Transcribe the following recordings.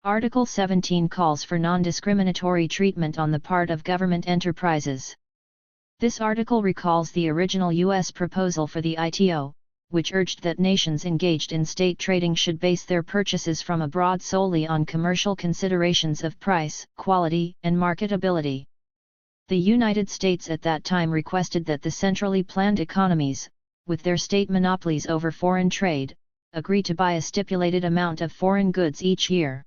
Article 17 calls for non-discriminatory treatment on the part of government enterprises. This article recalls the original U.S. proposal for the ITO, which urged that nations engaged in state trading should base their purchases from abroad solely on commercial considerations of price, quality, and marketability. The United States at that time requested that the centrally planned economies, with their state monopolies over foreign trade, agree to buy a stipulated amount of foreign goods each year.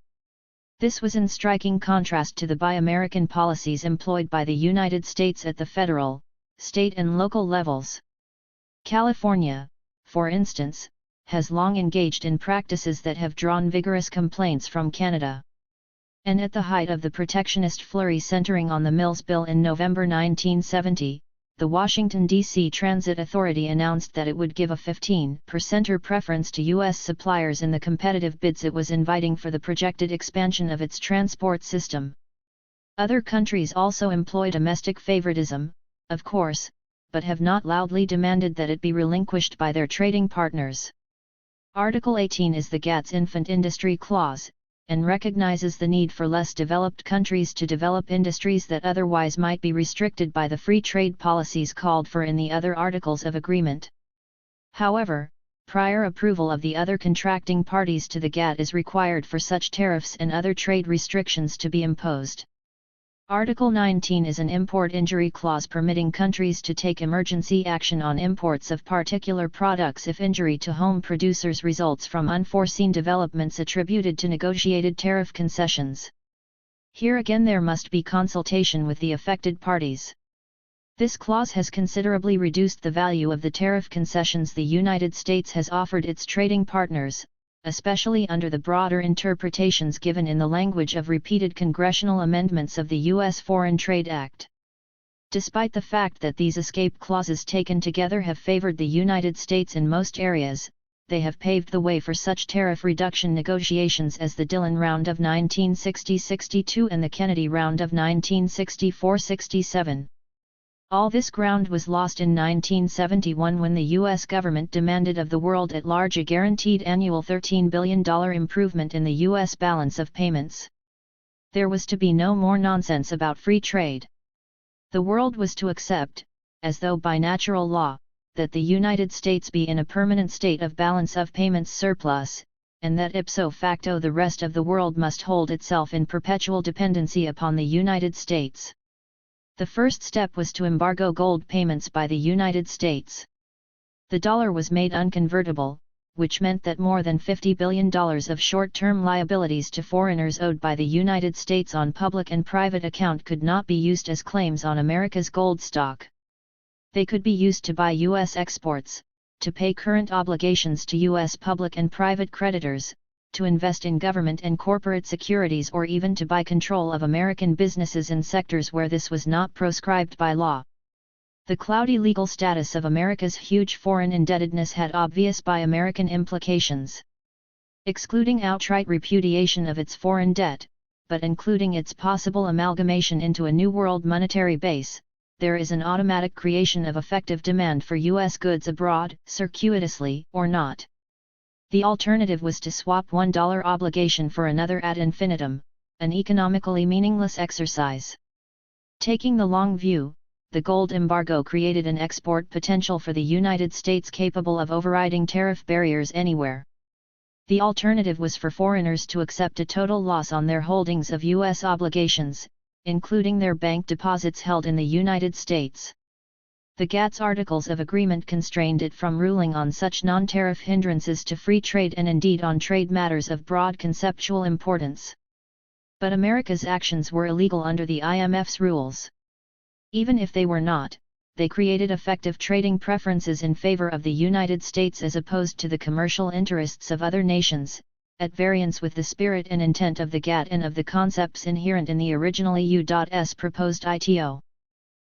This was in striking contrast to the Buy American policies employed by the United States at the federal, state and local levels. California, for instance, has long engaged in practices that have drawn vigorous complaints from Canada. And at the height of the protectionist flurry centering on the Mills Bill in November 1970, the Washington, D.C. Transit Authority announced that it would give a 15% preference to U.S. suppliers in the competitive bids it was inviting for the projected expansion of its transport system. Other countries also employ domestic favoritism, of course, but have not loudly demanded that it be relinquished by their trading partners. Article 18 is the GATT's Infant Industry Clause, and recognizes the need for less developed countries to develop industries that otherwise might be restricted by the free trade policies called for in the other articles of agreement. However, prior approval of the other contracting parties to the GATT is required for such tariffs and other trade restrictions to be imposed. Article 19 is an import injury clause permitting countries to take emergency action on imports of particular products if injury to home producers results from unforeseen developments attributed to negotiated tariff concessions. Here again there must be consultation with the affected parties. This clause has considerably reduced the value of the tariff concessions the United States has offered its trading partners, especially under the broader interpretations given in the language of repeated congressional amendments of the U.S. Foreign Trade Act. Despite the fact that these escape clauses taken together have favored the United States in most areas, they have paved the way for such tariff reduction negotiations as the Dillon Round of 1960-62 and the Kennedy Round of 1964-67. All this ground was lost in 1971 when the U.S. government demanded of the world at large a guaranteed annual $13 billion improvement in the U.S. balance of payments. There was to be no more nonsense about free trade. The world was to accept, as though by natural law, that the United States be in a permanent state of balance of payments surplus, and that ipso facto the rest of the world must hold itself in perpetual dependency upon the United States. The first step was to embargo gold payments by the United States. The dollar was made unconvertible, which meant that more than $50 billion of short-term liabilities to foreigners owed by the United States on public and private account could not be used as claims on America's gold stock. They could be used to buy U.S. exports, to pay current obligations to U.S. public and private creditors, to invest in government and corporate securities, or even to buy control of American businesses in sectors where this was not proscribed by law. The cloudy legal status of America's huge foreign indebtedness had obvious Buy American implications. Excluding outright repudiation of its foreign debt, but including its possible amalgamation into a new world monetary base, there is an automatic creation of effective demand for U.S. goods abroad, circuitously or not. The alternative was to swap $1 obligation for another ad infinitum, an economically meaningless exercise. Taking the long view, the gold embargo created an export potential for the United States capable of overriding tariff barriers anywhere. The alternative was for foreigners to accept a total loss on their holdings of U.S. obligations, including their bank deposits held in the United States. The GATT's Articles of Agreement constrained it from ruling on such non-tariff hindrances to free trade and indeed on trade matters of broad conceptual importance. But America's actions were illegal under the IMF's rules. Even if they were not, they created effective trading preferences in favor of the United States as opposed to the commercial interests of other nations, at variance with the spirit and intent of the GATT and of the concepts inherent in the original EU.S proposed ITO.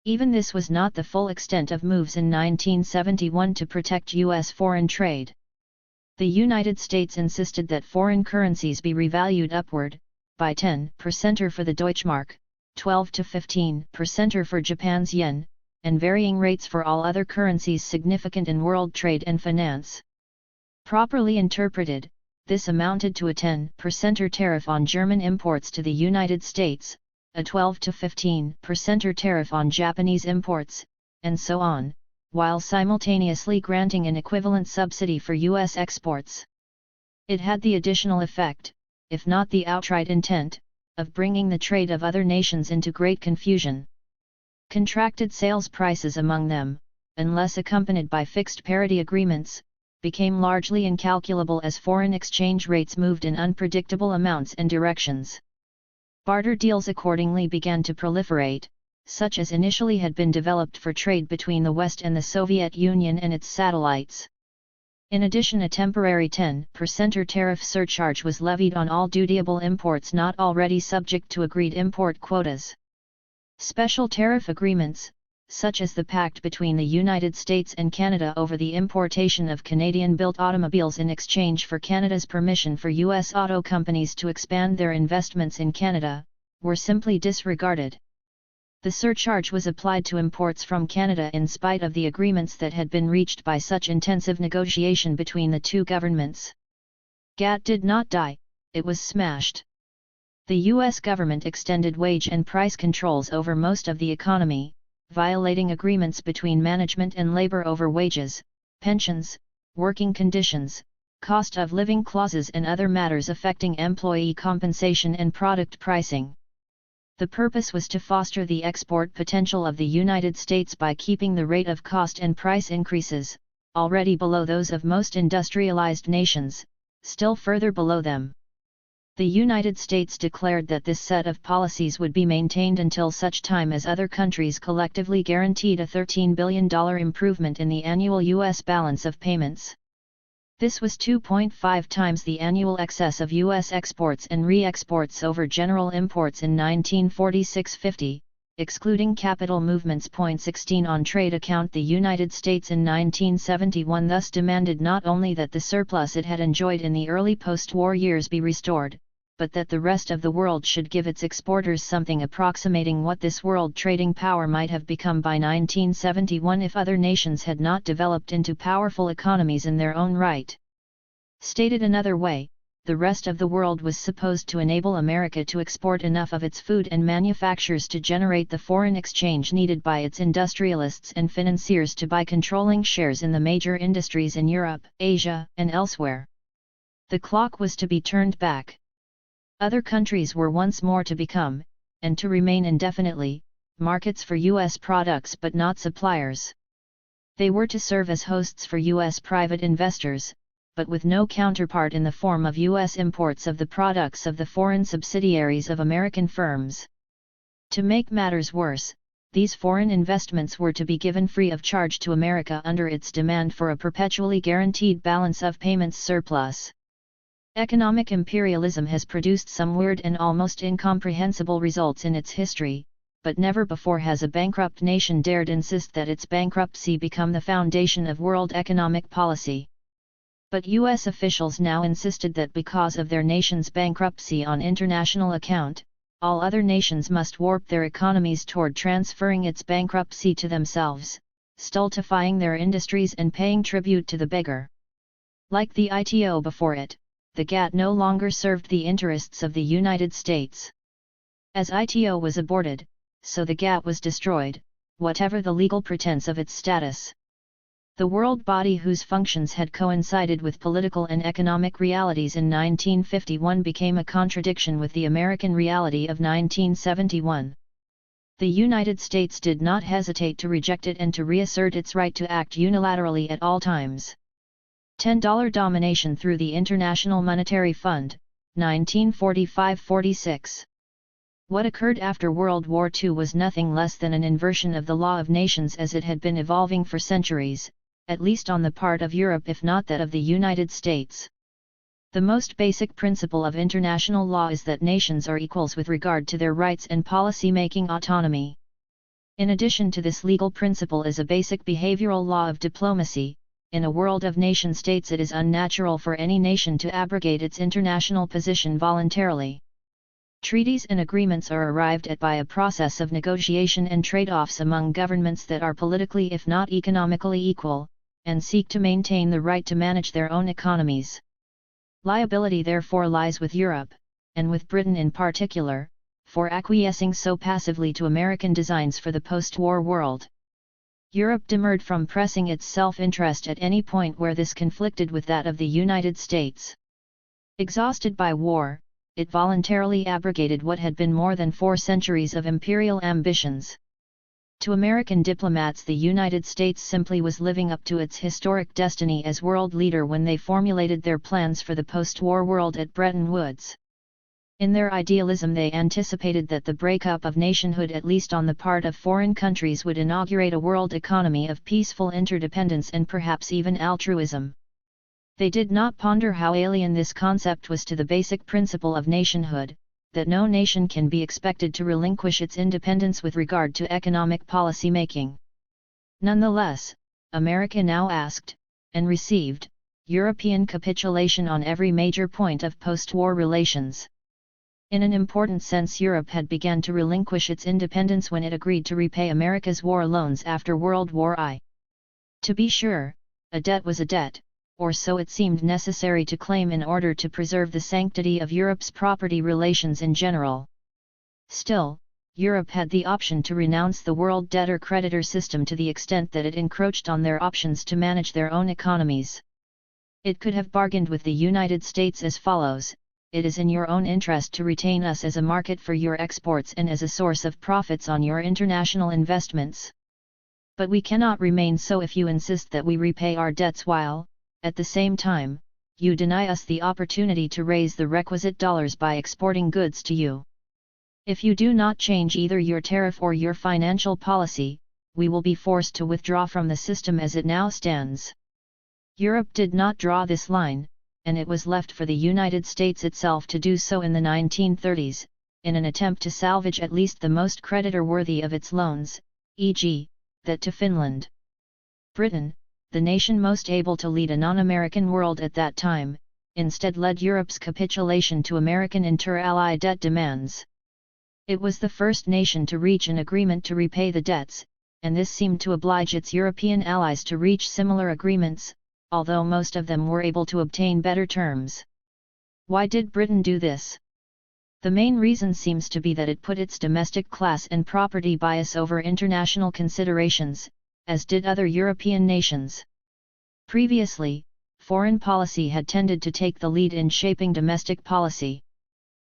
Even this was not the full extent of moves in 1971 to protect U.S. foreign trade. The United States insisted that foreign currencies be revalued upward, by 10% for the Deutschmark, 12 to 15% for Japan's yen, and varying rates for all other currencies significant in world trade and finance. Properly interpreted, this amounted to a 10% tariff on German imports to the United States, a 12 to 15% tariff on Japanese imports, and so on, while simultaneously granting an equivalent subsidy for U.S. exports. It had the additional effect, if not the outright intent, of bringing the trade of other nations into great confusion. Contracted sales prices among them, unless accompanied by fixed parity agreements, became largely incalculable as foreign exchange rates moved in unpredictable amounts and directions. Barter deals accordingly began to proliferate, such as initially had been developed for trade between the West and the Soviet Union and its satellites. In addition, a temporary 10% tariff surcharge was levied on all dutiable imports not already subject to agreed import quotas. Special tariff agreements, such as the pact between the United States and Canada over the importation of Canadian-built automobiles in exchange for Canada's permission for U.S. auto companies to expand their investments in Canada, were simply disregarded. The surcharge was applied to imports from Canada in spite of the agreements that had been reached by such intensive negotiation between the two governments. GATT did not die, it was smashed. The U.S. government extended wage and price controls over most of the economy, violating agreements between management and labor over wages, pensions, working conditions, cost of living clauses and other matters affecting employee compensation and product pricing. The purpose was to foster the export potential of the United States by keeping the rate of cost and price increases, already below those of most industrialized nations, still further below them. The United States declared that this set of policies would be maintained until such time as other countries collectively guaranteed a $13 billion improvement in the annual U.S. balance of payments. This was 2.5 times the annual excess of U.S. exports and re-exports over general imports in 1946-50, excluding capital movements. 16 On trade account, the United States in 1971 thus demanded not only that the surplus it had enjoyed in the early post-war years be restored, but that the rest of the world should give its exporters something approximating what this world trading power might have become by 1971 if other nations had not developed into powerful economies in their own right. Stated another way, the rest of the world was supposed to enable America to export enough of its food and manufactures to generate the foreign exchange needed by its industrialists and financiers to buy controlling shares in the major industries in Europe, Asia, and elsewhere. The clock was to be turned back. Other countries were once more to become, and to remain indefinitely, markets for U.S. products but not suppliers. They were to serve as hosts for U.S. private investors, but with no counterpart in the form of U.S. imports of the products of the foreign subsidiaries of American firms. To make matters worse, these foreign investments were to be given free of charge to America under its demand for a perpetually guaranteed balance of payments surplus. Economic imperialism has produced some weird and almost incomprehensible results in its history, but never before has a bankrupt nation dared insist that its bankruptcy become the foundation of world economic policy. But U.S. officials now insisted that because of their nation's bankruptcy on international account, all other nations must warp their economies toward transferring its bankruptcy to themselves, stultifying their industries and paying tribute to the beggar. Like the ITO before it, the GATT no longer served the interests of the United States. As ITO was aborted, so the GATT was destroyed, whatever the legal pretense of its status. The world body whose functions had coincided with political and economic realities in 1951 became a contradiction with the American reality of 1971. The United States did not hesitate to reject it and to reassert its right to act unilaterally at all times. $10 domination through the International Monetary Fund, 1945-46. What occurred after World War II was nothing less than an inversion of the law of nations as it had been evolving for centuries, at least on the part of Europe if not that of the United States. The most basic principle of international law is that nations are equals with regard to their rights and policy-making autonomy. In addition to this legal principle is a basic behavioral law of diplomacy. In a world of nation-states it is unnatural for any nation to abrogate its international position voluntarily. Treaties and agreements are arrived at by a process of negotiation and trade-offs among governments that are politically if not economically equal, and seek to maintain the right to manage their own economies. Liability therefore lies with Europe, and with Britain in particular, for acquiescing so passively to American designs for the post-war world. Europe demurred from pressing its self-interest at any point where this conflicted with that of the United States. Exhausted by war, it voluntarily abrogated what had been more than 4 centuries of imperial ambitions. To American diplomats, the United States simply was living up to its historic destiny as world leader when they formulated their plans for the post-war world at Bretton Woods. In their idealism, they anticipated that the breakup of nationhood, at least on the part of foreign countries, would inaugurate a world economy of peaceful interdependence and perhaps even altruism. They did not ponder how alien this concept was to the basic principle of nationhood, that no nation can be expected to relinquish its independence with regard to economic policy making. Nonetheless, America now asked, and received, European capitulation on every major point of post-war relations. In an important sense, Europe had begun to relinquish its independence when it agreed to repay America's war loans after World War I. To be sure, a debt was a debt, or so it seemed necessary to claim in order to preserve the sanctity of Europe's property relations in general. Still, Europe had the option to renounce the world debtor-creditor system to the extent that it encroached on their options to manage their own economies. It could have bargained with the United States as follows: "It is in your own interest to retain us as a market for your exports and as a source of profits on your international investments. But we cannot remain so if you insist that we repay our debts while, at the same time, you deny us the opportunity to raise the requisite dollars by exporting goods to you. If you do not change either your tariff or your financial policy, we will be forced to withdraw from the system as it now stands." Europe did not draw this line, and it was left for the United States itself to do so in the 1930s, in an attempt to salvage at least the most creditor-worthy of its loans, e.g., that to Finland. Britain, the nation most able to lead a non-American world at that time, instead led Europe's capitulation to American inter-ally debt demands. It was the first nation to reach an agreement to repay the debts, and this seemed to oblige its European allies to reach similar agreements, although most of them were able to obtain better terms. Why did Britain do this? The main reason seems to be that it put its domestic class and property bias over international considerations, as did other European nations. Previously, foreign policy had tended to take the lead in shaping domestic policy.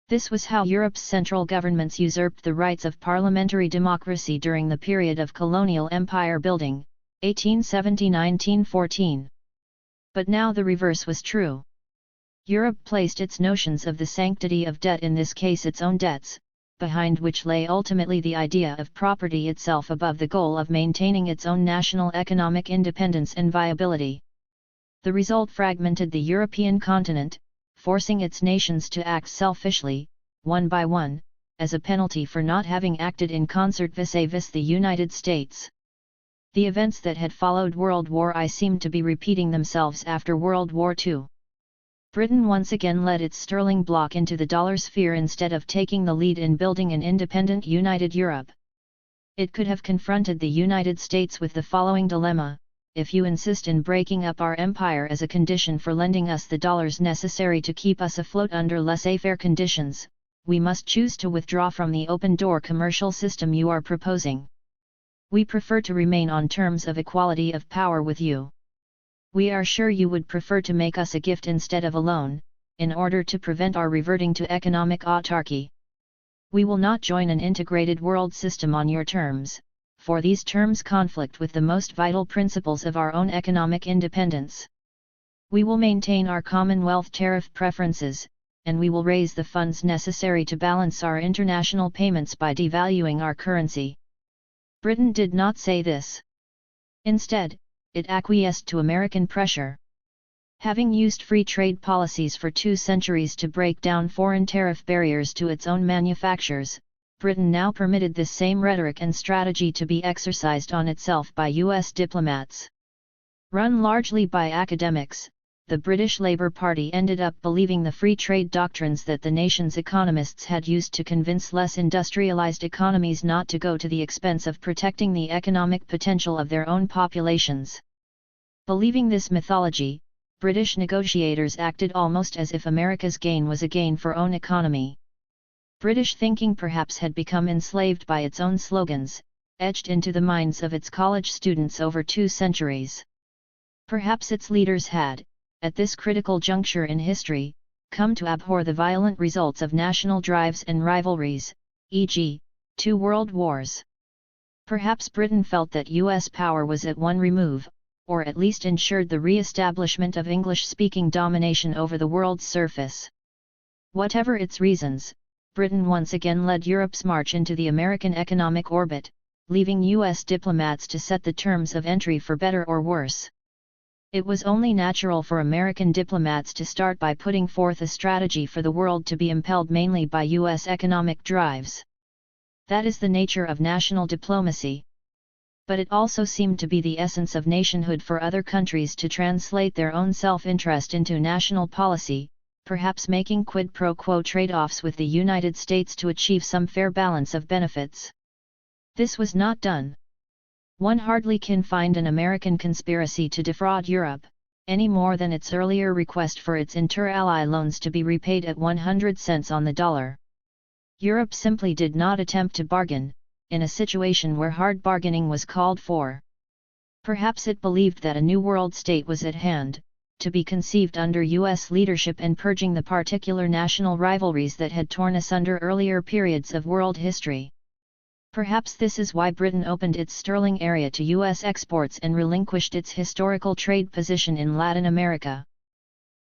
This was how Europe's central governments usurped the rights of parliamentary democracy during the period of colonial empire building, 1870–1914. But now the reverse was true. Europe placed its notions of the sanctity of debt, in this case its own debts, behind which lay ultimately the idea of property itself, above the goal of maintaining its own national economic independence and viability. The result fragmented the European continent, forcing its nations to act selfishly, one by one, as a penalty for not having acted in concert vis-à-vis the United States. The events that had followed World War I seemed to be repeating themselves after World War II. Britain once again led its sterling bloc into the dollar sphere instead of taking the lead in building an independent united Europe. It could have confronted the United States with the following dilemma: if you insist in breaking up our empire as a condition for lending us the dollars necessary to keep us afloat under laissez-faire conditions, we must choose to withdraw from the open-door commercial system you are proposing. We prefer to remain on terms of equality of power with you. We are sure you would prefer to make us a gift instead of a loan, in order to prevent our reverting to economic autarky. We will not join an integrated world system on your terms, for these terms conflict with the most vital principles of our own economic independence. We will maintain our Commonwealth tariff preferences, and we will raise the funds necessary to balance our international payments by devaluing our currency. Britain did not say this. Instead, it acquiesced to American pressure. Having used free trade policies for 2 centuries to break down foreign tariff barriers to its own manufactures, Britain now permitted this same rhetoric and strategy to be exercised on itself by U.S. diplomats. Run largely by academics, the British Labour Party ended up believing the free trade doctrines that the nation's economists had used to convince less industrialized economies not to go to the expense of protecting the economic potential of their own populations. Believing this mythology, British negotiators acted almost as if America's gain was a gain for own economy. British thinking perhaps had become enslaved by its own slogans, etched into the minds of its college students over 2 centuries. Perhaps its leaders had, at this critical juncture in history, come to abhor the violent results of national drives and rivalries, e.g., 2 world wars. Perhaps Britain felt that US power was at one remove, or at least ensured the re-establishment of English-speaking domination over the world's surface. Whatever its reasons, Britain once again led Europe's march into the American economic orbit, leaving US diplomats to set the terms of entry for better or worse. It was only natural for American diplomats to start by putting forth a strategy for the world to be impelled mainly by US economic drives. That is the nature of national diplomacy. But it also seemed to be the essence of nationhood for other countries to translate their own self-interest into national policy, perhaps making quid pro quo trade-offs with the United States to achieve some fair balance of benefits. This was not done. One hardly can find an American conspiracy to defraud Europe, any more than its earlier request for its inter-ally loans to be repaid at 100 cents on the dollar. Europe simply did not attempt to bargain, in a situation where hard bargaining was called for. Perhaps it believed that a new world state was at hand, to be conceived under US leadership and purging the particular national rivalries that had torn asunder earlier periods of world history. Perhaps this is why Britain opened its sterling area to US exports and relinquished its historical trade position in Latin America.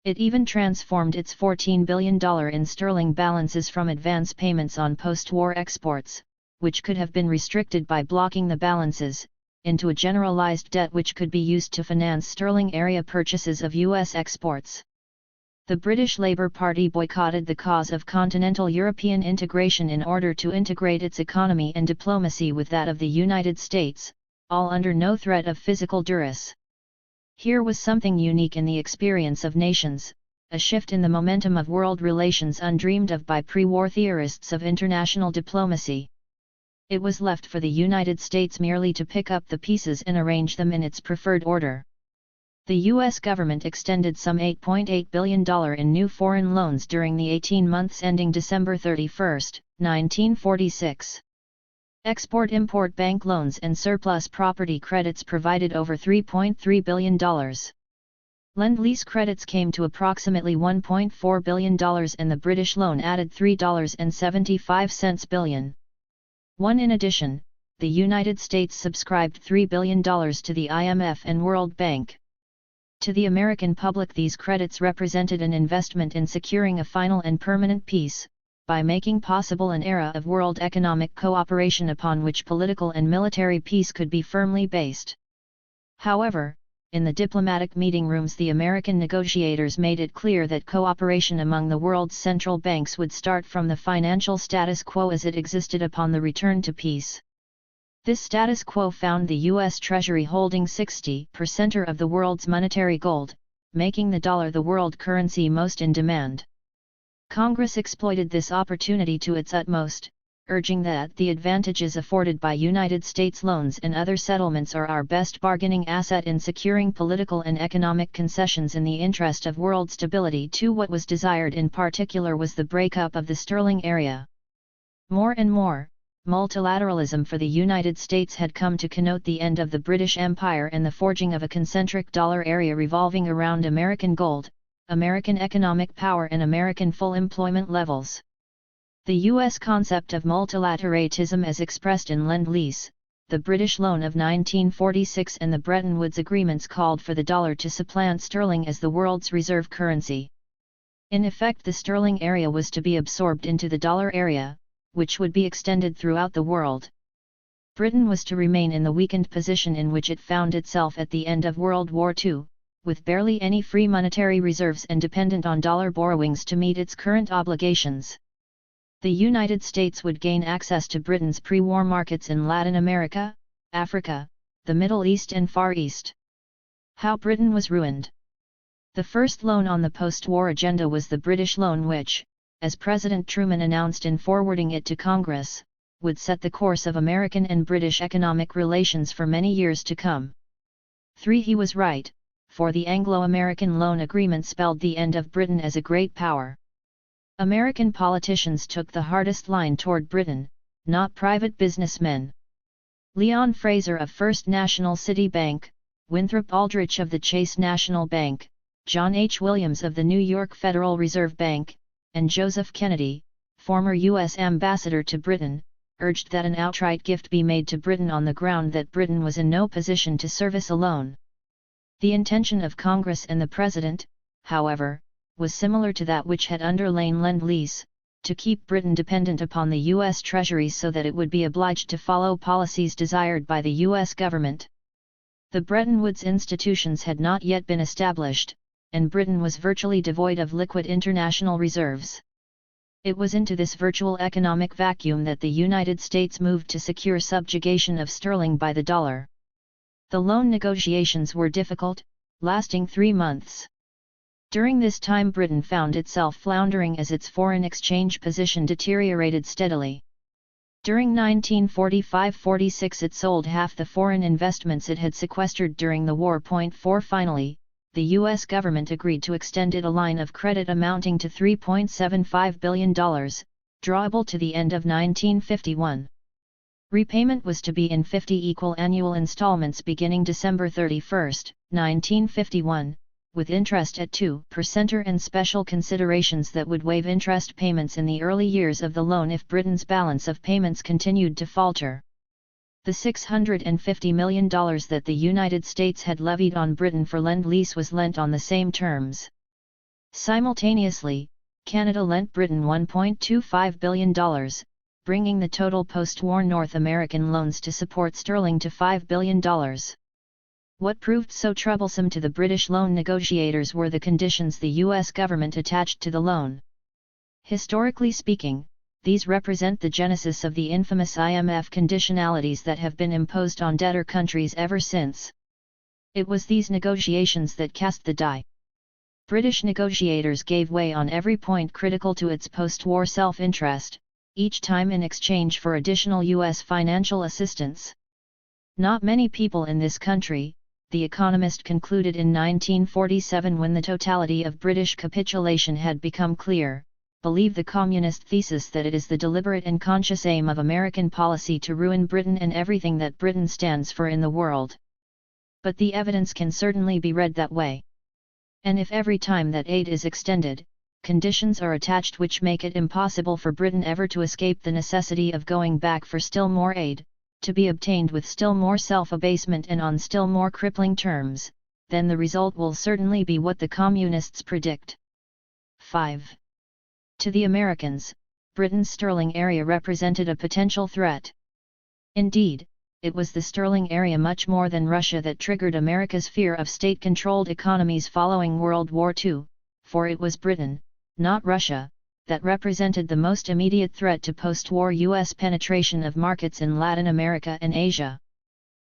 It even transformed its $14 billion in sterling balances from advance payments on post-war exports, which could have been restricted by blocking the balances, into a generalized debt which could be used to finance sterling area purchases of US exports. The British Labour Party boycotted the cause of continental European integration in order to integrate its economy and diplomacy with that of the United States, all under no threat of physical duress. Here was something unique in the experience of nations, a shift in the momentum of world relations undreamed of by pre-war theorists of international diplomacy. It was left for the United States merely to pick up the pieces and arrange them in its preferred order. The U.S. government extended some $8.8 billion in new foreign loans during the 18 months ending December 31, 1946. Export-import bank loans and surplus property credits provided over $3.3 billion. Lend-lease credits came to approximately $1.4 billion and the British loan added $3.75 billion. In addition, the United States subscribed $3 billion to the IMF and World Bank. To the American public, these credits represented an investment in securing a final and permanent peace, by making possible an era of world economic cooperation upon which political and military peace could be firmly based. However, in the diplomatic meeting rooms, the American negotiators made it clear that cooperation among the world's central banks would start from the financial status quo as it existed upon the return to peace. This status quo found the U.S. Treasury holding 60% of the world's monetary gold, making the dollar the world currency most in demand. Congress exploited this opportunity to its utmost, urging that the advantages afforded by United States loans and other settlements are our best bargaining asset in securing political and economic concessions in the interest of world stability. What was desired in particular was the breakup of the sterling area. More and more, multilateralism for the United States had come to connote the end of the British Empire and the forging of a concentric dollar area revolving around American gold, American economic power and American full employment levels. The U.S. concept of multilateralism as expressed in Lend-Lease, the British loan of 1946 and the Bretton Woods agreements called for the dollar to supplant sterling as the world's reserve currency. In effect, the sterling area was to be absorbed into the dollar area, which would be extended throughout the world. Britain was to remain in the weakened position in which it found itself at the end of World War II, with barely any free monetary reserves and dependent on dollar borrowings to meet its current obligations. The United States would gain access to Britain's pre-war markets in Latin America, Africa, the Middle East and Far East. How Britain was ruined. The first loan on the post-war agenda was the British loan which, as President Truman announced in forwarding it to Congress, would set the course of American and British economic relations for many years to come. He was right, for the Anglo-American loan agreement spelled the end of Britain as a great power. American politicians took the hardest line toward Britain, not private businessmen. Leon Fraser of First National City Bank, Winthrop Aldrich of the Chase National Bank, John H. Williams of the New York Federal Reserve Bank, and Joseph Kennedy, former U.S. ambassador to Britain, urged that an outright gift be made to Britain on the ground that Britain was in no position to service a loan. The intention of Congress and the President, however, was similar to that which had underlain Lend-Lease, to keep Britain dependent upon the U.S. Treasury so that it would be obliged to follow policies desired by the U.S. government. The Bretton Woods institutions had not yet been established, and Britain was virtually devoid of liquid international reserves. It was into this virtual economic vacuum that the United States moved to secure subjugation of sterling by the dollar. The loan negotiations were difficult, lasting 3 months. During this time Britain found itself floundering as its foreign exchange position deteriorated steadily. During 1945-46 it sold half the foreign investments it had sequestered during the war. Finally, the U.S. government agreed to extend it a line of credit amounting to $3.75 billion, drawable to the end of 1951. Repayment was to be in 50 equal annual installments beginning December 31, 1951, with interest at 2% and special considerations that would waive interest payments in the early years of the loan if Britain's balance of payments continued to falter. The $650 million that the United States had levied on Britain for Lend-Lease was lent on the same terms. Simultaneously, Canada lent Britain $1.25 billion, bringing the total post-war North American loans to support sterling to $5 billion. What proved so troublesome to the British loan negotiators were the conditions the U.S. government attached to the loan. Historically speaking, these represent the genesis of the infamous IMF conditionalities that have been imposed on debtor countries ever since. It was these negotiations that cast the die. British negotiators gave way on every point critical to its post-war self-interest, each time in exchange for additional U.S. financial assistance. Not many people in this country, The Economist concluded in 1947 when the totality of British capitulation had become clear, believe the communist thesis that it is the deliberate and conscious aim of American policy to ruin Britain and everything that Britain stands for in the world. But the evidence can certainly be read that way. And if every time that aid is extended, conditions are attached which make it impossible for Britain ever to escape the necessity of going back for still more aid, to be obtained with still more self-abasement and on still more crippling terms, then the result will certainly be what the communists predict. 5. To the Americans, Britain's sterling area represented a potential threat. Indeed, it was the sterling area much more than Russia that triggered America's fear of state-controlled economies following World War II, for it was Britain, not Russia, that represented the most immediate threat to post-war U.S. penetration of markets in Latin America and Asia.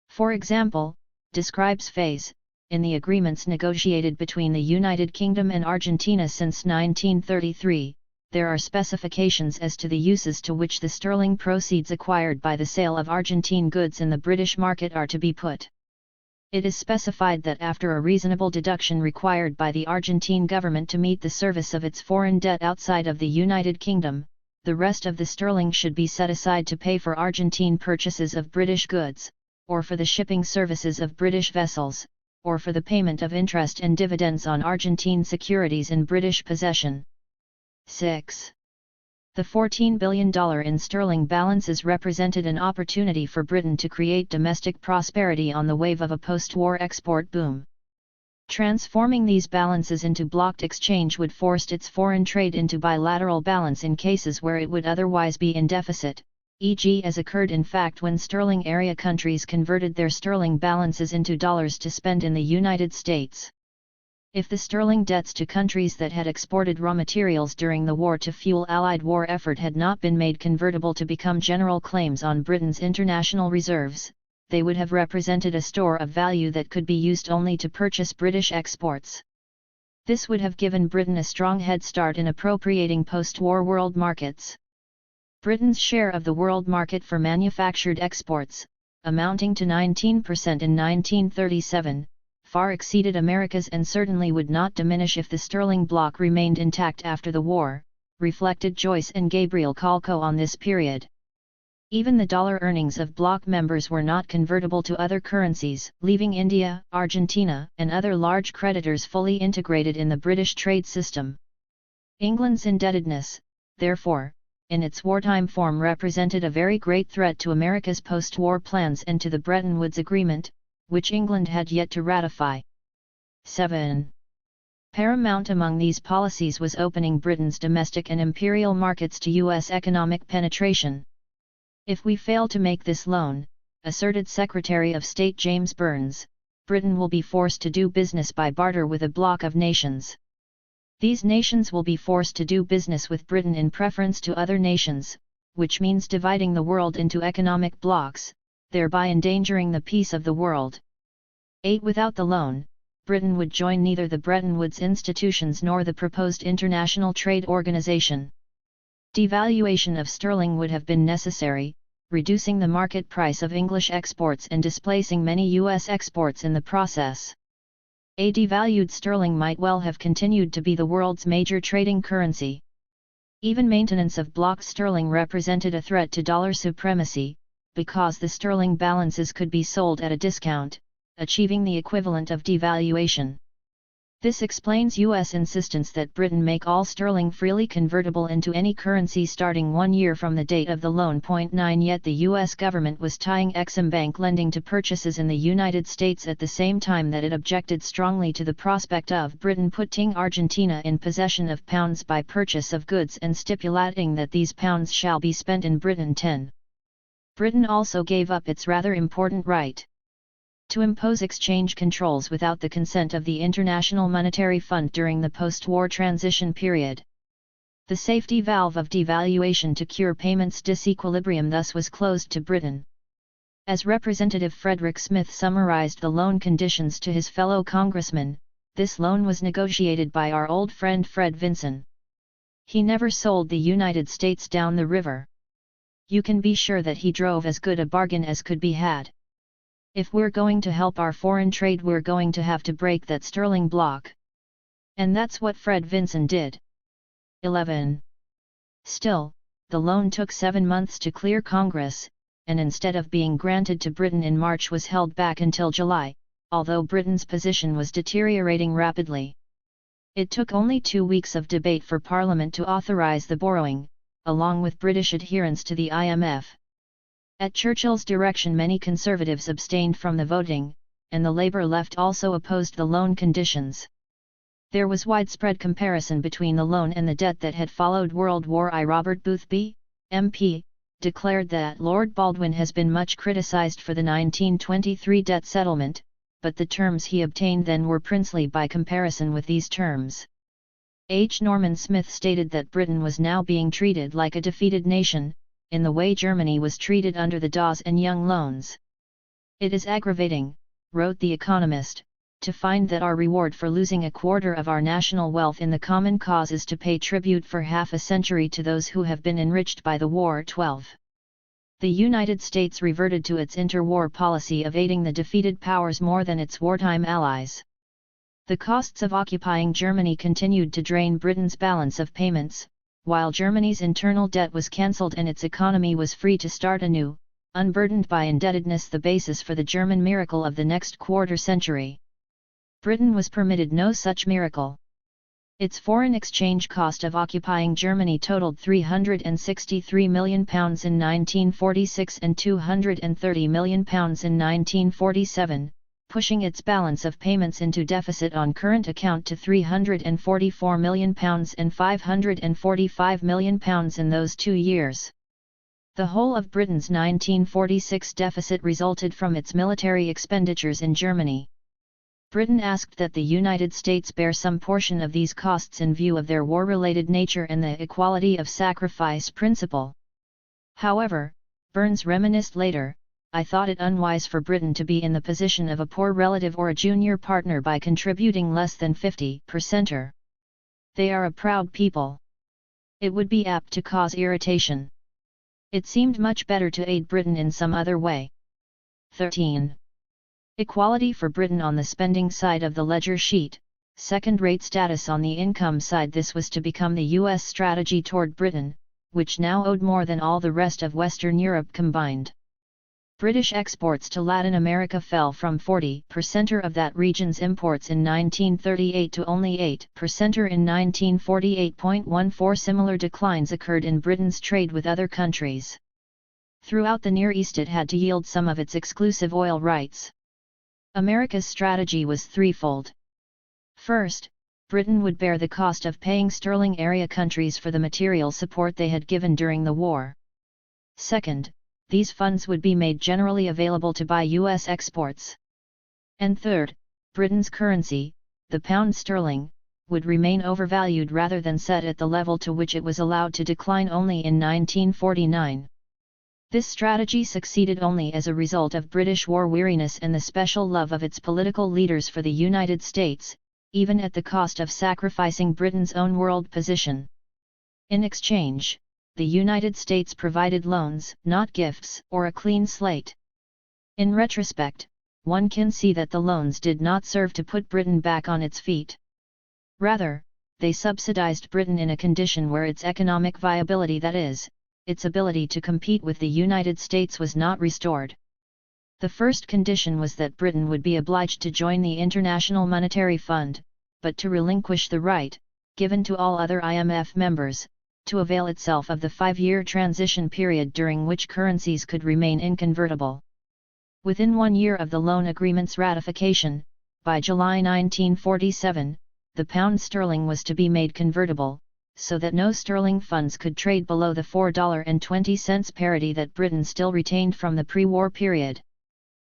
For example, describes Phase, in the agreements negotiated between the United Kingdom and Argentina since 1933, there are specifications as to the uses to which the sterling proceeds acquired by the sale of Argentine goods in the British market are to be put. It is specified that after a reasonable deduction required by the Argentine government to meet the service of its foreign debt outside of the United Kingdom, the rest of the sterling should be set aside to pay for Argentine purchases of British goods, or for the shipping services of British vessels, or for the payment of interest and dividends on Argentine securities in British possession. 6. The $14 billion in sterling balances represented an opportunity for Britain to create domestic prosperity on the wave of a post-war export boom. Transforming these balances into blocked exchange would force its foreign trade into bilateral balance in cases where it would otherwise be in deficit, e.g. as occurred in fact when sterling area countries converted their sterling balances into dollars to spend in the United States. If the sterling debts to countries that had exported raw materials during the war to fuel Allied war effort had not been made convertible to become general claims on Britain's international reserves, they would have represented a store of value that could be used only to purchase British exports. This would have given Britain a strong head start in appropriating post-war world markets. Britain's share of the world market for manufactured exports, amounting to 19% in 1937, far exceeded America's and certainly would not diminish if the sterling bloc remained intact after the war, reflected Joyce and Gabriel Calco on this period. Even the dollar earnings of bloc members were not convertible to other currencies, leaving India, Argentina, and other large creditors fully integrated in the British trade system. England's indebtedness, therefore, in its wartime form represented a very great threat to America's post-war plans and to the Bretton Woods Agreement, which England had yet to ratify. 7. Paramount among these policies was opening Britain's domestic and imperial markets to U.S. economic penetration. If we fail to make this loan, asserted Secretary of State James Burns, Britain will be forced to do business by barter with a bloc of nations. These nations will be forced to do business with Britain in preference to other nations, which means dividing the world into economic blocs, thereby endangering the peace of the world. 8. Without the loan, Britain would join neither the Bretton Woods institutions nor the proposed International Trade Organization. Devaluation of sterling would have been necessary, reducing the market price of English exports and displacing many U.S. exports in the process. A devalued sterling might well have continued to be the world's major trading currency. Even maintenance of bloc sterling represented a threat to dollar supremacy, because the sterling balances could be sold at a discount, achieving the equivalent of devaluation. This explains U.S. insistence that Britain make all sterling freely convertible into any currency starting 1 year from the date of the loan. 9. Yet the U.S. government was tying Ex-Im Bank lending to purchases in the United States at the same time that it objected strongly to the prospect of Britain putting Argentina in possession of pounds by purchase of goods and stipulating that these pounds shall be spent in Britain. 10. Britain also gave up its rather important right to impose exchange controls without the consent of the International Monetary Fund during the post-war transition period. The safety valve of devaluation to cure payments disequilibrium thus was closed to Britain. As Representative Frederick Smith summarized the loan conditions to his fellow congressman, this loan was negotiated by our old friend Fred Vinson. He never sold the United States down the river. You can be sure that he drove as good a bargain as could be had. If we're going to help our foreign trade, we're going to have to break that sterling bloc. And that's what Fred Vinson did. 11. Still, the loan took 7 months to clear Congress, and instead of being granted to Britain in March was held back until July, although Britain's position was deteriorating rapidly. It took only 2 weeks of debate for Parliament to authorise the borrowing, along with British adherence to the IMF. At Churchill's direction many Conservatives abstained from the voting, and the Labour left also opposed the loan conditions. There was widespread comparison between the loan and the debt that had followed World War I. Robert Boothby, MP, declared that Lord Baldwin has been much criticised for the 1923 debt settlement, but the terms he obtained then were princely by comparison with these terms. H. Norman Smith stated that Britain was now being treated like a defeated nation, in the way Germany was treated under the Dawes and Young loans. It is aggravating, wrote The Economist, to find that our reward for losing a quarter of our national wealth in the common cause is to pay tribute for half a century to those who have been enriched by the war. 12. The United States reverted to its interwar policy of aiding the defeated powers more than its wartime allies. The costs of occupying Germany continued to drain Britain's balance of payments, while Germany's internal debt was cancelled and its economy was free to start anew, unburdened by indebtedness, the basis for the German miracle of the next quarter century. Britain was permitted no such miracle. Its foreign exchange cost of occupying Germany totaled £363 million in 1946 and £230 million in 1947, pushing its balance of payments into deficit on current account to £344 million and £545 million in those 2 years. The whole of Britain's 1946 deficit resulted from its military expenditures in Germany. Britain asked that the United States bear some portion of these costs in view of their war-related nature and the equality of sacrifice principle. However, Burns reminisced later, I thought it unwise for Britain to be in the position of a poor relative or a junior partner by contributing less than 50%. They are a proud people. It would be apt to cause irritation. It seemed much better to aid Britain in some other way. 13. Equality for Britain on the spending side of the ledger sheet, second-rate status on the income side. This was to become the US strategy toward Britain, which now owed more than all the rest of Western Europe combined. British exports to Latin America fell from 40% of that region's imports in 1938 to only 8% in 1948.14. Similar declines occurred in Britain's trade with other countries. Throughout the Near East it had to yield some of its exclusive oil rights. America's strategy was threefold. First, Britain would bear the cost of paying sterling area countries for the material support they had given during the war. Second, these funds would be made generally available to buy U.S. exports. And third, Britain's currency, the pound sterling, would remain overvalued rather than set at the level to which it was allowed to decline only in 1949. This strategy succeeded only as a result of British war weariness and the special love of its political leaders for the United States, even at the cost of sacrificing Britain's own world position. In exchange, the United States provided loans, not gifts, or a clean slate. In retrospect, one can see that the loans did not serve to put Britain back on its feet. Rather, they subsidized Britain in a condition where its economic viability, that is, its ability to compete with the United States, was not restored. The first condition was that Britain would be obliged to join the International Monetary Fund, but to relinquish the right, given to all other IMF members, to avail itself of the 5-year transition period during which currencies could remain inconvertible. Within 1 year of the loan agreement's ratification, by July 1947, the pound sterling was to be made convertible, so that no sterling funds could trade below the $4.20 parity that Britain still retained from the pre-war period.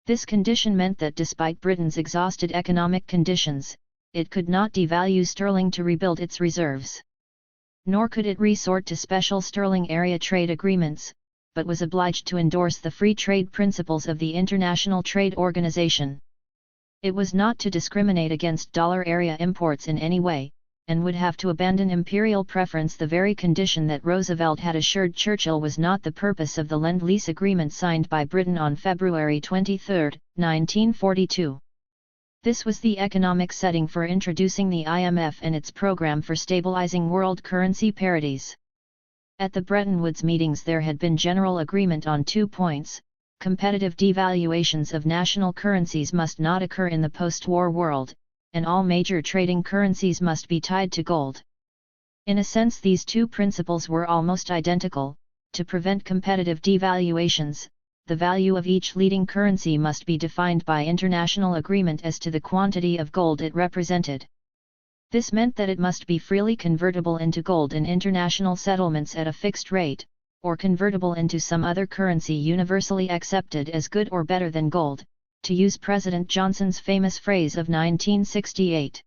This condition meant that despite Britain's exhausted economic conditions, it could not devalue sterling to rebuild its reserves. Nor could it resort to special sterling area trade agreements, but was obliged to endorse the free trade principles of the International Trade Organization. It was not to discriminate against dollar area imports in any way, and would have to abandon imperial preference, the very condition that Roosevelt had assured Churchill was not the purpose of the Lend-Lease Agreement signed by Britain on February 23, 1942. This was the economic setting for introducing the IMF and its program for stabilizing world currency parities. At the Bretton Woods meetings there had been general agreement on 2 points: competitive devaluations of national currencies must not occur in the post-war world, and all major trading currencies must be tied to gold. In a sense these two principles were almost identical. To prevent competitive devaluations, the value of each leading currency must be defined by international agreement as to the quantity of gold it represented. This meant that it must be freely convertible into gold in international settlements at a fixed rate, or convertible into some other currency universally accepted as good or better than gold, to use President Johnson's famous phrase of 1968.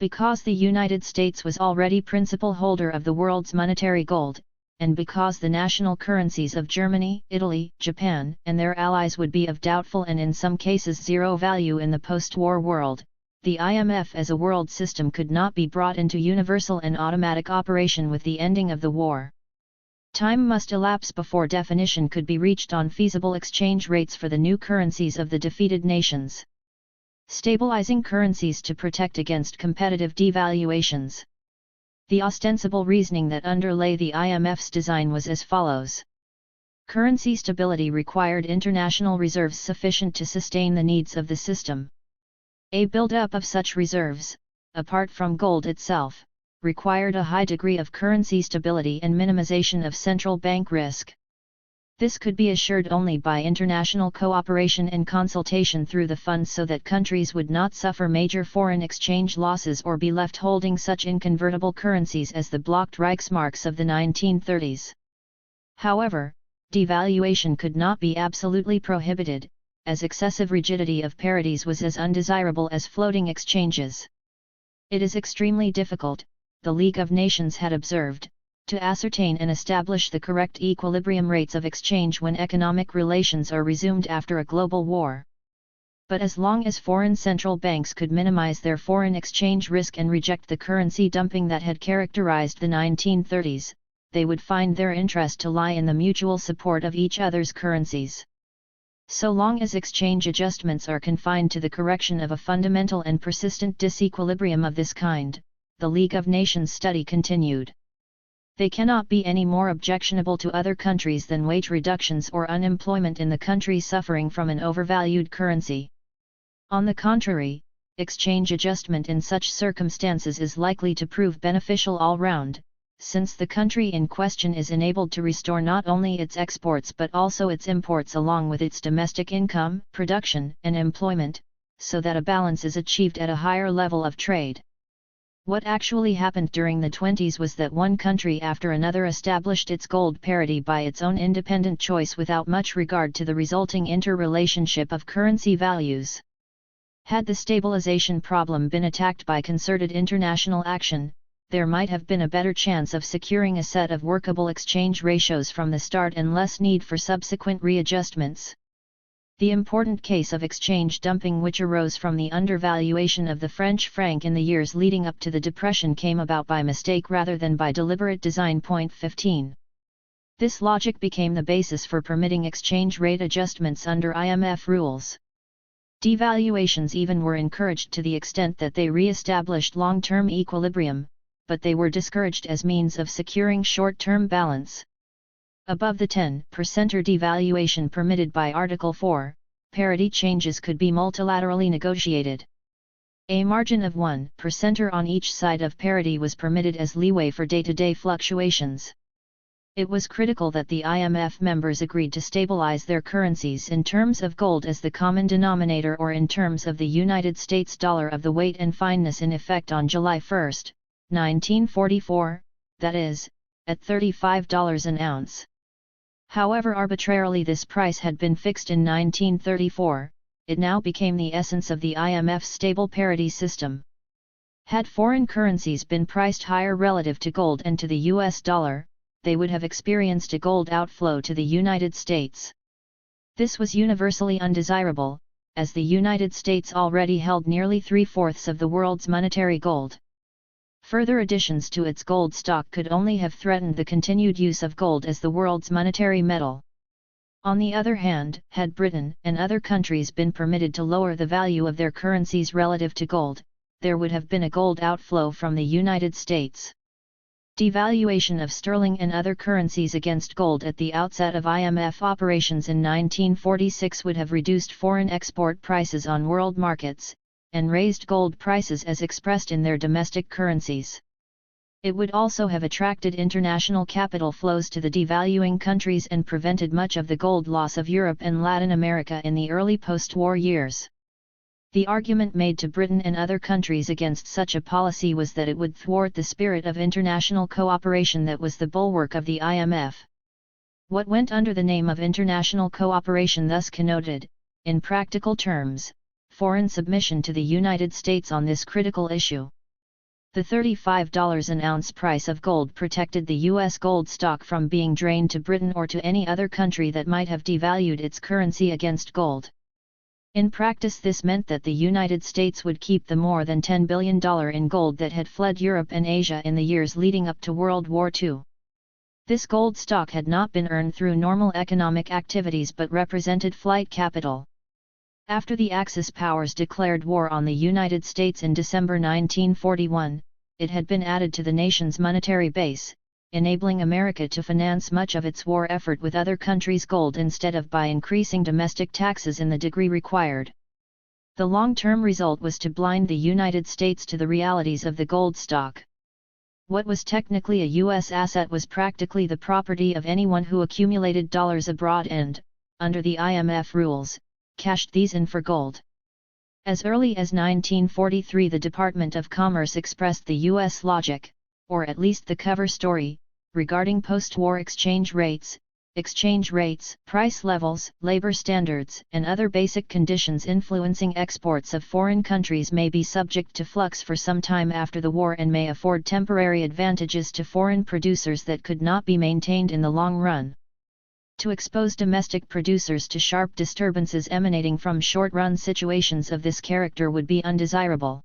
Because the United States was already principal holder of the world's monetary gold, and because the national currencies of Germany, Italy, Japan, and their allies would be of doubtful and in some cases zero value in the post-war world, the IMF as a world system could not be brought into universal and automatic operation with the ending of the war. Time must elapse before definition could be reached on feasible exchange rates for the new currencies of the defeated nations. Stabilizing currencies to protect against competitive devaluations. The ostensible reasoning that underlay the IMF's design was as follows. Currency stability required international reserves sufficient to sustain the needs of the system. A build-up of such reserves, apart from gold itself, required a high degree of currency stability and minimization of central bank risk. This could be assured only by international cooperation and consultation through the funds so that countries would not suffer major foreign exchange losses or be left holding such inconvertible currencies as the blocked Reichsmarks of the 1930s. However, devaluation could not be absolutely prohibited, as excessive rigidity of parities was as undesirable as floating exchanges. It is extremely difficult, the League of Nations had observed, to ascertain and establish the correct equilibrium rates of exchange when economic relations are resumed after a global war. But as long as foreign central banks could minimize their foreign exchange risk and reject the currency dumping that had characterized the 1930s, they would find their interest to lie in the mutual support of each other's currencies. So long as exchange adjustments are confined to the correction of a fundamental and persistent disequilibrium of this kind, the League of Nations study continued. They cannot be any more objectionable to other countries than wage reductions or unemployment in the country suffering from an overvalued currency. On the contrary, exchange adjustment in such circumstances is likely to prove beneficial all round, since the country in question is enabled to restore not only its exports but also its imports along with its domestic income, production, and employment, so that a balance is achieved at a higher level of trade. What actually happened during the 20s was that one country after another established its gold parity by its own independent choice without much regard to the resulting interrelationship of currency values. Had the stabilization problem been attacked by concerted international action, there might have been a better chance of securing a set of workable exchange ratios from the start and less need for subsequent readjustments. The important case of exchange dumping which arose from the undervaluation of the French franc in the years leading up to the Depression came about by mistake rather than by deliberate design. Point 15. This logic became the basis for permitting exchange rate adjustments under IMF rules. Devaluations even were encouraged to the extent that they re-established long-term equilibrium, but they were discouraged as means of securing short-term balance. Above the 10% devaluation permitted by Article 4, parity changes could be multilaterally negotiated. A margin of 1% on each side of parity was permitted as leeway for day-to-day fluctuations. It was critical that the IMF members agreed to stabilize their currencies in terms of gold as the common denominator or in terms of the United States dollar of the weight and fineness in effect on July 1, 1944, that is, at $35 an ounce. However arbitrarily this price had been fixed in 1934, it now became the essence of the IMF's stable parity system. Had foreign currencies been priced higher relative to gold and to the US dollar, they would have experienced a gold outflow to the United States. This was universally undesirable, as the United States already held nearly 3/4 of the world's monetary gold. Further additions to its gold stock could only have threatened the continued use of gold as the world's monetary metal. On the other hand, had Britain and other countries been permitted to lower the value of their currencies relative to gold, there would have been a gold outflow from the United States. Devaluation of sterling and other currencies against gold at the outset of IMF operations in 1946 would have reduced foreign export prices on world markets, and raised gold prices as expressed in their domestic currencies. It would also have attracted international capital flows to the devaluing countries and prevented much of the gold loss of Europe and Latin America in the early post-war years. The argument made to Britain and other countries against such a policy was that it would thwart the spirit of international cooperation that was the bulwark of the IMF. What went under the name of international cooperation thus connoted, in practical terms, foreign submission to the United States on this critical issue. The $35 an ounce price of gold protected the U.S. gold stock from being drained to Britain or to any other country that might have devalued its currency against gold. In practice this meant that the United States would keep the more than $10 billion in gold that had fled Europe and Asia in the years leading up to World War II. This gold stock had not been earned through normal economic activities but represented flight capital. After the Axis powers declared war on the United States in December 1941, it had been added to the nation's monetary base, enabling America to finance much of its war effort with other countries' gold instead of by increasing domestic taxes in the degree required. The long-term result was to blind the United States to the realities of the gold stock. What was technically a U.S. asset was practically the property of anyone who accumulated dollars abroad and, under the IMF rules, cashed these in for gold. As early as 1943 the Department of Commerce expressed the U.S. logic, or at least the cover story, regarding post-war exchange rates, price levels, labor standards, and other basic conditions influencing exports of foreign countries may be subject to flux for some time after the war and may afford temporary advantages to foreign producers that could not be maintained in the long run. To expose domestic producers to sharp disturbances emanating from short-run situations of this character would be undesirable.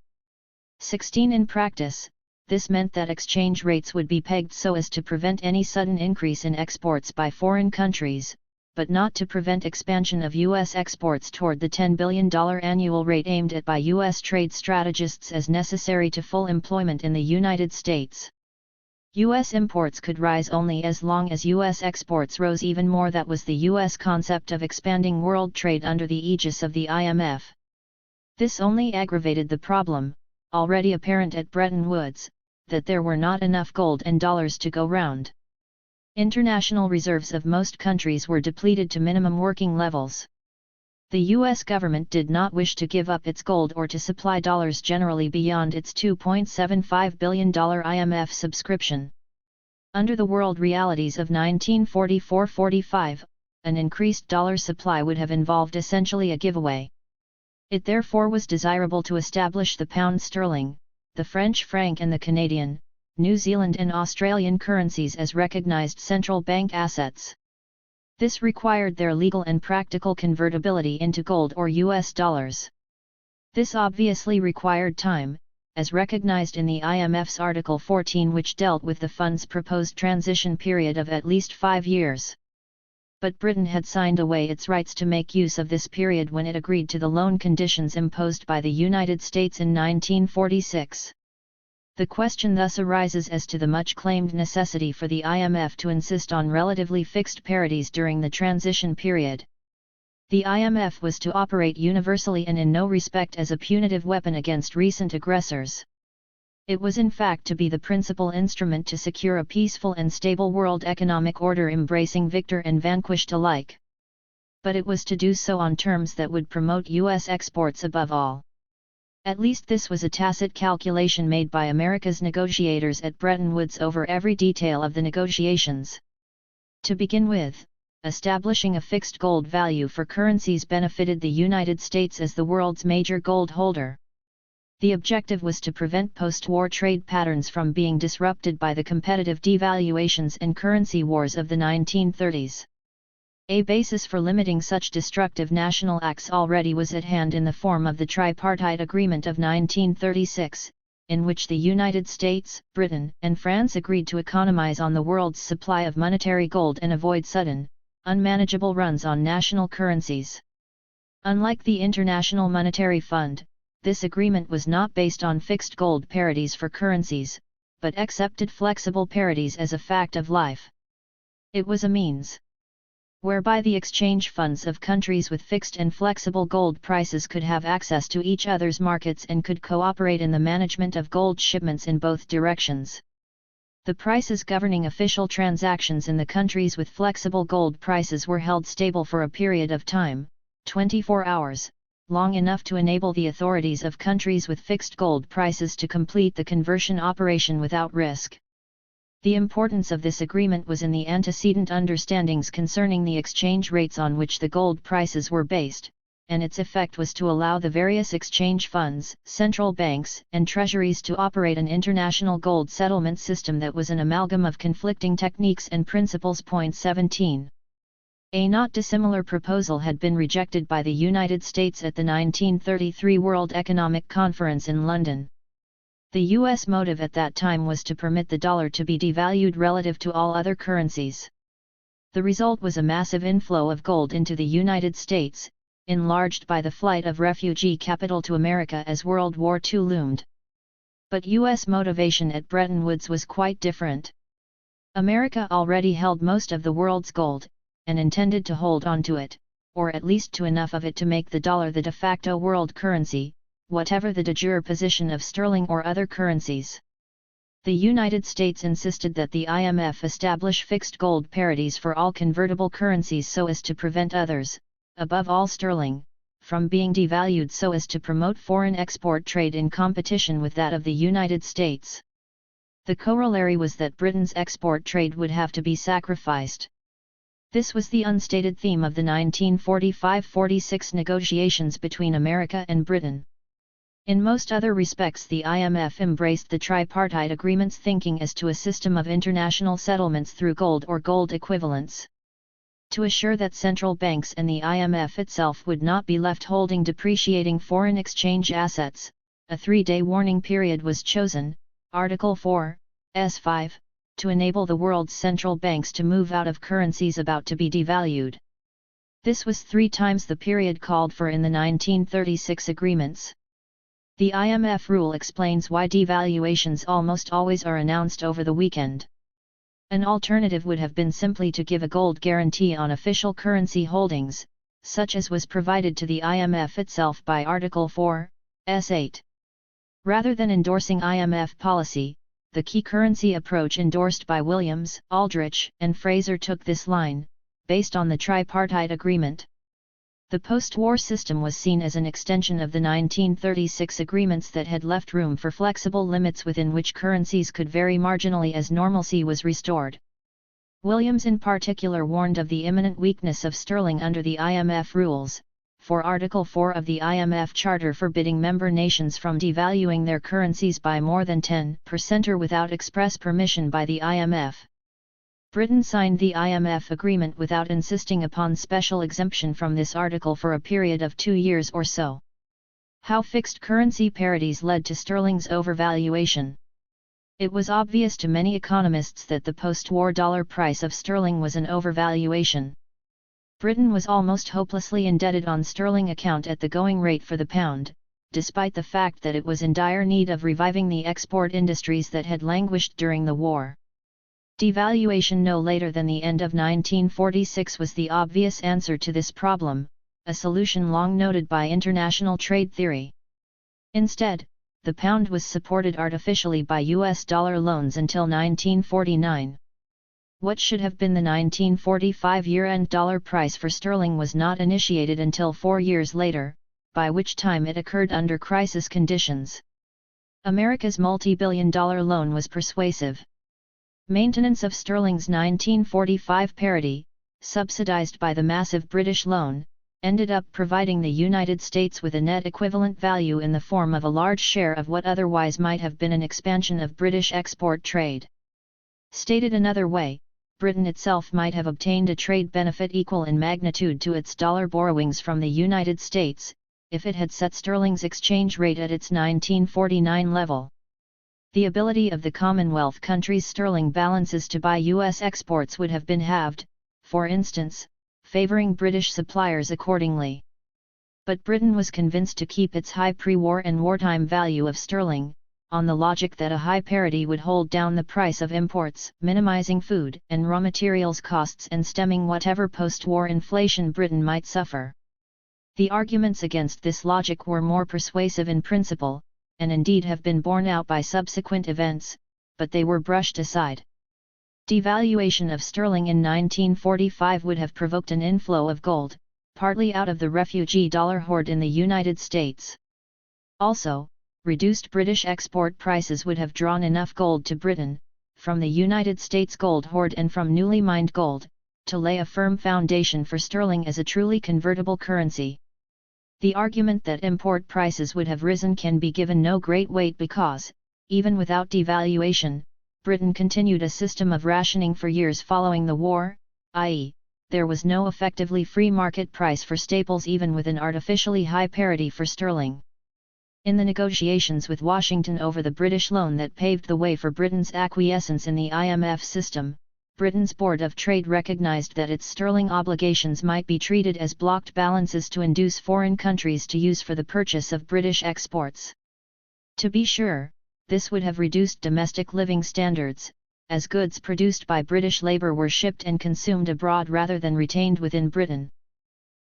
16. In practice, this meant that exchange rates would be pegged so as to prevent any sudden increase in exports by foreign countries, but not to prevent expansion of U.S. exports toward the $10 billion annual rate aimed at by U.S. trade strategists as necessary to full employment in the United States. U.S. imports could rise only as long as U.S. exports rose even more. That was the U.S. concept of expanding world trade under the aegis of the IMF. This only aggravated the problem, already apparent at Bretton Woods, that there were not enough gold and dollars to go round. International reserves of most countries were depleted to minimum working levels. The U.S. government did not wish to give up its gold or to supply dollars generally beyond its $2.75 billion IMF subscription. Under the world realities of 1944-45, an increased dollar supply would have involved essentially a giveaway. It therefore was desirable to establish the pound sterling, the French franc and the Canadian, New Zealand and Australian currencies as recognized central bank assets. This required their legal and practical convertibility into gold or US dollars. This obviously required time, as recognized in the IMF's Article 14, which dealt with the fund's proposed transition period of at least 5 years. But Britain had signed away its rights to make use of this period when it agreed to the loan conditions imposed by the United States in 1946. The question thus arises as to the much-claimed necessity for the IMF to insist on relatively fixed parities during the transition period. The IMF was to operate universally and in no respect as a punitive weapon against recent aggressors. It was in fact to be the principal instrument to secure a peaceful and stable world economic order embracing victor and vanquished alike. But it was to do so on terms that would promote U.S. exports above all. At least this was a tacit calculation made by America's negotiators at Bretton Woods over every detail of the negotiations. To begin with, establishing a fixed gold value for currencies benefited the United States as the world's major gold holder. The objective was to prevent post-war trade patterns from being disrupted by the competitive devaluations and currency wars of the 1930s. A basis for limiting such destructive national acts already was at hand in the form of the Tripartite Agreement of 1936, in which the United States, Britain, and France agreed to economize on the world's supply of monetary gold and avoid sudden, unmanageable runs on national currencies. Unlike the International Monetary Fund, this agreement was not based on fixed gold parities for currencies, but accepted flexible parities as a fact of life. It was a means whereby the exchange funds of countries with fixed and flexible gold prices could have access to each other's markets and could cooperate in the management of gold shipments in both directions. The prices governing official transactions in the countries with flexible gold prices were held stable for a period of time, 24 hours, long enough to enable the authorities of countries with fixed gold prices to complete the conversion operation without risk. The importance of this agreement was in the antecedent understandings concerning the exchange rates on which the gold prices were based, and its effect was to allow the various exchange funds, central banks, and treasuries to operate an international gold settlement system that was an amalgam of conflicting techniques and principles. 17. A not dissimilar proposal had been rejected by the United States at the 1933 World Economic Conference in London. The U.S. motive at that time was to permit the dollar to be devalued relative to all other currencies. The result was a massive inflow of gold into the United States, enlarged by the flight of refugee capital to America as World War II loomed. But U.S. motivation at Bretton Woods was quite different. America already held most of the world's gold, and intended to hold on to it, or at least to enough of it to make the dollar the de facto world currency, whatever the de jure position of sterling or other currencies. The United States insisted that the IMF establish fixed gold parities for all convertible currencies so as to prevent others, above all sterling, from being devalued so as to promote foreign export trade in competition with that of the United States. The corollary was that Britain's export trade would have to be sacrificed. This was the unstated theme of the 1945-46 negotiations between America and Britain. In most other respects, the IMF embraced the tripartite agreement's thinking as to a system of international settlements through gold or gold equivalents. To assure that central banks and the IMF itself would not be left holding depreciating foreign exchange assets, a 3-day warning period was chosen, Article 4, S5, to enable the world's central banks to move out of currencies about to be devalued. This was 3 times the period called for in the 1936 agreements. The IMF rule explains why devaluations almost always are announced over the weekend. An alternative would have been simply to give a gold guarantee on official currency holdings, such as was provided to the IMF itself by Article 4, S8. Rather than endorsing IMF policy, the key currency approach endorsed by Williams, Aldrich, and Fraser took this line, based on the tripartite agreement. The post-war system was seen as an extension of the 1936 agreements that had left room for flexible limits within which currencies could vary marginally as normalcy was restored. Williams in particular warned of the imminent weakness of sterling under the IMF rules, for Article 4 of the IMF Charter forbidding member nations from devaluing their currencies by more than 10% or without express permission by the IMF. Britain signed the IMF agreement without insisting upon special exemption from this article for a period of 2 years or so. How fixed currency parities led to sterling's overvaluation. It was obvious to many economists that the post-war dollar price of sterling was an overvaluation. Britain was almost hopelessly indebted on sterling account at the going rate for the pound, despite the fact that it was in dire need of reviving the export industries that had languished during the war. Devaluation no later than the end of 1946 was the obvious answer to this problem, a solution long noted by international trade theory. Instead, the pound was supported artificially by US dollar loans until 1949. What should have been the 1945 year-end dollar price for sterling was not initiated until 4 years later, by which time it occurred under crisis conditions. America's multi-billion-dollar loan was persuasive. Maintenance of sterling's 1945 parity, subsidized by the massive British loan, ended up providing the United States with a net equivalent value in the form of a large share of what otherwise might have been an expansion of British export trade. Stated another way, Britain itself might have obtained a trade benefit equal in magnitude to its dollar borrowings from the United States, if it had set sterling's exchange rate at its 1949 level. The ability of the Commonwealth countries' sterling balances to buy U.S. exports would have been halved, for instance, favoring British suppliers accordingly. But Britain was convinced to keep its high pre-war and wartime value of sterling, on the logic that a high parity would hold down the price of imports, minimizing food and raw materials costs and stemming whatever post-war inflation Britain might suffer. The arguments against this logic were more persuasive in principle, and indeed have been borne out by subsequent events, but they were brushed aside. Devaluation of sterling in 1945 would have provoked an inflow of gold, partly out of the refugee dollar hoard in the United States. Also, reduced British export prices would have drawn enough gold to Britain, from the United States gold hoard and from newly mined gold, to lay a firm foundation for sterling as a truly convertible currency. The argument that import prices would have risen can be given no great weight because, even without devaluation, Britain continued a system of rationing for years following the war, i.e., there was no effectively free market price for staples even with an artificially high parity for sterling. In the negotiations with Washington over the British loan that paved the way for Britain's acquiescence in the IMF system, Britain's Board of Trade recognized that its sterling obligations might be treated as blocked balances to induce foreign countries to use for the purchase of British exports. To be sure, this would have reduced domestic living standards, as goods produced by British labour were shipped and consumed abroad rather than retained within Britain.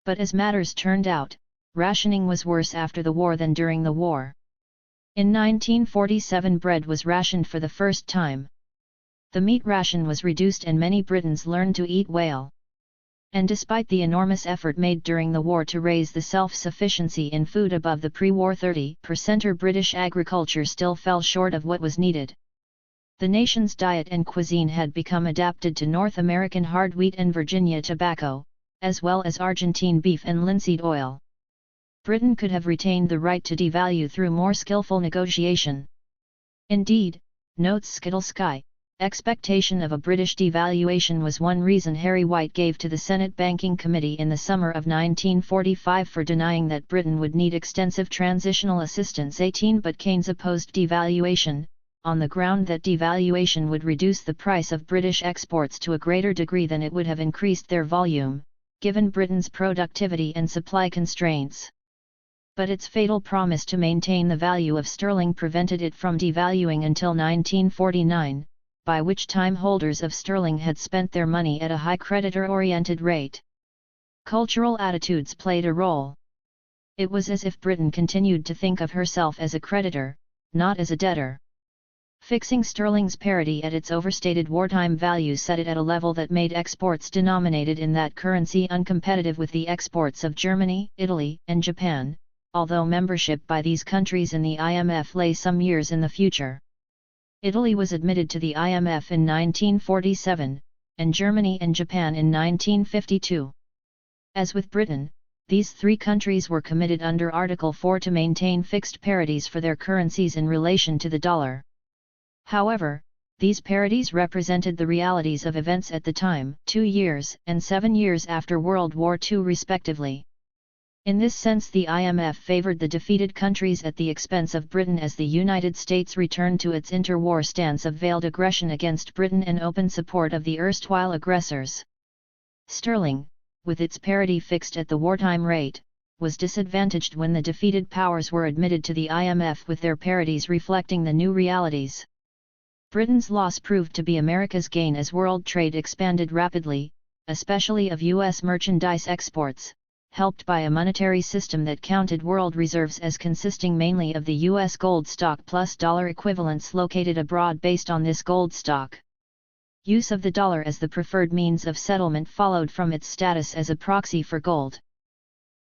But as matters turned out, rationing was worse after the war than during the war. In 1947 bread was rationed for the first time. The meat ration was reduced and many Britons learned to eat whale. And despite the enormous effort made during the war to raise the self-sufficiency in food above the pre-war 30%, British agriculture still fell short of what was needed. The nation's diet and cuisine had become adapted to North American hard wheat and Virginia tobacco, as well as Argentine beef and linseed oil. Britain could have retained the right to devalue through more skillful negotiation. Indeed, notes Skidelsky, expectation of a British devaluation was one reason Harry White gave to the Senate Banking Committee in the summer of 1945 for denying that Britain would need extensive transitional assistance. 18 But Keynes opposed devaluation, on the ground that devaluation would reduce the price of British exports to a greater degree than it would have increased their volume, given Britain's productivity and supply constraints. But its fatal promise to maintain the value of sterling prevented it from devaluing until 1949, by which time holders of sterling had spent their money at a high creditor-oriented rate. Cultural attitudes played a role. It was as if Britain continued to think of herself as a creditor, not as a debtor. Fixing sterling's parity at its overstated wartime value set it at a level that made exports denominated in that currency uncompetitive with the exports of Germany, Italy, and Japan, although membership by these countries in the IMF lay some years in the future. Italy was admitted to the IMF in 1947, and Germany and Japan in 1952. As with Britain, these three countries were committed under Article 4 to maintain fixed parities for their currencies in relation to the dollar. However, these parities represented the realities of events at the time, 2 years and 7 years after World War II respectively. In this sense, the IMF favored the defeated countries at the expense of Britain as the United States returned to its interwar stance of veiled aggression against Britain and open support of the erstwhile aggressors. Sterling, with its parity fixed at the wartime rate, was disadvantaged when the defeated powers were admitted to the IMF with their parities reflecting the new realities. Britain's loss proved to be America's gain as world trade expanded rapidly, especially of U.S. merchandise exports, helped by a monetary system that counted world reserves as consisting mainly of the U.S. gold stock plus dollar equivalents located abroad based on this gold stock. Use of the dollar as the preferred means of settlement followed from its status as a proxy for gold.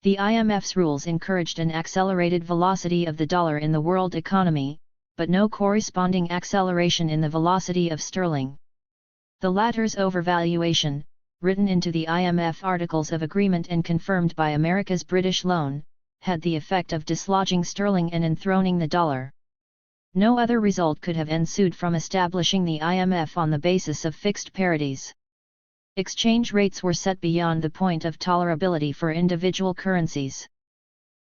The IMF's rules encouraged an accelerated velocity of the dollar in the world economy, but no corresponding acceleration in the velocity of sterling. The latter's overvaluation, written into the IMF Articles of Agreement and confirmed by America's British loan, had the effect of dislodging sterling and enthroning the dollar. No other result could have ensued from establishing the IMF on the basis of fixed parities. Exchange rates were set beyond the point of tolerability for individual currencies.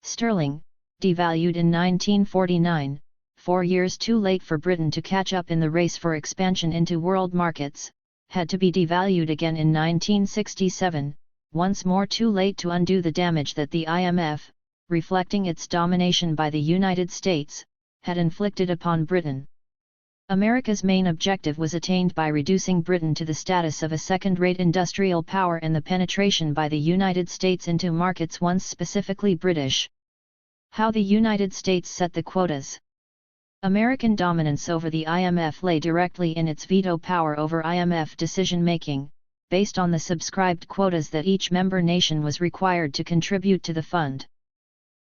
Sterling, devalued in 1949, 4 years too late for Britain to catch up in the race for expansion into world markets, had to be devalued again in 1967, once more too late to undo the damage that the IMF, reflecting its domination by the United States, had inflicted upon Britain. America's main objective was attained by reducing Britain to the status of a second-rate industrial power and the penetration by the United States into markets once specifically British. How the United States set the quotas. American dominance over the IMF lay directly in its veto power over IMF decision-making, based on the subscribed quotas that each member nation was required to contribute to the fund.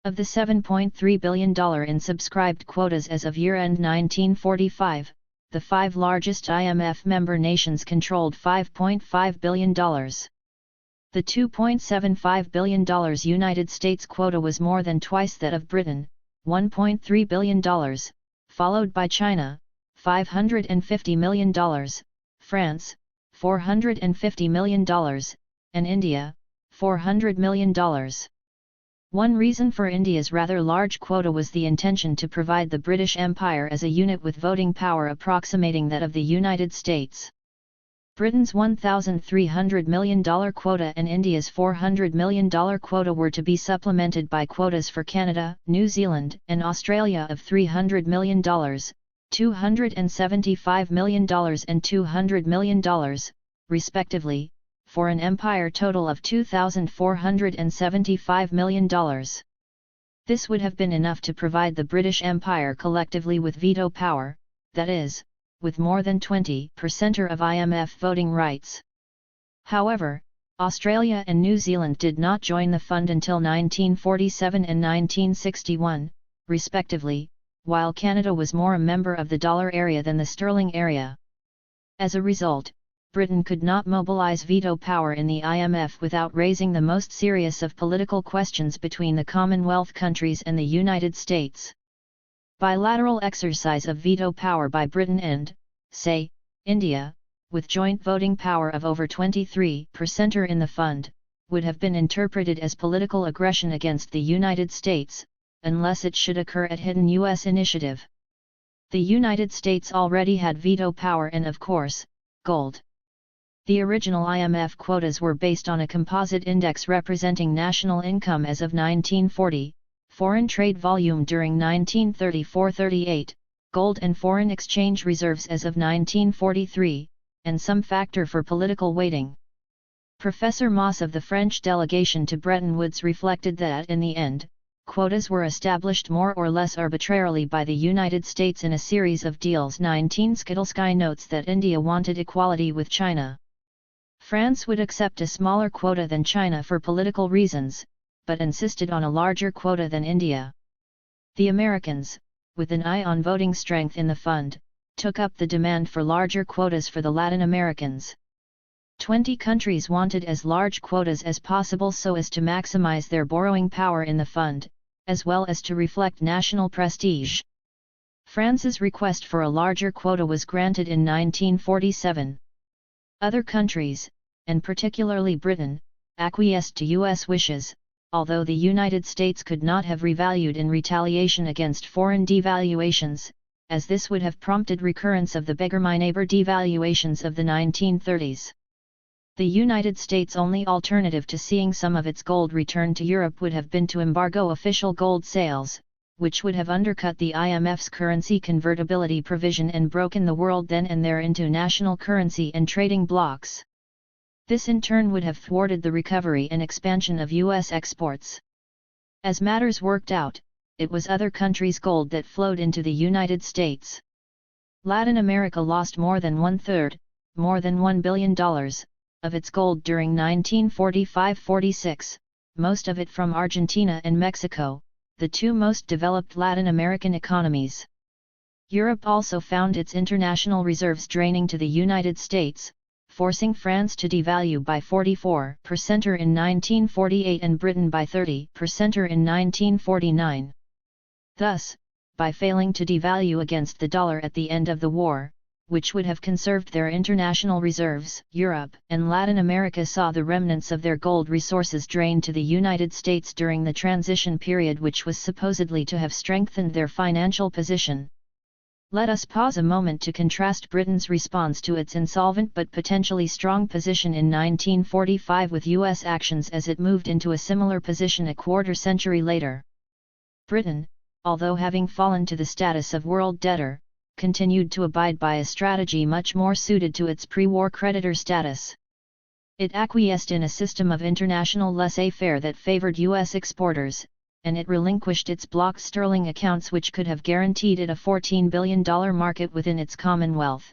Of the $7.3 billion in subscribed quotas as of year-end 1945, the 5 largest IMF member nations controlled $5.5 billion. The $2.75 billion United States quota was more than twice that of Britain, $1.3 billion, followed by China, $550 million, France, $450 million, and India, $400 million. One reason for India's rather large quota was the intention to provide the British Empire as a unit with voting power approximating that of the United States. Britain's $1,300 million quota and India's $400 million quota were to be supplemented by quotas for Canada, New Zealand, and Australia of $300 million, $275 million and $200 million, respectively, for an empire total of $2,475 million. This would have been enough to provide the British Empire collectively with veto power, that is, with more than 20% of IMF voting rights. However, Australia and New Zealand did not join the fund until 1947 and 1961, respectively, while Canada was more a member of the dollar area than the sterling area. As a result, Britain could not mobilize veto power in the IMF without raising the most serious of political questions between the Commonwealth countries and the United States. Bilateral exercise of veto power by Britain and, say, India, with joint voting power of over 23% in the fund, would have been interpreted as political aggression against the United States, unless it should occur at hidden U.S. initiative. The United States already had veto power and of course, gold. The original IMF quotas were based on a composite index representing national income as of 1940, foreign trade volume during 1934-38, gold and foreign exchange reserves as of 1943, and some factor for political weighting. Professor Moss of the French delegation to Bretton Woods reflected that in the end, quotas were established more or less arbitrarily by the United States in a series of deals. 19 Skidelsky notes that India wanted equality with China. France would accept a smaller quota than China for political reasons, but insisted on a larger quota than India. The Americans, with an eye on voting strength in the fund, took up the demand for larger quotas for the Latin Americans. 20 countries wanted as large quotas as possible so as to maximize their borrowing power in the fund, as well as to reflect national prestige. France's request for a larger quota was granted in 1947. Other countries, and particularly Britain, acquiesced to U.S. wishes, although the United States could not have revalued in retaliation against foreign devaluations, as this would have prompted recurrence of the beggar-my-neighbor devaluations of the 1930s. The United States' only alternative to seeing some of its gold return to Europe would have been to embargo official gold sales, which would have undercut the IMF's currency convertibility provision and broken the world then and there into national currency and trading blocs. This in turn would have thwarted the recovery and expansion of U.S. exports. As matters worked out, it was other countries' gold that flowed into the United States. Latin America lost more than one-third, more than $1 billion, of its gold during 1945-46, most of it from Argentina and Mexico, the two most developed Latin American economies. Europe also found its international reserves draining to the United States, forcing France to devalue by 44% in 1948 and Britain by 30% in 1949. Thus, by failing to devalue against the dollar at the end of the war, which would have conserved their international reserves, Europe and Latin America saw the remnants of their gold resources drained to the United States during the transition period, which was supposedly to have strengthened their financial position. Let us pause a moment to contrast Britain's response to its insolvent but potentially strong position in 1945 with U.S. actions as it moved into a similar position a quarter-century later. Britain, although having fallen to the status of world debtor, continued to abide by a strategy much more suited to its pre-war creditor status. It acquiesced in a system of international laissez-faire that favored U.S. exporters, and it relinquished its block sterling accounts which could have guaranteed it a $14 billion market within its Commonwealth.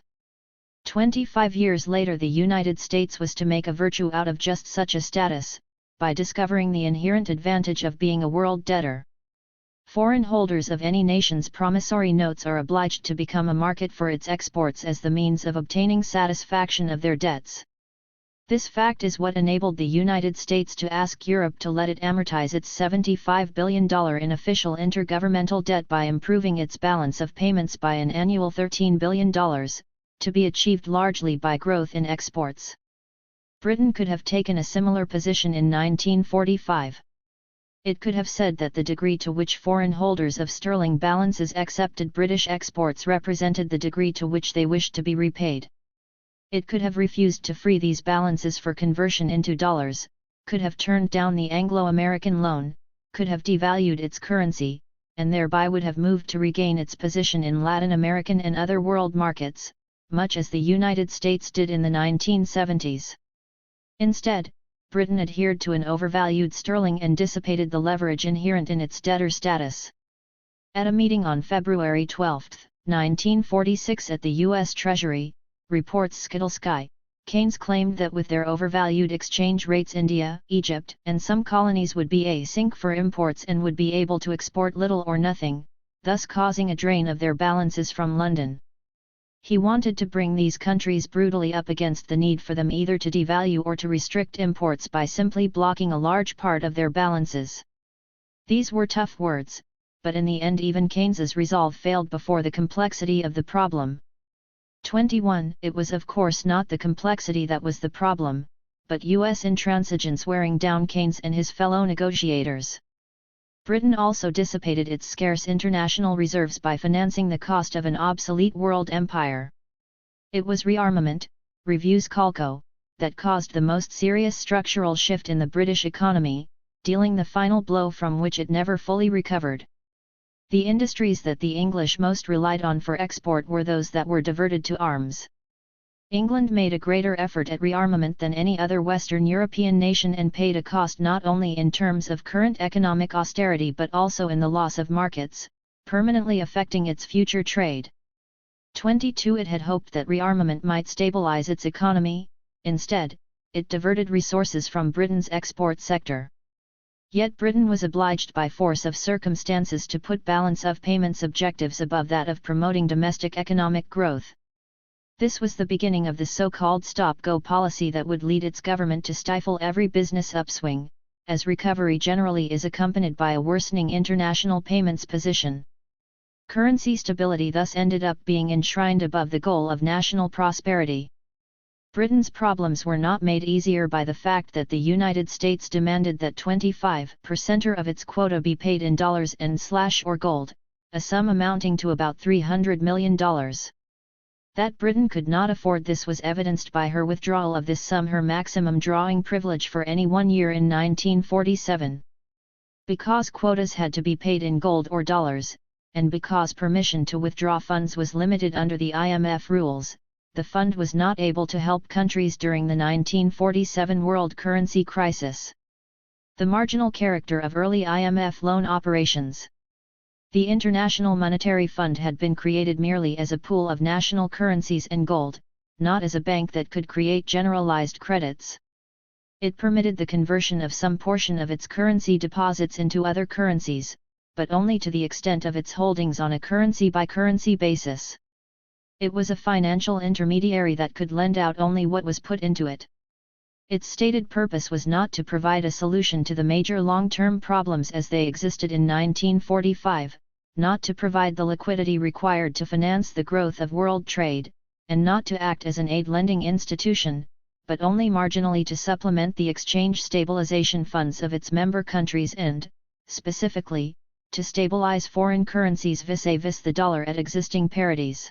25 years later the United States was to make a virtue out of just such a status, by discovering the inherent advantage of being a world debtor. Foreign holders of any nation's promissory notes are obliged to become a market for its exports as the means of obtaining satisfaction of their debts. This fact is what enabled the United States to ask Europe to let it amortize its $75 billion in official intergovernmental debt by improving its balance of payments by an annual $13 billion, to be achieved largely by growth in exports. Britain could have taken a similar position in 1945. It could have said that the degree to which foreign holders of sterling balances accepted British exports represented the degree to which they wished to be repaid. It could have refused to free these balances for conversion into dollars, could have turned down the Anglo-American loan, could have devalued its currency, and thereby would have moved to regain its position in Latin American and other world markets, much as the United States did in the 1970s. Instead, Britain adhered to an overvalued sterling and dissipated the leverage inherent in its debtor status. At a meeting on February 12, 1946 at the U.S. Treasury, reports Skidelsky, Keynes claimed that with their overvalued exchange rates India, Egypt, and some colonies would be a sink for imports and would be able to export little or nothing, thus causing a drain of their balances from London. He wanted to bring these countries brutally up against the need for them either to devalue or to restrict imports by simply blocking a large part of their balances. These were tough words, but in the end even Keynes's resolve failed before the complexity of the problem. 21. It was of course not the complexity that was the problem, but U.S. intransigence wearing down Keynes and his fellow negotiators. Britain also dissipated its scarce international reserves by financing the cost of an obsolete world empire. It was rearmament, reviews Kalko, that caused the most serious structural shift in the British economy, dealing the final blow from which it never fully recovered. The industries that the English most relied on for export were those that were diverted to arms. England made a greater effort at rearmament than any other Western European nation and paid a cost not only in terms of current economic austerity but also in the loss of markets, permanently affecting its future trade. 22. It had hoped that rearmament might stabilize its economy. Instead, it diverted resources from Britain's export sector. Yet Britain was obliged by force of circumstances to put balance of payments objectives above that of promoting domestic economic growth. This was the beginning of the so-called stop-go policy that would lead its government to stifle every business upswing, as recovery generally is accompanied by a worsening international payments position. Currency stability thus ended up being enshrined above the goal of national prosperity. Britain's problems were not made easier by the fact that the United States demanded that 25% of its quota be paid in dollars and/or gold, a sum amounting to about $300 million. That Britain could not afford this was evidenced by her withdrawal of this sum, her maximum drawing privilege for any 1 year in 1947. Because quotas had to be paid in gold or dollars, and because permission to withdraw funds was limited under the IMF rules, the fund was not able to help countries during the 1947 world currency crisis. The marginal character of early IMF loan operations. The International Monetary Fund had been created merely as a pool of national currencies and gold, not as a bank that could create generalized credits. It permitted the conversion of some portion of its currency deposits into other currencies, but only to the extent of its holdings on a currency-by-currency basis. It was a financial intermediary that could lend out only what was put into it. Its stated purpose was not to provide a solution to the major long-term problems as they existed in 1945, not to provide the liquidity required to finance the growth of world trade, and not to act as an aid-lending institution, but only marginally to supplement the exchange stabilization funds of its member countries and, specifically, to stabilize foreign currencies vis-a-vis the dollar at existing parities.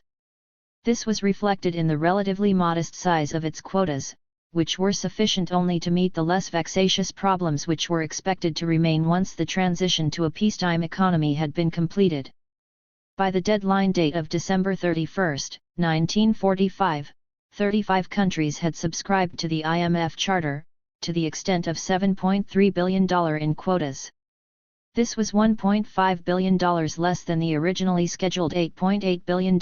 This was reflected in the relatively modest size of its quotas, which were sufficient only to meet the less vexatious problems which were expected to remain once the transition to a peacetime economy had been completed. By the deadline date of December 31, 1945, 35 countries had subscribed to the IMF Charter, to the extent of $7.3 billion in quotas. This was $1.5 billion less than the originally scheduled $8.8 billion,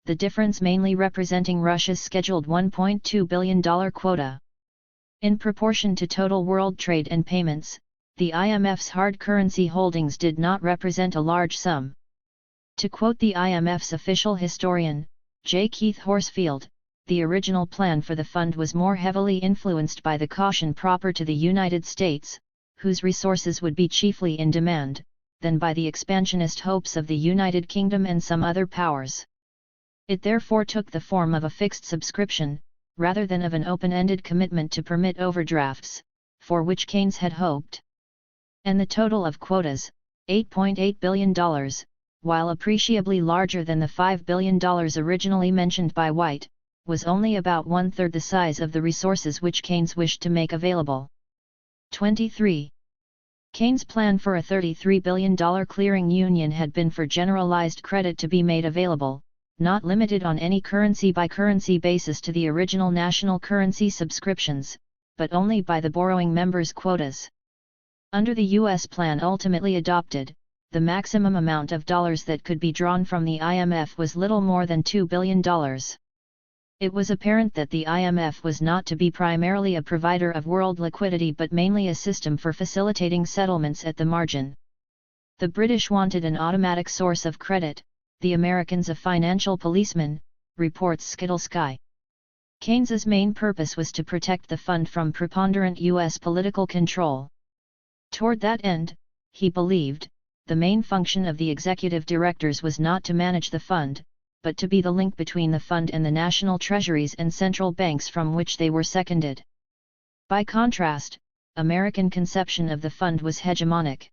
the difference mainly representing Russia's scheduled $1.2 billion quota. In proportion to total world trade and payments, the IMF's hard currency holdings did not represent a large sum. To quote the IMF's official historian, J. Keith Horsfield, the original plan for the fund was more heavily influenced by the caution proper to the United States, whose resources would be chiefly in demand, than by the expansionist hopes of the United Kingdom and some other powers. It therefore took the form of a fixed subscription, rather than of an open-ended commitment to permit overdrafts, for which Keynes had hoped. And the total of quotas, $8.8 billion, while appreciably larger than the $5 billion originally mentioned by White, was only about one-third the size of the resources which Keynes wished to make available. 23. Keynes' plan for a $33 billion clearing union had been for generalized credit to be made available, not limited on any currency-by-currency basis to the original national currency subscriptions, but only by the borrowing members' quotas. Under the U.S. plan ultimately adopted, the maximum amount of dollars that could be drawn from the IMF was little more than $2 billion. It was apparent that the IMF was not to be primarily a provider of world liquidity but mainly a system for facilitating settlements at the margin. The British wanted an automatic source of credit, the Americans a financial policeman, reports Skittlesky. Keynes's main purpose was to protect the fund from preponderant U.S. political control. Toward that end, he believed, the main function of the executive directors was not to manage the fund, but to be the link between the fund and the national treasuries and central banks from which they were seconded. By contrast, American conception of the fund was hegemonic.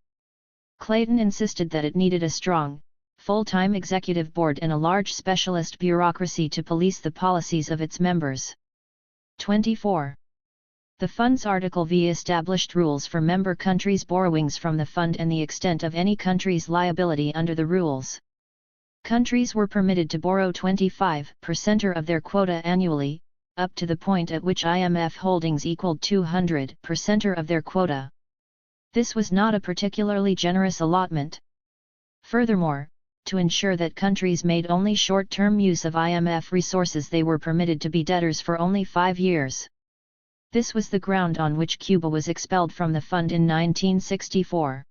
Clayton insisted that it needed a strong, full-time executive board and a large specialist bureaucracy to police the policies of its members. 24. The Fund's Article V established rules for member countries' borrowings from the Fund and the extent of any country's liability under the rules. Countries were permitted to borrow 25% of their quota annually, up to the point at which IMF holdings equaled 200% of their quota. This was not a particularly generous allotment. Furthermore, to ensure that countries made only short-term use of IMF resources, they were permitted to be debtors for only 5 years. This was the ground on which Cuba was expelled from the Fund in 1964.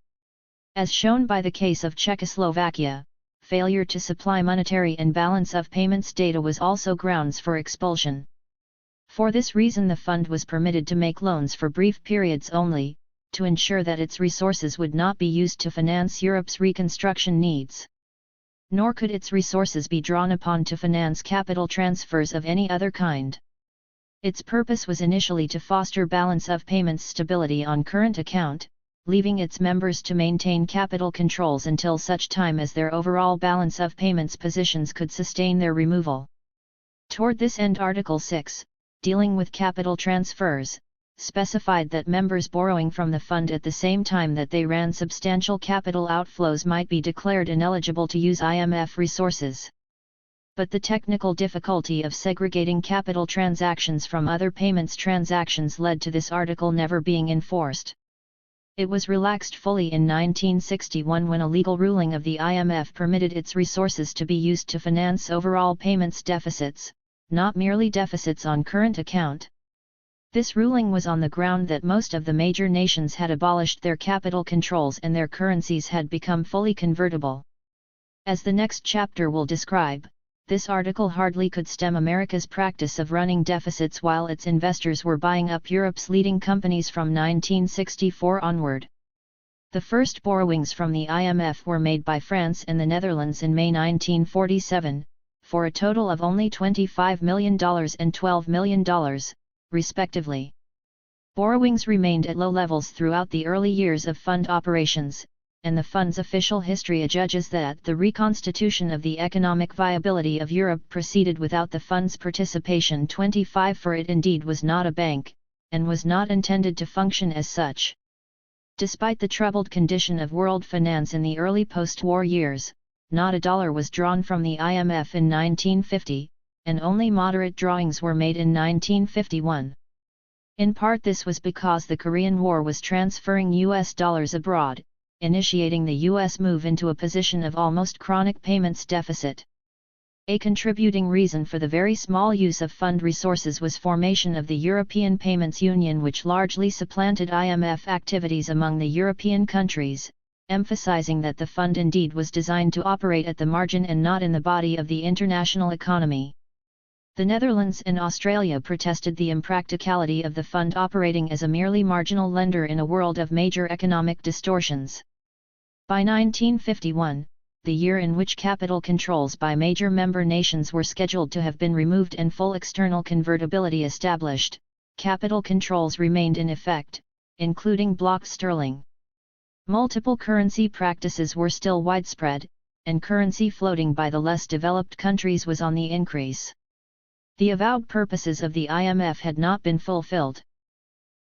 As shown by the case of Czechoslovakia, failure to supply monetary and balance of payments data was also grounds for expulsion. For this reason, the Fund was permitted to make loans for brief periods only, to ensure that its resources would not be used to finance Europe's reconstruction needs. Nor could its resources be drawn upon to finance capital transfers of any other kind. Its purpose was initially to foster balance of payments stability on current account, leaving its members to maintain capital controls until such time as their overall balance of payments positions could sustain their removal. Toward this end, Article 6, dealing with capital transfers, specified that members borrowing from the Fund at the same time that they ran substantial capital outflows might be declared ineligible to use IMF resources. But the technical difficulty of segregating capital transactions from other payments transactions led to this article never being enforced. It was relaxed fully in 1961 when a legal ruling of the IMF permitted its resources to be used to finance overall payments deficits, not merely deficits on current account. This ruling was on the ground that most of the major nations had abolished their capital controls and their currencies had become fully convertible. As the next chapter will describe, this article hardly could stem America's practice of running deficits while its investors were buying up Europe's leading companies from 1964 onward. The first borrowings from the IMF were made by France and the Netherlands in May 1947, for a total of only $25 million and $12 million, respectively. Borrowings remained at low levels throughout the early years of Fund operations, and the Fund's official history adjudges that the reconstitution of the economic viability of Europe proceeded without the Fund's participation. 25 For it indeed was not a bank, and was not intended to function as such. Despite the troubled condition of world finance in the early post-war years, not a dollar was drawn from the IMF in 1950, and only moderate drawings were made in 1951. In part this was because the Korean War was transferring US dollars abroad, initiating the U.S. move into a position of almost chronic payments deficit. A contributing reason for the very small use of Fund resources was formation of the European Payments Union, which largely supplanted IMF activities among the European countries, emphasizing that the Fund indeed was designed to operate at the margin and not in the body of the international economy. The Netherlands and Australia protested the impracticality of the Fund operating as a merely marginal lender in a world of major economic distortions. By 1951, the year in which capital controls by major member nations were scheduled to have been removed and full external convertibility established, capital controls remained in effect, including block sterling. Multiple currency practices were still widespread, and currency floating by the less developed countries was on the increase. The avowed purposes of the IMF had not been fulfilled.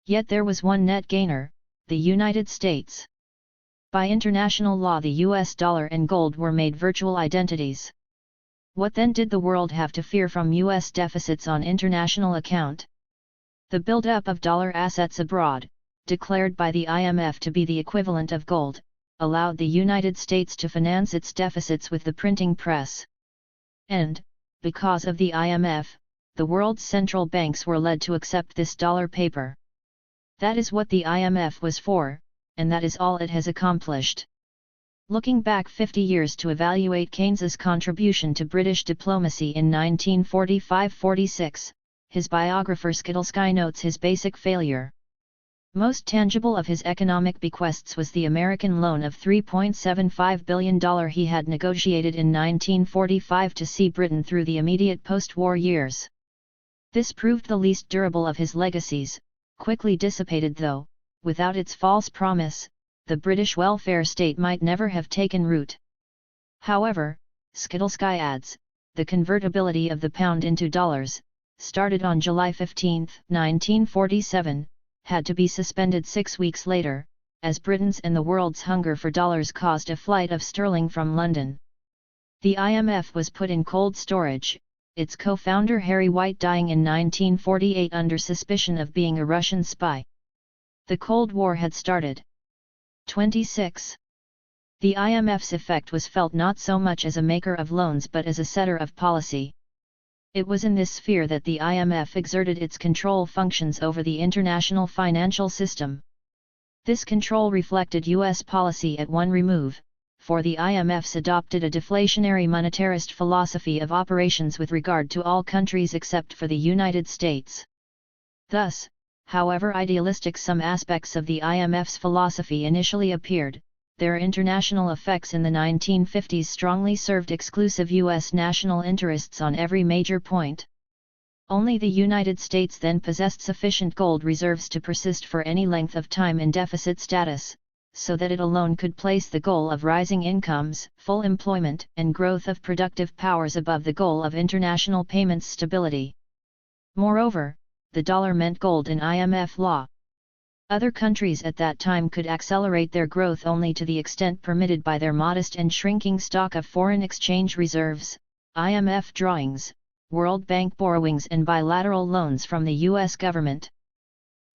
Yet there was one net gainer, the United States. By international law, the US dollar and gold were made virtual identities. What then did the world have to fear from US deficits on international account? The build-up of dollar assets abroad, declared by the IMF to be the equivalent of gold, allowed the United States to finance its deficits with the printing press. And, because of the IMF, the world's central banks were led to accept this dollar paper. That is what the IMF was for, and that is all it has accomplished. Looking back 50 years to evaluate Keynes's contribution to British diplomacy in 1945-46, his biographer Skidelsky notes his basic failure. Most tangible of his economic bequests was the American loan of $3.75 billion he had negotiated in 1945 to see Britain through the immediate post-war years. This proved the least durable of his legacies, quickly dissipated though. Without its false promise, the British welfare state might never have taken root. However, Skidelsky adds, the convertibility of the pound into dollars, started on July 15, 1947, had to be suspended 6 weeks later, as Britain's and the world's hunger for dollars caused a flight of sterling from London. The IMF was put in cold storage, its co-founder Harry White dying in 1948 under suspicion of being a Russian spy. The Cold War had started. 26. The IMF's effect was felt not so much as a maker of loans but as a setter of policy. It was in this sphere that the IMF exerted its control functions over the international financial system. This control reflected U.S. policy at one remove, for the IMF's adopted a deflationary monetarist philosophy of operations with regard to all countries except for the United States. Thus, however idealistic some aspects of the IMF's philosophy initially appeared, their international effects in the 1950s strongly served exclusive U.S. national interests on every major point. Only the United States then possessed sufficient gold reserves to persist for any length of time in deficit status, so that it alone could place the goal of rising incomes, full employment, and growth of productive powers above the goal of international payments stability. Moreover, the dollar meant gold in IMF law. Other countries at that time could accelerate their growth only to the extent permitted by their modest and shrinking stock of foreign exchange reserves, IMF drawings, World Bank borrowings and bilateral loans from the U.S. government.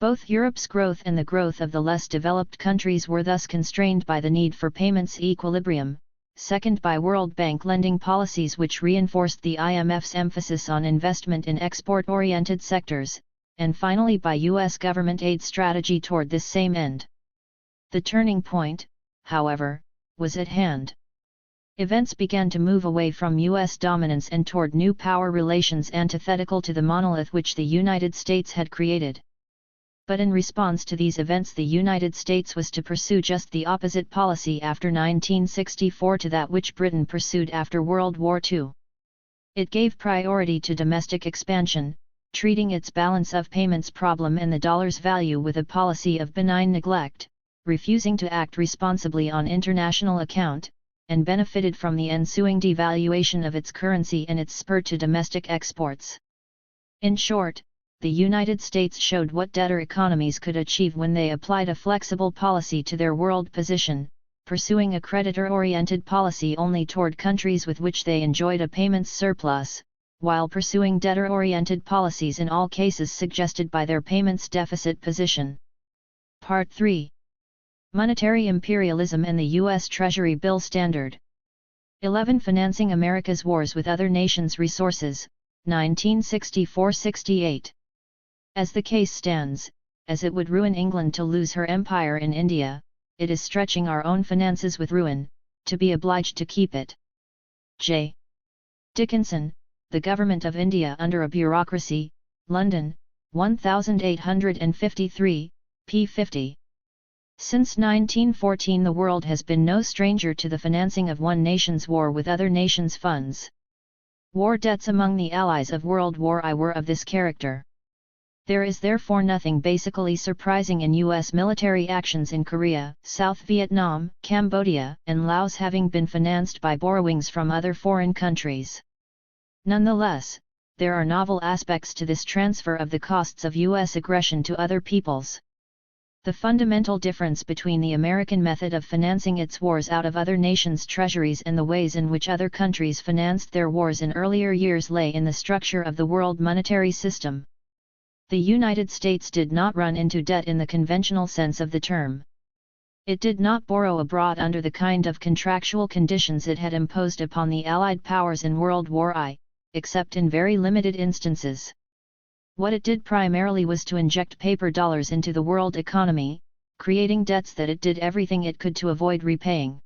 Both Europe's growth and the growth of the less developed countries were thus constrained by the need for payments equilibrium, second by World Bank lending policies which reinforced the IMF's emphasis on investment in export-oriented sectors, and finally by U.S. government aid strategy toward this same end. The turning point, however, was at hand. Events began to move away from U.S. dominance and toward new power relations antithetical to the monolith which the United States had created. But in response to these events the United States was to pursue just the opposite policy after 1964 to that which Britain pursued after World War II. It gave priority to domestic expansion, treating its balance of payments problem and the dollar's value with a policy of benign neglect, refusing to act responsibly on international account, and benefited from the ensuing devaluation of its currency and its spur to domestic exports. In short, the United States showed what debtor economies could achieve when they applied a flexible policy to their world position, pursuing a creditor-oriented policy only toward countries with which they enjoyed a payments surplus, while pursuing debtor-oriented policies in all cases suggested by their payments deficit position. Part 3. Monetary Imperialism and the U.S. Treasury Bill Standard. 11. Financing America's Wars with Other Nations' Resources, 1964-68. As the case stands, as it would ruin England to lose her empire in India, it is stretching our own finances with ruin, to be obliged to keep it. J. Dickinson, The Government of India Under a Bureaucracy, London, 1853, p. 50. Since 1914 the world has been no stranger to the financing of one nation's war with other nations' funds. War debts among the allies of World War I were of this character. There is therefore nothing basically surprising in U.S. military actions in Korea, South Vietnam, Cambodia, and Laos having been financed by borrowings from other foreign countries. Nonetheless, there are novel aspects to this transfer of the costs of U.S. aggression to other peoples. The fundamental difference between the American method of financing its wars out of other nations' treasuries and the ways in which other countries financed their wars in earlier years lay in the structure of the world monetary system. The United States did not run into debt in the conventional sense of the term. It did not borrow abroad under the kind of contractual conditions it had imposed upon the Allied powers in World War I, except in very limited instances. What it did primarily was to inject paper dollars into the world economy, creating debts that it did everything it could to avoid repaying.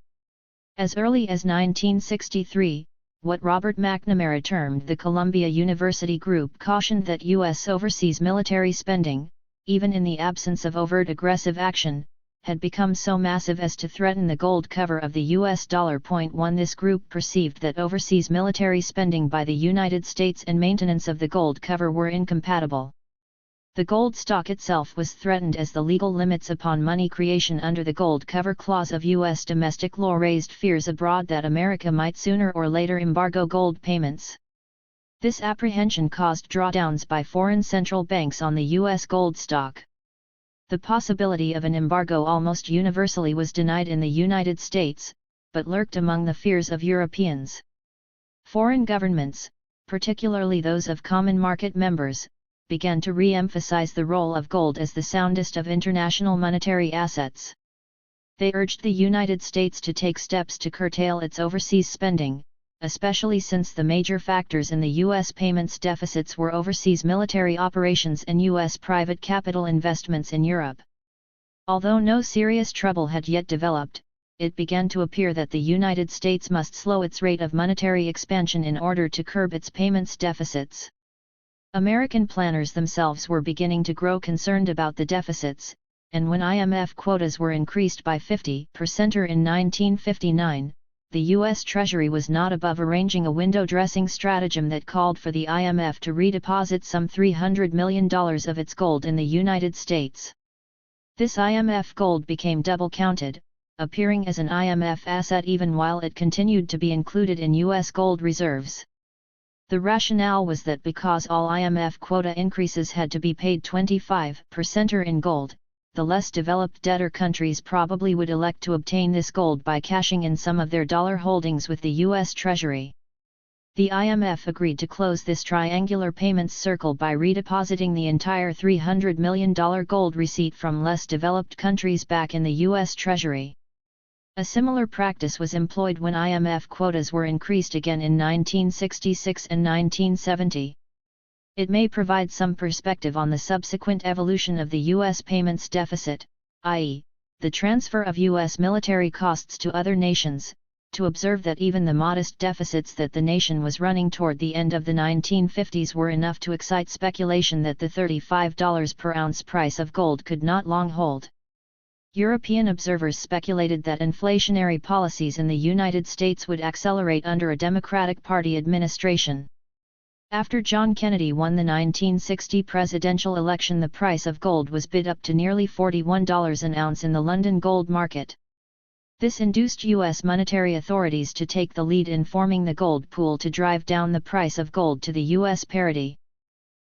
As early as 1963, what Robert McNamara termed the Columbia University Group cautioned that U.S. overseas military spending, even in the absence of overt aggressive action, had become so massive as to threaten the gold cover of the US dollar. 1. This group perceived that overseas military spending by the United States and maintenance of the gold cover were incompatible. The gold stock itself was threatened as the legal limits upon money creation under the gold cover clause of U.S. domestic law raised fears abroad that America might sooner or later embargo gold payments. This apprehension caused drawdowns by foreign central banks on the U.S. gold stock. The possibility of an embargo almost universally was denied in the United States, but lurked among the fears of Europeans. Foreign governments, particularly those of common market members, began to re-emphasize the role of gold as the soundest of international monetary assets. They urged the United States to take steps to curtail its overseas spending, especially since the major factors in the U.S. payments deficits were overseas military operations and U.S. private capital investments in Europe. Although no serious trouble had yet developed, it began to appear that the United States must slow its rate of monetary expansion in order to curb its payments deficits. American planners themselves were beginning to grow concerned about the deficits, and when IMF quotas were increased by 50% in 1959, the U.S. Treasury was not above arranging a window dressing stratagem that called for the IMF to redeposit some $300 million of its gold in the United States. This IMF gold became double-counted, appearing as an IMF asset even while it continued to be included in U.S. gold reserves. The rationale was that because all IMF quota increases had to be paid 25% in gold, the less developed debtor countries probably would elect to obtain this gold by cashing in some of their dollar holdings with the U.S. Treasury. The IMF agreed to close this triangular payments circle by redepositing the entire $300 million gold receipt from less developed countries back in the U.S. Treasury. A similar practice was employed when IMF quotas were increased again in 1966 and 1970. It may provide some perspective on the subsequent evolution of the U.S. payments deficit, i.e., the transfer of U.S. military costs to other nations, to observe that even the modest deficits that the nation was running toward the end of the 1950s were enough to excite speculation that the $35 per ounce price of gold could not long hold. European observers speculated that inflationary policies in the United States would accelerate under a Democratic Party administration. After John Kennedy won the 1960 presidential election, the price of gold was bid up to nearly $41 an ounce in the London gold market. This induced U.S. monetary authorities to take the lead in forming the gold pool to drive down the price of gold to the U.S. parity.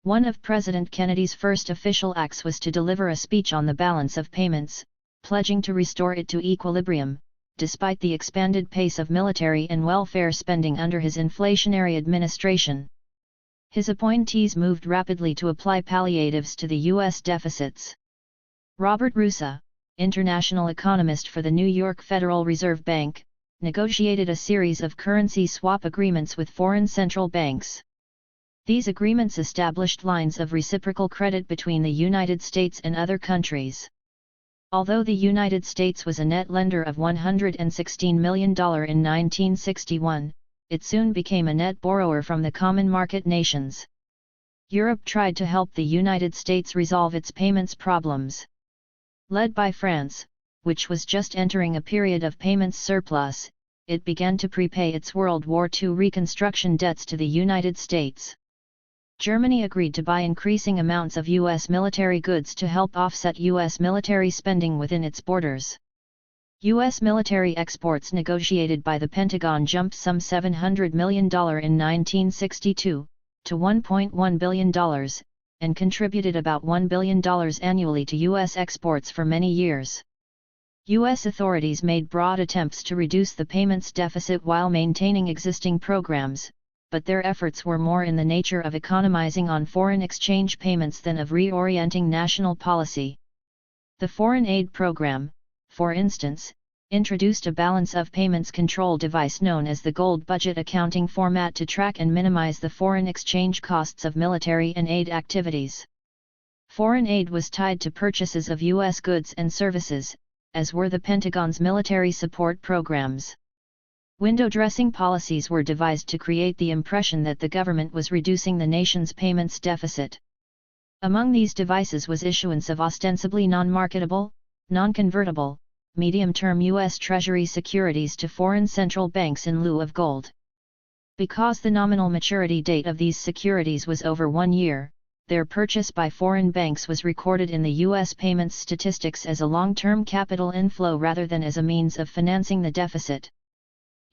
One of President Kennedy's first official acts was to deliver a speech on the balance of payments, pledging to restore it to equilibrium, despite the expanded pace of military and welfare spending under his inflationary administration. His appointees moved rapidly to apply palliatives to the U.S. deficits. Robert Russa, international economist for the New York Federal Reserve Bank, negotiated a series of currency swap agreements with foreign central banks. These agreements established lines of reciprocal credit between the United States and other countries. Although the United States was a net lender of $116 million in 1961, it soon became a net borrower from the common market nations. Europe tried to help the United States resolve its payments problems. Led by France, which was just entering a period of payments surplus, it began to prepay its World War II reconstruction debts to the United States. Germany agreed to buy increasing amounts of U.S. military goods to help offset U.S. military spending within its borders. U.S. military exports negotiated by the Pentagon jumped some $700 million in 1962, to $1.1 billion, and contributed about $1 billion annually to U.S. exports for many years. U.S. authorities made broad attempts to reduce the payments deficit while maintaining existing programs, but their efforts were more in the nature of economizing on foreign exchange payments than of reorienting national policy. The Foreign Aid Program, for instance, introduced a balance of payments control device known as the gold budget accounting format to track and minimize the foreign exchange costs of military and aid activities. Foreign aid was tied to purchases of U.S. goods and services, as were the Pentagon's military support programs. Window dressing policies were devised to create the impression that the government was reducing the nation's payments deficit. Among these devices was issuance of ostensibly non-marketable, non-convertible, medium-term U.S. Treasury securities to foreign central banks in lieu of gold. Because the nominal maturity date of these securities was over 1 year, their purchase by foreign banks was recorded in the U.S. payments statistics as a long-term capital inflow rather than as a means of financing the deficit.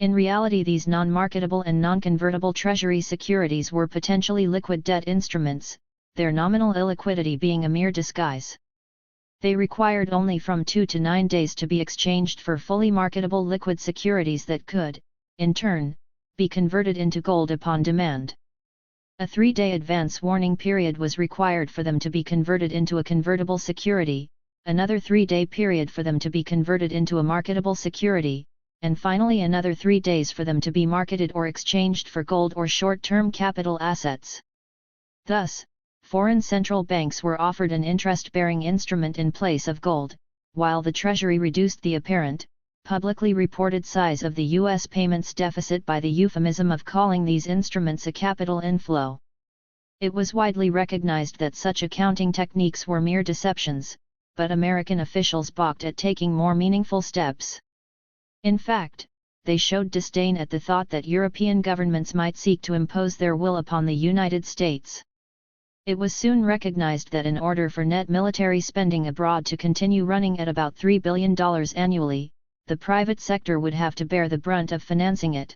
In reality, these non-marketable and non-convertible treasury securities were potentially liquid debt instruments, their nominal illiquidity being a mere disguise. They required only from 2 to 9 days to be exchanged for fully marketable liquid securities that could, in turn, be converted into gold upon demand. A 3-day advance warning period was required for them to be converted into a convertible security, another 3-day period for them to be converted into a marketable security, and finally another 3 days for them to be marketed or exchanged for gold or short-term capital assets. Thus, foreign central banks were offered an interest-bearing instrument in place of gold, while the Treasury reduced the apparent, publicly reported size of the U.S. payments deficit by the euphemism of calling these instruments a capital inflow. It was widely recognized that such accounting techniques were mere deceptions, but American officials balked at taking more meaningful steps. In fact, they showed disdain at the thought that European governments might seek to impose their will upon the United States. It was soon recognized that in order for net military spending abroad to continue running at about $3 billion annually, the private sector would have to bear the brunt of financing it.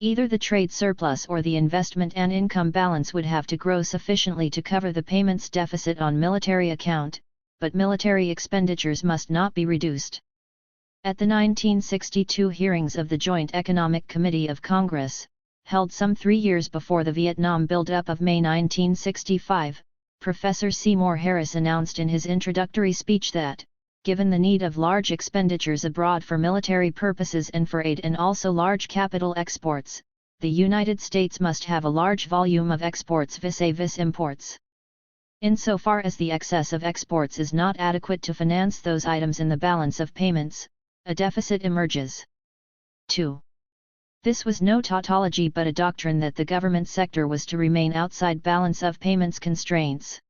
Either the trade surplus or the investment and income balance would have to grow sufficiently to cover the payments deficit on military account, but military expenditures must not be reduced. At the 1962 hearings of the Joint Economic Committee of Congress, held some 3 years before the Vietnam build-up of May 1965, Professor Seymour Harris announced in his introductory speech that, given the need of large expenditures abroad for military purposes and for aid and also large capital exports, the United States must have a large volume of exports vis-a-vis imports. Insofar as the excess of exports is not adequate to finance those items in the balance of payments, a deficit emerges. 2. This was no tautology but a doctrine that the government sector was to remain outside balance of payments constraints.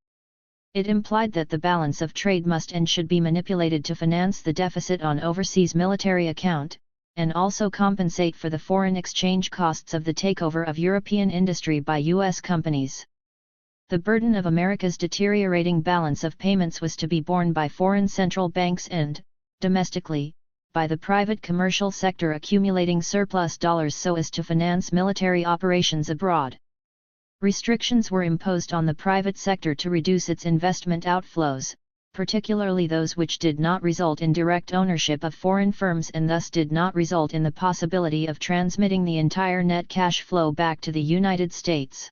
It implied that the balance of trade must and should be manipulated to finance the deficit on overseas military account, and also compensate for the foreign exchange costs of the takeover of European industry by U.S. companies. The burden of America's deteriorating balance of payments was to be borne by foreign central banks and, domestically, by the private commercial sector accumulating surplus dollars so as to finance military operations abroad. Restrictions were imposed on the private sector to reduce its investment outflows, particularly those which did not result in direct ownership of foreign firms and thus did not result in the possibility of transmitting the entire net cash flow back to the United States.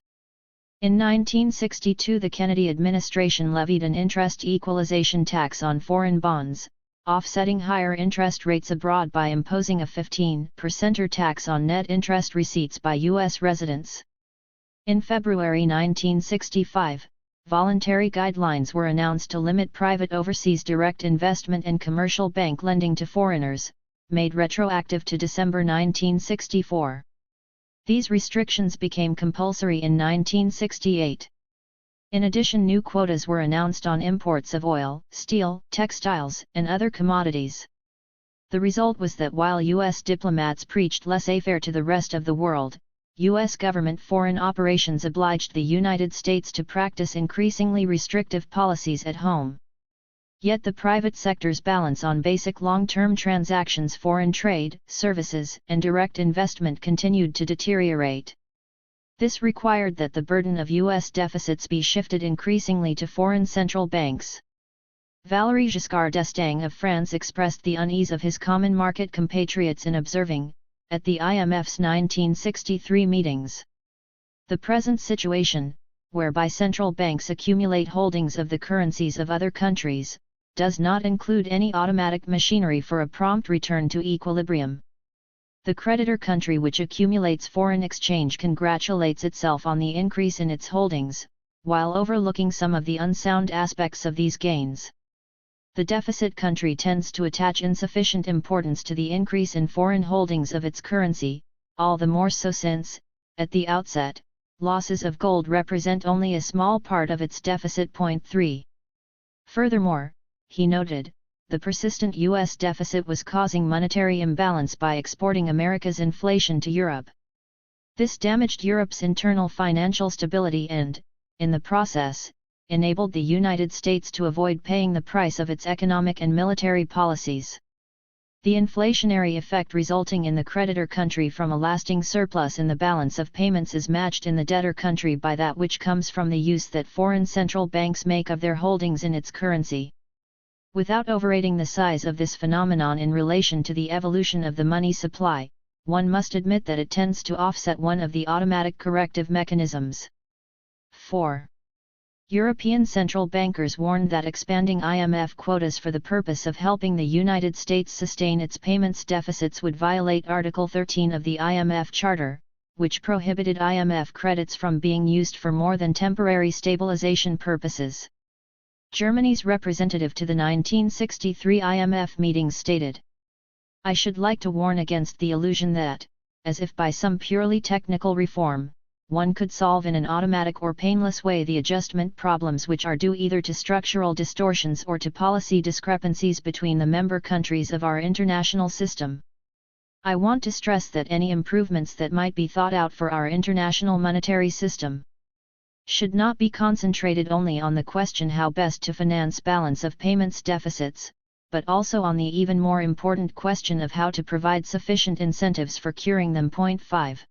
In 1962, the Kennedy administration levied an interest equalization tax on foreign bonds, offsetting higher interest rates abroad by imposing a 15% tax on net interest receipts by U.S. residents. In February 1965, voluntary guidelines were announced to limit private overseas direct investment and commercial bank lending to foreigners, made retroactive to December 1964. These restrictions became compulsory in 1968. In addition, new quotas were announced on imports of oil, steel, textiles, and other commodities. The result was that while U.S. diplomats preached laissez-faire to the rest of the world, U.S. government foreign operations obliged the United States to practice increasingly restrictive policies at home. Yet the private sector's balance on basic long-term transactions, foreign trade, services, and direct investment continued to deteriorate. This required that the burden of U.S. deficits be shifted increasingly to foreign central banks. Valéry Giscard d'Estaing of France expressed the unease of his common market compatriots in observing, at the IMF's 1963 meetings, the present situation, whereby central banks accumulate holdings of the currencies of other countries, does not include any automatic machinery for a prompt return to equilibrium. The creditor country which accumulates foreign exchange congratulates itself on the increase in its holdings, while overlooking some of the unsound aspects of these gains. The deficit country tends to attach insufficient importance to the increase in foreign holdings of its currency, all the more so since, at the outset, losses of gold represent only a small part of its deficit. 3. Furthermore, he noted, the persistent U.S. deficit was causing monetary imbalance by exporting America's inflation to Europe. This damaged Europe's internal financial stability and, in the process, enabled the United States to avoid paying the price of its economic and military policies. The inflationary effect resulting in the creditor country from a lasting surplus in the balance of payments is matched in the debtor country by that which comes from the use that foreign central banks make of their holdings in its currency. Without overrating the size of this phenomenon in relation to the evolution of the money supply, one must admit that it tends to offset one of the automatic corrective mechanisms. 4. European central bankers warned that expanding IMF quotas for the purpose of helping the United States sustain its payments deficits would violate Article 13 of the IMF Charter, which prohibited IMF credits from being used for more than temporary stabilization purposes. Germany's representative to the 1963 IMF meetings stated, "I should like to warn against the illusion that, as if by some purely technical reform, one could solve in an automatic or painless way the adjustment problems which are due either to structural distortions or to policy discrepancies between the member countries of our international system. I want to stress that any improvements that might be thought out for our international monetary system should not be concentrated only on the question how best to finance balance of payments deficits, but also on the even more important question of how to provide sufficient incentives for curing them." 5.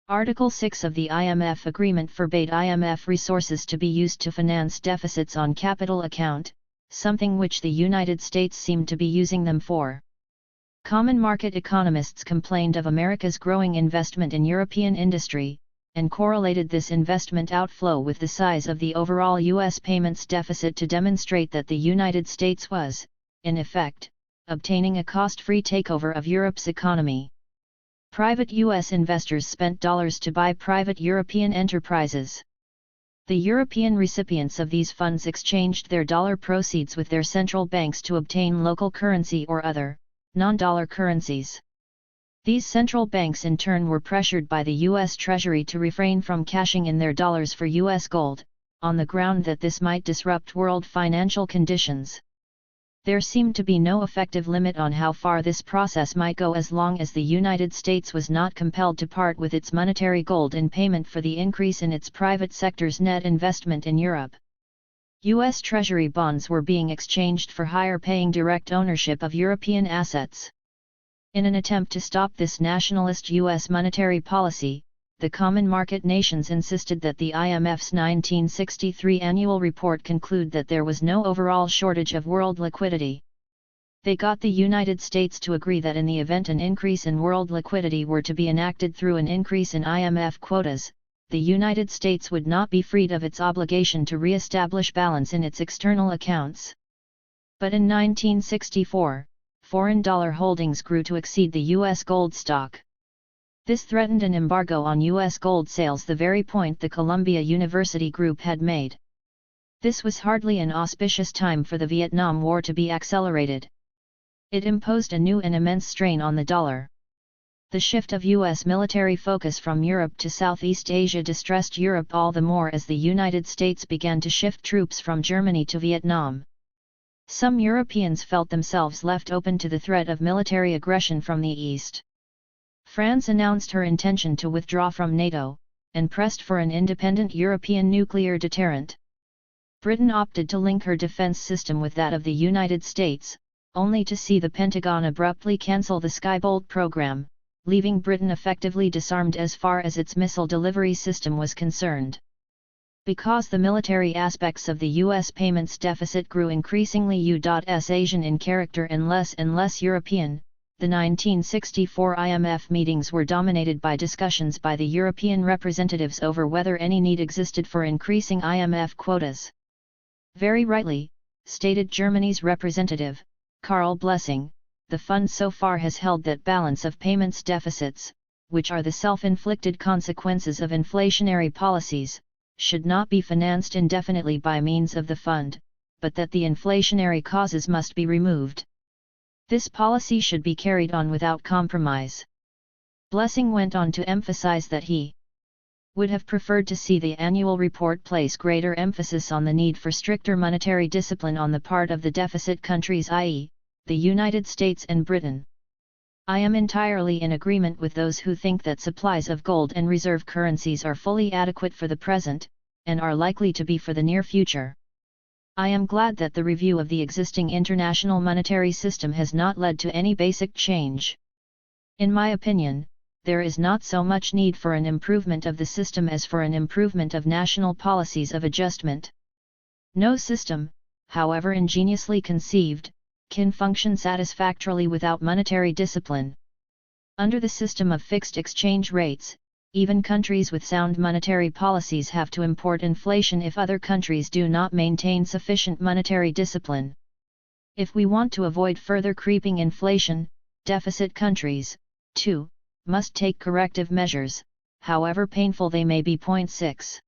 Article 6 of the IMF agreement forbade IMF resources to be used to finance deficits on capital account, something which the United States seemed to be using them for. Common market economists complained of America's growing investment in European industry, and correlated this investment outflow with the size of the overall U.S. payments deficit to demonstrate that the United States was, in effect, obtaining a cost-free takeover of Europe's economy. Private U.S. investors spent dollars to buy private European enterprises. The European recipients of these funds exchanged their dollar proceeds with their central banks to obtain local currency or other, non-dollar currencies. These central banks in turn were pressured by the U.S. Treasury to refrain from cashing in their dollars for U.S. gold, on the ground that this might disrupt world financial conditions. There seemed to be no effective limit on how far this process might go as long as the United States was not compelled to part with its monetary gold in payment for the increase in its private sector's net investment in Europe. U.S. Treasury bonds were being exchanged for higher-paying direct ownership of European assets. In an attempt to stop this nationalist U.S. monetary policy, the common market nations insisted that the IMF's 1963 annual report conclude that there was no overall shortage of world liquidity. They got the United States to agree that in the event an increase in world liquidity were to be enacted through an increase in IMF quotas, the United States would not be freed of its obligation to re-establish balance in its external accounts. But in 1964, foreign dollar holdings grew to exceed the U.S. gold stock. This threatened an embargo on U.S. gold sales, the very point the Columbia University Group had made. This was hardly an auspicious time for the Vietnam War to be accelerated. It imposed a new and immense strain on the dollar. The shift of U.S. military focus from Europe to Southeast Asia distressed Europe all the more as the United States began to shift troops from Germany to Vietnam. Some Europeans felt themselves left open to the threat of military aggression from the East. France announced her intention to withdraw from NATO, and pressed for an independent European nuclear deterrent. Britain opted to link her defense system with that of the United States, only to see the Pentagon abruptly cancel the Skybolt program, leaving Britain effectively disarmed as far as its missile delivery system was concerned. Because the military aspects of the U.S. payments deficit grew increasingly U.S. Asian in character and less European, the 1964 IMF meetings were dominated by discussions by the European representatives over whether any need existed for increasing IMF quotas. Very rightly, stated Germany's representative, Karl Blessing, the fund so far has held that balance of payments deficits, which are the self-inflicted consequences of inflationary policies, should not be financed indefinitely by means of the fund, but that the inflationary causes must be removed. This policy should be carried on without compromise. Blessing went on to emphasize that he would have preferred to see the annual report place greater emphasis on the need for stricter monetary discipline on the part of the deficit countries, i.e., the United States and Britain. I am entirely in agreement with those who think that supplies of gold and reserve currencies are fully adequate for the present, and are likely to be for the near future. I am glad that the review of the existing international monetary system has not led to any basic change. In my opinion, there is not so much need for an improvement of the system as for an improvement of national policies of adjustment. No system, however ingeniously conceived, can function satisfactorily without monetary discipline. Under the system of fixed exchange rates, even countries with sound monetary policies have to import inflation if other countries do not maintain sufficient monetary discipline. If we want to avoid further creeping inflation, deficit countries, too, must take corrective measures, however painful they may be. 6.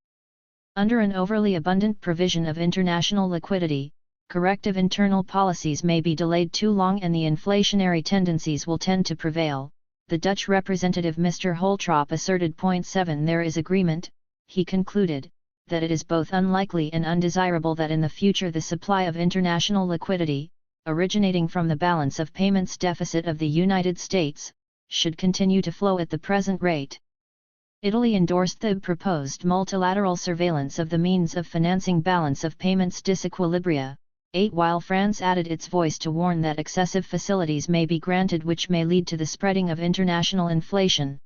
Under an overly abundant provision of international liquidity, corrective internal policies may be delayed too long and the inflationary tendencies will tend to prevail, the Dutch representative Mr. Holtrop asserted. 7. There is agreement, he concluded, that it is both unlikely and undesirable that in the future the supply of international liquidity, originating from the balance of payments deficit of the United States, should continue to flow at the present rate. Italy endorsed the proposed multilateral surveillance of the means of financing balance of payments disequilibria. 8. While France added its voice to warn that excessive facilities may be granted which may lead to the spreading of international inflation.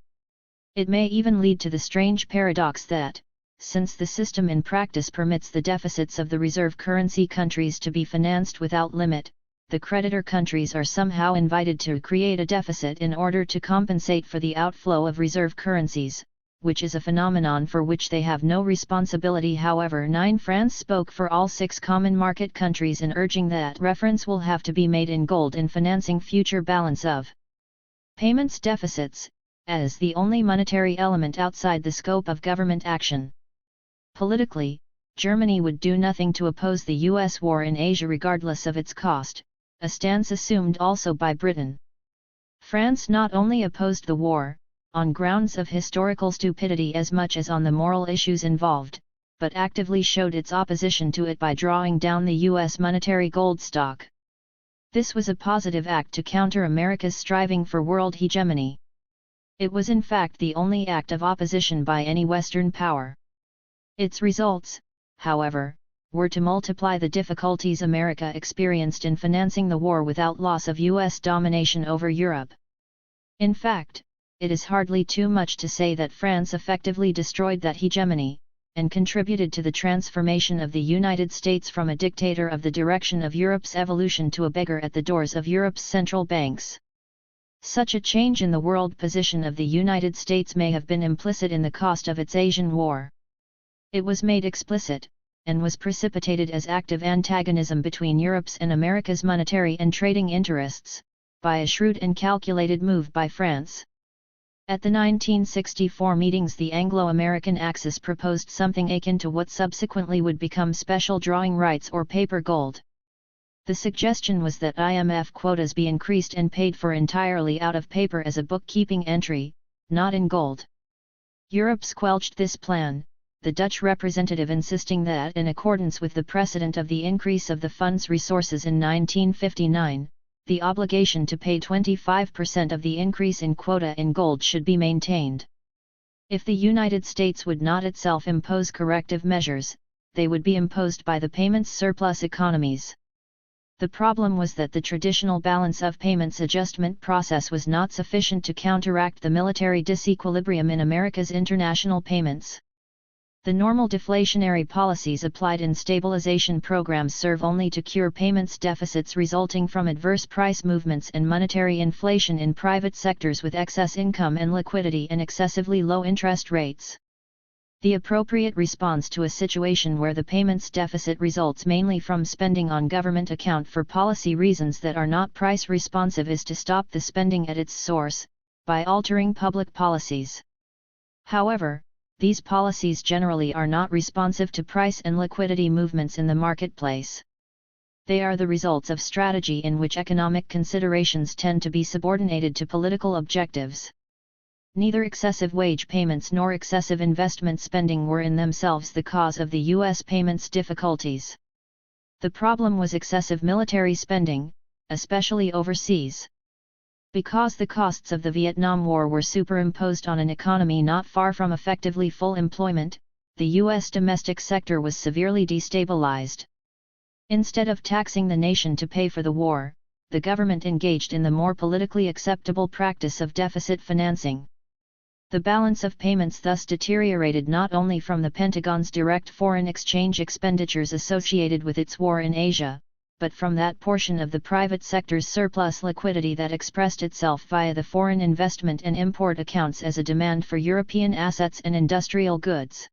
It may even lead to the strange paradox that, since the system in practice permits the deficits of the reserve currency countries to be financed without limit, the creditor countries are somehow invited to create a deficit in order to compensate for the outflow of reserve currencies, which is a phenomenon for which they have no responsibility. However, 9. France spoke for all 6 common market countries in urging that reference will have to be made in gold in financing future balance of payments deficits, as the only monetary element outside the scope of government action. Politically, Germany would do nothing to oppose the U.S. war in Asia regardless of its cost, a stance assumed also by Britain. France not only opposed the war, on grounds of historical stupidity as much as on the moral issues involved, but actively showed its opposition to it by drawing down the U.S. monetary gold stock. This was a positive act to counter America's striving for world hegemony. It was in fact the only act of opposition by any Western power. Its results, however, were to multiply the difficulties America experienced in financing the war without loss of U.S. domination over Europe. In fact, it is hardly too much to say that France effectively destroyed that hegemony, and contributed to the transformation of the United States from a dictator of the direction of Europe's evolution to a beggar at the doors of Europe's central banks. Such a change in the world position of the United States may have been implicit in the cost of its Asian war. It was made explicit, and was precipitated as active antagonism between Europe's and America's monetary and trading interests, by a shrewd and calculated move by France. At the 1964 meetings, the Anglo-American Axis proposed something akin to what subsequently would become special drawing rights or paper gold. The suggestion was that IMF quotas be increased and paid for entirely out of paper as a bookkeeping entry, not in gold. Europe squelched this plan, the Dutch representative insisting that in accordance with the precedent of the increase of the fund's resources in 1959, the obligation to pay 25% of the increase in quota in gold should be maintained. If the United States would not itself impose corrective measures, they would be imposed by the payments surplus economies. The problem was that the traditional balance of payments adjustment process was not sufficient to counteract the military disequilibrium in America's international payments. The normal deflationary policies applied in stabilization programs serve only to cure payments deficits resulting from adverse price movements and monetary inflation in private sectors with excess income and liquidity and excessively low interest rates. The appropriate response to a situation where the payments deficit results mainly from spending on government account for policy reasons that are not price responsive is to stop the spending at its source, by altering public policies. However, these policies generally are not responsive to price and liquidity movements in the marketplace. They are the results of strategy in which economic considerations tend to be subordinated to political objectives. Neither excessive wage payments nor excessive investment spending were in themselves the cause of the U.S. payments difficulties. The problem was excessive military spending, especially overseas. Because the costs of the Vietnam War were superimposed on an economy not far from effectively full employment, the U.S. domestic sector was severely destabilized. Instead of taxing the nation to pay for the war, the government engaged in the more politically acceptable practice of deficit financing. The balance of payments thus deteriorated not only from the Pentagon's direct foreign exchange expenditures associated with its war in Asia, but from that portion of the private sector's surplus liquidity that expressed itself via the foreign investment and import accounts as a demand for European assets and industrial goods.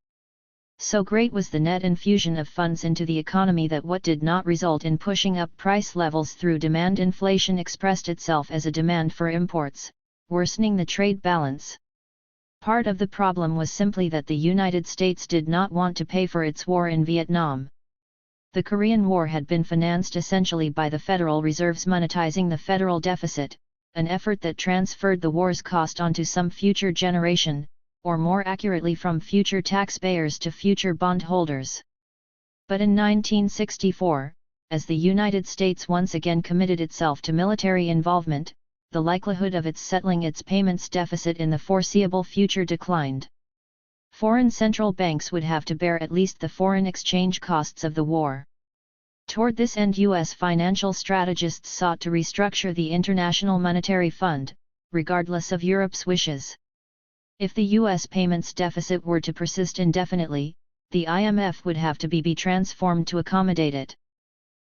So great was the net infusion of funds into the economy that what did not result in pushing up price levels through demand inflation expressed itself as a demand for imports, worsening the trade balance. Part of the problem was simply that the United States did not want to pay for its war in Vietnam. The Korean War had been financed essentially by the Federal Reserve's monetizing the federal deficit, an effort that transferred the war's cost onto some future generation, or more accurately from future taxpayers to future bondholders. But in 1964, as the United States once again committed itself to military involvement, the likelihood of its settling its payments deficit in the foreseeable future declined. Foreign central banks would have to bear at least the foreign exchange costs of the war. Toward this end, U.S. financial strategists sought to restructure the International Monetary Fund, regardless of Europe's wishes. If the U.S. payments deficit were to persist indefinitely, the IMF would have to be transformed to accommodate it.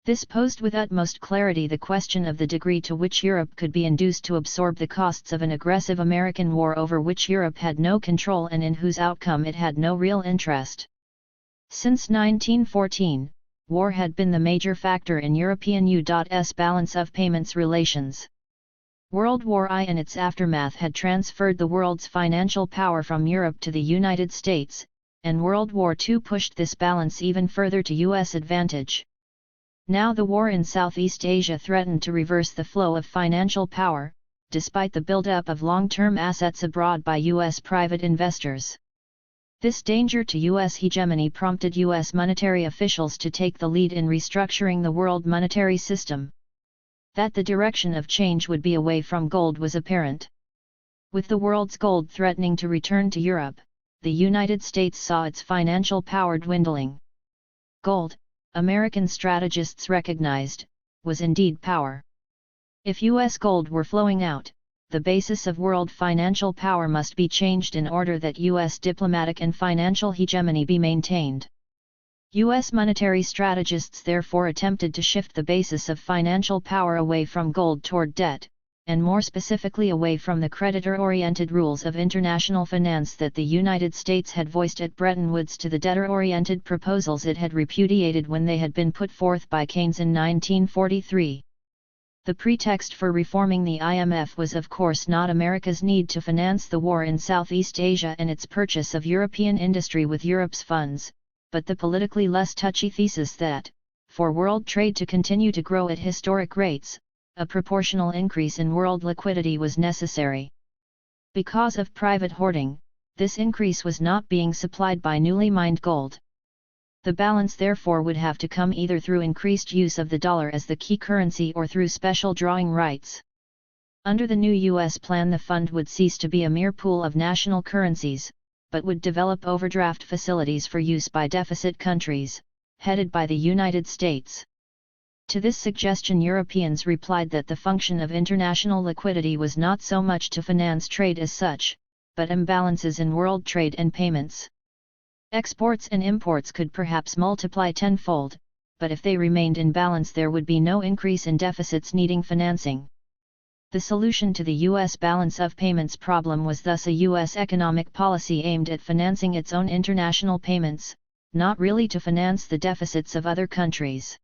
This posed with utmost clarity the question of the degree to which Europe could be induced to absorb the costs of an aggressive American war over which Europe had no control and in whose outcome it had no real interest. Since 1914, war had been the major factor in European U.S. balance of payments relations. World War I and its aftermath had transferred the world's financial power from Europe to the United States, and World War II pushed this balance even further to U.S. advantage. Now the war in Southeast Asia threatened to reverse the flow of financial power, despite the buildup of long-term assets abroad by U.S. private investors. This danger to U.S. hegemony prompted U.S. monetary officials to take the lead in restructuring the world monetary system. That the direction of change would be away from gold was apparent. With the world's gold threatening to return to Europe, the United States saw its financial power dwindling. Gold, American strategists recognized, was indeed power. If U.S. gold were flowing out, the basis of world financial power must be changed in order that U.S. diplomatic and financial hegemony be maintained. U.S. monetary strategists therefore attempted to shift the basis of financial power away from gold toward debt, and more specifically away from the creditor-oriented rules of international finance that the United States had voiced at Bretton Woods to the debtor-oriented proposals it had repudiated when they had been put forth by Keynes in 1943. The pretext for reforming the IMF was of course not America's need to finance the war in Southeast Asia and its purchase of European industry with Europe's funds, but the politically less touchy thesis that, for world trade to continue to grow at historic rates, a proportional increase in world liquidity was necessary. Because of private hoarding, this increase was not being supplied by newly mined gold. The balance therefore would have to come either through increased use of the dollar as the key currency or through special drawing rights. Under the new U.S. plan, the fund would cease to be a mere pool of national currencies, but would develop overdraft facilities for use by deficit countries, headed by the United States. To this suggestion, Europeans replied that the function of international liquidity was not so much to finance trade as such, but imbalances in world trade and payments. Exports and imports could perhaps multiply tenfold, but if they remained in balance there would be no increase in deficits needing financing. The solution to the U.S. balance of payments problem was thus a U.S. economic policy aimed at financing its own international payments, not really to finance the deficits of other countries.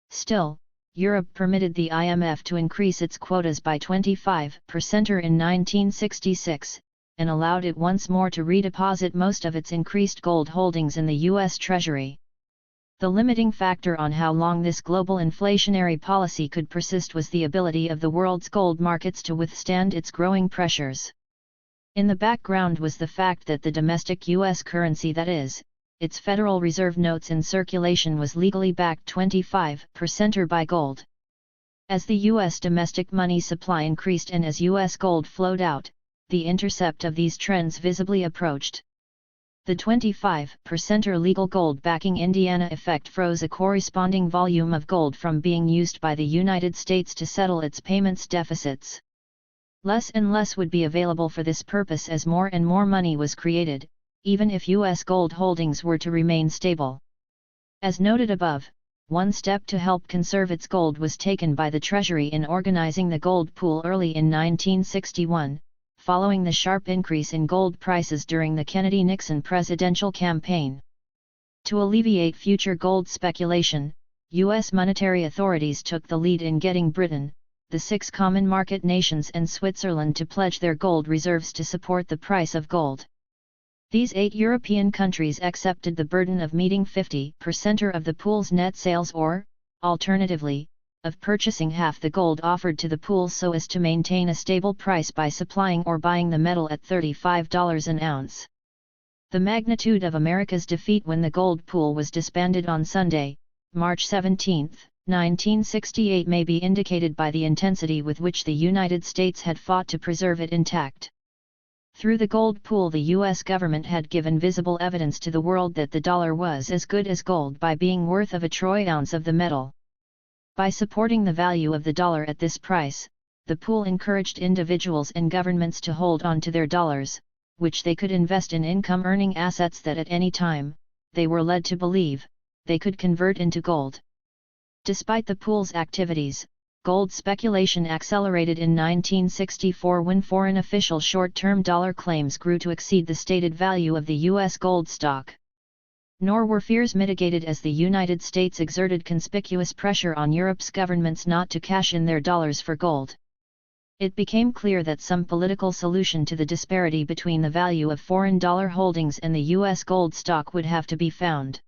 Still, Europe permitted the IMF to increase its quotas by 25% in 1966, and allowed it once more to redeposit most of its increased gold holdings in the U.S. Treasury. The limiting factor on how long this global inflationary policy could persist was the ability of the world's gold markets to withstand its growing pressures. In the background was the fact that the domestic U.S. currency, that is, its Federal Reserve notes in circulation, was legally backed 25% by gold. As the U.S. domestic money supply increased and as U.S. gold flowed out, the intercept of these trends visibly approached. The 25% legal gold backing Indiana effect froze a corresponding volume of gold from being used by the United States to settle its payments deficits. Less and less would be available for this purpose as more and more money was created, even if U.S. gold holdings were to remain stable. As noted above, one step to help conserve its gold was taken by the Treasury in organizing the gold pool early in 1961, following the sharp increase in gold prices during the Kennedy-Nixon presidential campaign. To alleviate future gold speculation, U.S. monetary authorities took the lead in getting Britain, the 6 common market nations and Switzerland to pledge their gold reserves to support the price of gold. These 8 European countries accepted the burden of meeting 50% of the pool's net sales or, alternatively, of purchasing half the gold offered to the pool so as to maintain a stable price by supplying or buying the metal at $35 an ounce. The magnitude of America's defeat when the gold pool was disbanded on Sunday, March 17, 1968 may be indicated by the intensity with which the United States had fought to preserve it intact. Through the gold pool, the U.S. government had given visible evidence to the world that the dollar was as good as gold by being worth of a troy ounce of the metal. By supporting the value of the dollar at this price, the pool encouraged individuals and governments to hold on to their dollars, which they could invest in income-earning assets that at any time, they were led to believe, they could convert into gold. Despite the pool's activities, gold speculation accelerated in 1964 when foreign official short-term dollar claims grew to exceed the stated value of the U.S. gold stock. Nor were fears mitigated as the United States exerted conspicuous pressure on Europe's governments not to cash in their dollars for gold. It became clear that some political solution to the disparity between the value of foreign dollar holdings and the U.S. gold stock would have to be found.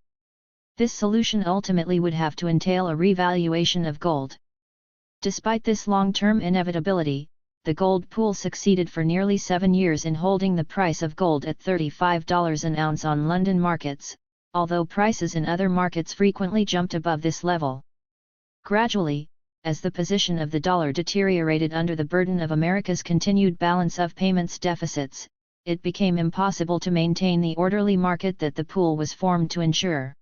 This solution ultimately would have to entail a revaluation of gold. Despite this long-term inevitability, the gold pool succeeded for nearly 7 years in holding the price of gold at $35 an ounce on London markets, although prices in other markets frequently jumped above this level. Gradually, as the position of the dollar deteriorated under the burden of America's continued balance of payments deficits, it became impossible to maintain the orderly market that the pool was formed to ensure.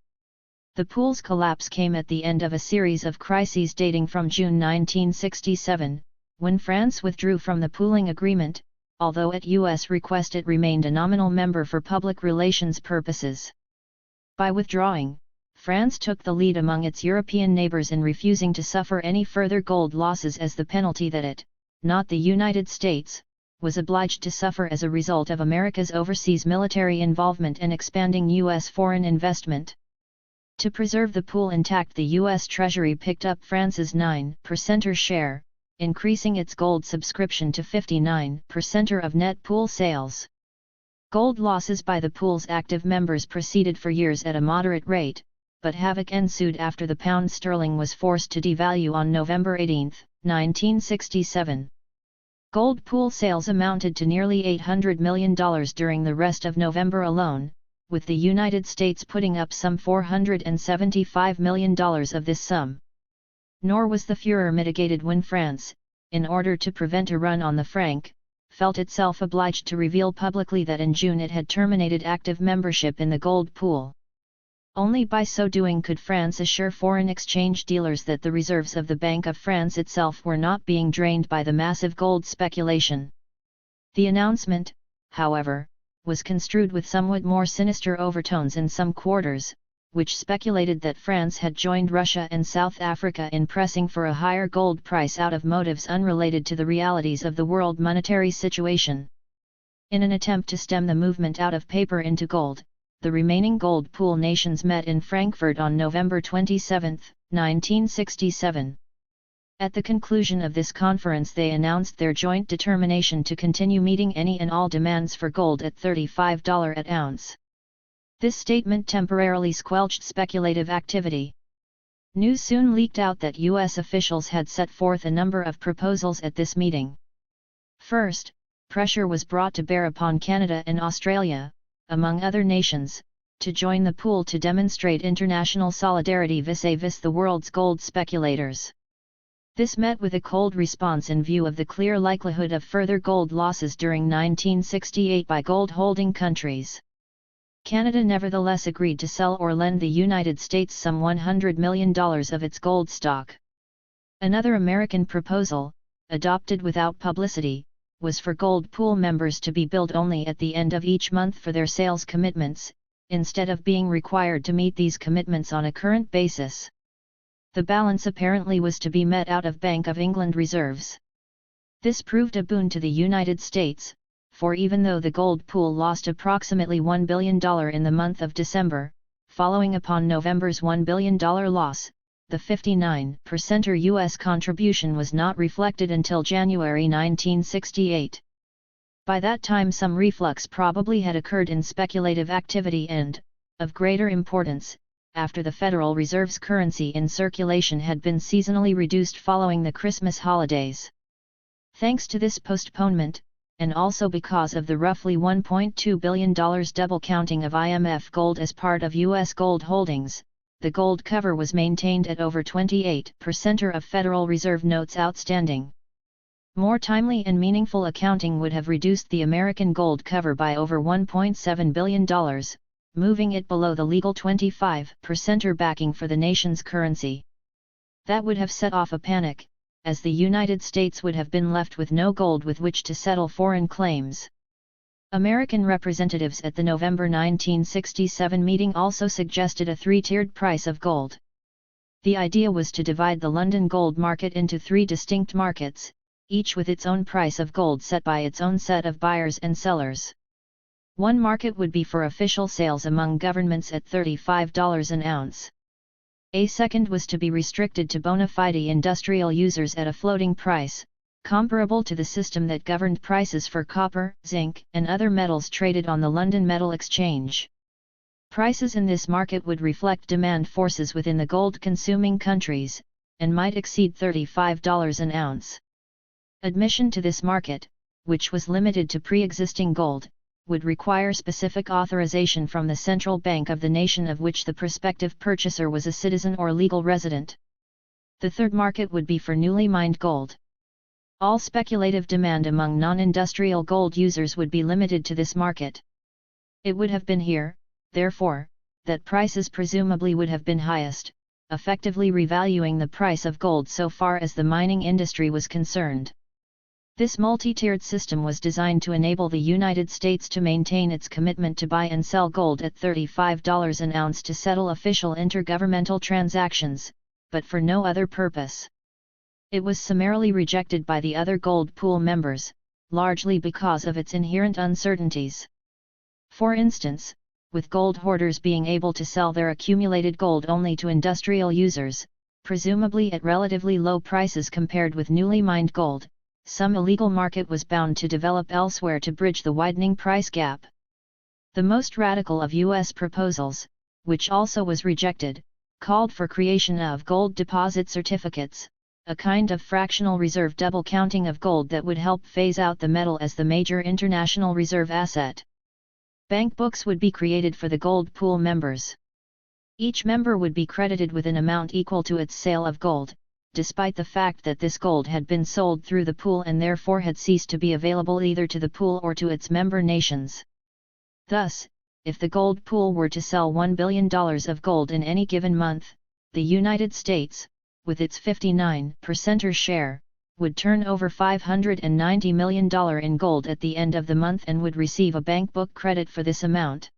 The pool's collapse came at the end of a series of crises dating from June 1967, when France withdrew from the pooling agreement, although at U.S. request it remained a nominal member for public relations purposes. By withdrawing, France took the lead among its European neighbors in refusing to suffer any further gold losses as the penalty that it, not the United States, was obliged to suffer as a result of America's overseas military involvement and expanding U.S. foreign investment. To preserve the pool intact, the U.S. Treasury picked up France's 9% share, increasing its gold subscription to 59% of net pool sales. Gold losses by the pool's active members proceeded for years at a moderate rate, but havoc ensued after the pound sterling was forced to devalue on November 18, 1967. Gold pool sales amounted to nearly $800 million during the rest of November alone, with the United States putting up some $475 million of this sum. Nor was the furor mitigated when France, in order to prevent a run on the franc, felt itself obliged to reveal publicly that in June it had terminated active membership in the gold pool. Only by so doing could France assure foreign exchange dealers that the reserves of the Bank of France itself were not being drained by the massive gold speculation. The announcement, however, was construed with somewhat more sinister overtones in some quarters, which speculated that France had joined Russia and South Africa in pressing for a higher gold price out of motives unrelated to the realities of the world monetary situation. In an attempt to stem the movement out of paper into gold, the remaining gold pool nations met in Frankfurt on November 27, 1967. At the conclusion of this conference, they announced their joint determination to continue meeting any and all demands for gold at $35 an ounce. This statement temporarily squelched speculative activity. News soon leaked out that U.S. officials had set forth a number of proposals at this meeting. First, pressure was brought to bear upon Canada and Australia, among other nations, to join the pool to demonstrate international solidarity vis-à-vis the world's gold speculators. This met with a cold response in view of the clear likelihood of further gold losses during 1968 by gold-holding countries. Canada nevertheless agreed to sell or lend the United States some $100 million of its gold stock. Another American proposal, adopted without publicity, was for gold pool members to be billed only at the end of each month for their sales commitments, instead of being required to meet these commitments on a current basis. The balance apparently was to be met out of Bank of England reserves. This proved a boon to the United States, for even though the gold pool lost approximately $1 billion in the month of December, following upon November's $1 billion loss, the 59% U.S. contribution was not reflected until January 1968. By that time some reflux probably had occurred in speculative activity and, of greater importance, after the Federal Reserve's currency in circulation had been seasonally reduced following the Christmas holidays. Thanks to this postponement, and also because of the roughly $1.2 billion double counting of IMF gold as part of U.S. gold holdings, the gold cover was maintained at over 28% of Federal Reserve notes outstanding. More timely and meaningful accounting would have reduced the American gold cover by over $1.7 billion, moving it below the legal 25% backing for the nation's currency. That would have set off a panic, as the United States would have been left with no gold with which to settle foreign claims. American representatives at the November 1967 meeting also suggested a three-tiered price of gold. The idea was to divide the London gold market into three distinct markets, each with its own price of gold set by its own set of buyers and sellers. One market would be for official sales among governments at $35 an ounce. A second was to be restricted to bona fide industrial users at a floating price, comparable to the system that governed prices for copper, zinc, and other metals traded on the London Metal Exchange. Prices in this market would reflect demand forces within the gold-consuming countries, and might exceed $35 an ounce. Admission to this market, which was limited to pre-existing gold, would require specific authorization from the central bank of the nation of which the prospective purchaser was a citizen or legal resident. The third market would be for newly mined gold. All speculative demand among non-industrial gold users would be limited to this market. It would have been here, therefore, that prices presumably would have been highest, effectively revaluing the price of gold so far as the mining industry was concerned. This multi-tiered system was designed to enable the United States to maintain its commitment to buy and sell gold at $35 an ounce to settle official intergovernmental transactions, but for no other purpose. It was summarily rejected by the other gold pool members, largely because of its inherent uncertainties. For instance, with gold hoarders being able to sell their accumulated gold only to industrial users, presumably at relatively low prices compared with newly mined gold, some illegal market was bound to develop elsewhere to bridge the widening price gap. The most radical of U.S. proposals, which also was rejected, called for creation of gold deposit certificates, a kind of fractional reserve double counting of gold that would help phase out the metal as the major international reserve asset. Bank books would be created for the gold pool members. Each member would be credited with an amount equal to its sale of gold, despite the fact that this gold had been sold through the pool and therefore had ceased to be available either to the pool or to its member nations. Thus, if the gold pool were to sell $1 billion of gold in any given month, the United States, with its 59% share, would turn over $590 million in gold at the end of the month and would receive a bank book credit for this amount.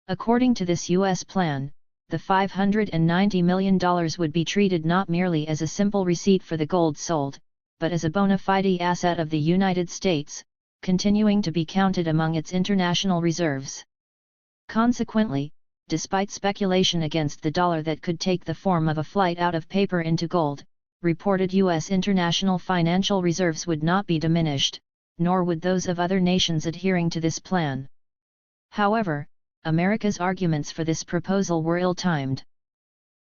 According to this U.S. plan, the $590 million would be treated not merely as a simple receipt for the gold sold, but as a bona fide asset of the United States, continuing to be counted among its international reserves. Consequently, despite speculation against the dollar that could take the form of a flight out of paper into gold, reported U.S. international financial reserves would not be diminished, nor would those of other nations adhering to this plan. However, America's arguments for this proposal were ill-timed.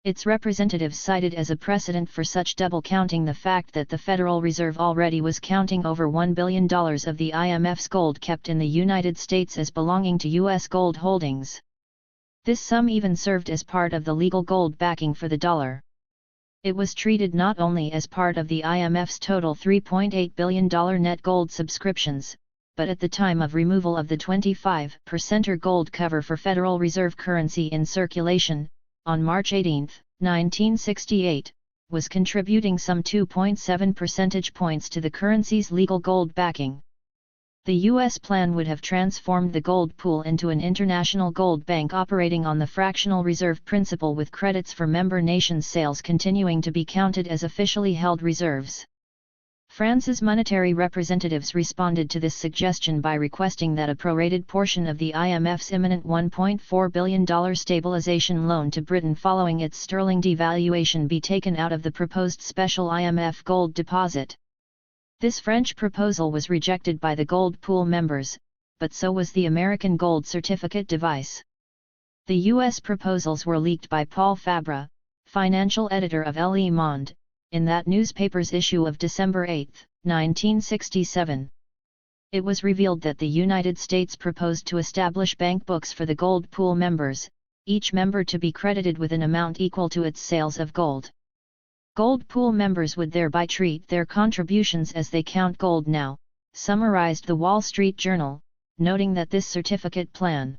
Its representatives cited as a precedent for such double counting the fact that the Federal Reserve already was counting over $1 billion of the IMF's gold kept in the United States as belonging to U.S. gold holdings. This sum even served as part of the legal gold backing for the dollar. It was treated not only as part of the IMF's total $3.8 billion net gold subscriptions, but at the time of removal of the 25% gold cover for Federal Reserve currency in circulation, on March 18, 1968, was contributing some 2.7 percentage points to the currency's legal gold backing. The U.S. plan would have transformed the gold pool into an international gold bank operating on the fractional reserve principle, with credits for member nations' sales continuing to be counted as officially held reserves. France's monetary representatives responded to this suggestion by requesting that a prorated portion of the IMF's imminent $1.4 billion stabilization loan to Britain following its sterling devaluation be taken out of the proposed special IMF gold deposit. This French proposal was rejected by the gold pool members, but so was the American gold certificate device. The U.S. proposals were leaked by Paul Fabre, financial editor of Le Monde, in that newspaper's issue of December 8, 1967. It was revealed that the United States proposed to establish bank books for the gold pool members, each member to be credited with an amount equal to its sales of gold. Gold pool members would thereby treat their contributions as they count gold now, summarized the Wall Street Journal, noting that this certificate plan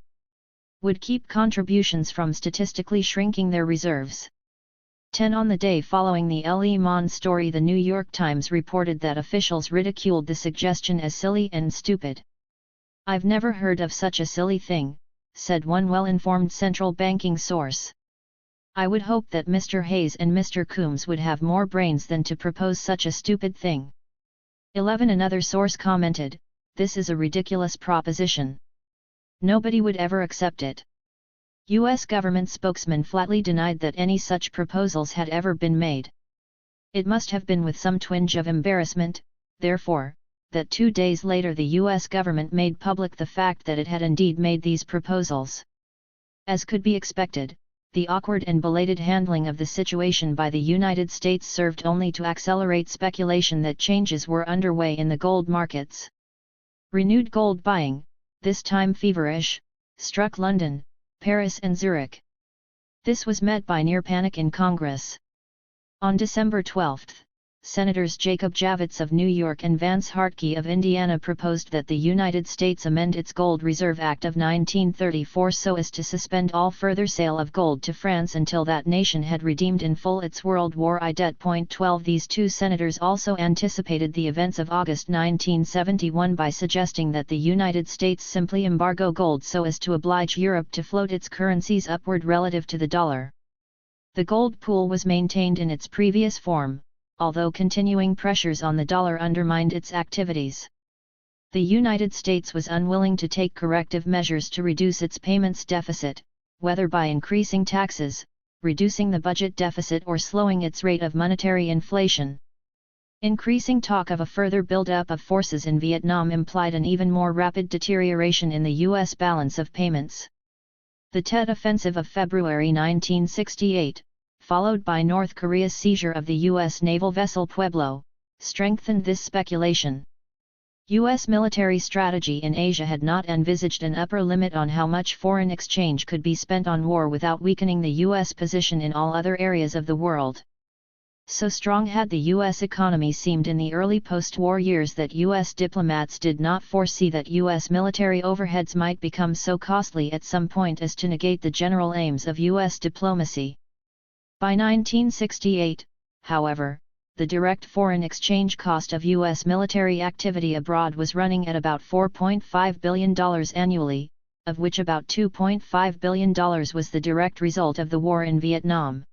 would keep contributions from statistically shrinking their reserves. 10 On the day following the Le Monde story, the New York Times reported that officials ridiculed the suggestion as silly and stupid. "I've never heard of such a silly thing," said one well-informed central banking source. "I would hope that Mr. Hayes and Mr. Coombs would have more brains than to propose such a stupid thing." 11 Another source commented, "This is a ridiculous proposition. Nobody would ever accept it." U.S. government spokesman flatly denied that any such proposals had ever been made. It must have been with some twinge of embarrassment, therefore, that 2 days later the U.S. government made public the fact that it had indeed made these proposals. As could be expected, the awkward and belated handling of the situation by the United States served only to accelerate speculation that changes were underway in the gold markets. Renewed gold buying, this time feverish, struck London, Paris and Zurich. This was met by near panic in Congress. On December 12, Senators Jacob Javits of New York and Vance Hartke of Indiana proposed that the United States amend its Gold Reserve Act of 1934 so as to suspend all further sale of gold to France until that nation had redeemed in full its World War I debt. 12 These two senators also anticipated the events of August 1971 by suggesting that the United States simply embargo gold so as to oblige Europe to float its currencies upward relative to the dollar. The gold pool was maintained in its previous form, although continuing pressures on the dollar undermined its activities. The United States was unwilling to take corrective measures to reduce its payments deficit, whether by increasing taxes, reducing the budget deficit or slowing its rate of monetary inflation. Increasing talk of a further build-up of forces in Vietnam implied an even more rapid deterioration in the U.S. balance of payments. The Tet Offensive of February 1968, followed by North Korea's seizure of the U.S. naval vessel Pueblo, strengthened this speculation. U.S. military strategy in Asia had not envisaged an upper limit on how much foreign exchange could be spent on war without weakening the U.S. position in all other areas of the world. So strong had the U.S. economy seemed in the early post-war years that U.S. diplomats did not foresee that U.S. military overheads might become so costly at some point as to negate the general aims of U.S. diplomacy. By 1968, however, the direct foreign exchange cost of U.S. military activity abroad was running at about $4.5 billion annually, of which about $2.5 billion was the direct result of the war in Vietnam.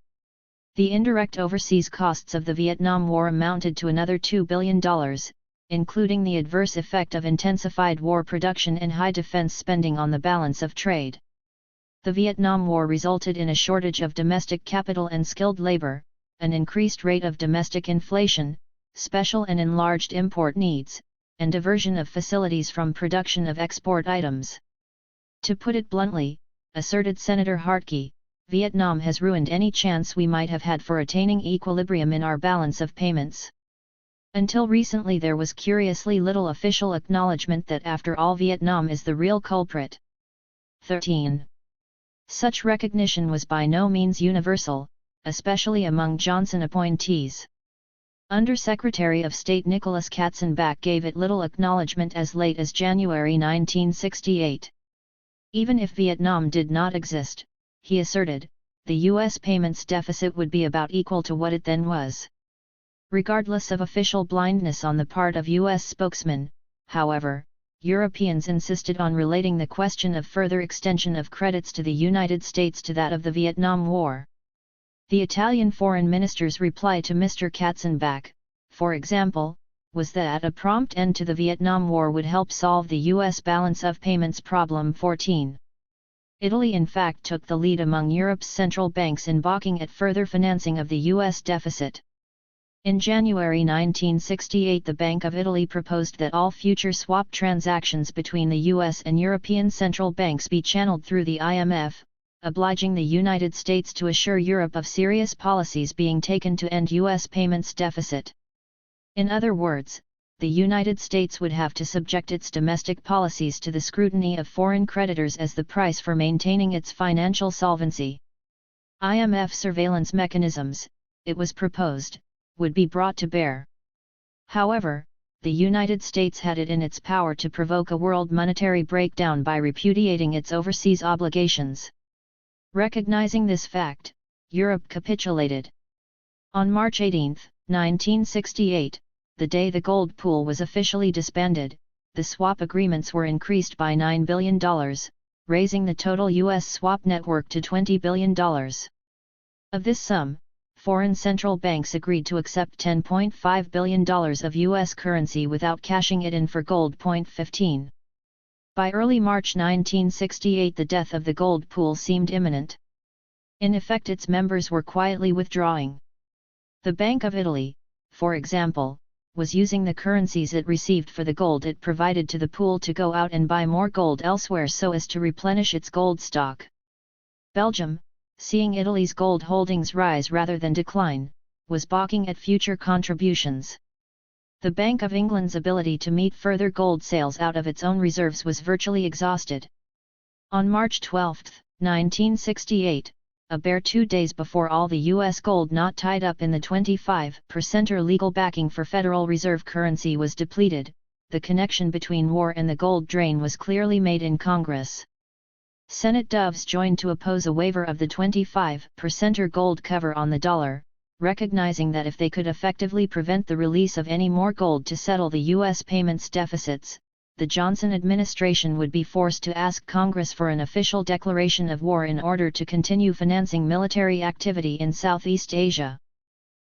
The indirect overseas costs of the Vietnam War amounted to another $2 billion, including the adverse effect of intensified war production and high defense spending on the balance of trade. The Vietnam War resulted in a shortage of domestic capital and skilled labor, an increased rate of domestic inflation, special and enlarged import needs, and diversion of facilities from production of export items. To put it bluntly, asserted Senator Hartke, Vietnam has ruined any chance we might have had for attaining equilibrium in our balance of payments. Until recently there was curiously little official acknowledgement that after all Vietnam is the real culprit. 13. Such recognition was by no means universal, especially among Johnson appointees. Under-Secretary of State Nicholas Katzenbach gave it little acknowledgement as late as January 1968. Even if Vietnam did not exist, he asserted, the U.S. payments deficit would be about equal to what it then was. Regardless of official blindness on the part of U.S. spokesmen, however, Europeans insisted on relating the question of further extension of credits to the United States to that of the Vietnam War. The Italian foreign minister's reply to Mr. Katzenbach, for example, was that a prompt end to the Vietnam War would help solve the U.S. balance of payments problem. 14. Italy in fact took the lead among Europe's central banks in balking at further financing of the U.S. deficit. In January 1968 the Bank of Italy proposed that all future swap transactions between the U.S. and European central banks be channeled through the IMF, obliging the United States to assure Europe of serious policies being taken to end U.S. payments deficit. In other words, the United States would have to subject its domestic policies to the scrutiny of foreign creditors as the price for maintaining its financial solvency. IMF surveillance mechanisms, it was proposed, would be brought to bear. However, the United States had it in its power to provoke a world monetary breakdown by repudiating its overseas obligations. Recognizing this fact, Europe capitulated. On March 18, 1968, the day the gold pool was officially disbanded, the swap agreements were increased by $9 billion, raising the total U.S. swap network to $20 billion. Of this sum, foreign central banks agreed to accept $10.5 billion of U.S. currency without cashing it in for gold. 15. By early March 1968 the death of the gold pool seemed imminent. In effect its members were quietly withdrawing. The Bank of Italy, for example, was using the currencies it received for the gold it provided to the pool to go out and buy more gold elsewhere so as to replenish its gold stock. Belgium, seeing Italy's gold holdings rise rather than decline, was balking at future contributions. The Bank of England's ability to meet further gold sales out of its own reserves was virtually exhausted. On March 12, 1968, a bare 2 days before all the U.S. gold not tied up in the 25% legal backing for Federal Reserve currency was depleted, the connection between war and the gold drain was clearly made in Congress. Senate doves joined to oppose a waiver of the 25% gold cover on the dollar, recognizing that if they could effectively prevent the release of any more gold to settle the U.S. payments deficits, the Johnson administration would be forced to ask Congress for an official declaration of war in order to continue financing military activity in Southeast Asia.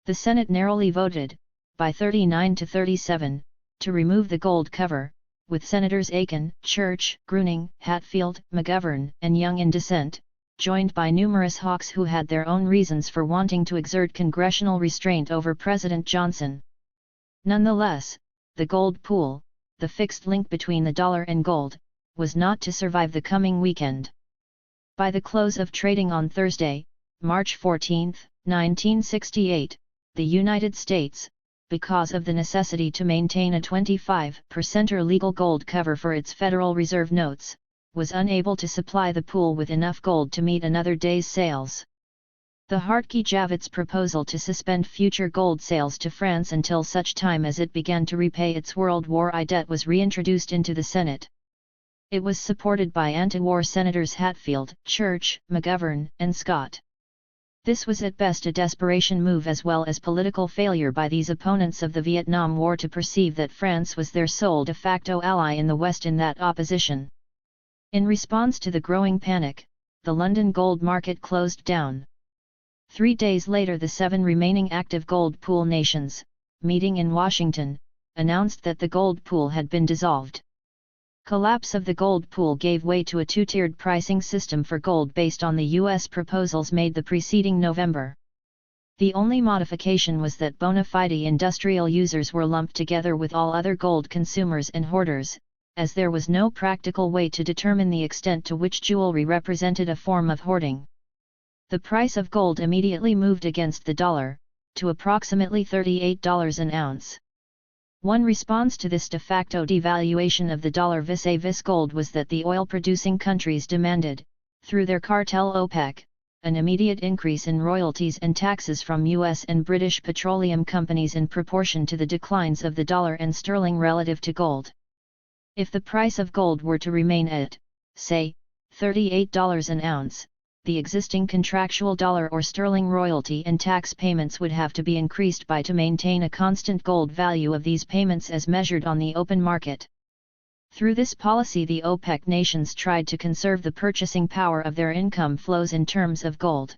The Senate narrowly voted, by 39 to 37, to remove the gold cover, with Senators Aiken, Church, Gruening, Hatfield, McGovern, and Young in dissent, joined by numerous hawks who had their own reasons for wanting to exert congressional restraint over President Johnson. Nonetheless, the gold pool, the fixed link between the dollar and gold, was not to survive the coming weekend. By the close of trading on Thursday, March 14, 1968, the United States, because of the necessity to maintain a 25% legal gold cover for its Federal Reserve notes, was unable to supply the pool with enough gold to meet another day's sales. The Hartke-Javits proposal to suspend future gold sales to France until such time as it began to repay its World War I debt was reintroduced into the Senate. It was supported by anti-war Senators Hatfield, Church, McGovern, and Scott. This was at best a desperation move as well as political failure by these opponents of the Vietnam War to perceive that France was their sole de facto ally in the West in that opposition. In response to the growing panic, the London gold market closed down. 3 days later the 7 remaining active gold pool nations, meeting in Washington, announced that the gold pool had been dissolved. Collapse of the gold pool gave way to a 2-tiered pricing system for gold based on the U.S. proposals made the preceding November. The only modification was that bona fide industrial users were lumped together with all other gold consumers and hoarders, as there was no practical way to determine the extent to which jewelry represented a form of hoarding. The price of gold immediately moved against the dollar, to approximately $38 an ounce. One response to this de facto devaluation of the dollar vis-a-vis gold was that the oil-producing countries demanded, through their cartel OPEC, an immediate increase in royalties and taxes from US and British petroleum companies in proportion to the declines of the dollar and sterling relative to gold. If the price of gold were to remain at, say, $38 an ounce, the existing contractual dollar or sterling royalty and tax payments would have to be increased by to maintain a constant gold value of these payments as measured on the open market. Through this policy, the OPEC nations tried to conserve the purchasing power of their income flows in terms of gold.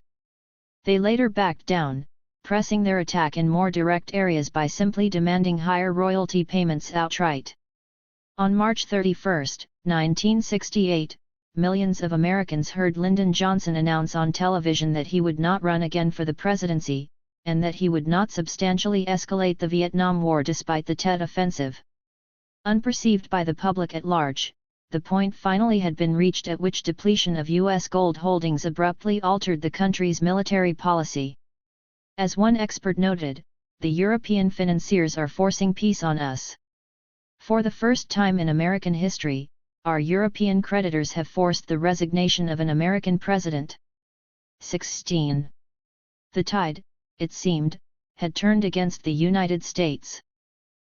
They later backed down, pressing their attack in more direct areas by simply demanding higher royalty payments outright. On March 31, 1968, millions of Americans heard Lyndon Johnson announce on television that he would not run again for the presidency, and that he would not substantially escalate the Vietnam War despite the Tet Offensive. Unperceived by the public at large, the point finally had been reached at which depletion of U.S. gold holdings abruptly altered the country's military policy. As one expert noted, the European financiers are forcing peace on us. For the first time in American history, our European creditors have forced the resignation of an American president. 16. The tide, it seemed, had turned against the United States.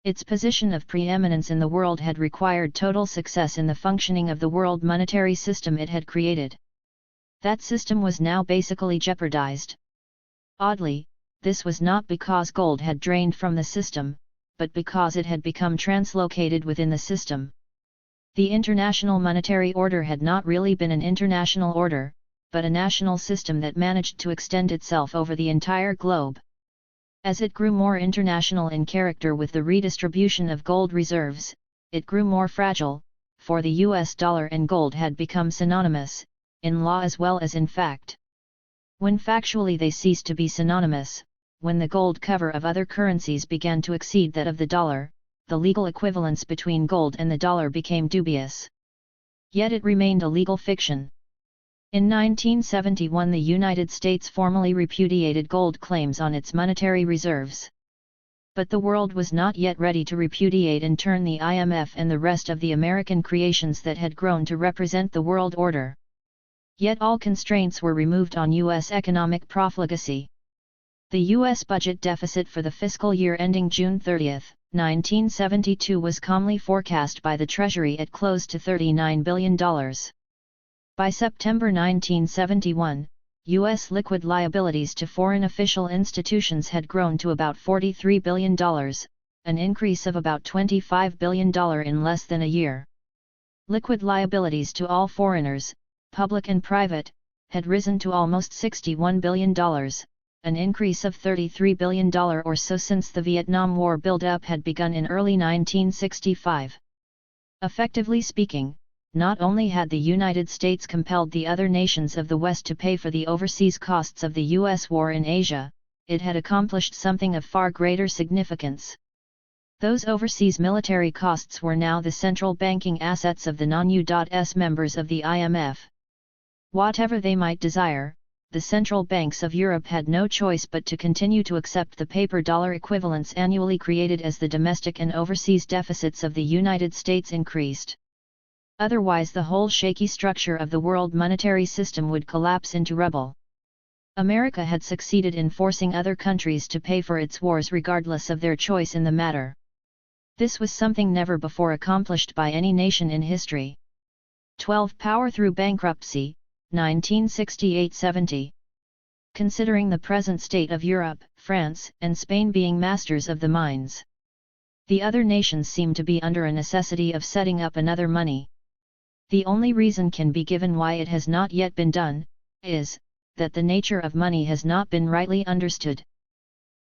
Its position of preeminence in the world had required total success in the functioning of the world monetary system it had created. That system was now basically jeopardized. Oddly, this was not because gold had drained from the system, but because it had become translocated within the system. The international monetary order had not really been an international order, but a national system that managed to extend itself over the entire globe. As it grew more international in character with the redistribution of gold reserves, it grew more fragile, for the US dollar and gold had become synonymous, in law as well as in fact. When factually they ceased to be synonymous, when the gold cover of other currencies began to exceed that of the dollar, the legal equivalence between gold and the dollar became dubious. Yet it remained a legal fiction. In 1971 the United States formally repudiated gold claims on its monetary reserves. But the world was not yet ready to repudiate in turn the IMF and the rest of the American creations that had grown to represent the world order. Yet all constraints were removed on U.S. economic profligacy. The U.S. budget deficit for the fiscal year ending June 30, 1972 was calmly forecast by the Treasury at close to $39 billion. By September 1971, U.S. liquid liabilities to foreign official institutions had grown to about $43 billion, an increase of about $25 billion in less than a year. Liquid liabilities to all foreigners, public and private, had risen to almost $61 billion, an increase of $33 billion or so since the Vietnam War build-up had begun in early 1965. Effectively speaking, not only had the United States compelled the other nations of the West to pay for the overseas costs of the U.S. war in Asia, it had accomplished something of far greater significance. Those overseas military costs were now the central banking assets of the non-U.S. members of the IMF. Whatever they might desire, the central banks of Europe had no choice but to continue to accept the paper dollar equivalents annually created as the domestic and overseas deficits of the United States increased. Otherwise the whole shaky structure of the world monetary system would collapse into rubble. America had succeeded in forcing other countries to pay for its wars regardless of their choice in the matter. This was something never before accomplished by any nation in history. 12. Power through bankruptcy, 1968-70. Considering the present state of Europe, France and Spain being masters of the mines, the other nations seem to be under a necessity of setting up another money. The only reason can be given why it has not yet been done, is, that the nature of money has not been rightly understood.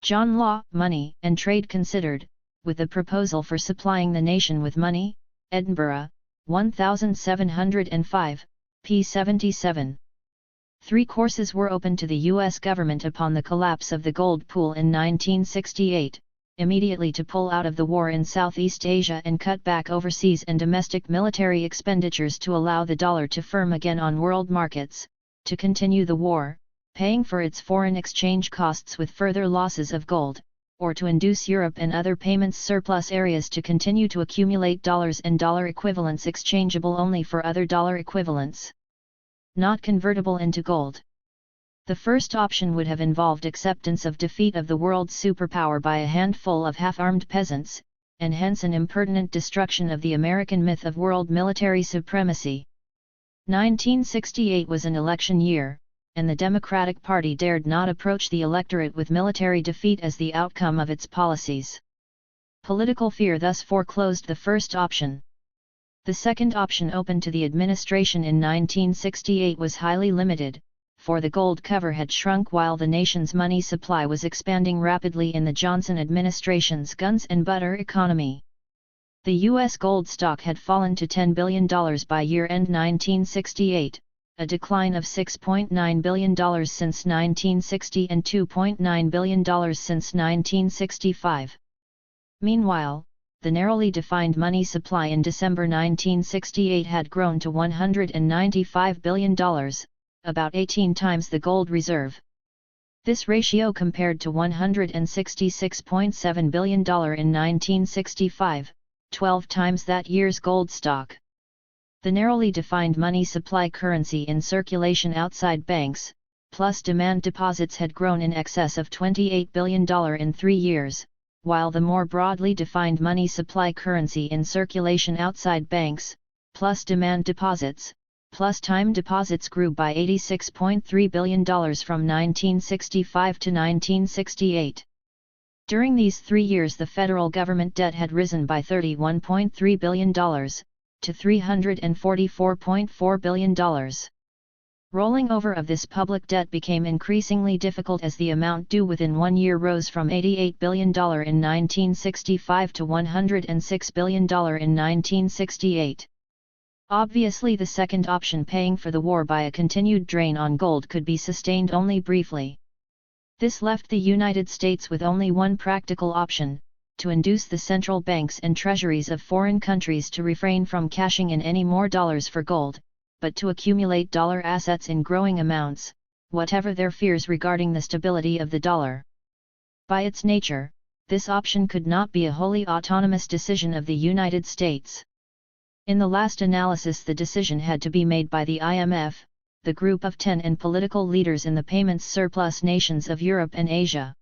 John Law, Money and Trade Considered, with the proposal for supplying the nation with money, Edinburgh, 1705, p. 77. 3 courses were open to the U.S. government upon the collapse of the gold pool in 1968, immediately to pull out of the war in Southeast Asia and cut back overseas and domestic military expenditures to allow the dollar to firm again on world markets, to continue the war, paying for its foreign exchange costs with further losses of gold, or to induce Europe and other payments surplus areas to continue to accumulate dollars and dollar equivalents exchangeable only for other dollar equivalents, not convertible into gold. The first option would have involved acceptance of defeat of the world's superpower by a handful of half-armed peasants, and hence an impertinent destruction of the American myth of world military supremacy. 1968 was an election year, and the Democratic Party dared not approach the electorate with military defeat as the outcome of its policies. Political fear thus foreclosed the first option. The second option open to the administration in 1968 was highly limited, for the gold cover had shrunk while the nation's money supply was expanding rapidly in the Johnson administration's guns and butter economy. The U.S. gold stock had fallen to $10 billion by year-end 1968, a decline of $6.9 billion since 1960 and $2.9 billion since 1965. Meanwhile, the narrowly defined money supply in December 1968 had grown to $195 billion, about 18 times the gold reserve. This ratio compared to $166.7 billion in 1965, 12 times that year's gold stock. The narrowly defined money supply currency in circulation outside banks, plus demand deposits had grown in excess of $28 billion in 3 years, while the more broadly defined money supply currency in circulation outside banks, plus demand deposits, plus time deposits grew by $86.3 billion from 1965 to 1968. During these 3 years the federal government debt had risen by $31.3 billion, to $344.4 billion. Rolling over of this public debt became increasingly difficult as the amount due within 1 year rose from $88 billion in 1965 to $106 billion in 1968. Obviously the second option, paying for the war by a continued drain on gold, could be sustained only briefly. This left the United States with only one practical option: to induce the central banks and treasuries of foreign countries to refrain from cashing in any more dollars for gold, but to accumulate dollar assets in growing amounts, whatever their fears regarding the stability of the dollar. By its nature, this option could not be a wholly autonomous decision of the United States. In the last analysis the decision had to be made by the IMF, the Group of 10 and political leaders in the payments surplus nations of Europe and Asia.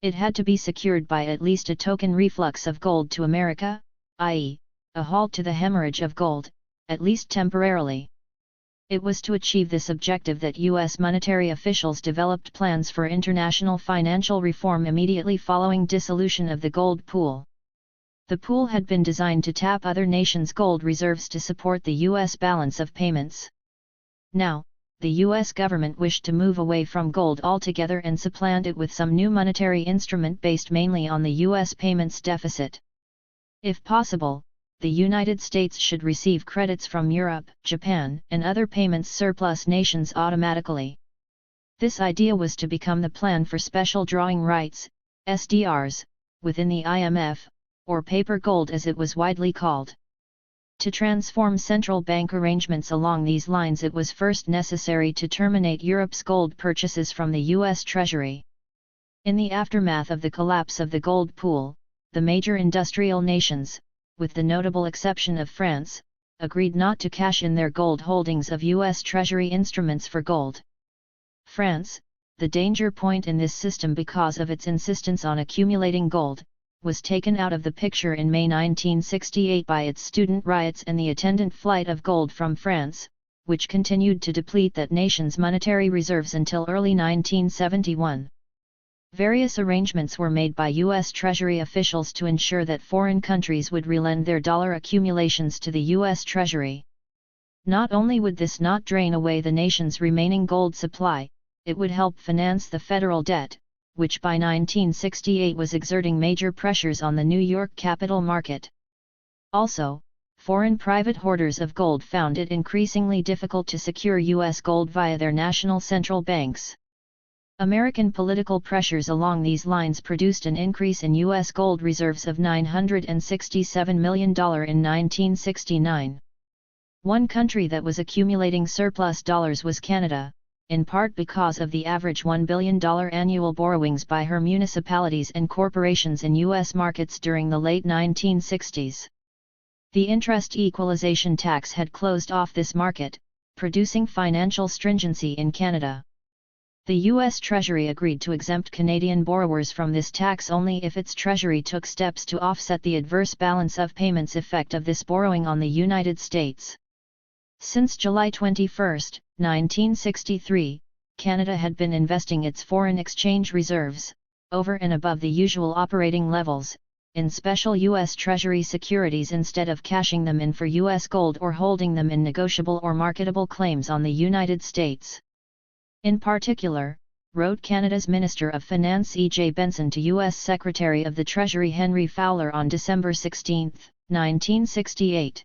It had to be secured by at least a token reflux of gold to America, i.e., a halt to the hemorrhage of gold, at least temporarily. It was to achieve this objective that U.S. monetary officials developed plans for international financial reform immediately following dissolution of the gold pool. The pool had been designed to tap other nations' gold reserves to support the U.S. balance of payments. Now, the U.S. government wished to move away from gold altogether and supplant it with some new monetary instrument based mainly on the U.S. payments deficit. If possible, the United States should receive credits from Europe, Japan, and other payments surplus nations automatically. This idea was to become the plan for special drawing rights, SDRs, within the IMF, or paper gold as it was widely called. To transform central bank arrangements along these lines, it was first necessary to terminate Europe's gold purchases from the U.S. Treasury. In the aftermath of the collapse of the gold pool, the major industrial nations, with the notable exception of France, agreed not to cash in their gold holdings of U.S. Treasury instruments for gold. France, the danger point in this system because of its insistence on accumulating gold, was taken out of the picture in May 1968 by its student riots and the attendant flight of gold from France, which continued to deplete that nation's monetary reserves until early 1971. Various arrangements were made by U.S. Treasury officials to ensure that foreign countries would relend their dollar accumulations to the U.S. Treasury. Not only would this not drain away the nation's remaining gold supply, it would help finance the federal debt, which by 1968 was exerting major pressures on the New York capital market. Also, foreign private hoarders of gold found it increasingly difficult to secure U.S. gold via their national central banks. American political pressures along these lines produced an increase in U.S. gold reserves of $967 million in 1969. One country that was accumulating surplus dollars was Canada, in part because of the average $1 billion annual borrowings by her municipalities and corporations in U.S. markets during the late 1960s. The interest equalization tax had closed off this market, producing financial stringency in Canada. The U.S. Treasury agreed to exempt Canadian borrowers from this tax only if its Treasury took steps to offset the adverse balance of payments effect of this borrowing on the United States. Since July 21, 1963, Canada had been investing its foreign exchange reserves, over and above the usual operating levels, in special U.S. Treasury securities instead of cashing them in for U.S. gold or holding them in negotiable or marketable claims on the United States. In particular, wrote Canada's Minister of Finance E.J. Benson to U.S. Secretary of the Treasury Henry Fowler on December 16, 1968.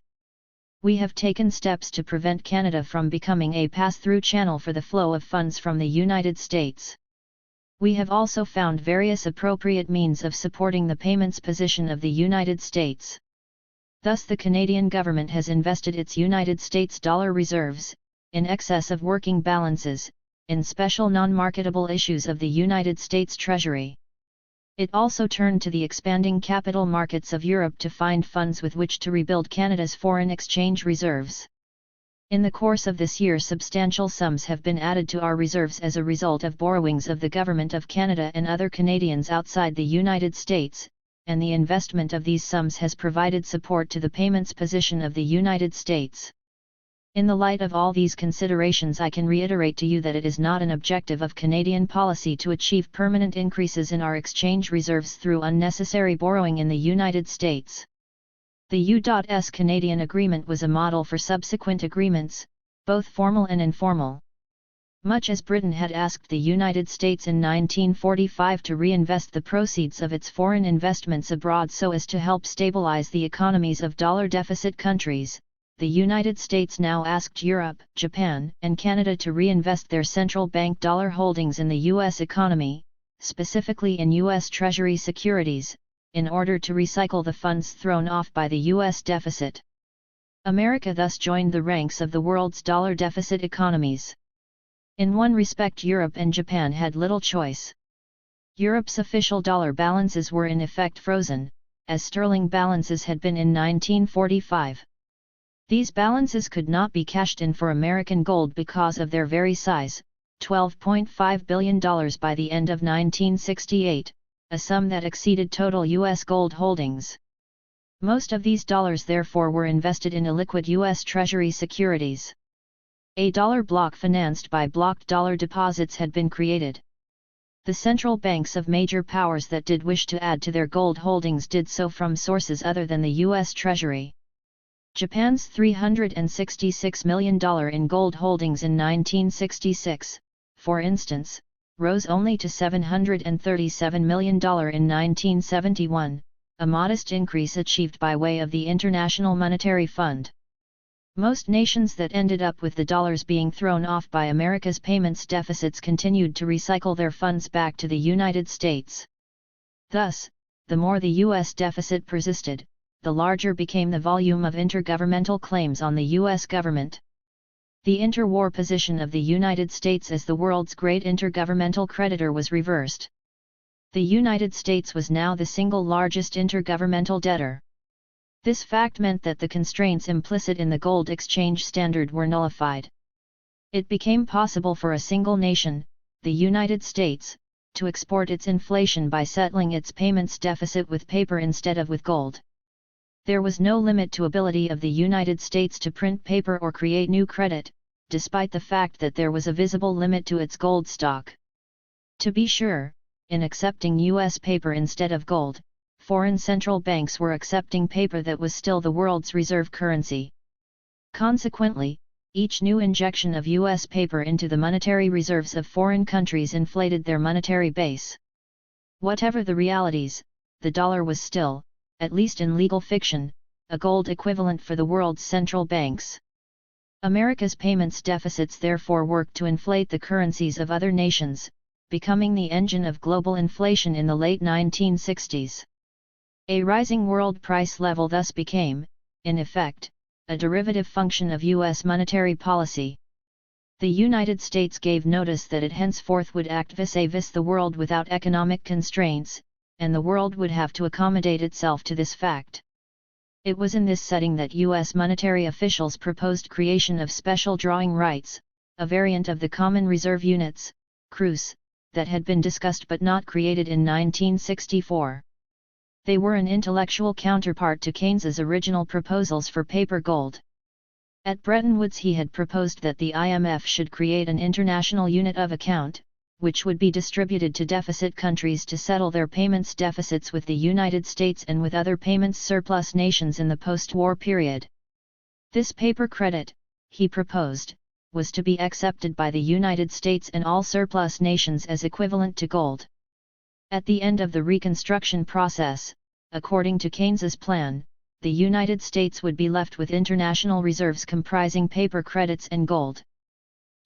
We have taken steps to prevent Canada from becoming a pass-through channel for the flow of funds from the United States. We have also found various appropriate means of supporting the payments position of the United States. Thus the Canadian government has invested its United States dollar reserves, in excess of working balances, in special non-marketable issues of the United States Treasury. It also turned to the expanding capital markets of Europe to find funds with which to rebuild Canada's foreign exchange reserves. In the course of this year, substantial sums have been added to our reserves as a result of borrowings of the Government of Canada and other Canadians outside the United States, and the investment of these sums has provided support to the payments position of the United States. In the light of all these considerations, I can reiterate to you that it is not an objective of Canadian policy to achieve permanent increases in our exchange reserves through unnecessary borrowing in the United States. The U.S. Canadian Agreement was a model for subsequent agreements, both formal and informal. Much as Britain had asked the United States in 1945 to reinvest the proceeds of its foreign investments abroad so as to help stabilize the economies of dollar-deficit countries, the United States now asked Europe, Japan, and Canada to reinvest their central bank dollar holdings in the U.S. economy, specifically in U.S. Treasury securities, in order to recycle the funds thrown off by the U.S. deficit. America thus joined the ranks of the world's dollar deficit economies. In one respect, Europe and Japan had little choice. Europe's official dollar balances were in effect frozen, as sterling balances had been in 1945. These balances could not be cashed in for American gold because of their very size, $12.5 billion by the end of 1968, a sum that exceeded total U.S. gold holdings. Most of these dollars therefore were invested in illiquid U.S. Treasury securities. A dollar block financed by blocked dollar deposits had been created. The central banks of major powers that did wish to add to their gold holdings did so from sources other than the U.S. Treasury. Japan's $366 million in gold holdings in 1966, for instance, rose only to $737 million in 1971, a modest increase achieved by way of the International Monetary Fund. Most nations that ended up with the dollars being thrown off by America's payments deficits continued to recycle their funds back to the United States. Thus, the more the U.S. deficit persisted, the larger became the volume of intergovernmental claims on the U.S. government. The interwar position of the United States as the world's great intergovernmental creditor was reversed. The United States was now the single largest intergovernmental debtor. This fact meant that the constraints implicit in the gold exchange standard were nullified. It became possible for a single nation, the United States, to export its inflation by settling its payments deficit with paper instead of with gold. There was no limit to ability of the United States to print paper or create new credit, despite the fact that there was a visible limit to its gold stock. To be sure, in accepting U.S. paper instead of gold, foreign central banks were accepting paper that was still the world's reserve currency. Consequently, each new injection of U.S. paper into the monetary reserves of foreign countries inflated their monetary base. Whatever the realities, the dollar was still, at least in legal fiction, a gold equivalent for the world's central banks. America's payments deficits therefore worked to inflate the currencies of other nations, becoming the engine of global inflation in the late 1960s. A rising world price level thus became, in effect, a derivative function of U.S. monetary policy. The United States gave notice that it henceforth would act vis-a-vis the world without economic constraints, and the world would have to accommodate itself to this fact. It was in this setting that U.S. monetary officials proposed creation of special drawing rights, a variant of the common reserve units, Cruz, that had been discussed but not created in 1964. They were an intellectual counterpart to Keynes's original proposals for paper gold. At Bretton Woods he had proposed that the IMF should create an international unit of account, which would be distributed to deficit countries to settle their payments deficits with the United States and with other payments surplus nations in the post-war period. This paper credit, he proposed, was to be accepted by the United States and all surplus nations as equivalent to gold. At the end of the reconstruction process, according to Keynes's plan, the United States would be left with international reserves comprising paper credits and gold.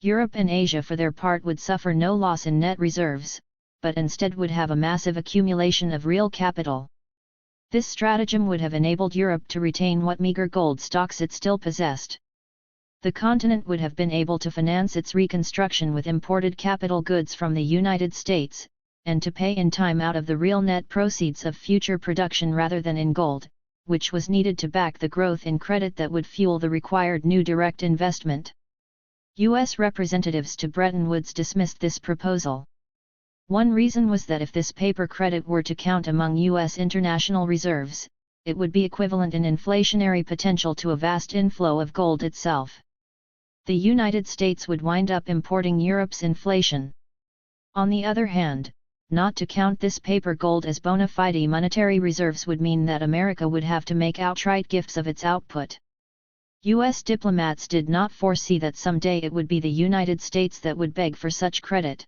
Europe and Asia for their part would suffer no loss in net reserves, but instead would have a massive accumulation of real capital. This stratagem would have enabled Europe to retain what meager gold stocks it still possessed. The continent would have been able to finance its reconstruction with imported capital goods from the United States, and to pay in time out of the real net proceeds of future production rather than in gold, which was needed to back the growth in credit that would fuel the required new direct investment. U.S. representatives to Bretton Woods dismissed this proposal. One reason was that if this paper credit were to count among U.S. international reserves, it would be equivalent in inflationary potential to a vast inflow of gold itself. The United States would wind up importing Europe's inflation. On the other hand, not to count this paper gold as bona fide monetary reserves would mean that America would have to make outright gifts of its output. U.S. diplomats did not foresee that someday it would be the United States that would beg for such credit.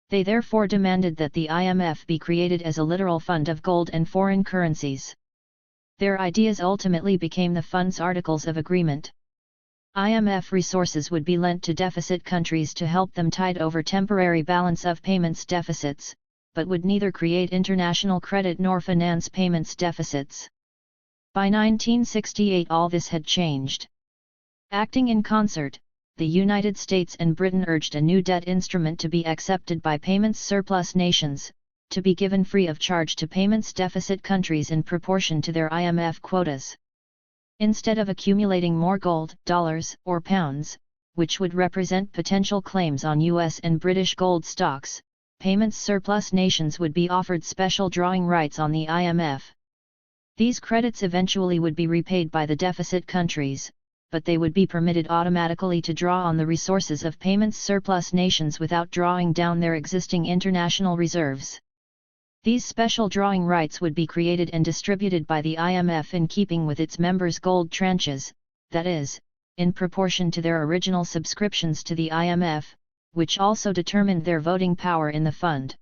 They therefore demanded that the IMF be created as a literal fund of gold and foreign currencies. Their ideas ultimately became the fund's Articles of Agreement. IMF resources would be lent to deficit countries to help them tide over temporary balance of payments deficits, but would neither create international credit nor finance payments deficits. By 1968 all this had changed. Acting in concert, the United States and Britain urged a new debt instrument to be accepted by payments surplus nations, to be given free of charge to payments deficit countries in proportion to their IMF quotas. Instead of accumulating more gold, dollars, or pounds, which would represent potential claims on US and British gold stocks, payments surplus nations would be offered special drawing rights on the IMF. These credits eventually would be repaid by the deficit countries, but they would be permitted automatically to draw on the resources of payments surplus nations without drawing down their existing international reserves. These special drawing rights would be created and distributed by the IMF in keeping with its members' gold tranches, that is, in proportion to their original subscriptions to the IMF, which also determined their voting power in the fund.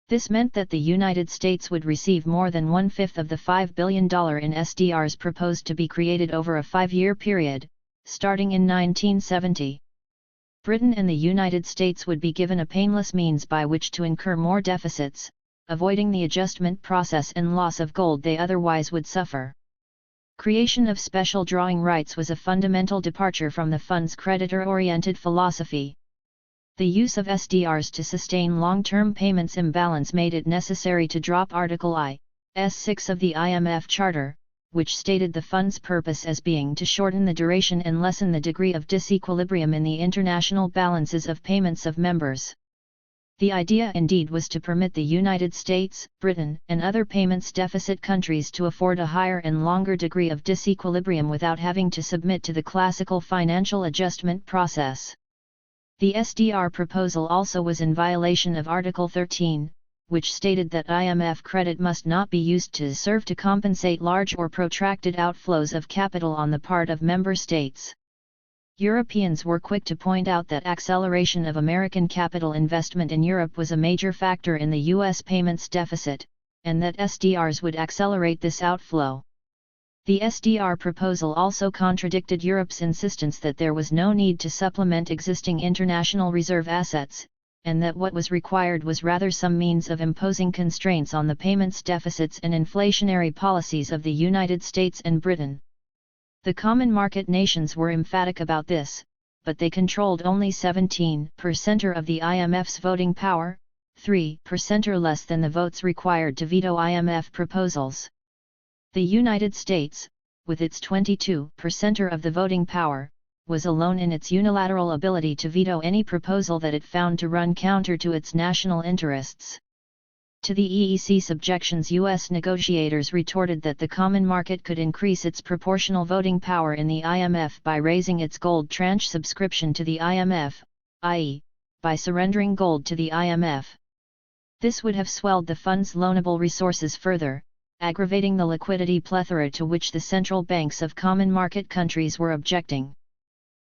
This meant that the United States would receive more than one-fifth of the $5 billion in SDRs proposed to be created over a 5-year period, starting in 1970. Britain and the United States would be given a painless means by which to incur more deficits, avoiding the adjustment process and loss of gold they otherwise would suffer. Creation of special drawing rights was a fundamental departure from the fund's creditor-oriented philosophy. The use of SDRs to sustain long-term payments imbalance made it necessary to drop Article I.S. of the IMF Charter, which stated the fund's purpose as being to shorten the duration and lessen the degree of disequilibrium in the international balances of payments of members. The idea indeed was to permit the United States, Britain, and other payments deficit countries to afford a higher and longer degree of disequilibrium without having to submit to the classical financial adjustment process. The SDR proposal also was in violation of Article 13, which stated that IMF credit must not be used to serve to compensate large or protracted outflows of capital on the part of member states. Europeans were quick to point out that acceleration of American capital investment in Europe was a major factor in the U.S. payments deficit, and that SDRs would accelerate this outflow. The SDR proposal also contradicted Europe's insistence that there was no need to supplement existing international reserve assets, and that what was required was rather some means of imposing constraints on the payments deficits and inflationary policies of the United States and Britain. The common market nations were emphatic about this, but they controlled only 17% of the IMF's voting power, 3% or less than the votes required to veto IMF proposals. The United States, with its 22% of the voting power, was alone in its unilateral ability to veto any proposal that it found to run counter to its national interests. To the EEC's objections, U.S. negotiators retorted that the common market could increase its proportional voting power in the IMF by raising its gold tranche subscription to the IMF, i.e., by surrendering gold to the IMF. This would have swelled the fund's loanable resources further, aggravating the liquidity plethora to which the central banks of common market countries were objecting.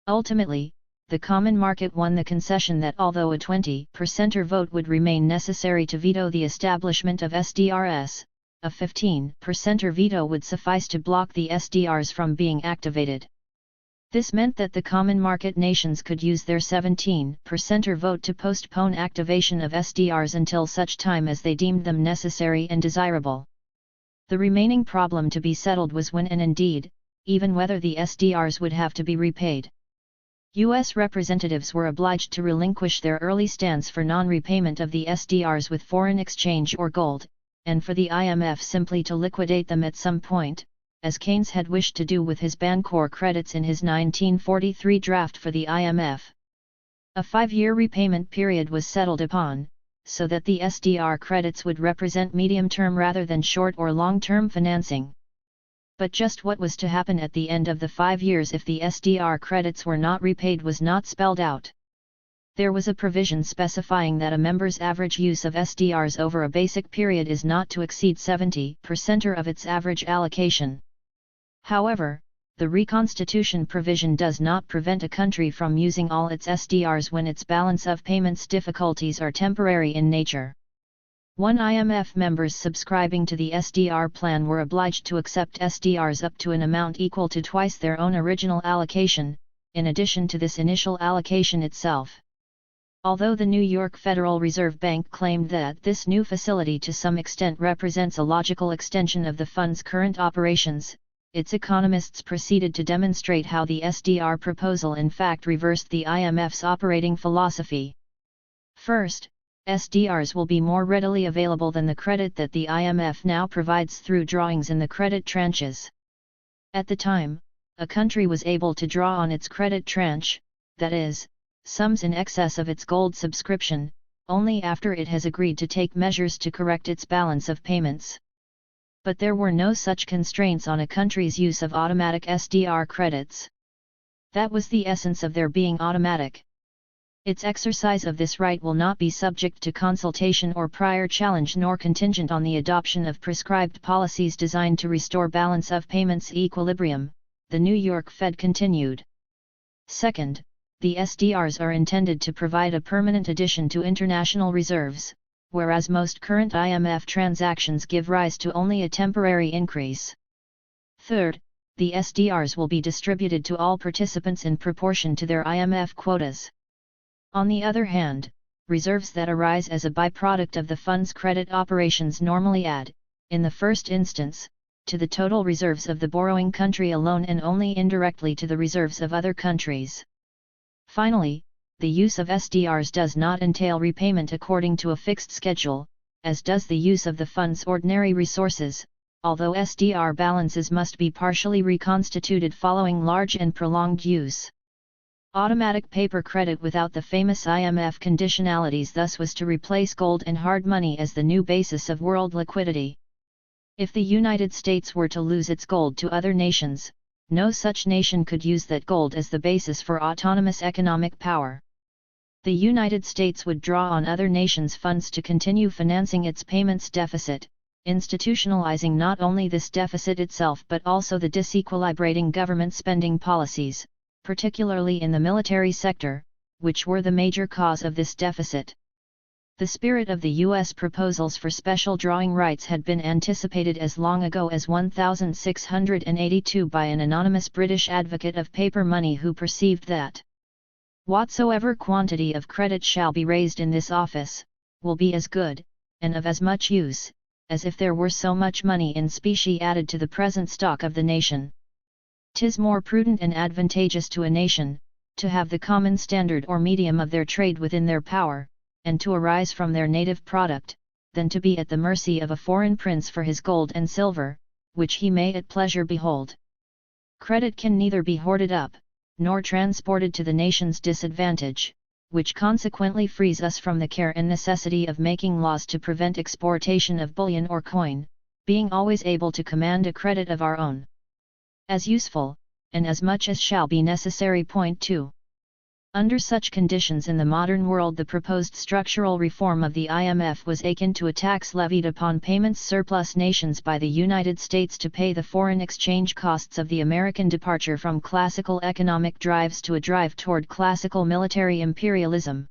Ultimately, the common market won the concession that although a 20% vote would remain necessary to veto the establishment of SDRs, a 15% veto would suffice to block the SDRs from being activated. This meant that the common market nations could use their 17% vote to postpone activation of SDRs until such time as they deemed them necessary and desirable. The remaining problem to be settled was when and indeed, even whether the SDRs would have to be repaid. U.S. representatives were obliged to relinquish their early stance for non-repayment of the SDRs with foreign exchange or gold, and for the IMF simply to liquidate them at some point, as Keynes had wished to do with his Bancor credits in his 1943 draft for the IMF. A 5-year repayment period was settled upon, so that the SDR credits would represent medium-term rather than short or long-term financing. But just what was to happen at the end of the 5 years if the SDR credits were not repaid was not spelled out. There was a provision specifying that a member's average use of SDRs over a basic period is not to exceed 70% of its average allocation. However, the reconstitution provision does not prevent a country from using all its SDRs when its balance of payments difficulties are temporary in nature. One IMF members subscribing to the SDR plan were obliged to accept SDRs up to an amount equal to twice their own original allocation, in addition to this initial allocation itself. Although the New York Federal Reserve Bank claimed that this new facility to some extent represents a logical extension of the fund's current operations, its economists proceeded to demonstrate how the SDR proposal in fact reversed the IMF's operating philosophy. First, SDRs will be more readily available than the credit that the IMF now provides through drawings in the credit tranches. At the time, a country was able to draw on its credit tranche, that is, sums in excess of its gold subscription, only after it has agreed to take measures to correct its balance of payments. But there were no such constraints on a country's use of automatic SDR credits. That was the essence of their being automatic. Its exercise of this right will not be subject to consultation or prior challenge nor contingent on the adoption of prescribed policies designed to restore balance of payments equilibrium, the New York Fed continued. Second, the SDRs are intended to provide a permanent addition to international reserves, whereas most current IMF transactions give rise to only a temporary increase. Third, the SDRs will be distributed to all participants in proportion to their IMF quotas. On the other hand, reserves that arise as a byproduct of the fund's credit operations normally add, in the first instance, to the total reserves of the borrowing country alone and only indirectly to the reserves of other countries. Finally, the use of SDRs does not entail repayment according to a fixed schedule, as does the use of the fund's ordinary resources, although SDR balances must be partially reconstituted following large and prolonged use. Automatic paper credit without the famous IMF conditionalities thus was to replace gold and hard money as the new basis of world liquidity. If the United States were to lose its gold to other nations, no such nation could use that gold as the basis for autonomous economic power. The United States would draw on other nations' funds to continue financing its payments deficit, institutionalizing not only this deficit itself but also the disequilibrating government spending policies, particularly in the military sector, which were the major cause of this deficit. The spirit of the U.S. proposals for special drawing rights had been anticipated as long ago as 1682 by an anonymous British advocate of paper money who perceived that whatsoever quantity of credit shall be raised in this office, will be as good, and of as much use, as if there were so much money in specie added to the present stock of the nation. 'Tis more prudent and advantageous to a nation, to have the common standard or medium of their trade within their power, and to arise from their native product, than to be at the mercy of a foreign prince for his gold and silver, which he may at pleasure behold. Credit can neither be hoarded up, nor transported to the nation's disadvantage, which consequently frees us from the care and necessity of making laws to prevent exportation of bullion or coin, being always able to command a credit of our own. As useful, and as much as shall be necessary. Point 2. Under such conditions in the modern world, the proposed structural reform of the IMF was akin to a tax levied upon payments surplus nations by the United States to pay the foreign exchange costs of the American departure from classical economic drives to a drive toward classical military imperialism.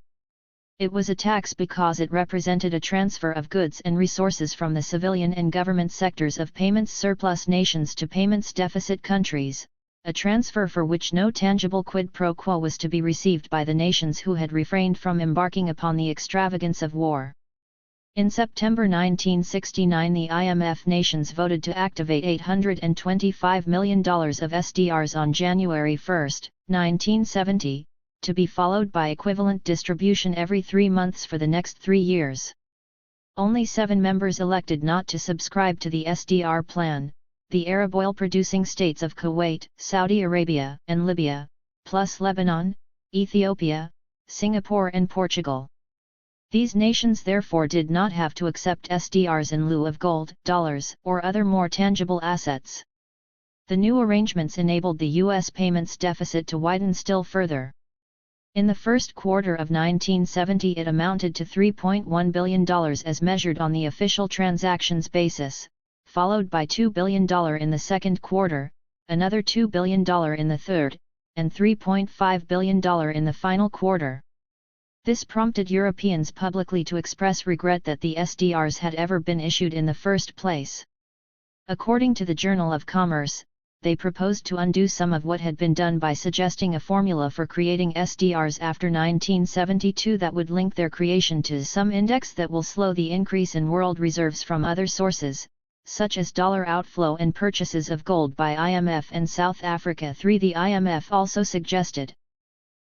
It was a tax because it represented a transfer of goods and resources from the civilian and government sectors of payments surplus nations to payments deficit countries, a transfer for which no tangible quid pro quo was to be received by the nations who had refrained from embarking upon the extravagance of war. In September 1969, the IMF nations voted to activate $825 million of SDRs on January 1, 1970, to be followed by equivalent distribution every 3 months for the next 3 years. Only 7 members elected not to subscribe to the SDR plan: the Arab oil-producing states of Kuwait, Saudi Arabia, and Libya, plus Lebanon, Ethiopia, Singapore and Portugal. These nations therefore did not have to accept SDRs in lieu of gold, dollars, or other more tangible assets. The new arrangements enabled the U.S. payments deficit to widen still further. In the first quarter of 1970 it amounted to $3.1 billion as measured on the official transactions basis, followed by $2 billion in the second quarter, another $2 billion in the third, and $3.5 billion in the final quarter. This prompted Europeans publicly to express regret that the SDRs had ever been issued in the first place. According to the Journal of Commerce, they proposed to undo some of what had been done by suggesting a formula for creating SDRs after 1972 that would link their creation to some index that will slow the increase in world reserves from other sources, such as dollar outflow and purchases of gold by IMF and South Africa. 3. The IMF also suggested,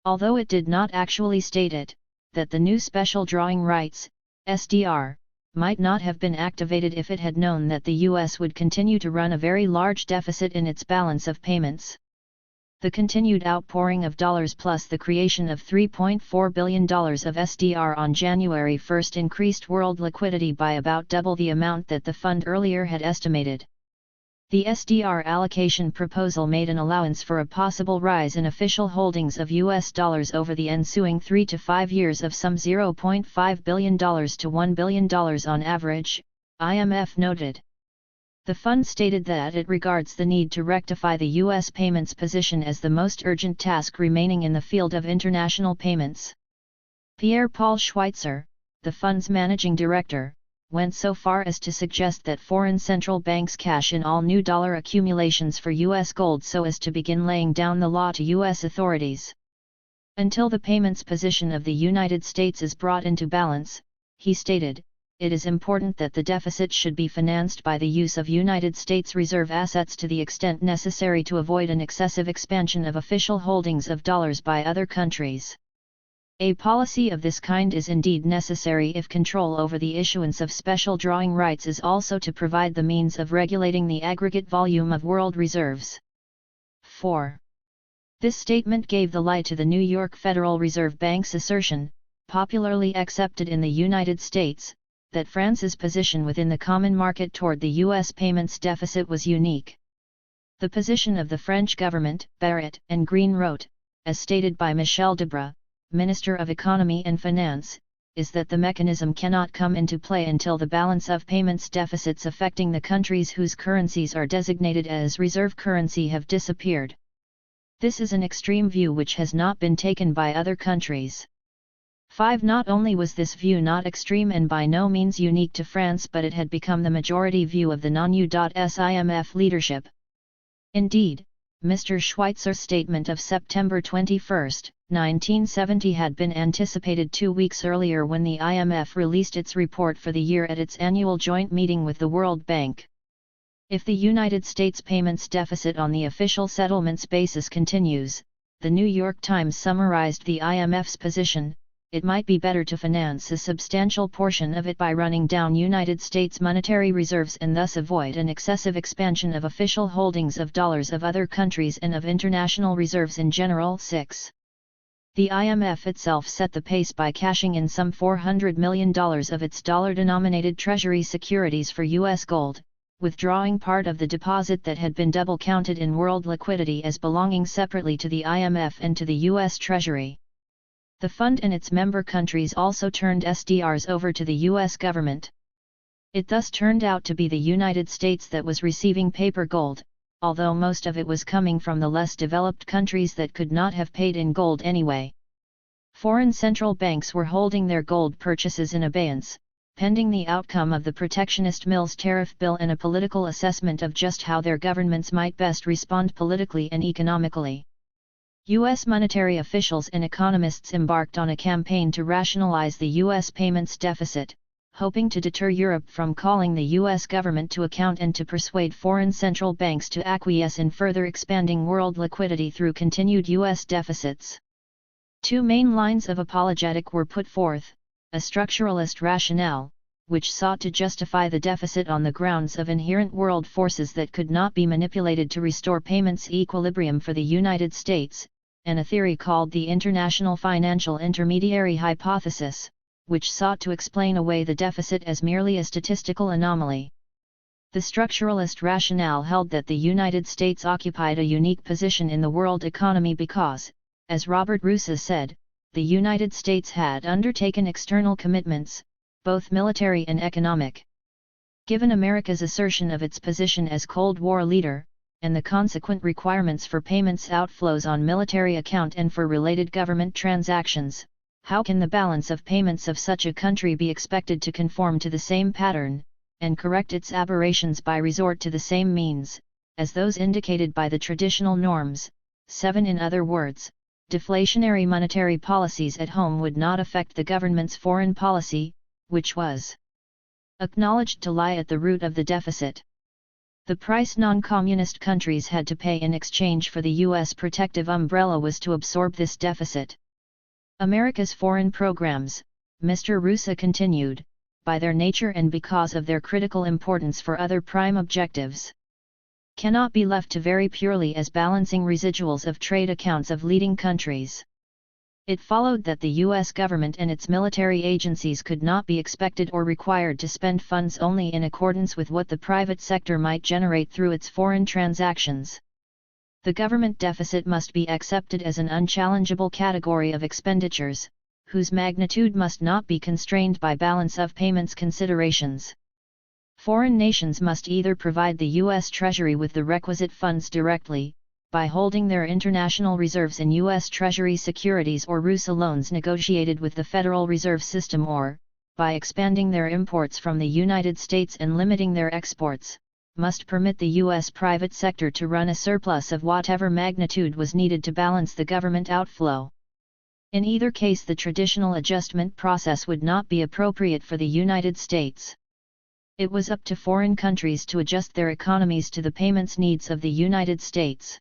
although it did not actually state it, that the new special drawing rights, SDR, might not have been activated if it had known that the U.S. would continue to run a very large deficit in its balance of payments. The continued outpouring of dollars plus the creation of $3.4 billion of SDR on January 1 increased world liquidity by about double the amount that the fund earlier had estimated. The SDR allocation proposal made an allowance for a possible rise in official holdings of U.S. dollars over the ensuing 3 to 5 years of some $0.5 billion to $1 billion on average, IMF noted. The fund stated that it regards the need to rectify the U.S. payments position as the most urgent task remaining in the field of international payments. Pierre-Paul Schweitzer, the fund's managing director, went so far as to suggest that foreign central banks cash in all new dollar accumulations for U.S. gold so as to begin laying down the law to U.S. authorities. Until the payments position of the United States is brought into balance, he stated, it is important that the deficit should be financed by the use of United States reserve assets to the extent necessary to avoid an excessive expansion of official holdings of dollars by other countries. A policy of this kind is indeed necessary if control over the issuance of special drawing rights is also to provide the means of regulating the aggregate volume of world reserves. 4. This statement gave the lie to the New York Federal Reserve Bank's assertion, popularly accepted in the United States, that France's position within the common market toward the U.S. payments deficit was unique. The position of the French government, Barrett and Green wrote, as stated by Michel Debré, Minister of Economy and Finance, is that the mechanism cannot come into play until the balance of payments deficits affecting the countries whose currencies are designated as reserve currency have disappeared. This is an extreme view which has not been taken by other countries. 5. Not only was this view not extreme and by no means unique to France, but it had become the majority view of the non-U.S. IMF leadership. Indeed, Mr. Schweitzer's statement of September 21, 1970 had been anticipated 2 weeks earlier when the IMF released its report for the year at its annual joint meeting with the World Bank. If the United States payments deficit on the official settlements basis continues, the New York Times summarized the IMF's position, it might be better to finance a substantial portion of it by running down United States monetary reserves and thus avoid an excessive expansion of official holdings of dollars of other countries and of international reserves in general. 6. The IMF itself set the pace by cashing in some $400 million of its dollar-denominated Treasury securities for U.S. gold, withdrawing part of the deposit that had been double-counted in world liquidity as belonging separately to the IMF and to the U.S. Treasury. The fund and its member countries also turned SDRs over to the U.S. government. It thus turned out to be the United States that was receiving paper gold, although most of it was coming from the less developed countries that could not have paid in gold anyway. Foreign central banks were holding their gold purchases in abeyance, pending the outcome of the protectionist Mills tariff bill and a political assessment of just how their governments might best respond politically and economically. U.S. monetary officials and economists embarked on a campaign to rationalize the U.S. payments deficit, hoping to deter Europe from calling the U.S. government to account and to persuade foreign central banks to acquiesce in further expanding world liquidity through continued U.S. deficits. Two main lines of apologetic were put forth: a structuralist rationale, which sought to justify the deficit on the grounds of inherent world forces that could not be manipulated to restore payments equilibrium for the United States, and a theory called the International Financial Intermediary Hypothesis, which sought to explain away the deficit as merely a statistical anomaly. The structuralist rationale held that the United States occupied a unique position in the world economy because, as Robert Russa said, the United States had undertaken external commitments, both military and economic. Given America's assertion of its position as Cold War leader, and the consequent requirements for payments outflows on military account and for related government transactions, how can the balance of payments of such a country be expected to conform to the same pattern, and correct its aberrations by resort to the same means, as those indicated by the traditional norms? 7. In other words, deflationary monetary policies at home would not affect the government's foreign policy, which was acknowledged to lie at the root of the deficit. The price non-communist countries had to pay in exchange for the U.S. protective umbrella was to absorb this deficit. America's foreign programs, Mr. Russa continued, by their nature and because of their critical importance for other prime objectives, cannot be left to very purely as balancing residuals of trade accounts of leading countries. It followed that the U.S. government and its military agencies could not be expected or required to spend funds only in accordance with what the private sector might generate through its foreign transactions. The government deficit must be accepted as an unchallengeable category of expenditures, whose magnitude must not be constrained by balance of payments considerations. Foreign nations must either provide the U.S. Treasury with the requisite funds directly, by holding their international reserves in U.S. Treasury securities or Russa loans negotiated with the Federal Reserve System, or, by expanding their imports from the United States and limiting their exports, must permit the U.S. private sector to run a surplus of whatever magnitude was needed to balance the government outflow. In either case, the traditional adjustment process would not be appropriate for the United States. It was up to foreign countries to adjust their economies to the payments needs of the United States.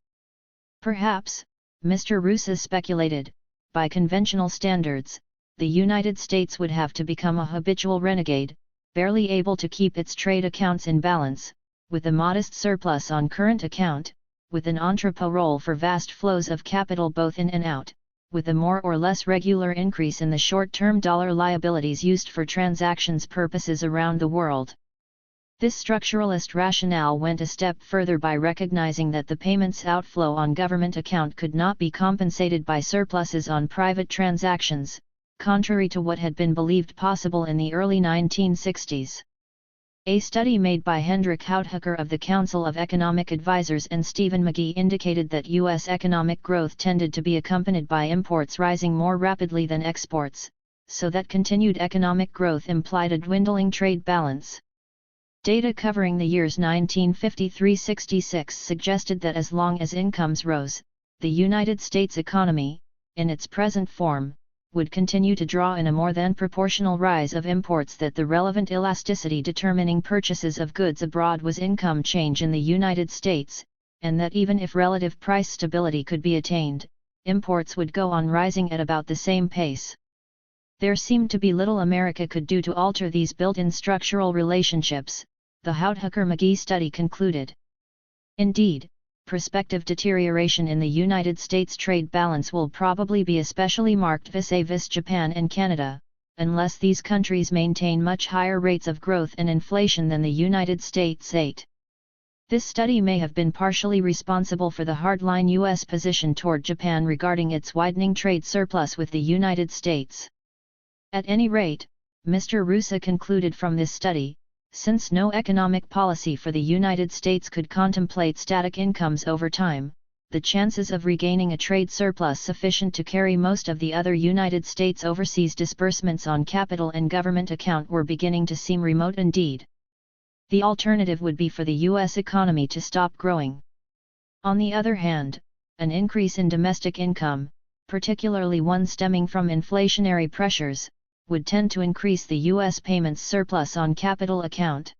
Perhaps, Mr. Russa speculated, by conventional standards, the United States would have to become a habitual renegade, barely able to keep its trade accounts in balance, with a modest surplus on current account, with an entrepot role for vast flows of capital both in and out, with a more or less regular increase in the short-term dollar liabilities used for transactions purposes around the world. This structuralist rationale went a step further by recognizing that the payments outflow on government account could not be compensated by surpluses on private transactions, contrary to what had been believed possible in the early 1960s. A study made by Hendrik Houthakker of the Council of Economic Advisers and Stephen McGee indicated that U.S. economic growth tended to be accompanied by imports rising more rapidly than exports, so that continued economic growth implied a dwindling trade balance. Data covering the years 1953–66 suggested that as long as incomes rose, the United States economy, in its present form, would continue to draw in a more than proportional rise of imports, that the relevant elasticity determining purchases of goods abroad was income change in the United States, and that even if relative price stability could be attained, imports would go on rising at about the same pace. There seemed to be little America could do to alter these built-in structural relationships, the Houghton-McGee study concluded. Indeed, prospective deterioration in the United States trade balance will probably be especially marked vis-a-vis Japan and Canada, unless these countries maintain much higher rates of growth and inflation than the United States. 8. This study may have been partially responsible for the hardline U.S. position toward Japan regarding its widening trade surplus with the United States. At any rate, Mr. Rusa concluded from this study, since no economic policy for the United States could contemplate static incomes over time, the chances of regaining a trade surplus sufficient to carry most of the other United States overseas disbursements on capital and government account were beginning to seem remote indeed. The alternative would be for the U.S. economy to stop growing. On the other hand, an increase in domestic income, particularly one stemming from inflationary pressures, would tend to increase the U.S. payments surplus on capital account.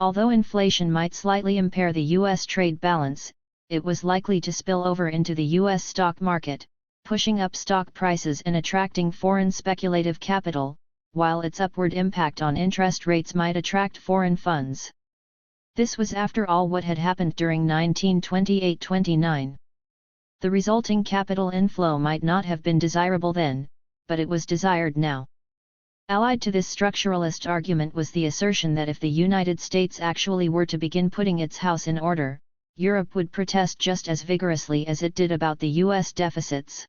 Although inflation might slightly impair the U.S. trade balance, it was likely to spill over into the U.S. stock market, pushing up stock prices and attracting foreign speculative capital, while its upward impact on interest rates might attract foreign funds. This was after all what had happened during 1928-29. The resulting capital inflow might not have been desirable then, but it was desired now. Allied to this structuralist argument was the assertion that if the United States actually were to begin putting its house in order, Europe would protest just as vigorously as it did about the U.S. deficits.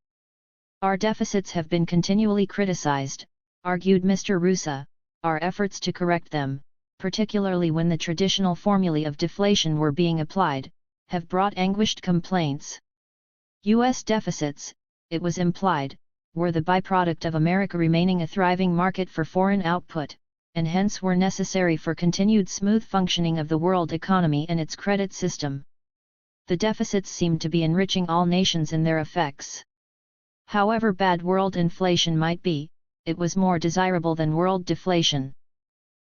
Our deficits have been continually criticized, argued Mr. Rusa, our efforts to correct them, particularly when the traditional formulae of deflation were being applied, have brought anguished complaints. U.S. deficits, it was implied, were the byproduct of America remaining a thriving market for foreign output, and hence were necessary for continued smooth functioning of the world economy and its credit system. The deficits seemed to be enriching all nations in their effects. However bad world inflation might be, it was more desirable than world deflation.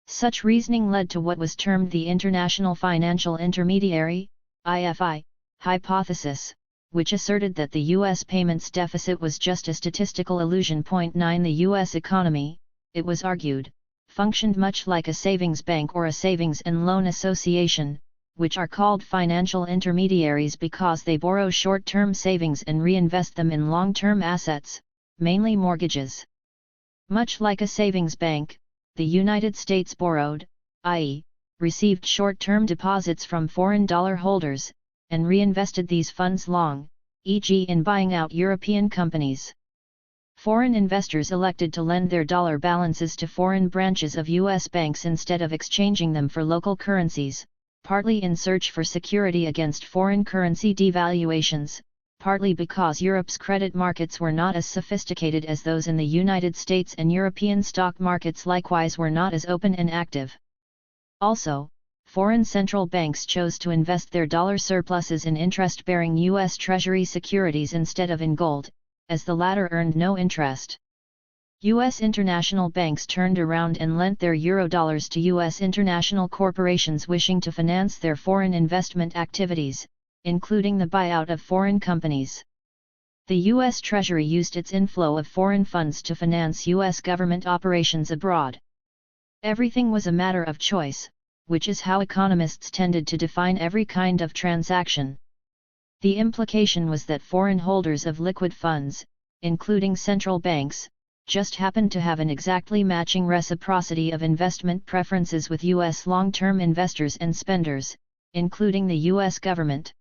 Such reasoning led to what was termed the International Financial Intermediary (IFI) hypothesis, which asserted that the U.S. payments deficit was just a statistical illusion. 9 The U.S. economy, it was argued, functioned much like a savings bank or a savings and loan association, which are called financial intermediaries because they borrow short-term savings and reinvest them in long-term assets, mainly mortgages. Much like a savings bank, the United States borrowed, i.e., received short-term deposits from foreign dollar holders, and reinvested these funds long, e.g. in buying out European companies. Foreign investors elected to lend their dollar balances to foreign branches of U.S. banks instead of exchanging them for local currencies, partly in search for security against foreign currency devaluations, partly because Europe's credit markets were not as sophisticated as those in the United States and European stock markets likewise were not as open and active. Also, foreign central banks chose to invest their dollar surpluses in interest-bearing U.S. Treasury securities instead of in gold, as the latter earned no interest. U.S. international banks turned around and lent their eurodollars to U.S. international corporations wishing to finance their foreign investment activities, including the buyout of foreign companies. The U.S. Treasury used its inflow of foreign funds to finance U.S. government operations abroad. Everything was a matter of choice, which is how economists tended to define every kind of transaction. The implication was that foreign holders of liquid funds, including central banks, just happened to have an exactly matching reciprocity of investment preferences with U.S. long-term investors and spenders, including the U.S. government.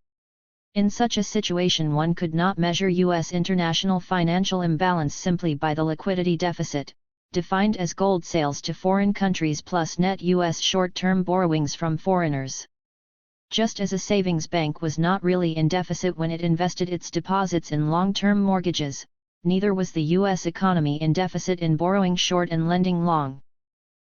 In such a situation one could not measure U.S. international financial imbalance simply by the liquidity deficit, defined as gold sales to foreign countries plus net U.S. short-term borrowings from foreigners. Just as a savings bank was not really in deficit when it invested its deposits in long-term mortgages, neither was the U.S. economy in deficit in borrowing short and lending long.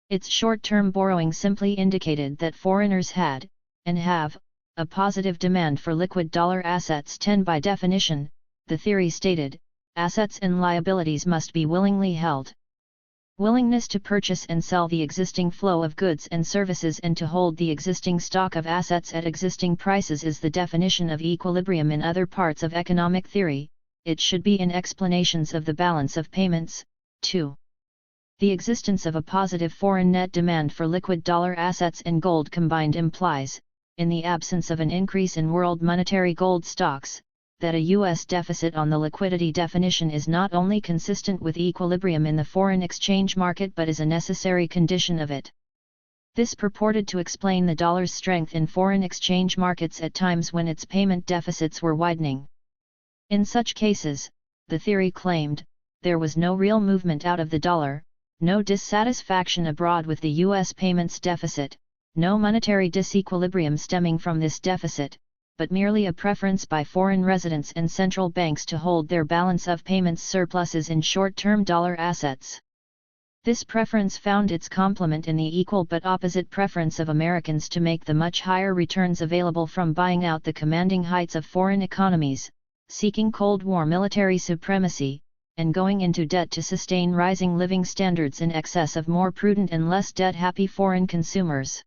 Its short-term borrowing simply indicated that foreigners had, and have, a positive demand for liquid dollar assets. 10 By definition, the theory stated, assets and liabilities must be willingly held. Willingness to purchase and sell the existing flow of goods and services and to hold the existing stock of assets at existing prices is the definition of equilibrium in other parts of economic theory. It should be in explanations of the balance of payments, too. The existence of a positive foreign net demand for liquid dollar assets and gold combined implies, in the absence of an increase in world monetary gold stocks, that a U.S. deficit on the liquidity definition is not only consistent with equilibrium in the foreign exchange market but is a necessary condition of it. This purported to explain the dollar's strength in foreign exchange markets at times when its payment deficits were widening. In such cases, the theory claimed, there was no real movement out of the dollar, no dissatisfaction abroad with the U.S. payments deficit, no monetary disequilibrium stemming from this deficit, but merely a preference by foreign residents and central banks to hold their balance of payments surpluses in short-term dollar assets. This preference found its complement in the equal but opposite preference of Americans to make the much higher returns available from buying out the commanding heights of foreign economies, seeking Cold War military supremacy, and going into debt to sustain rising living standards in excess of more prudent and less debt-happy foreign consumers.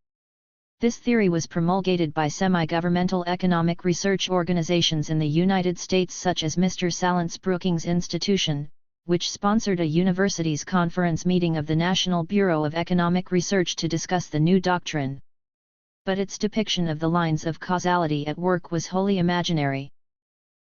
This theory was promulgated by semi-governmental economic research organizations in the United States such as Mr. Salance Brookings Institution, which sponsored a university's conference meeting of the National Bureau of Economic Research to discuss the new doctrine. But its depiction of the lines of causality at work was wholly imaginary.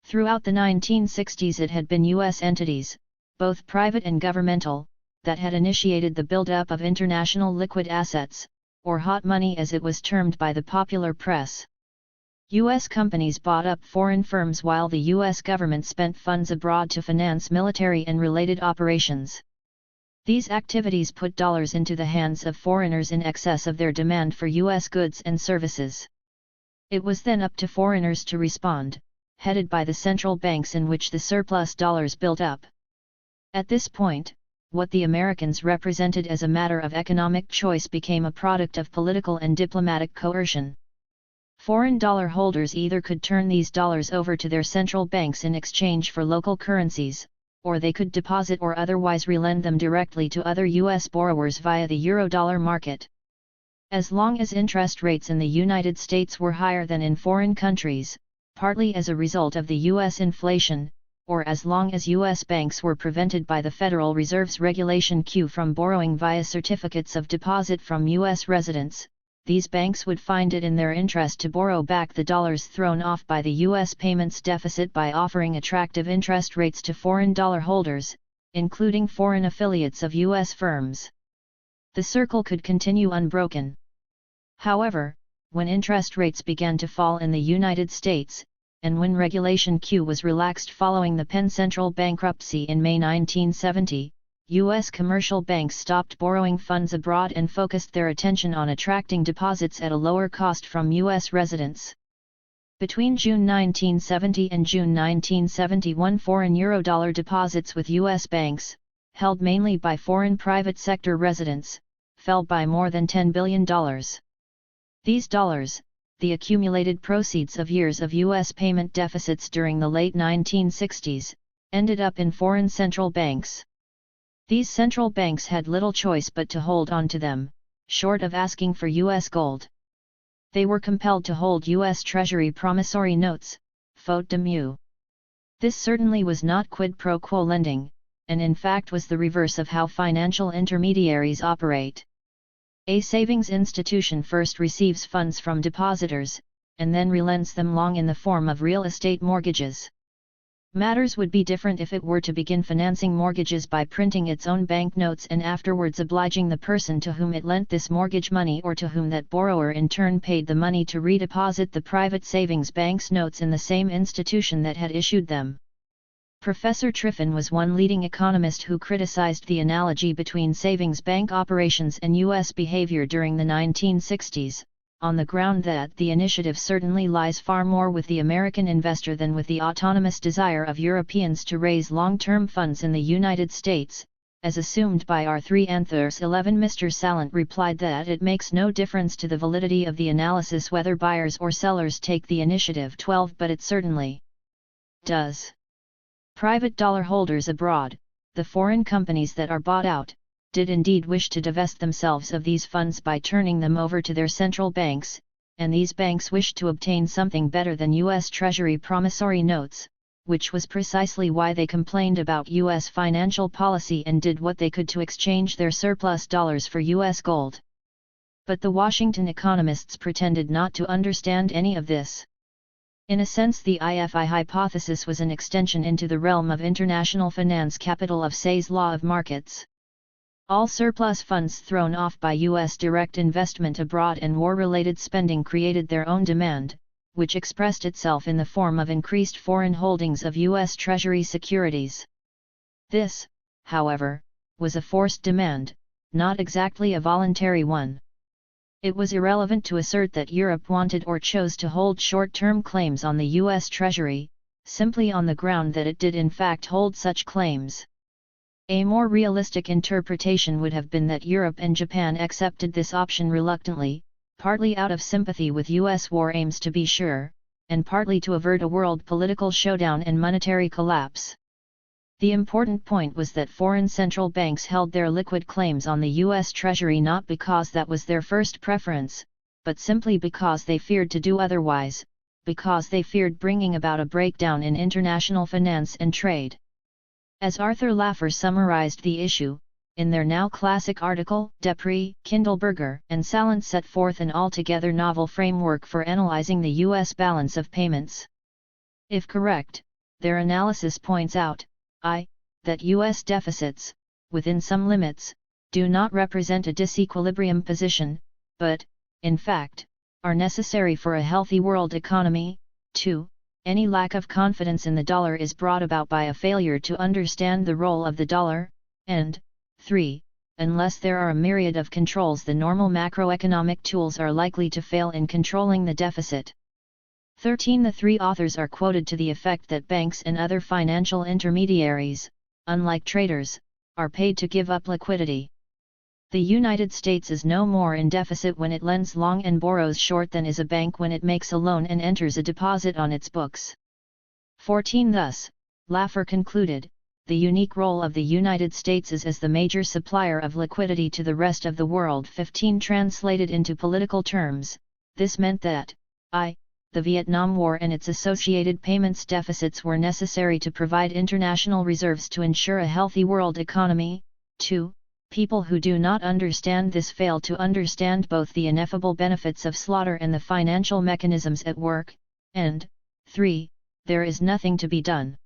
Throughout the 1960s it had been U.S. entities, both private and governmental, that had initiated the build-up of international liquid assets, or hot money as it was termed by the popular press. U.S. companies bought up foreign firms while the U.S. government spent funds abroad to finance military and related operations. These activities put dollars into the hands of foreigners in excess of their demand for U.S. goods and services. It was then up to foreigners to respond, headed by the central banks in which the surplus dollars built up. At this point, what the Americans represented as a matter of economic choice became a product of political and diplomatic coercion. Foreign dollar holders either could turn these dollars over to their central banks in exchange for local currencies, or they could deposit or otherwise relend them directly to other U.S. borrowers via the eurodollar market. As long as interest rates in the United States were higher than in foreign countries, partly as a result of the U.S. inflation, or as long as U.S. banks were prevented by the Federal Reserve's Regulation Q from borrowing via certificates of deposit from U.S. residents, these banks would find it in their interest to borrow back the dollars thrown off by the U.S. payments deficit by offering attractive interest rates to foreign dollar holders, including foreign affiliates of U.S. firms. The circle could continue unbroken. However, when interest rates began to fall in the United States, and when Regulation Q was relaxed following the Penn Central bankruptcy in May 1970, U.S. commercial banks stopped borrowing funds abroad and focused their attention on attracting deposits at a lower cost from U.S. residents. Between June 1970 and June 1971, foreign eurodollar deposits with U.S. banks, held mainly by foreign private sector residents, fell by more than $10 billion. These dollars, the accumulated proceeds of years of U.S. payment deficits during the late 1960s, ended up in foreign central banks. These central banks had little choice but to hold on to them, short of asking for U.S. gold. They were compelled to hold U.S. Treasury promissory notes, faute de mieux. This certainly was not quid pro quo lending, and in fact was the reverse of how financial intermediaries operate. A savings institution first receives funds from depositors, and then relends them long in the form of real estate mortgages. Matters would be different if it were to begin financing mortgages by printing its own banknotes and afterwards obliging the person to whom it lent this mortgage money or to whom that borrower in turn paid the money to redeposit the private savings bank's notes in the same institution that had issued them. Professor Triffin was one leading economist who criticized the analogy between savings bank operations and U.S. behavior during the 1960s, on the ground that the initiative certainly lies far more with the American investor than with the autonomous desire of Europeans to raise long-term funds in the United States, as assumed by R3 Anthers 11. Mr. Salant replied that it makes no difference to the validity of the analysis whether buyers or sellers take the initiative. 12 But it certainly does. Private dollar holders abroad, the foreign companies that are bought out, did indeed wish to divest themselves of these funds by turning them over to their central banks, and these banks wished to obtain something better than U.S. Treasury promissory notes, which was precisely why they complained about U.S. financial policy and did what they could to exchange their surplus dollars for U.S. gold. But the Washington economists pretended not to understand any of this. In a sense, the IFI hypothesis was an extension into the realm of international finance capital of Say's law of markets. All surplus funds thrown off by U.S. direct investment abroad and war-related spending created their own demand, which expressed itself in the form of increased foreign holdings of U.S. Treasury securities. This, however, was a forced demand, not exactly a voluntary one. It was irrelevant to assert that Europe wanted or chose to hold short-term claims on the U.S. Treasury, simply on the ground that it did in fact hold such claims. A more realistic interpretation would have been that Europe and Japan accepted this option reluctantly, partly out of sympathy with U.S. war aims to be sure, and partly to avert a world political showdown and monetary collapse. The important point was that foreign central banks held their liquid claims on the U.S. Treasury not because that was their first preference, but simply because they feared to do otherwise, because they feared bringing about a breakdown in international finance and trade. As Arthur Laffer summarized the issue, in their now classic article, Dupree, Kindleberger, and Salant set forth an altogether novel framework for analyzing the U.S. balance of payments. If correct, their analysis points out, that U.S. deficits, within some limits, do not represent a disequilibrium position, but, in fact, are necessary for a healthy world economy. 2. Any lack of confidence in the dollar is brought about by a failure to understand the role of the dollar, and 3. Unless there are a myriad of controls, the normal macroeconomic tools are likely to fail in controlling the deficit. 13. The three authors are quoted to the effect that banks and other financial intermediaries, unlike traders, are paid to give up liquidity. The United States is no more in deficit when it lends long and borrows short than is a bank when it makes a loan and enters a deposit on its books. 14. Thus, Laffer concluded, the unique role of the United States is as the major supplier of liquidity to the rest of the world. 15. Translated into political terms, this meant that, the Vietnam War and its associated payments deficits were necessary to provide international reserves to ensure a healthy world economy. 2. People who do not understand this fail to understand both the ineffable benefits of slaughter and the financial mechanisms at work, and 3. There is nothing to be done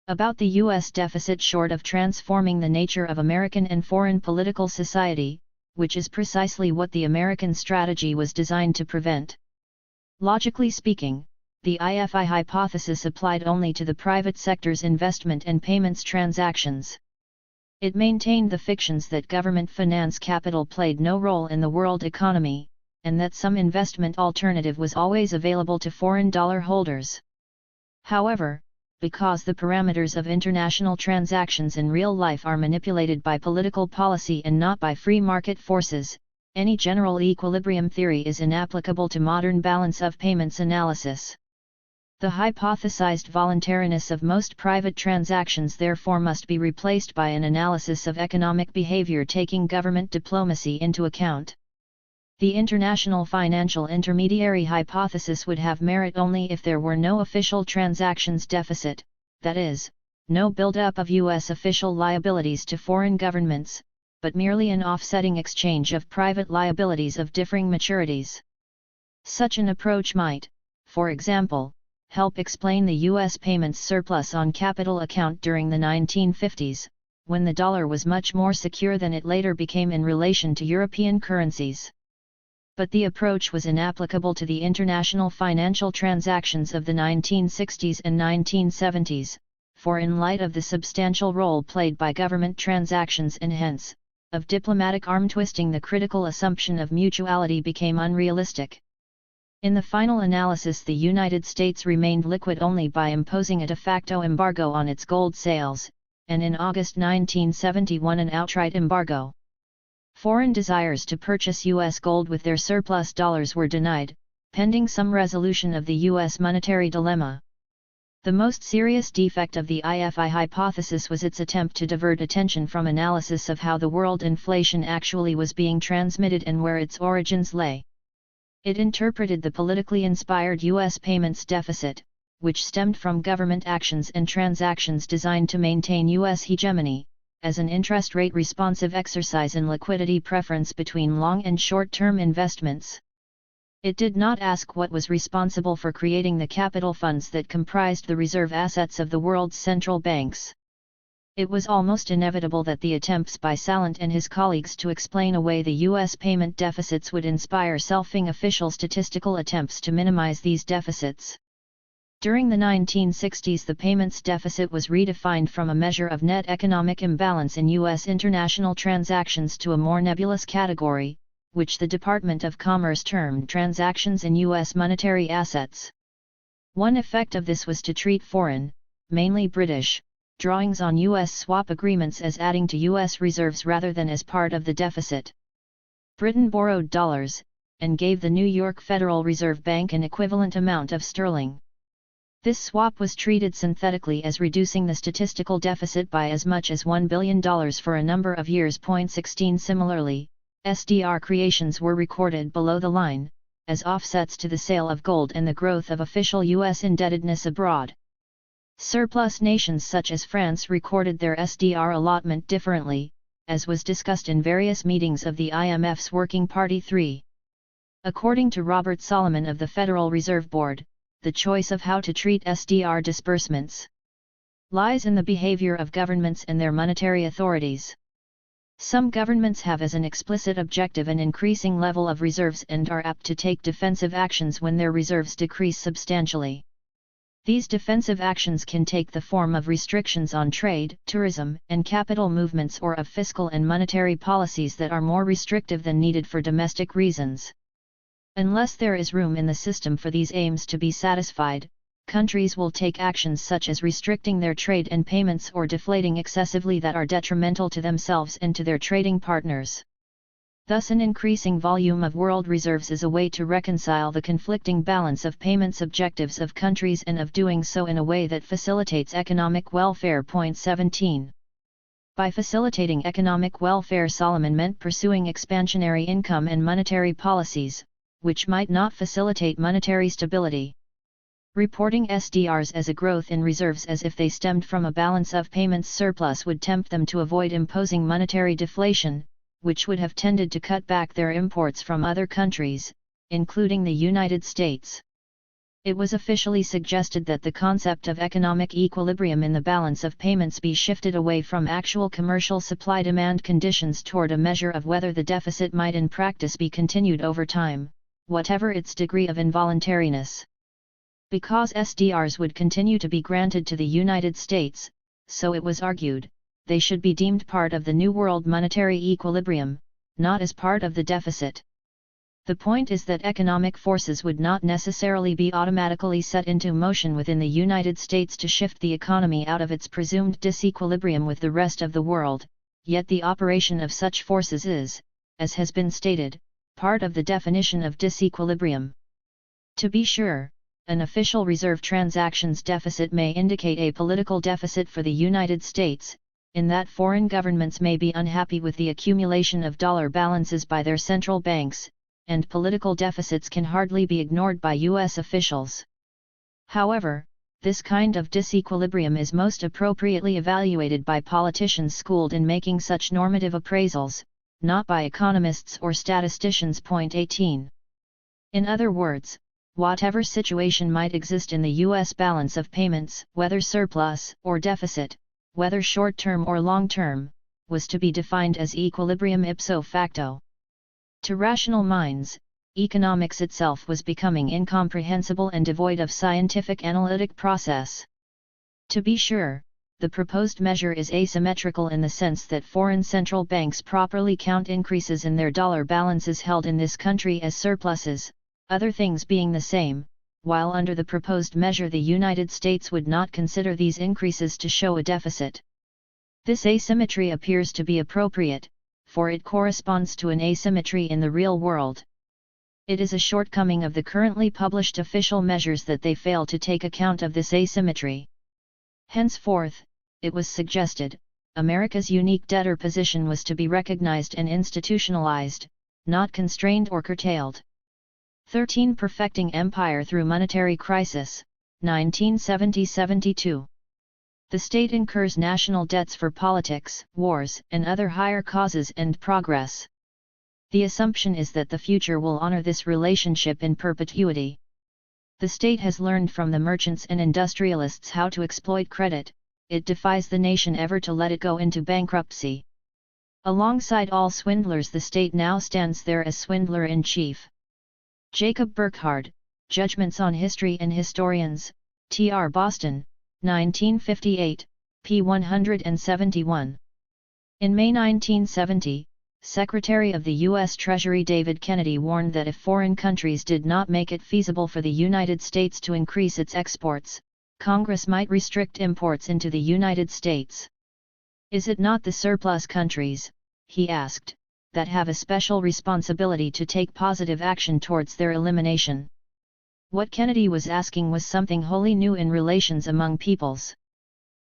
about the U.S. deficit short of transforming the nature of American and foreign political society, which is precisely what the American strategy was designed to prevent. Logically speaking, the IFI hypothesis applied only to the private sector's investment and payments transactions. It maintained the fictions that government finance capital played no role in the world economy, and that some investment alternative was always available to foreign dollar holders. However, because the parameters of international transactions in real life are manipulated by political policy and not by free market forces, any general equilibrium theory is inapplicable to modern balance of payments analysis. The hypothesized voluntariness of most private transactions therefore must be replaced by an analysis of economic behavior taking government diplomacy into account. The international financial intermediary hypothesis would have merit only if there were no official transactions deficit, that is, no build-up of U.S. official liabilities to foreign governments, but merely an offsetting exchange of private liabilities of differing maturities. Such an approach might, for example, help explain the U.S. payments surplus on capital account during the 1950s, when the dollar was much more secure than it later became in relation to European currencies. But the approach was inapplicable to the international financial transactions of the 1960s and 1970s, for in light of the substantial role played by government transactions and hence, of diplomatic arm-twisting, the critical assumption of mutuality became unrealistic. In the final analysis, the United States remained liquid only by imposing a de facto embargo on its gold sales, and in August 1971 an outright embargo. Foreign desires to purchase U.S. gold with their surplus dollars were denied, pending some resolution of the U.S. monetary dilemma. The most serious defect of the IFI hypothesis was its attempt to divert attention from analysis of how the world inflation actually was being transmitted and where its origins lay. It interpreted the politically inspired U.S. payments deficit, which stemmed from government actions and transactions designed to maintain U.S. hegemony, as an interest rate responsive exercise in liquidity preference between long and short-term investments. It did not ask what was responsible for creating the capital funds that comprised the reserve assets of the world's central banks. It was almost inevitable that the attempts by Sallant and his colleagues to explain away the U.S. payment deficits would inspire self-ing official statistical attempts to minimize these deficits. During the 1960s, the payments deficit was redefined from a measure of net economic imbalance in U.S. international transactions to a more nebulous category, which the Department of Commerce termed transactions in U.S. monetary assets. One effect of this was to treat foreign, mainly British, drawings on U.S. swap agreements as adding to U.S. reserves rather than as part of the deficit. Britain borrowed dollars, and gave the New York Federal Reserve Bank an equivalent amount of sterling. This swap was treated synthetically as reducing the statistical deficit by as much as $1 billion for a number of years. 16 Similarly, SDR creations were recorded below the line, as offsets to the sale of gold and the growth of official U.S. indebtedness abroad. Surplus nations such as France recorded their SDR allotment differently, as was discussed in various meetings of the IMF's Working Party 3. According to Robert Solomon of the Federal Reserve Board, the choice of how to treat SDR disbursements lies in the behavior of governments and their monetary authorities. Some governments have as an explicit objective an increasing level of reserves and are apt to take defensive actions when their reserves decrease substantially. These defensive actions can take the form of restrictions on trade, tourism, and capital movements, or of fiscal and monetary policies that are more restrictive than needed for domestic reasons. Unless there is room in the system for these aims to be satisfied, countries will take actions such as restricting their trade and payments or deflating excessively that are detrimental to themselves and to their trading partners. Thus, an increasing volume of world reserves is a way to reconcile the conflicting balance of payments objectives of countries and of doing so in a way that facilitates economic welfare. 17. By facilitating economic welfare, Solomon meant pursuing expansionary income and monetary policies, which might not facilitate monetary stability. Reporting SDRs as a growth in reserves as if they stemmed from a balance of payments surplus would tempt them to avoid imposing monetary deflation, which would have tended to cut back their imports from other countries, including the United States. It was officially suggested that the concept of economic equilibrium in the balance of payments be shifted away from actual commercial supply-demand conditions toward a measure of whether the deficit might in practice be continued over time, whatever its degree of involuntariness. Because SDRs would continue to be granted to the United States, so it was argued, they should be deemed part of the New World monetary equilibrium, not as part of the deficit. The point is that economic forces would not necessarily be automatically set into motion within the United States to shift the economy out of its presumed disequilibrium with the rest of the world, yet the operation of such forces is, as has been stated, part of the definition of disequilibrium. To be sure, an official reserve transactions deficit may indicate a political deficit for the United States, in that foreign governments may be unhappy with the accumulation of dollar balances by their central banks, and political deficits can hardly be ignored by U.S. officials. However, this kind of disequilibrium is most appropriately evaluated by politicians schooled in making such normative appraisals, not by economists or statisticians. 18. In other words, whatever situation might exist in the U.S. balance of payments, whether surplus or deficit, whether short-term or long-term, was to be defined as equilibrium ipso facto. To rational minds, economics itself was becoming incomprehensible and devoid of scientific analytic process. To be sure, the proposed measure is asymmetrical in the sense that foreign central banks properly count increases in their dollar balances held in this country as surpluses, other things being the same, while under the proposed measure the United States would not consider these increases to show a deficit. This asymmetry appears to be appropriate, for it corresponds to an asymmetry in the real world. It is a shortcoming of the currently published official measures that they fail to take account of this asymmetry. Henceforth, it was suggested, America's unique debtor position was to be recognized and institutionalized, not constrained or curtailed. 13. Perfecting empire through monetary crisis. 1970-72. The state incurs national debts for politics, wars, and other higher causes and progress. The assumption is that the future will honor this relationship in perpetuity. The state has learned from the merchants and industrialists how to exploit credit. It defies the nation ever to let it go into bankruptcy. Alongside all swindlers, the state now stands there as swindler-in-chief. Jacob Burckhardt, Judgments on History and Historians, T.R. Boston, 1958, p. 171. In May 1970, Secretary of the U.S. Treasury David Kennedy warned that if foreign countries did not make it feasible for the United States to increase its exports, Congress might restrict imports into the United States. Is it not the surplus countries, he asked, that have a special responsibility to take positive action towards their elimination? What Kennedy was asking was something wholly new in relations among peoples.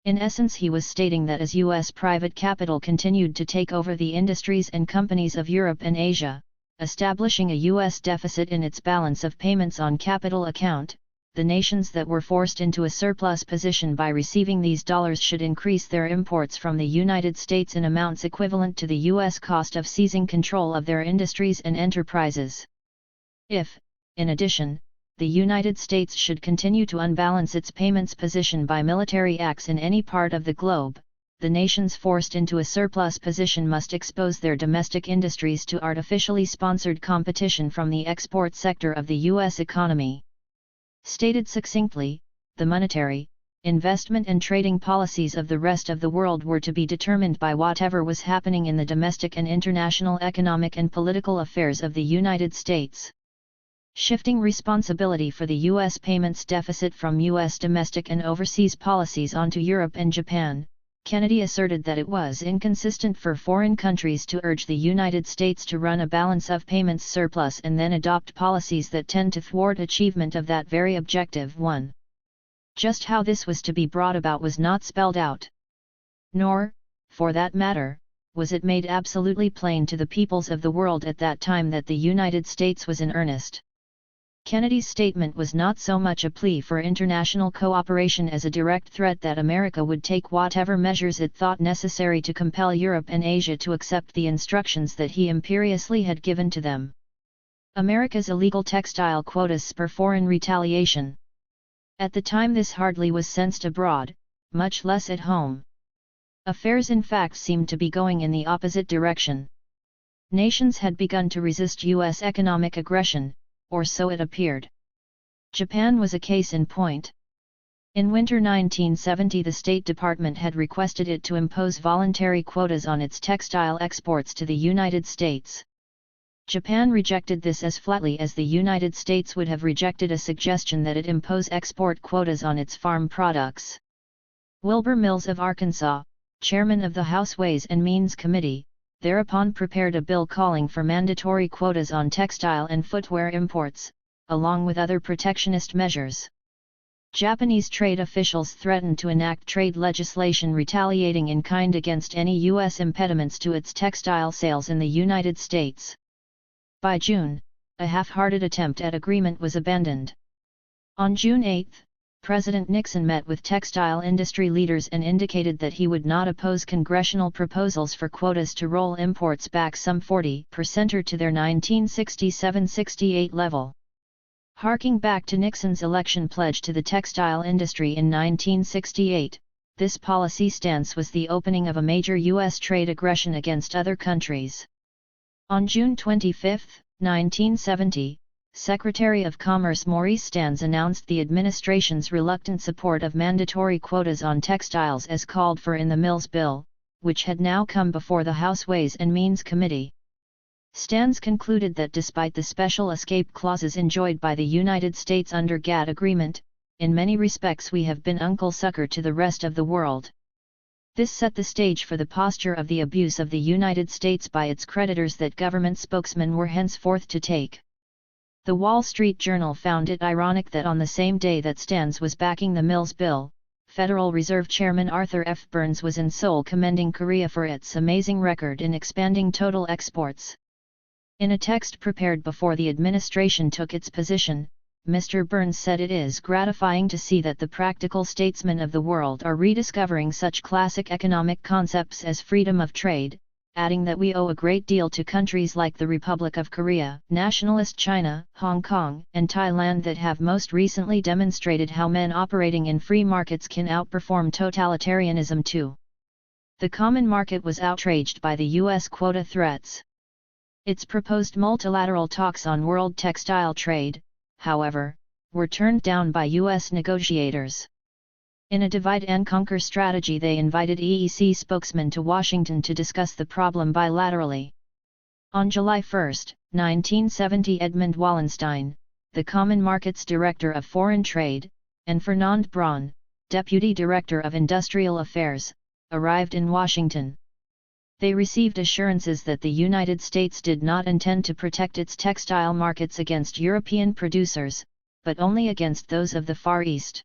In essence, he was stating that as U.S. private capital continued to take over the industries and companies of Europe and Asia, establishing a U.S. deficit in its balance of payments on capital account, the nations that were forced into a surplus position by receiving these dollars should increase their imports from the United States in amounts equivalent to the U.S. cost of seizing control of their industries and enterprises. If, in addition, the United States should continue to unbalance its payments position by military acts in any part of the globe, the nations forced into a surplus position must expose their domestic industries to artificially sponsored competition from the export sector of the U.S. economy. Stated succinctly, the monetary, investment and trading policies of the rest of the world were to be determined by whatever was happening in the domestic and international economic and political affairs of the United States. Shifting responsibility for the U.S. payments deficit from U.S. domestic and overseas policies onto Europe and Japan, Kennedy asserted that it was inconsistent for foreign countries to urge the United States to run a balance of payments surplus and then adopt policies that tend to thwart achievement of that very objective. 1. Just how this was to be brought about was not spelled out. Nor, for that matter, was it made absolutely plain to the peoples of the world at that time that the United States was in earnest. Kennedy's statement was not so much a plea for international cooperation as a direct threat that America would take whatever measures it thought necessary to compel Europe and Asia to accept the instructions that he imperiously had given to them. America's illegal textile quotas spur foreign retaliation. At the time this hardly was sensed abroad, much less at home. Affairs in fact seemed to be going in the opposite direction. Nations had begun to resist U.S. economic aggression, or so it appeared. Japan was a case in point. In winter 1970 the State Department had requested it to impose voluntary quotas on its textile exports to the United States. Japan rejected this as flatly as the United States would have rejected a suggestion that it impose export quotas on its farm products. Wilbur Mills of Arkansas, chairman of the House Ways and Means Committee, thereupon prepared a bill calling for mandatory quotas on textile and footwear imports, along with other protectionist measures. Japanese trade officials threatened to enact trade legislation retaliating in kind against any U.S. impediments to its textile sales in the United States. By June, a half-hearted attempt at agreement was abandoned. On June 8, President Nixon met with textile industry leaders and indicated that he would not oppose congressional proposals for quotas to roll imports back some 40% or to their 1967-68 level. Harking back to Nixon's election pledge to the textile industry in 1968, this policy stance was the opening of a major U.S. trade aggression against other countries. On June 25, 1970, Secretary of Commerce Maurice Stans announced the administration's reluctant support of mandatory quotas on textiles as called for in the Mills Bill, which had now come before the House Ways and Means Committee. Stans concluded that despite the special escape clauses enjoyed by the United States under GATT agreement, in many respects we have been Uncle Sucker to the rest of the world. This set the stage for the posture of the abuse of the United States by its creditors that government spokesmen were henceforth to take. The Wall Street Journal found it ironic that on the same day that Stans was backing the Mills Bill, Federal Reserve Chairman Arthur F. Burns was in Seoul commending Korea for its amazing record in expanding total exports. In a text prepared before the administration took its position, Mr. Burns said it is gratifying to see that the practical statesmen of the world are rediscovering such classic economic concepts as freedom of trade, adding that we owe a great deal to countries like the Republic of Korea, nationalist China, Hong Kong, and Thailand that have most recently demonstrated how men operating in free markets can outperform totalitarianism too. The common market was outraged by the U.S. quota threats. Its proposed multilateral talks on world textile trade, however, were turned down by U.S. negotiators. In a divide-and-conquer strategy, they invited EEC spokesmen to Washington to discuss the problem bilaterally. On July 1, 1970, Edmund Wallenstein, the Common Markets Director of Foreign Trade, and Fernand Braun, Deputy Director of Industrial Affairs, arrived in Washington. They received assurances that the United States did not intend to protect its textile markets against European producers, but only against those of the Far East.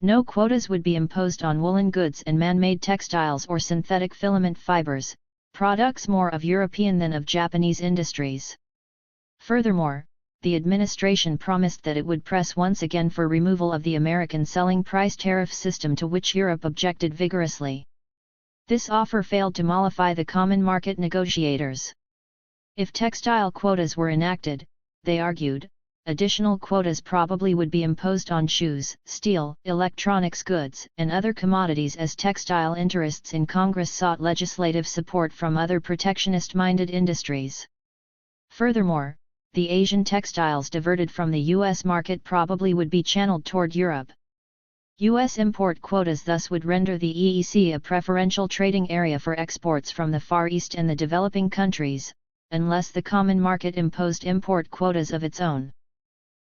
No quotas would be imposed on woolen goods and man-made textiles or synthetic filament fibers, products more of European than of Japanese industries. Furthermore, the administration promised that it would press once again for removal of the American selling price tariff system, to which Europe objected vigorously. This offer failed to mollify the common market negotiators. If textile quotas were enacted, they argued, additional quotas probably would be imposed on shoes, steel, electronics goods, and other commodities, as textile interests in Congress sought legislative support from other protectionist-minded industries. Furthermore, the Asian textiles diverted from the U.S. market probably would be channeled toward Europe. U.S. import quotas thus would render the EEC a preferential trading area for exports from the Far East and the developing countries, unless the common market imposed import quotas of its own.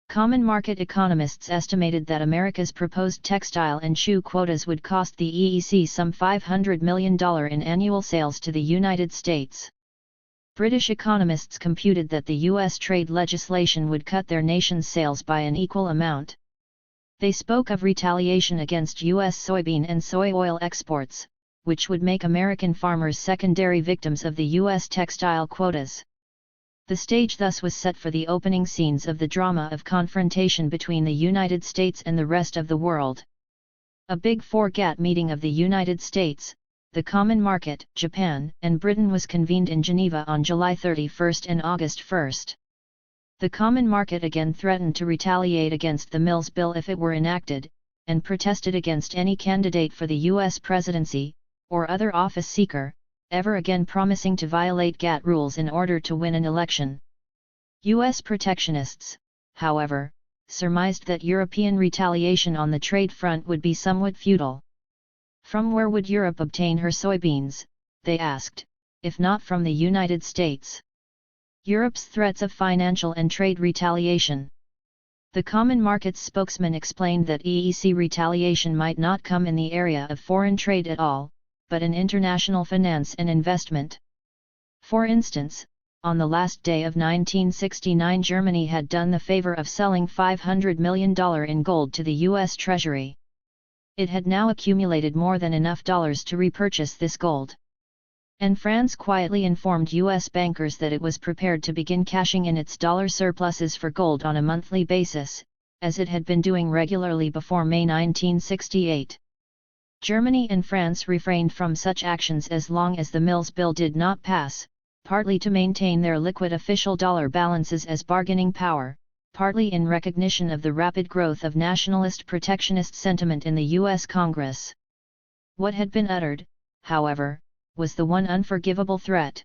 Common market economists estimated that America's proposed textile and shoe quotas would cost the EEC some $500 million in annual sales to the United States. British economists computed that the U.S. trade legislation would cut their nation's sales by an equal amount. They spoke of retaliation against U.S. soybean and soy oil exports, which would make American farmers secondary victims of the U.S. textile quotas. The stage thus was set for the opening scenes of the drama of confrontation between the United States and the rest of the world. A Big Four GATT meeting of the United States, the Common Market, Japan, and Britain was convened in Geneva on July 31 and August 1. The Common Market again threatened to retaliate against the Mills Bill if it were enacted, and protested against any candidate for the U.S. presidency, or other office seeker, ever again promising to violate GATT rules in order to win an election. U.S. protectionists, however, surmised that European retaliation on the trade front would be somewhat futile. From where would Europe obtain her soybeans, they asked, if not from the United States? Europe's threats of financial and trade retaliation. The Common Market's spokesman explained that EEC retaliation might not come in the area of foreign trade at all, but in international finance and investment. For instance, on the last day of 1969, Germany had done the favor of selling $500 million in gold to the U.S. Treasury. It had now accumulated more than enough dollars to repurchase this gold. And France quietly informed U.S. bankers that it was prepared to begin cashing in its dollar surpluses for gold on a monthly basis, as it had been doing regularly before May 1968. Germany and France refrained from such actions as long as the Mills Bill did not pass, partly to maintain their liquid official dollar balances as bargaining power, partly in recognition of the rapid growth of nationalist protectionist sentiment in the U.S. Congress. What had been uttered, however, was the one unforgivable threat.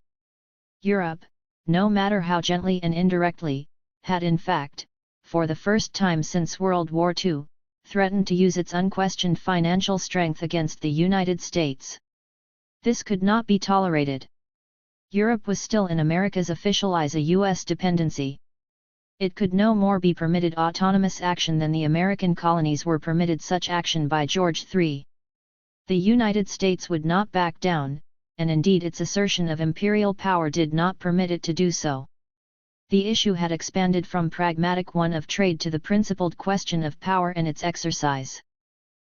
Europe, no matter how gently and indirectly, had in fact, for the first time since World War II, threatened to use its unquestioned financial strength against the United States. This could not be tolerated. Europe was still in America's officialize a U.S. dependency. It could no more be permitted autonomous action than the American colonies were permitted such action by George III. The United States would not back down, and indeed its assertion of imperial power did not permit it to do so. The issue had expanded from pragmatic one of trade to the principled question of power and its exercise.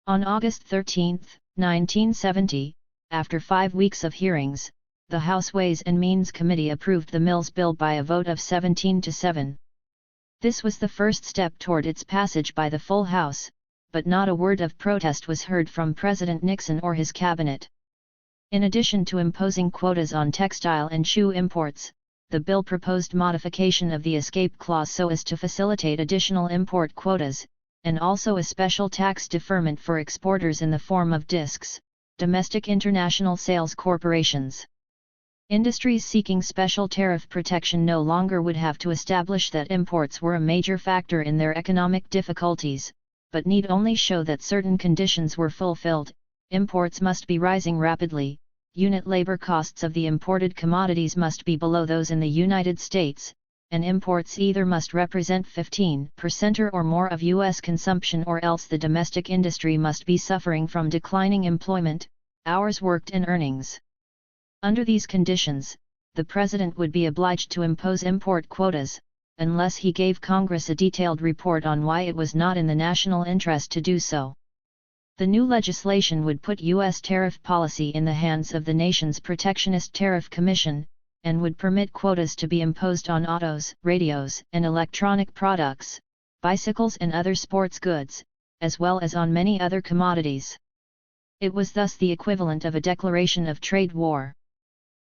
On August 13, 1970, after 5 weeks of hearings, the House Ways and Means Committee approved the Mills Bill by a vote of 17 to 7. This was the first step toward its passage by the full House, but not a word of protest was heard from President Nixon or his cabinet. In addition to imposing quotas on textile and shoe imports, the bill proposed modification of the escape clause so as to facilitate additional import quotas, and also a special tax deferment for exporters in the form of DISCs, domestic international sales corporations. Industries seeking special tariff protection no longer would have to establish that imports were a major factor in their economic difficulties, but need only show that certain conditions were fulfilled. Imports must be rising rapidly, unit labor costs of the imported commodities must be below those in the United States, and imports either must represent 15% or more of U.S. consumption or else the domestic industry must be suffering from declining employment, hours worked and earnings. Under these conditions, the President would be obliged to impose import quotas, unless he gave Congress a detailed report on why it was not in the national interest to do so. The new legislation would put U.S. tariff policy in the hands of the nation's Protectionist Tariff Commission, and would permit quotas to be imposed on autos, radios, and electronic products, bicycles and other sports goods, as well as on many other commodities. It was thus the equivalent of a declaration of trade war.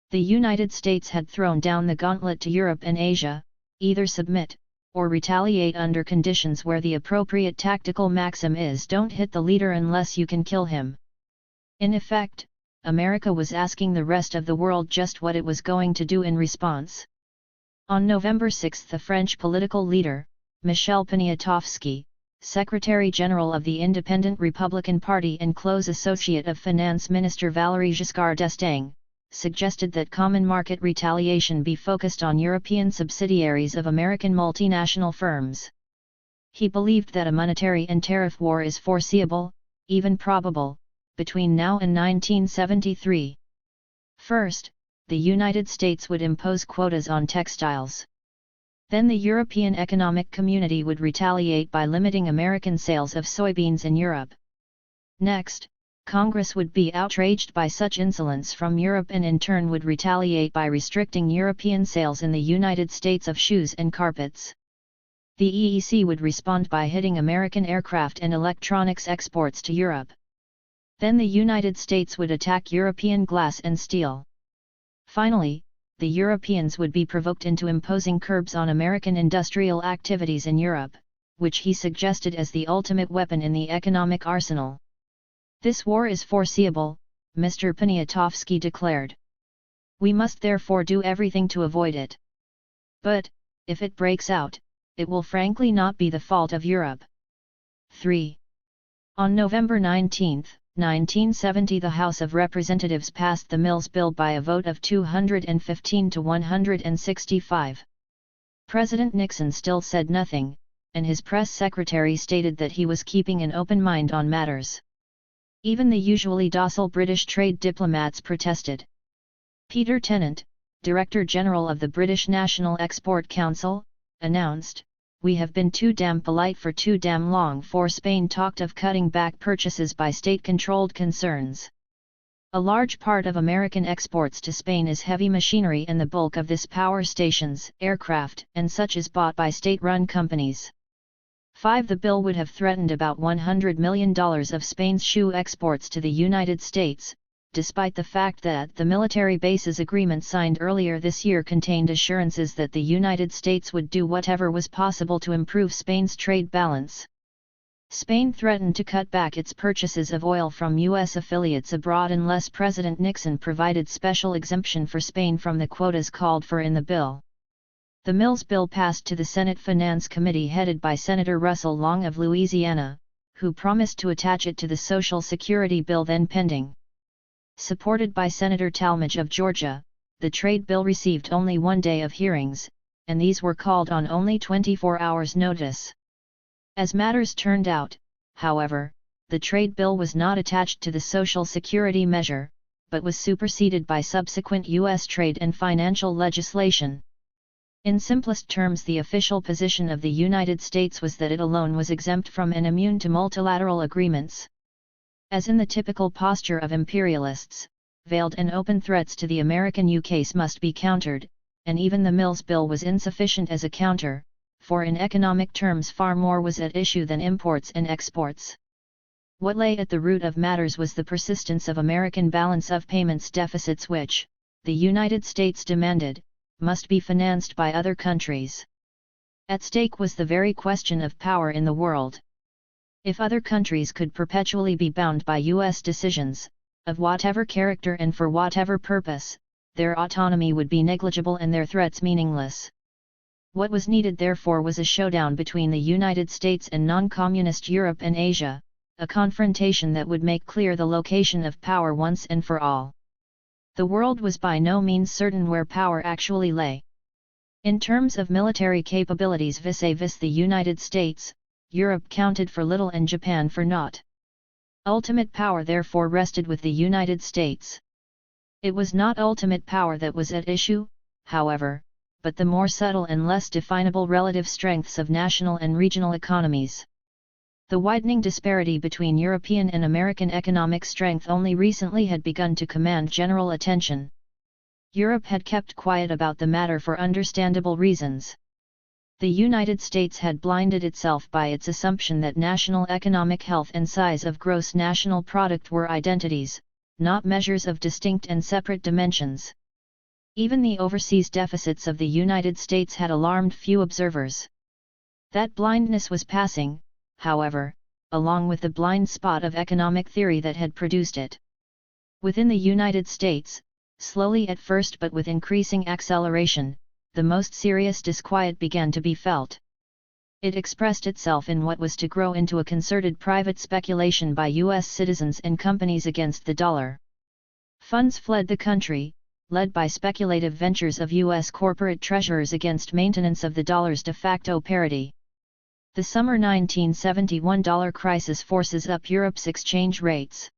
The United States had thrown down the gauntlet to Europe and Asia, either submit, or retaliate under conditions where the appropriate tactical maxim is don't hit the leader unless you can kill him. In effect, America was asking the rest of the world just what it was going to do in response. On November 6 the French political leader, Michel Poniatowski, Secretary-General of the Independent Republican Party and close associate of Finance Minister Valéry Giscard d'Estaing, suggested that common market retaliation be focused on European subsidiaries of American multinational firms. He believed that a monetary and tariff war is foreseeable, even probable, between now and 1973. First, the United States would impose quotas on textiles. Then the European Economic Community would retaliate by limiting American sales of soybeans in Europe. Next, Congress would be outraged by such insolence from Europe and in turn would retaliate by restricting European sales in the United States of shoes and carpets. The EEC would respond by hitting American aircraft and electronics exports to Europe. Then the United States would attack European glass and steel. Finally, the Europeans would be provoked into imposing curbs on American industrial activities in Europe, which he suggested as the ultimate weapon in the economic arsenal. This war is foreseeable, Mr. Poniatowski declared. We must therefore do everything to avoid it. But, if it breaks out, it will frankly not be the fault of Europe. 3. On November 19, 1970 the House of Representatives passed the Mills Bill by a vote of 215 to 165. President Nixon still said nothing, and his press secretary stated that he was keeping an open mind on matters. Even the usually docile British trade diplomats protested. Peter Tennant, Director General of the British National Export Council, announced, "We have been too damn polite for too damn long for Spain talked of cutting back purchases by state-controlled concerns." A large part of American exports to Spain is heavy machinery and the bulk of this power stations, aircraft, and such is bought by state-run companies. 5. The bill would have threatened about $100 million of Spain's shoe exports to the United States, despite the fact that the military bases agreement signed earlier this year contained assurances that the United States would do whatever was possible to improve Spain's trade balance. Spain threatened to cut back its purchases of oil from U.S. affiliates abroad unless President Nixon provided special exemption for Spain from the quotas called for in the bill. The Mills Bill passed to the Senate Finance Committee headed by Senator Russell Long of Louisiana, who promised to attach it to the Social Security bill then pending. Supported by Senator Talmadge of Georgia, the trade bill received only one day of hearings, and these were called on only 24 hours' notice. As matters turned out, however, the trade bill was not attached to the Social Security measure, but was superseded by subsequent U.S. trade and financial legislation. In simplest terms, the official position of the United States was that it alone was exempt from and immune to multilateral agreements. As in the typical posture of imperialists, veiled and open threats to the American case must be countered, and even the Mills Bill was insufficient as a counter, for in economic terms far more was at issue than imports and exports. What lay at the root of matters was the persistence of American balance of payments deficits which, the United States demanded, must be financed by other countries. At stake was the very question of power in the world. If other countries could perpetually be bound by U.S. decisions, of whatever character and for whatever purpose, their autonomy would be negligible and their threats meaningless. What was needed therefore was a showdown between the United States and non-communist Europe and Asia, a confrontation that would make clear the location of power once and for all. The world was by no means certain where power actually lay. In terms of military capabilities vis-a-vis the United States, Europe counted for little and Japan for naught. Ultimate power therefore rested with the United States. It was not ultimate power that was at issue, however, but the more subtle and less definable relative strengths of national and regional economies. The widening disparity between European and American economic strength only recently had begun to command general attention. Europe had kept quiet about the matter for understandable reasons. The United States had blinded itself by its assumption that national economic health and size of gross national product were identities, not measures of distinct and separate dimensions. Even the overseas deficits of the United States had alarmed few observers. That blindness was passing, however, along with the blind spot of economic theory that had produced it. Within the United States, slowly at first but with increasing acceleration, the most serious disquiet began to be felt. It expressed itself in what was to grow into a concerted private speculation by U.S. citizens and companies against the dollar. Funds fled the country, led by speculative ventures of U.S. corporate treasurers against maintenance of the dollar's de facto parity. The summer 1971 dollar crisis forces up Europe's exchange rates.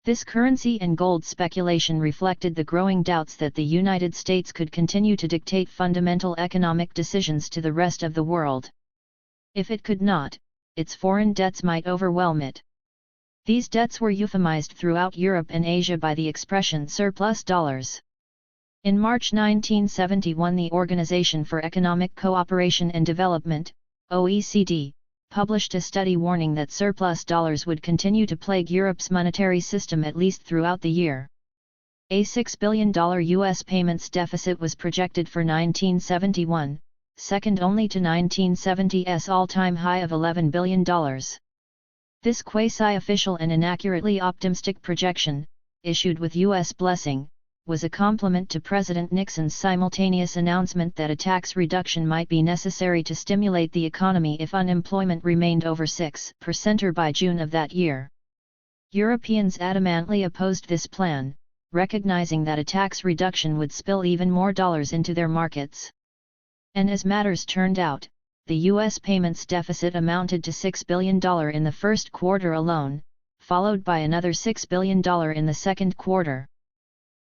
This currency and gold speculation reflected the growing doubts that the United States could continue to dictate fundamental economic decisions to the rest of the world. If it could not, its foreign debts might overwhelm it. These debts were euphemized throughout Europe and Asia by the expression surplus dollars. In March 1971 the Organization for Economic Cooperation and Development, OECD, published a study warning that surplus dollars would continue to plague Europe's monetary system at least throughout the year. A $6 billion U.S. payments deficit was projected for 1971, second only to 1970's all-time high of $11 billion. This quasi-official and inaccurately optimistic projection, issued with U.S. blessing, was a complement to President Nixon's simultaneous announcement that a tax reduction might be necessary to stimulate the economy if unemployment remained over 6% by June of that year. Europeans adamantly opposed this plan, recognizing that a tax reduction would spill even more dollars into their markets. And as matters turned out, the U.S. payments deficit amounted to $6 billion in the first quarter alone, followed by another $6 billion in the second quarter.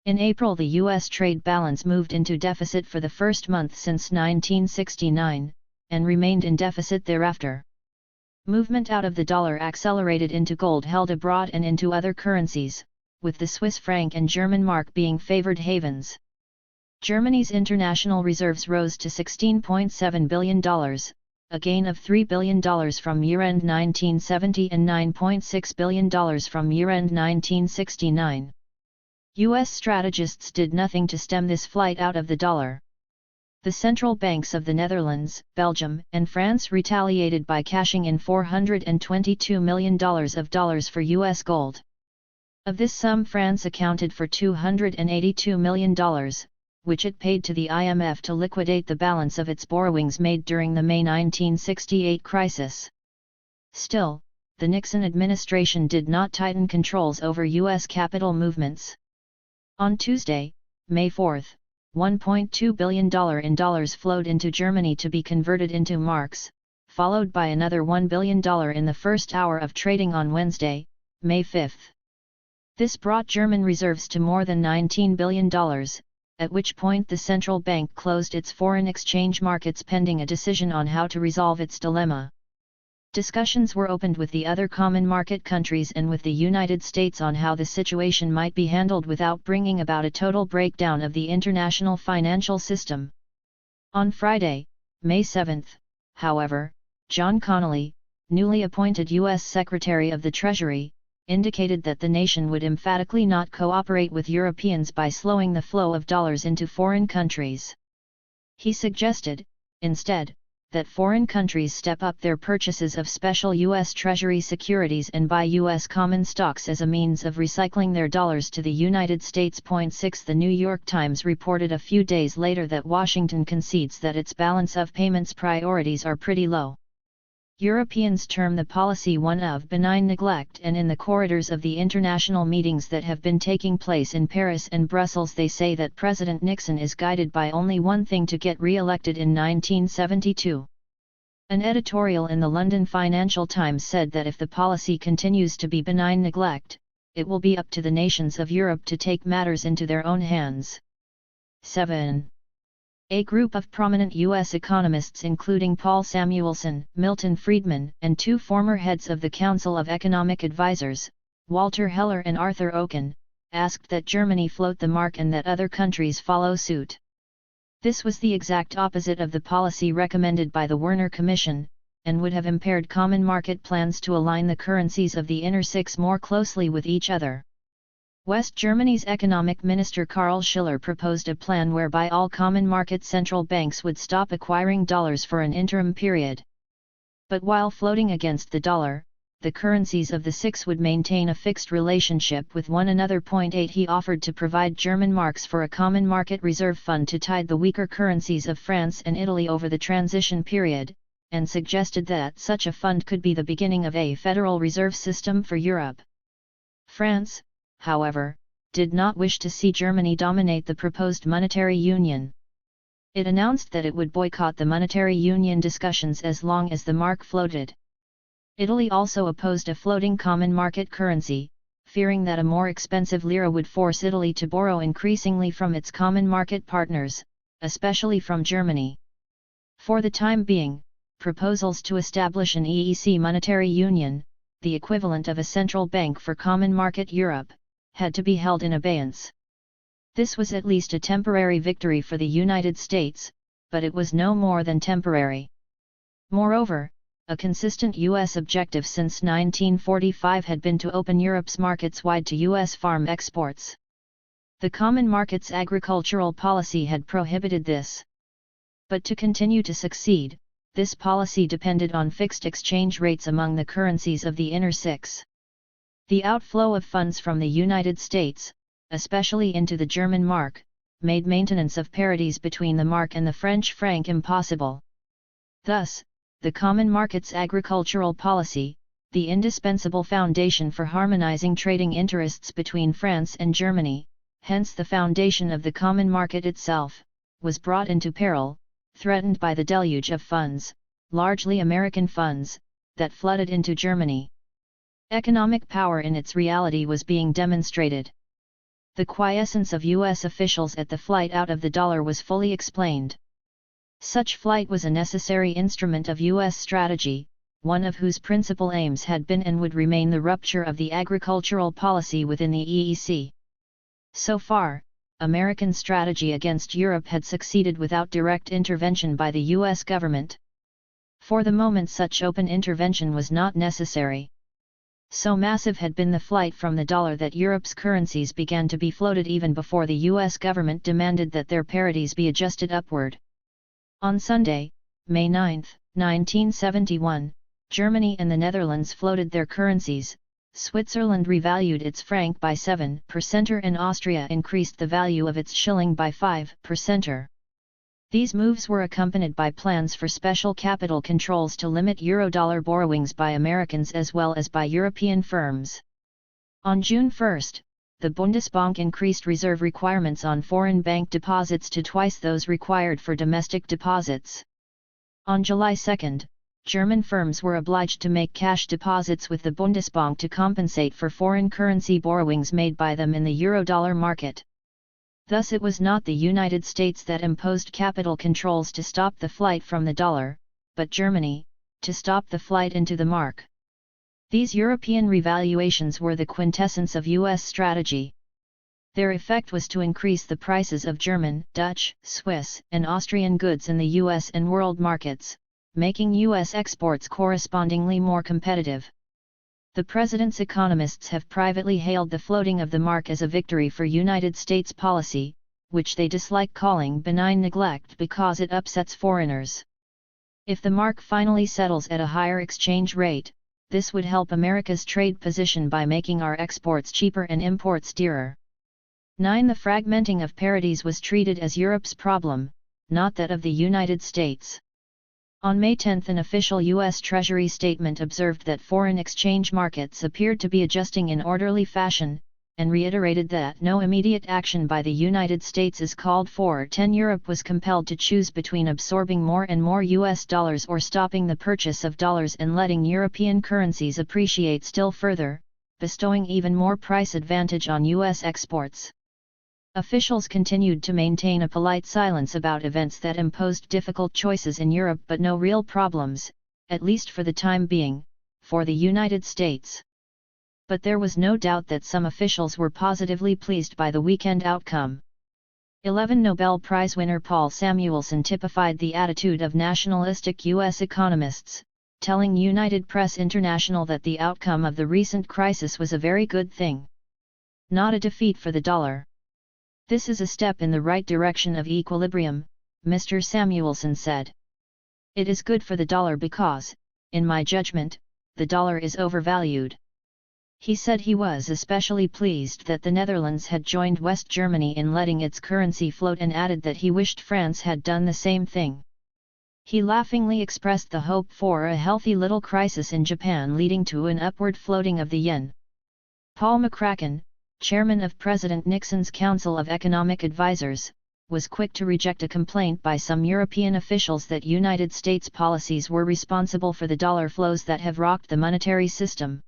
In April the U.S. trade balance moved into deficit for the first month since 1969, and remained in deficit thereafter. Movement out of the dollar accelerated into gold held abroad and into other currencies, with the Swiss franc and German mark being favored havens. Germany's international reserves rose to $16.7 billion, a gain of $3 billion from year-end 1970 and $9.6 billion from year-end 1969. U.S. strategists did nothing to stem this flight out of the dollar. The central banks of the Netherlands, Belgium, and France retaliated by cashing in $422 million of dollars for U.S. gold. Of this sum France accounted for $282 million, which it paid to the IMF to liquidate the balance of its borrowings made during the May 1968 crisis. Still, the Nixon administration did not tighten controls over U.S. capital movements. On Tuesday, May 4, $1.2 billion in dollars flowed into Germany to be converted into marks, followed by another $1 billion in the first hour of trading on Wednesday, May 5. This brought German reserves to more than $19 billion, at which point the central bank closed its foreign exchange markets pending a decision on how to resolve its dilemma. Discussions were opened with the other common market countries and with the United States on how the situation might be handled without bringing about a total breakdown of the international financial system. On Friday, May 7, however, John Connally, newly appointed U.S. Secretary of the Treasury, indicated that the nation would emphatically not cooperate with Europeans by slowing the flow of dollars into foreign countries. He suggested, instead, that foreign countries step up their purchases of special U.S. Treasury securities and buy U.S. common stocks as a means of recycling their dollars to the United States. 6 The New York Times reported a few days later that Washington concedes that its balance of payments priorities are pretty low. Europeans term the policy one of benign neglect, and in the corridors of the international meetings that have been taking place in Paris and Brussels they say that President Nixon is guided by only one thing: to get re-elected in 1972. An editorial in the London Financial Times said that if the policy continues to be benign neglect, it will be up to the nations of Europe to take matters into their own hands. 7. A group of prominent U.S. economists including Paul Samuelson, Milton Friedman, and two former heads of the Council of Economic Advisers, Walter Heller and Arthur Okun, asked that Germany float the mark and that other countries follow suit. This was the exact opposite of the policy recommended by the Werner Commission, and would have impaired common market plans to align the currencies of the Inner Six more closely with each other. West Germany's economic minister Karl Schiller proposed a plan whereby all common market central banks would stop acquiring dollars for an interim period. But while floating against the dollar, the currencies of the six would maintain a fixed relationship with one another. 8 He offered to provide German marks for a common market reserve fund to tide the weaker currencies of France and Italy over the transition period, and suggested that such a fund could be the beginning of a federal reserve system for Europe. France, however, did not wish to see Germany dominate the proposed monetary union. It announced that it would boycott the monetary union discussions as long as the mark floated. Italy also opposed a floating common market currency, fearing that a more expensive lira would force Italy to borrow increasingly from its common market partners, especially from Germany. For the time being, proposals to establish an EEC monetary union, the equivalent of a central bank for common market Europe, had to be held in abeyance. This was at least a temporary victory for the United States, but it was no more than temporary. Moreover, a consistent U.S. objective since 1945 had been to open Europe's markets wide to U.S. farm exports. The Common Market's agricultural policy had prohibited this. But to continue to succeed, this policy depended on fixed exchange rates among the currencies of the Inner Six. The outflow of funds from the United States, especially into the German mark, made maintenance of parities between the mark and the French franc impossible. Thus, the Common Market's agricultural policy, the indispensable foundation for harmonizing trading interests between France and Germany, hence the foundation of the Common Market itself, was brought into peril, threatened by the deluge of funds, largely American funds, that flooded into Germany. Economic power in its reality was being demonstrated. The quiescence of U.S. officials at the flight out of the dollar was fully explained. Such flight was a necessary instrument of U.S. strategy, one of whose principal aims had been and would remain the rupture of the agricultural policy within the EEC. So far, American strategy against Europe had succeeded without direct intervention by the U.S. government. For the moment such open intervention was not necessary. So massive had been the flight from the dollar that Europe's currencies began to be floated even before the U.S. government demanded that their parities be adjusted upward. On Sunday, May 9, 1971, Germany and the Netherlands floated their currencies, Switzerland revalued its franc by 7% and Austria increased the value of its shilling by 5%. These moves were accompanied by plans for special capital controls to limit eurodollar borrowings by Americans as well as by European firms. On June 1, the Bundesbank increased reserve requirements on foreign bank deposits to twice those required for domestic deposits. On July 2, German firms were obliged to make cash deposits with the Bundesbank to compensate for foreign currency borrowings made by them in the eurodollar market. Thus it was not the United States that imposed capital controls to stop the flight from the dollar, but Germany, to stop the flight into the mark. These European revaluations were the quintessence of U.S. strategy. Their effect was to increase the prices of German, Dutch, Swiss, and Austrian goods in the U.S. and world markets, making U.S. exports correspondingly more competitive. The president's economists have privately hailed the floating of the mark as a victory for United States policy, which they dislike calling benign neglect because it upsets foreigners. If the mark finally settles at a higher exchange rate, this would help America's trade position by making our exports cheaper and imports dearer. 9. The fragmenting of parities was treated as Europe's problem, not that of the United States. On May 10, an official U.S. Treasury statement observed that foreign exchange markets appeared to be adjusting in orderly fashion, and reiterated that no immediate action by the United States is called for. 10. Europe was compelled to choose between absorbing more and more U.S. dollars or stopping the purchase of dollars and letting European currencies appreciate still further, bestowing even more price advantage on U.S. exports. Officials continued to maintain a polite silence about events that imposed difficult choices in Europe but no real problems, at least for the time being, for the United States. But there was no doubt that some officials were positively pleased by the weekend outcome. 11. Nobel Prize winner Paul Samuelson typified the attitude of nationalistic U.S. economists, telling United Press International that the outcome of the recent crisis was a very good thing. Not a defeat for the dollar. This is a step in the right direction of equilibrium, Mr. Samuelson said. It is good for the dollar because, in my judgment, the dollar is overvalued. He said he was especially pleased that the Netherlands had joined West Germany in letting its currency float and added that he wished France had done the same thing. He laughingly expressed the hope for a healthy little crisis in Japan leading to an upward floating of the yen. Paul McCracken, chairman of President Nixon's Council of Economic Advisers, was quick to reject a complaint by some European officials that United States policies were responsible for the dollar flows that have rocked the monetary system.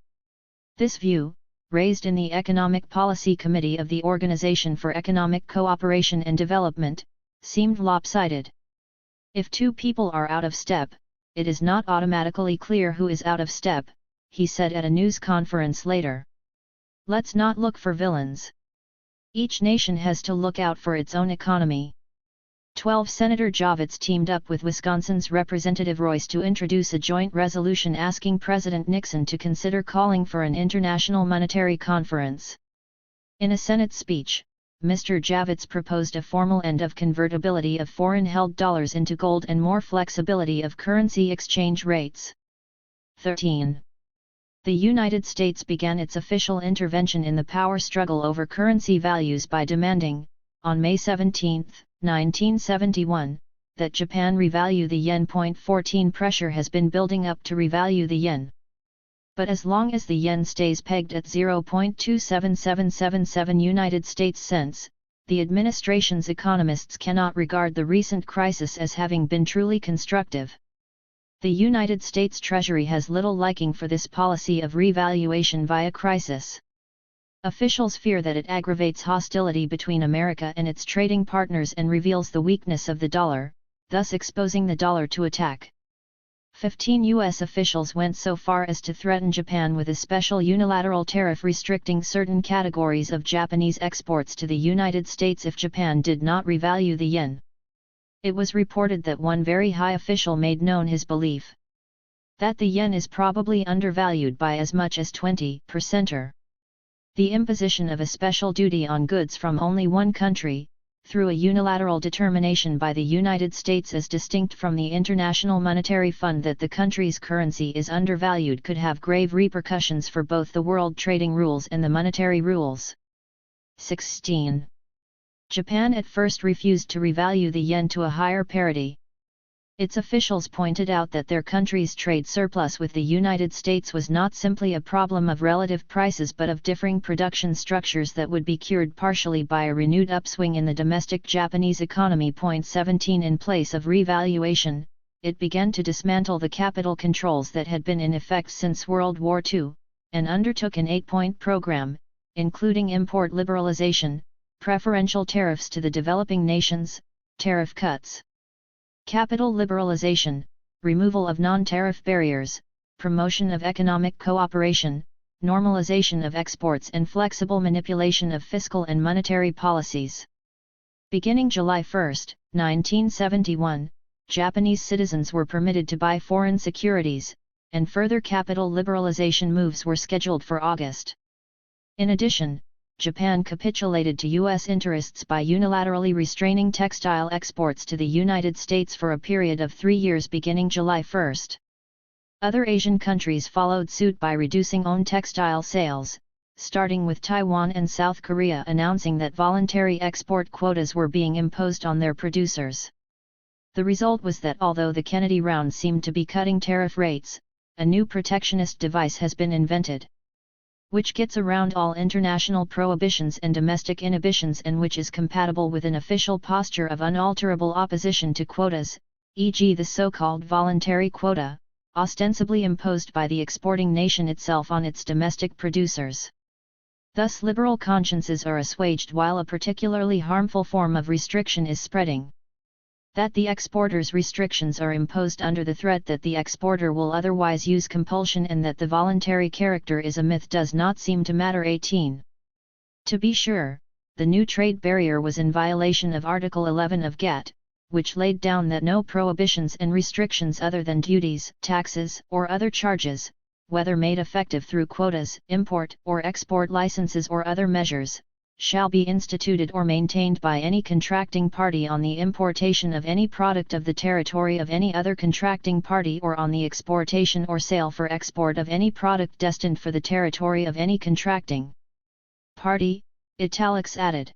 This view, raised in the Economic Policy Committee of the Organization for Economic Cooperation and Development, seemed lopsided. If two people are out of step, it is not automatically clear who is out of step, he said at a news conference later. Let's not look for villains. Each nation has to look out for its own economy. 12. Senator Javits teamed up with Wisconsin's Representative Royce to introduce a joint resolution asking President Nixon to consider calling for an international monetary conference. In a Senate speech, Mr. Javits proposed a formal end of convertibility of foreign-held dollars into gold and more flexibility of currency exchange rates. 13. The United States began its official intervention in the power struggle over currency values by demanding, on May 17, 1971, that Japan revalue the yen. 14 Pressure has been building up to revalue the yen. But as long as the yen stays pegged at 0.27777 United States cents, the administration's economists cannot regard the recent crisis as having been truly constructive. The United States Treasury has little liking for this policy of revaluation via crisis. Officials fear that it aggravates hostility between America and its trading partners and reveals the weakness of the dollar, thus exposing the dollar to attack. 15 U.S. officials went so far as to threaten Japan with a special unilateral tariff restricting certain categories of Japanese exports to the United States if Japan did not revalue the yen. It was reported that one very high official made known his belief that the yen is probably undervalued by as much as 20%. The imposition of a special duty on goods from only one country, through a unilateral determination by the United States as distinct from the International Monetary Fund that the country's currency is undervalued, could have grave repercussions for both the world trading rules and the monetary rules. 16. Japan at first refused to revalue the yen to a higher parity. Its officials pointed out that their country's trade surplus with the United States was not simply a problem of relative prices but of differing production structures that would be cured partially by a renewed upswing in the domestic Japanese economy. 17 In place of revaluation, it began to dismantle the capital controls that had been in effect since World War II, and undertook an 8-point program, including import liberalization, preferential tariffs to the developing nations, tariff cuts, capital liberalization, removal of non-tariff barriers, promotion of economic cooperation, normalization of exports and flexible manipulation of fiscal and monetary policies. Beginning July 1, 1971, Japanese citizens were permitted to buy foreign securities, and further capital liberalization moves were scheduled for August. In addition, Japan capitulated to U.S. interests by unilaterally restraining textile exports to the United States for a period of 3 years beginning July 1. Other Asian countries followed suit by reducing own textile sales, starting with Taiwan and South Korea announcing that voluntary export quotas were being imposed on their producers. The result was that although the Kennedy round seemed to be cutting tariff rates, a new protectionist device has been invented, which gets around all international prohibitions and domestic inhibitions and which is compatible with an official posture of unalterable opposition to quotas, e.g. the so-called voluntary quota, ostensibly imposed by the exporting nation itself on its domestic producers. Thus liberal consciences are assuaged while a particularly harmful form of restriction is spreading. That the exporter's restrictions are imposed under the threat that the exporter will otherwise use compulsion and that the voluntary character is a myth does not seem to matter. 18. To be sure, the new trade barrier was in violation of Article 11 of GATT, which laid down that no prohibitions and restrictions other than duties, taxes, or other charges, whether made effective through quotas, import or export licenses or other measures, shall be instituted or maintained by any contracting party on the importation of any product of the territory of any other contracting party or on the exportation or sale for export of any product destined for the territory of any contracting party, italics added.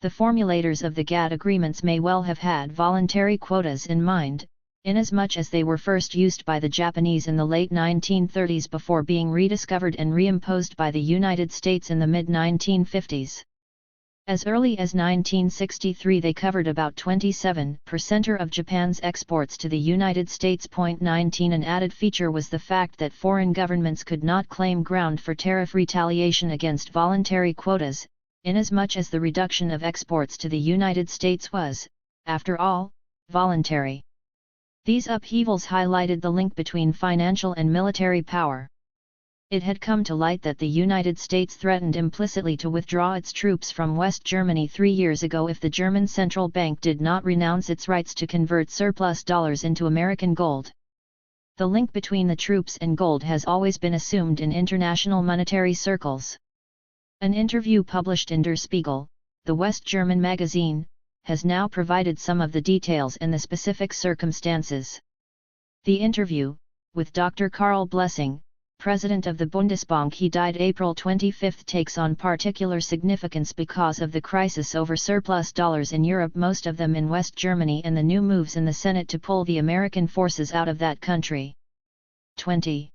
The formulators of the GATT agreements may well have had voluntary quotas in mind, inasmuch as they were first used by the Japanese in the late 1930s before being rediscovered and reimposed by the United States in the mid-1950s. As early as 1963 they covered about 27% of Japan's exports to the United States. 19 An added feature was the fact that foreign governments could not claim ground for tariff retaliation against voluntary quotas, inasmuch as the reduction of exports to the United States was, after all, voluntary. These upheavals highlighted the link between financial and military power. It had come to light that the United States threatened implicitly to withdraw its troops from West Germany 3 years ago if the German central bank did not renounce its rights to convert surplus dollars into American gold. The link between the troops and gold has always been assumed in international monetary circles. An interview published in Der Spiegel, the West German magazine, has now provided some of the details and the specific circumstances. The interview, with Dr. Karl Blessing, president of the Bundesbank, he died April 25, takes on particular significance because of the crisis over surplus dollars in Europe, most of them in West Germany, and the new moves in the Senate to pull the American forces out of that country. 20.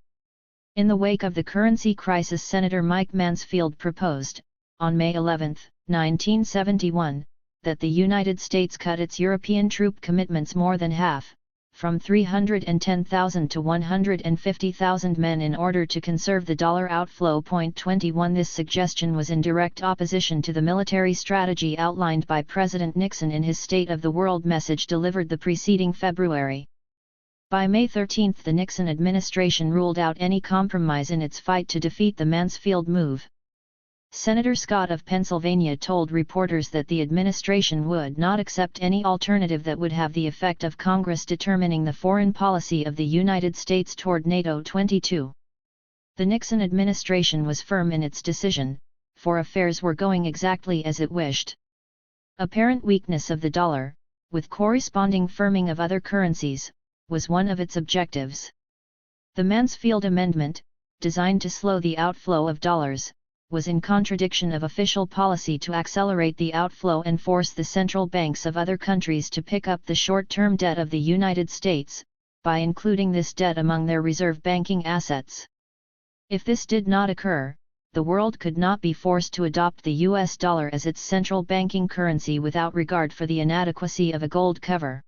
In the wake of the currency crisis, Senator Mike Mansfield proposed, on May 11, 1971, that the United States cut its European troop commitments more than half, from 310,000 to 150,000 men in order to conserve the dollar outflow. 21 This suggestion was in direct opposition to the military strategy outlined by President Nixon in his State of the World message delivered the preceding February. By May 13 the Nixon administration ruled out any compromise in its fight to defeat the Mansfield move. Senator Scott of Pennsylvania told reporters that the administration would not accept any alternative that would have the effect of Congress determining the foreign policy of the United States toward NATO. 22. The Nixon administration was firm in its decision, for affairs were going exactly as it wished. Apparent weakness of the dollar, with corresponding firming of other currencies, was one of its objectives. The Mansfield Amendment, designed to slow the outflow of dollars, was in contradiction of official policy to accelerate the outflow and force the central banks of other countries to pick up the short-term debt of the United States, by including this debt among their reserve banking assets. If this did not occur, the world could not be forced to adopt the US dollar as its central banking currency without regard for the inadequacy of a gold cover.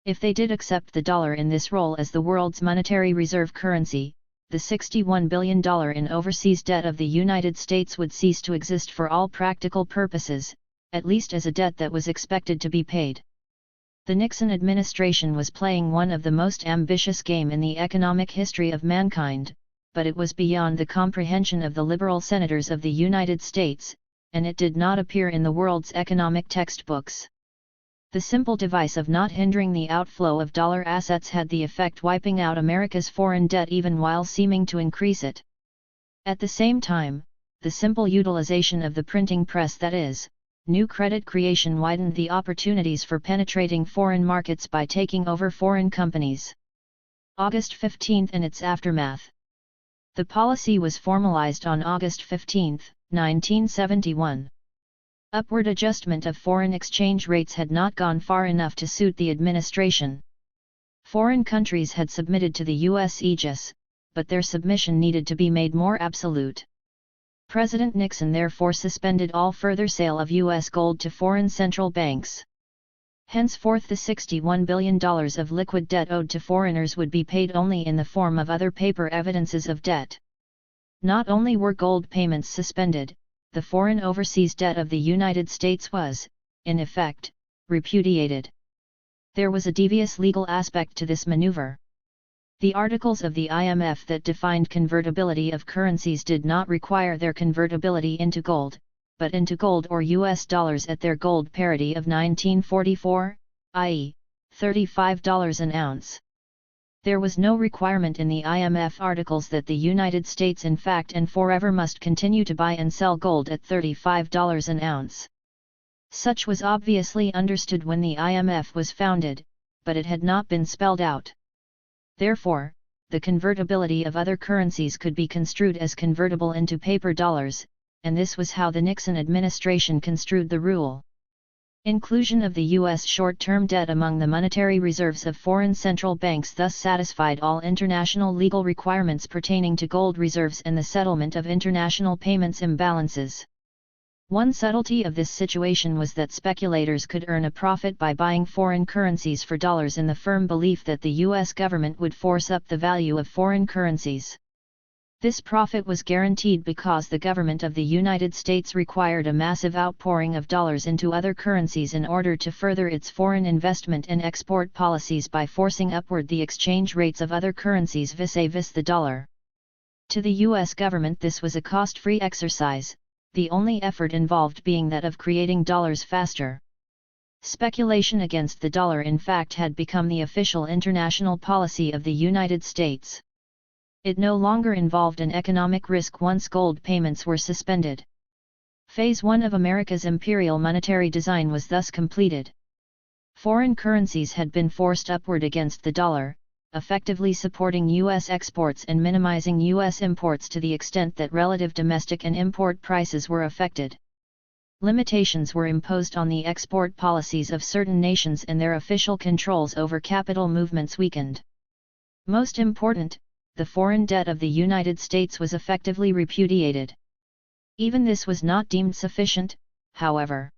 If they did accept the dollar in this role as the world's monetary reserve currency, the $61 billion in overseas debt of the United States would cease to exist for all practical purposes, at least as a debt that was expected to be paid. The Nixon administration was playing one of the most ambitious games in the economic history of mankind, but it was beyond the comprehension of the liberal senators of the United States, and it did not appear in the world's economic textbooks. The simple device of not hindering the outflow of dollar assets had the effect wiping out America's foreign debt even while seeming to increase it. At the same time, the simple utilization of the printing press, that is, new credit creation, widened the opportunities for penetrating foreign markets by taking over foreign companies. August 15 and its aftermath. The policy was formalized on August 15, 1971. Upward adjustment of foreign exchange rates had not gone far enough to suit the administration. Foreign countries had submitted to the U.S. aegis, but their submission needed to be made more absolute. President Nixon therefore suspended all further sale of U.S. gold to foreign central banks. Henceforth, the $61 billion of liquid debt owed to foreigners would be paid only in the form of other paper evidences of debt. Not only were gold payments suspended, the foreign overseas debt of the United States was, in effect, repudiated. There was a devious legal aspect to this maneuver. The articles of the IMF that defined convertibility of currencies did not require their convertibility into gold, but into gold or US dollars at their gold parity of 1944, i.e., $35 an ounce. There was no requirement in the IMF articles that the United States in fact and forever must continue to buy and sell gold at $35 an ounce. Such was obviously understood when the IMF was founded, but it had not been spelled out. Therefore, the convertibility of other currencies could be construed as convertible into paper dollars, and this was how the Nixon administration construed the rule. Inclusion of the U.S. short-term debt among the monetary reserves of foreign central banks thus satisfied all international legal requirements pertaining to gold reserves and the settlement of international payments imbalances. One subtlety of this situation was that speculators could earn a profit by buying foreign currencies for dollars in the firm belief that the U.S. government would force up the value of foreign currencies. This profit was guaranteed because the government of the United States required a massive outpouring of dollars into other currencies in order to further its foreign investment and export policies by forcing upward the exchange rates of other currencies vis-a-vis the dollar. To the U.S. government this was a cost-free exercise, the only effort involved being that of creating dollars faster. Speculation against the dollar in fact had become the official international policy of the United States. It no longer involved an economic risk once gold payments were suspended. Phase 1 of America's imperial monetary design was thus completed. Foreign currencies had been forced upward against the dollar, effectively supporting U.S. exports and minimizing U.S. imports to the extent that relative domestic and import prices were affected. Limitations were imposed on the export policies of certain nations and their official controls over capital movements weakened. Most important, the foreign debt of the United States was effectively repudiated. Even this was not deemed sufficient, however.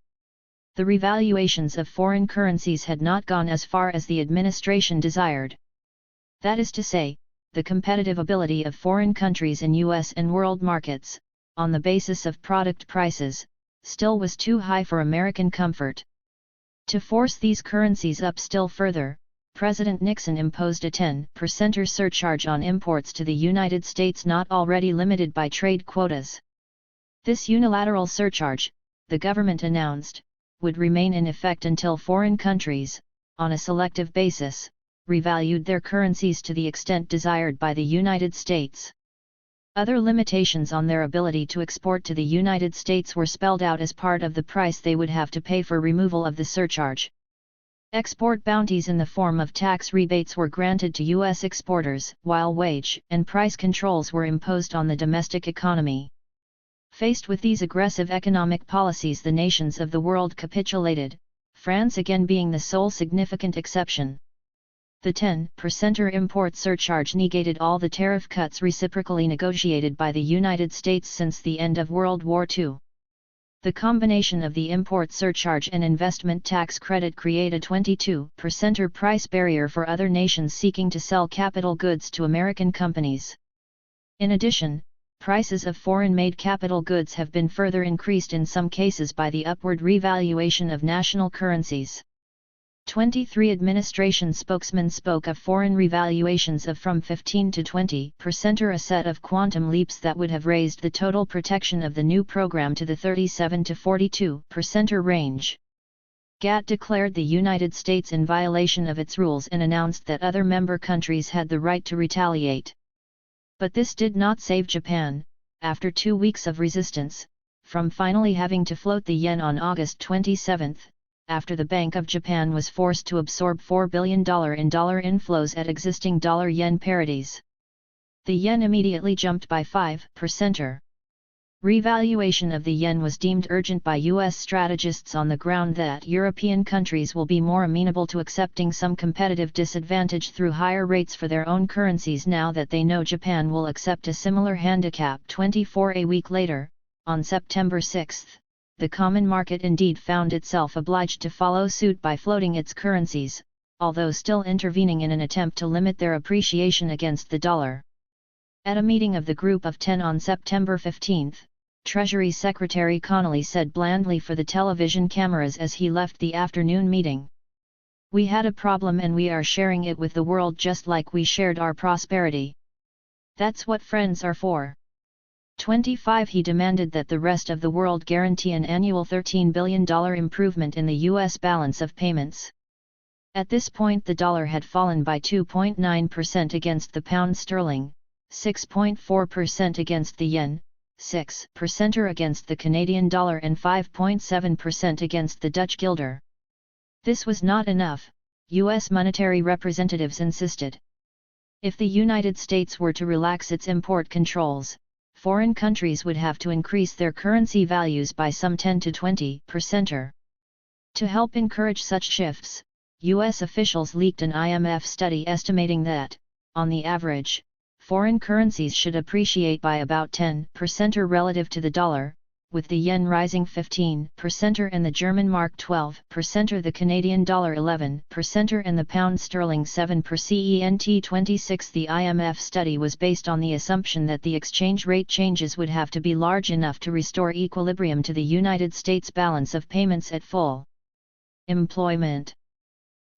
The revaluations of foreign currencies had not gone as far as the administration desired. That is to say, the competitive ability of foreign countries in U.S. and world markets, on the basis of product prices, still was too high for American comfort. To force these currencies up still further, President Nixon imposed a 10% surcharge on imports to the United States not already limited by trade quotas. This unilateral surcharge, the government announced, would remain in effect until foreign countries, on a selective basis, revalued their currencies to the extent desired by the United States. Other limitations on their ability to export to the United States were spelled out as part of the price they would have to pay for removal of the surcharge. Export bounties in the form of tax rebates were granted to U.S. exporters, while wage and price controls were imposed on the domestic economy. Faced with these aggressive economic policies, the nations of the world capitulated, France again being the sole significant exception. The 10% import surcharge negated all the tariff cuts reciprocally negotiated by the United States since the end of World War II. The combination of the import surcharge and investment tax credit created a 22% price barrier for other nations seeking to sell capital goods to American companies. In addition, prices of foreign-made capital goods have been further increased in some cases by the upward revaluation of national currencies. 23 administration spokesmen spoke of foreign revaluations of from 15 to 20% or a set of quantum leaps that would have raised the total protection of the new program to the 37 to 42% range. GATT declared the United States in violation of its rules and announced that other member countries had the right to retaliate. But this did not save Japan, after 2 weeks of resistance, from finally having to float the yen on August 27, after the Bank of Japan was forced to absorb $4 billion in dollar inflows at existing dollar-yen parities. The yen immediately jumped by 5%. Revaluation of the yen was deemed urgent by U.S. strategists on the ground that European countries will be more amenable to accepting some competitive disadvantage through higher rates for their own currencies now that they know Japan will accept a similar handicap. 24 A week later, on September 6, the common market indeed found itself obliged to follow suit by floating its currencies, although still intervening in an attempt to limit their appreciation against the dollar. At a meeting of the Group of 10 on September 15, Treasury Secretary Connolly said blandly for the television cameras as he left the afternoon meeting, "We had a problem and we are sharing it with the world just like we shared our prosperity. That's what friends are for." 25 He demanded that the rest of the world guarantee an annual $13 billion improvement in the U.S. balance of payments. At this point the dollar had fallen by 2.9% against the pound sterling, 6.4% against the yen, 6% against the Canadian dollar and 5.7% against the Dutch guilder. This was not enough, U.S. monetary representatives insisted. If the United States were to relax its import controls, foreign countries would have to increase their currency values by some 10 to 20%. To help encourage such shifts, U.S. officials leaked an IMF study estimating that, on the average, foreign currencies should appreciate by about 10% relative to the dollar, with the yen rising 15% and the German mark 12%, the Canadian dollar 11% and the pound sterling 7%. 26 The IMF study was based on the assumption that the exchange rate changes would have to be large enough to restore equilibrium to the United States balance of payments at full employment.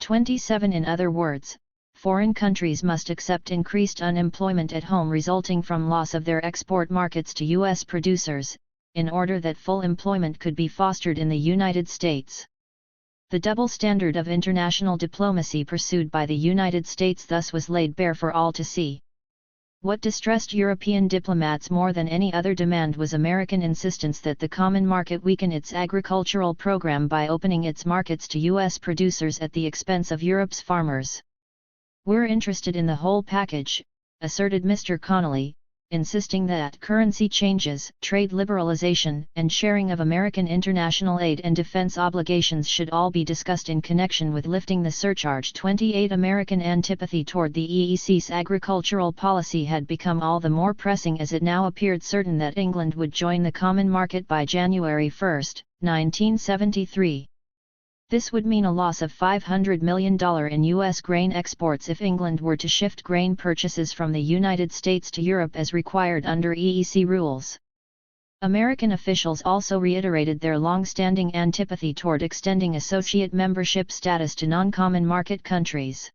27 In other words, foreign countries must accept increased unemployment at home resulting from loss of their export markets to U.S. producers, in order that full employment could be fostered in the United States. The double standard of international diplomacy pursued by the United States thus was laid bare for all to see. What distressed European diplomats more than any other demand was American insistence that the common market weaken its agricultural program by opening its markets to U.S. producers at the expense of Europe's farmers. "We're interested in the whole package," asserted Mr. Connolly, insisting that currency changes, trade liberalization, and sharing of American international aid and defense obligations should all be discussed in connection with lifting the surcharge. 28 American antipathy toward the EEC's agricultural policy had become all the more pressing as it now appeared certain that England would join the common market by January 1, 1973. This would mean a loss of $500 million in U.S. grain exports if England were to shift grain purchases from the United States to Europe as required under EEC rules. American officials also reiterated their long-standing antipathy toward extending associate membership status to non-common market countries.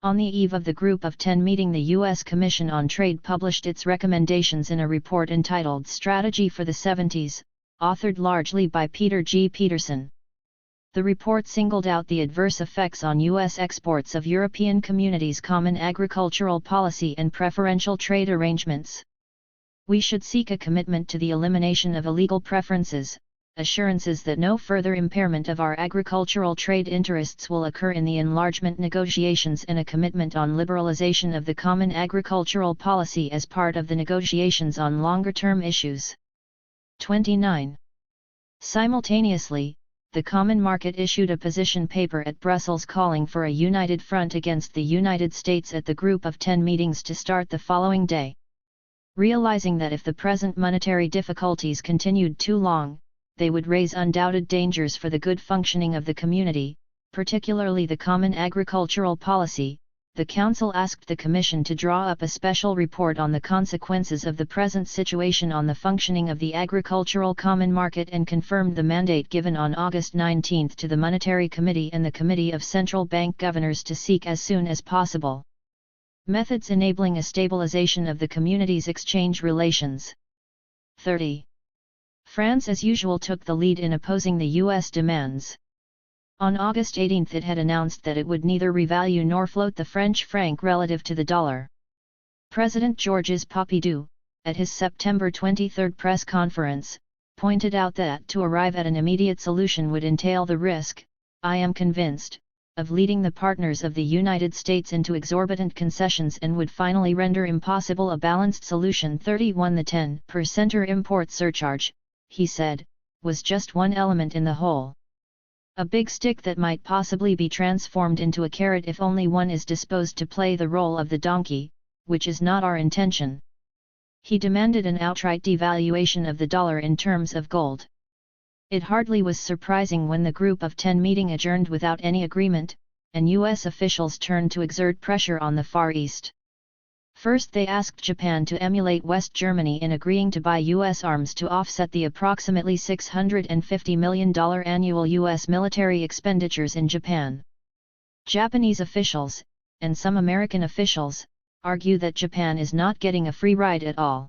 On the eve of the Group of 10 meeting, the U.S. Commission on Trade published its recommendations in a report entitled Strategy for the 70s, authored largely by Peter G. Peterson. The report singled out the adverse effects on U.S. exports of European communities' common agricultural policy and preferential trade arrangements. "We should seek a commitment to the elimination of illegal preferences, assurances that no further impairment of our agricultural trade interests will occur in the enlargement negotiations, and a commitment on liberalization of the common agricultural policy as part of the negotiations on longer-term issues." 29. Simultaneously, the Common Market issued a position paper at Brussels calling for a united front against the United States at the Group of 10 meetings to start the following day. Realizing that if the present monetary difficulties continued too long, they would raise undoubted dangers for the good functioning of the community, particularly the common agricultural policy, the Council asked the Commission to draw up a special report on the consequences of the present situation on the functioning of the agricultural common market and confirmed the mandate given on August 19 to the Monetary Committee and the Committee of Central Bank Governors to seek as soon as possible methods enabling a stabilization of the community's exchange relations. 30. France as usual took the lead in opposing the U.S. demands. On August 18 it had announced that it would neither revalue nor float the French franc relative to the dollar. President Georges Pompidou, at his September 23 press conference, pointed out that to arrive at an immediate solution would entail the risk, I am convinced, of leading the partners of the United States into exorbitant concessions and would finally render impossible a balanced solution. 31 The 10% import surcharge, he said, was just one element in the whole. A big stick that might possibly be transformed into a carrot if only one is disposed to play the role of the donkey, which is not our intention. He demanded an outright devaluation of the dollar in terms of gold. It hardly was surprising when the Group of 10 meeting adjourned without any agreement, and U.S. officials turned to exert pressure on the Far East. First they asked Japan to emulate West Germany in agreeing to buy U.S. arms to offset the approximately $650 million annual U.S. military expenditures in Japan. Japanese officials, and some American officials, argue that Japan is not getting a free ride at all.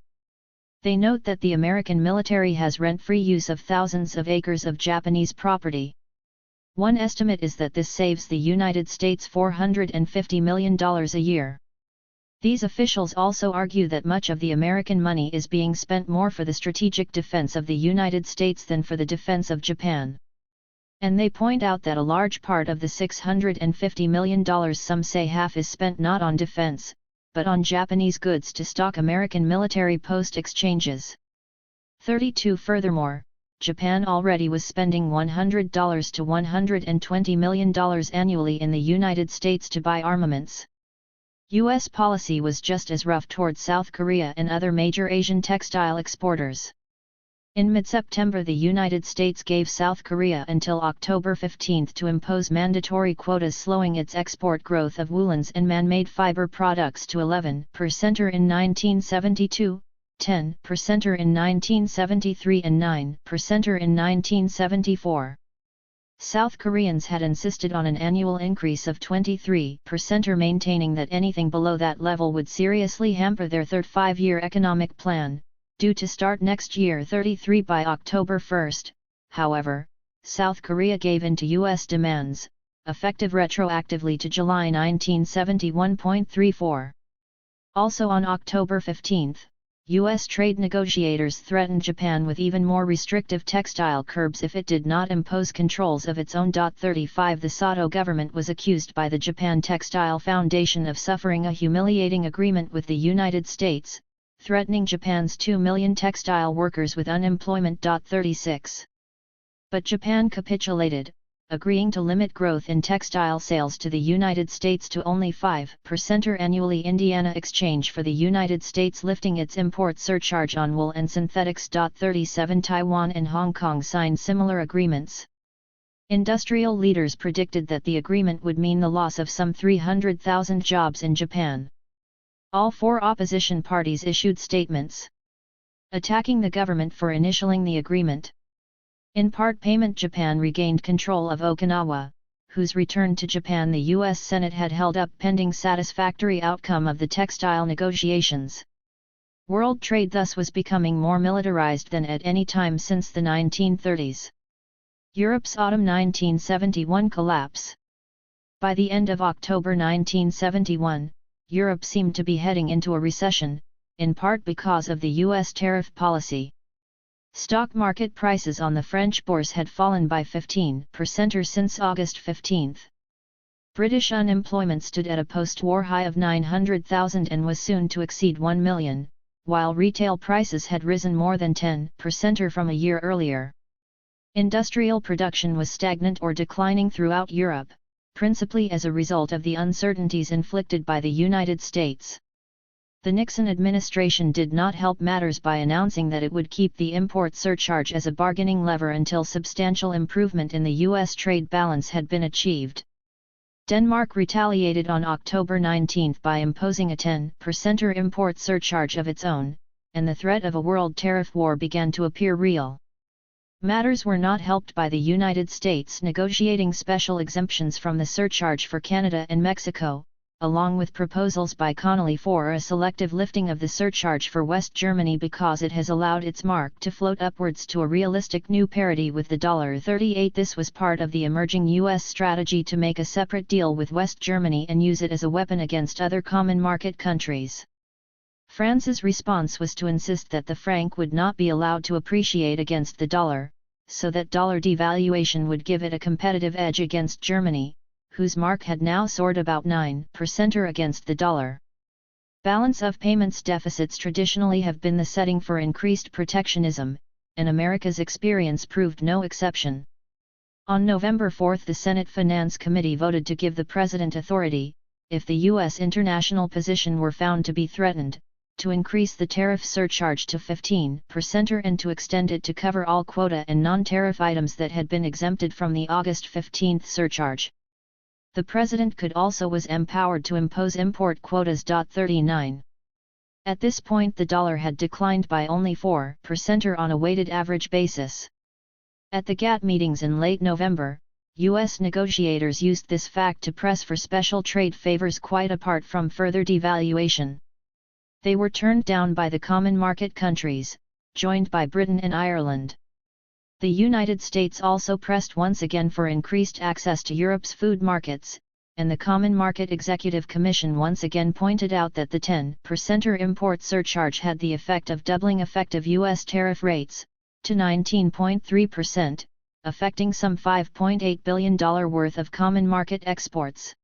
They note that the American military has rent-free use of thousands of acres of Japanese property. One estimate is that this saves the United States $450 million a year. These officials also argue that much of the American money is being spent more for the strategic defense of the United States than for the defense of Japan. And they point out that a large part of the $650 million, some say half, is spent not on defense, but on Japanese goods to stock American military post exchanges. 32 Furthermore, Japan already was spending $100 to $120 million annually in the United States to buy armaments. U.S. policy was just as rough toward South Korea and other major Asian textile exporters. In mid-September the United States gave South Korea until October 15 to impose mandatory quotas, slowing its export growth of woolens and man-made fiber products to 11% in 1972, 10% in 1973 and 9% in 1974. South Koreans had insisted on an annual increase of 23%, maintaining that anything below that level would seriously hamper their third five-year economic plan, due to start next year. 33 By October 1, however, South Korea gave in to U.S. demands, effective retroactively to July 1971.34. Also on October 15, U.S. trade negotiators threatened Japan with even more restrictive textile curbs if it did not impose controls of its own. 35 The Sato government was accused by the Japan Textile Foundation of suffering a humiliating agreement with the United States, threatening Japan's 2 million textile workers with unemployment. 36. But Japan capitulated, agreeing to limit growth in textile sales to the United States to only 5% annually. Indiana exchange for the United States lifting its import surcharge on wool and synthetics. 37 Taiwan and Hong Kong signed similar agreements. Industrial leaders predicted that the agreement would mean the loss of some 300,000 jobs in Japan. All four opposition parties issued statements attacking the government for initialing the agreement. In part payment, Japan regained control of Okinawa, whose return to Japan the U.S. Senate had held up pending satisfactory outcome of the textile negotiations. World trade thus was becoming more militarized than at any time since the 1930s. Europe's autumn 1971 collapse. By the end of October 1971, Europe seemed to be heading into a recession, in part because of the U.S. tariff policy. Stock market prices on the French bourse had fallen by 15% since August 15. British unemployment stood at a post-war high of 900,000 and was soon to exceed 1 million, while retail prices had risen more than 10% from a year earlier. Industrial production was stagnant or declining throughout Europe, principally as a result of the uncertainties inflicted by the United States. The Nixon administration did not help matters by announcing that it would keep the import surcharge as a bargaining lever until substantial improvement in the U.S. trade balance had been achieved. Denmark retaliated on October 19 by imposing a 10% import surcharge of its own, and the threat of a world tariff war began to appear real. Matters were not helped by the United States negotiating special exemptions from the surcharge for Canada and Mexico, along with proposals by Connolly for a selective lifting of the surcharge for West Germany because it has allowed its mark to float upwards to a realistic new parity with the $38. This was part of the emerging U.S. strategy to make a separate deal with West Germany and use it as a weapon against other common market countries. France's response was to insist that the franc would not be allowed to appreciate against the dollar, so that dollar devaluation would give it a competitive edge against Germany, whose mark had now soared about 9% against the dollar. Balance of payments deficits traditionally have been the setting for increased protectionism, and America's experience proved no exception. On November 4 the Senate Finance Committee voted to give the President authority, if the U.S. international position were found to be threatened, to increase the tariff surcharge to 15% and to extend it to cover all quota and non-tariff items that had been exempted from the August 15 surcharge. The President was empowered to impose import quotas. 39. At this point the dollar had declined by only 4% on a weighted average basis. At the GATT meetings in late November, U.S. negotiators used this fact to press for special trade favors quite apart from further devaluation. They were turned down by the common market countries, joined by Britain and Ireland. The United States also pressed once again for increased access to Europe's food markets, and the Common Market Executive Commission once again pointed out that the 10% import surcharge had the effect of doubling effective U.S. tariff rates, to 19.3%, affecting some $5.8 billion worth of common market exports.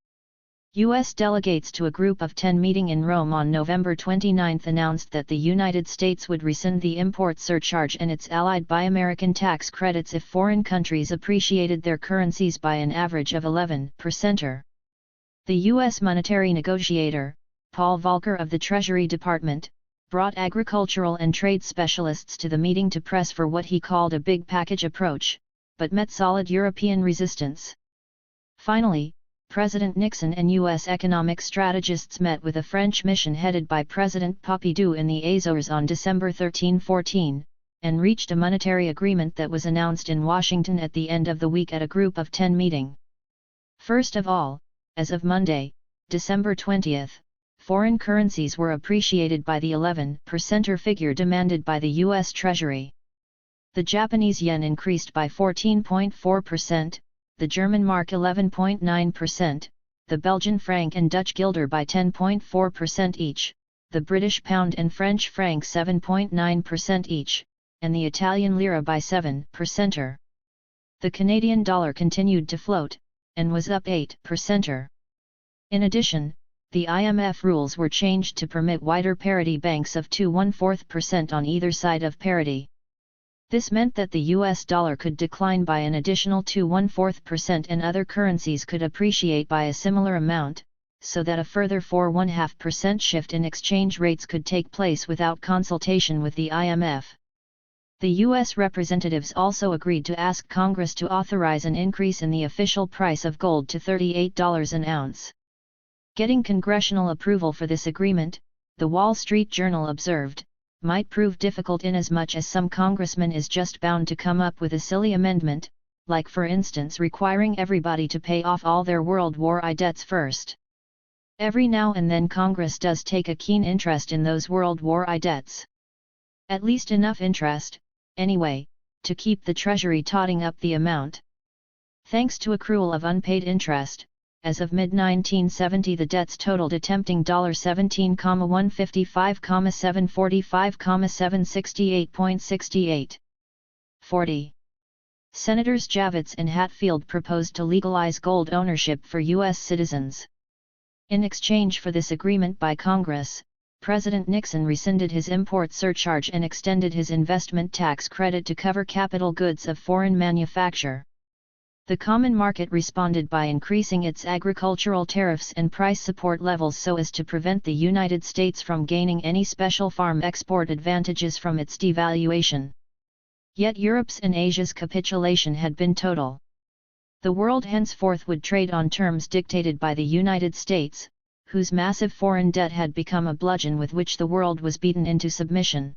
U.S. delegates to a Group of 10 meeting in Rome on November 29 announced that the United States would rescind the import surcharge and its allied Buy American tax credits if foreign countries appreciated their currencies by an average of 11%. The U.S. monetary negotiator, Paul Volcker of the Treasury Department, brought agricultural and trade specialists to the meeting to press for what he called a big package approach, but met solid European resistance. Finally, President Nixon and U.S. economic strategists met with a French mission headed by President Pompidou in the Azores on December 13–14, and reached a monetary agreement that was announced in Washington at the end of the week at a Group of 10 meeting. First of all, as of Monday, December 20, foreign currencies were appreciated by the 11% figure demanded by the U.S. Treasury. The Japanese yen increased by 14.4%, the German mark 11.9%, the Belgian franc and Dutch guilder by 10.4% each, the British pound and French franc 7.9% each, and the Italian lira by 7%. The Canadian dollar continued to float, and was up 8%. In addition, the IMF rules were changed to permit wider parity banks of 2.25% on either side of parity. This meant that the US dollar could decline by an additional 2.25% and other currencies could appreciate by a similar amount, so that a further 4.5% shift in exchange rates could take place without consultation with the IMF. The U.S. representatives also agreed to ask Congress to authorize an increase in the official price of gold to $38 an ounce. Getting congressional approval for this agreement, the Wall Street Journal observed, might prove difficult inasmuch as some congressman is just bound to come up with a silly amendment, like for instance requiring everybody to pay off all their World War I debts first. Every now and then Congress does take a keen interest in those World War I debts. At least enough interest, anyway, to keep the Treasury totting up the amount. Thanks to accrual of unpaid interest, as of mid-1970 the debts totaled a tempting $17,155,745,768.68. 40. Senators Javits and Hatfield proposed to legalize gold ownership for U.S. citizens. In exchange for this agreement by Congress, President Nixon rescinded his import surcharge and extended his investment tax credit to cover capital goods of foreign manufacture. The common market responded by increasing its agricultural tariffs and price support levels so as to prevent the United States from gaining any special farm export advantages from its devaluation. Yet Europe's and Asia's capitulation had been total. The world henceforth would trade on terms dictated by the United States, whose massive foreign debt had become a bludgeon with which the world was beaten into submission.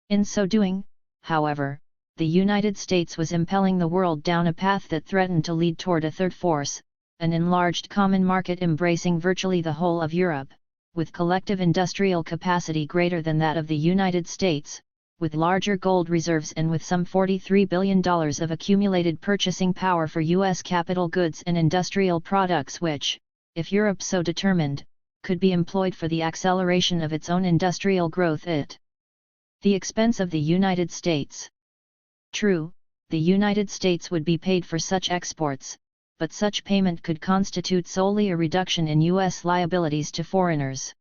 In so doing, however, the United States was impelling the world down a path that threatened to lead toward a third force, an enlarged common market embracing virtually the whole of Europe, with collective industrial capacity greater than that of the United States, with larger gold reserves and with some $43 billion of accumulated purchasing power for U.S. capital goods and industrial products which, if Europe so determined, could be employed for the acceleration of its own industrial growth at the expense of the United States. True, the United States would be paid for such exports, but such payment could constitute solely a reduction in U.S. liabilities to foreigners.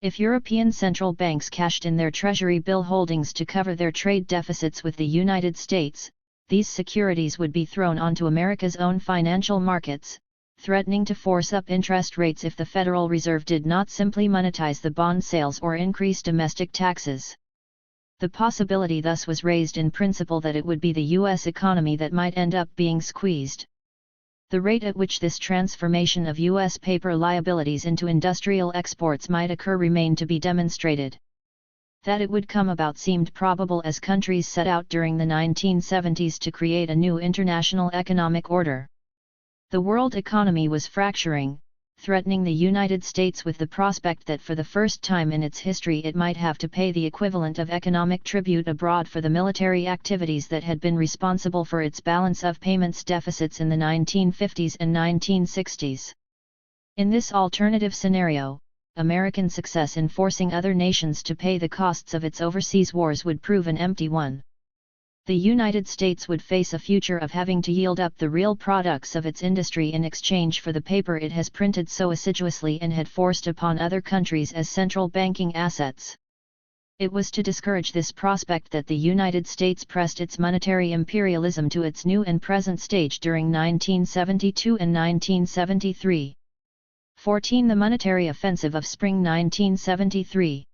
If European central banks cashed in their treasury bill holdings to cover their trade deficits with the United States, these securities would be thrown onto America's own financial markets, threatening to force up interest rates if the Federal Reserve did not simply monetize the bond sales or increase domestic taxes. The possibility thus was raised in principle that it would be the U.S. economy that might end up being squeezed. The rate at which this transformation of U.S. paper liabilities into industrial exports might occur remained to be demonstrated. That it would come about seemed probable as countries set out during the 1970s to create a new international economic order. The world economy was fracturing, threatening the United States with the prospect that for the first time in its history it might have to pay the equivalent of economic tribute abroad for the military activities that had been responsible for its balance of payments deficits in the 1950s and 1960s. In this alternative scenario, American success in forcing other nations to pay the costs of its overseas wars would prove an empty one. The United States would face a future of having to yield up the real products of its industry in exchange for the paper it has printed so assiduously and had forced upon other countries as central banking assets. It was to discourage this prospect that the United States pressed its monetary imperialism to its new and present stage during 1972 and 1973. 14. The monetary offensive of spring 1973.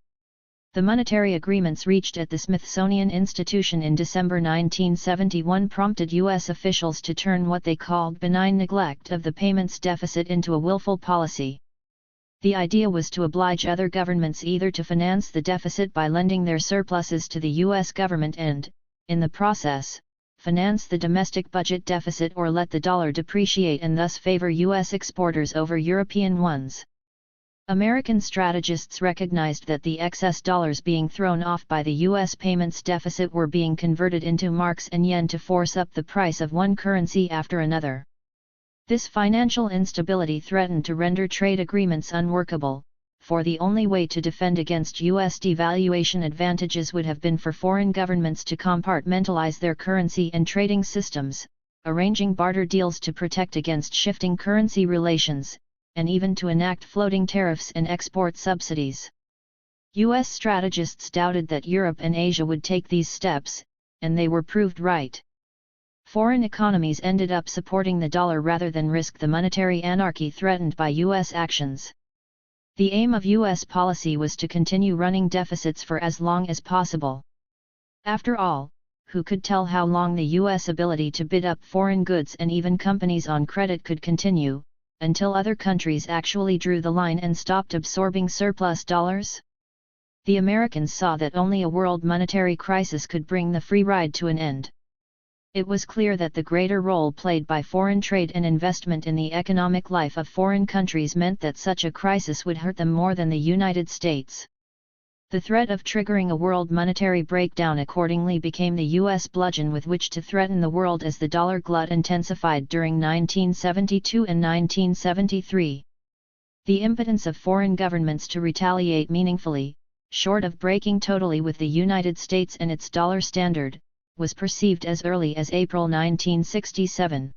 The monetary agreements reached at the Smithsonian Institution in December 1971 prompted U.S. officials to turn what they called benign neglect of the payments deficit into a willful policy. The idea was to oblige other governments either to finance the deficit by lending their surpluses to the U.S. government and, in the process, finance the domestic budget deficit or let the dollar depreciate and thus favor U.S. exporters over European ones. American strategists recognized that the excess dollars being thrown off by the U.S. payments deficit were being converted into marks and yen to force up the price of one currency after another. This financial instability threatened to render trade agreements unworkable, for the only way to defend against U.S. devaluation advantages would have been for foreign governments to compartmentalize their currency and trading systems, arranging barter deals to protect against shifting currency relations, and even to enact floating tariffs and export subsidies. U.S. strategists doubted that Europe and Asia would take these steps, and they were proved right. Foreign economies ended up supporting the dollar rather than risk the monetary anarchy threatened by U.S. actions. The aim of U.S. policy was to continue running deficits for as long as possible. After all, who could tell how long the U.S. ability to bid up foreign goods and even companies on credit could continue, until other countries actually drew the line and stopped absorbing surplus dollars? The Americans saw that only a world monetary crisis could bring the free ride to an end. It was clear that the greater role played by foreign trade and investment in the economic life of foreign countries meant that such a crisis would hurt them more than the United States. The threat of triggering a world monetary breakdown accordingly became the U.S. bludgeon with which to threaten the world as the dollar glut intensified during 1972 and 1973. The impotence of foreign governments to retaliate meaningfully, short of breaking totally with the United States and its dollar standard, was perceived as early as April 1967.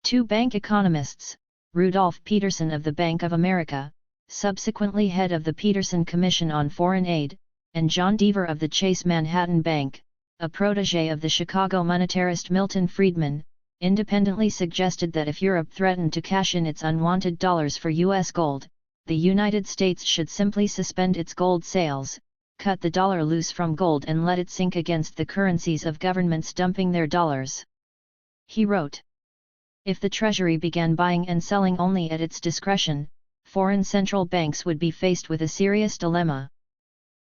Two bank economists, Rudolph Peterson of the Bank of America, subsequently head of the Peterson Commission on Foreign Aid, and John Deaver of the Chase Manhattan Bank, a protege of the Chicago monetarist Milton Friedman, independently suggested that if Europe threatened to cash in its unwanted dollars for U.S. gold, the United States should simply suspend its gold sales, cut the dollar loose from gold and let it sink against the currencies of governments dumping their dollars. He wrote, "If the Treasury began buying and selling only at its discretion, foreign central banks would be faced with a serious dilemma.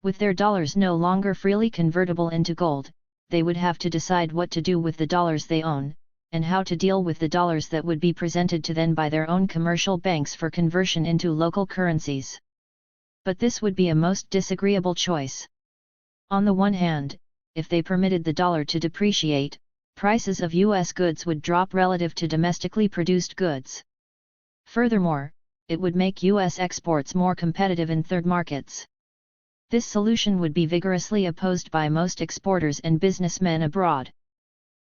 With their dollars no longer freely convertible into gold, they would have to decide what to do with the dollars they own, and how to deal with the dollars that would be presented to them by their own commercial banks for conversion into local currencies. But this would be a most disagreeable choice. On the one hand, if they permitted the dollar to depreciate, prices of U.S. goods would drop relative to domestically produced goods. Furthermore, it would make U.S. exports more competitive in third markets. This solution would be vigorously opposed by most exporters and businessmen abroad.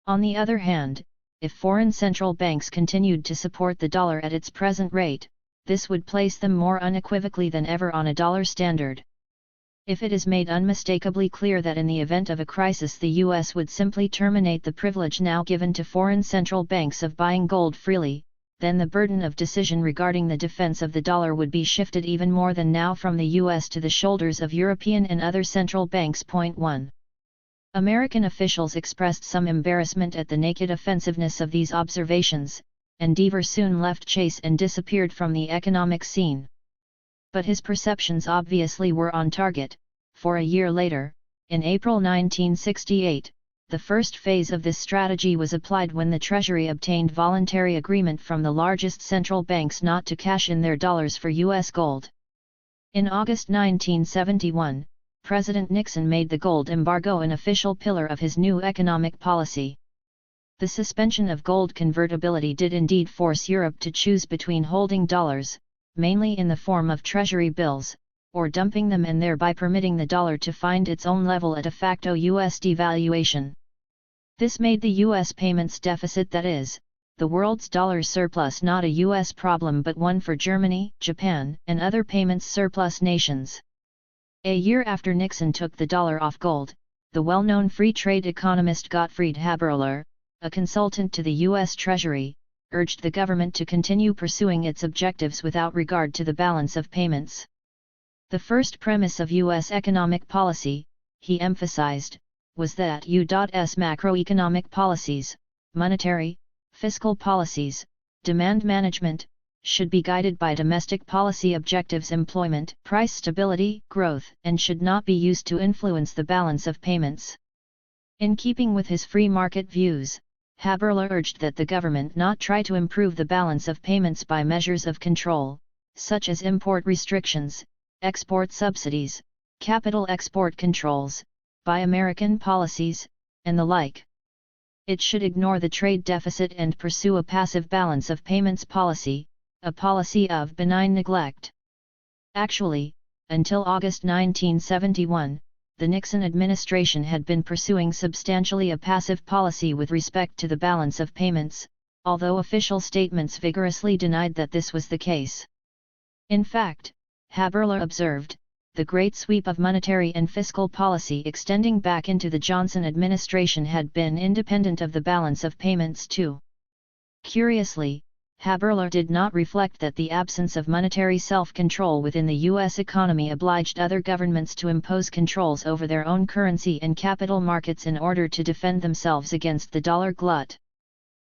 On the other hand, if foreign central banks continued to support the dollar at its present rate, this would place them more unequivocally than ever on a dollar standard. If it is made unmistakably clear that in the event of a crisis the U.S. would simply terminate the privilege now given to foreign central banks of buying gold freely, then the burden of decision regarding the defense of the dollar would be shifted even more than now from the U.S. to the shoulders of European and other central banks. 1. American officials expressed some embarrassment at the naked offensiveness of these observations, and Deaver soon left Chase and disappeared from the economic scene. But his perceptions obviously were on target, for a year later, in April 1968, the first phase of this strategy was applied when the Treasury obtained voluntary agreement from the largest central banks not to cash in their dollars for U.S. gold. In August 1971, President Nixon made the gold embargo an official pillar of his new economic policy. The suspension of gold convertibility did indeed force Europe to choose between holding dollars, mainly in the form of treasury bills, or dumping them and thereby permitting the dollar to find its own level at a facto U.S. devaluation. This made the U.S. payments deficit, that is, the world's dollar surplus, not a U.S. problem but one for Germany, Japan, and other payments surplus nations. A year after Nixon took the dollar off gold, the well-known free trade economist Gottfried Haberler, a consultant to the U.S. Treasury, urged the government to continue pursuing its objectives without regard to the balance of payments. The first premise of U.S. economic policy, he emphasized, was that U.S. macroeconomic policies, monetary, fiscal policies, demand management, should be guided by domestic policy objectives, employment, price stability, growth, and should not be used to influence the balance of payments. In keeping with his free market views, Haberler urged that the government not try to improve the balance of payments by measures of control, such as import restrictions, export subsidies, capital export controls, buy American policies, and the like. It should ignore the trade deficit and pursue a passive balance of payments policy, a policy of benign neglect. Actually, until August 1971, the Nixon administration had been pursuing substantially a passive policy with respect to the balance of payments, although official statements vigorously denied that this was the case. In fact, Haberler observed, the great sweep of monetary and fiscal policy extending back into the Johnson administration had been independent of the balance of payments too. Curiously, Haberler did not reflect that the absence of monetary self-control within the U.S. economy obliged other governments to impose controls over their own currency and capital markets in order to defend themselves against the dollar glut.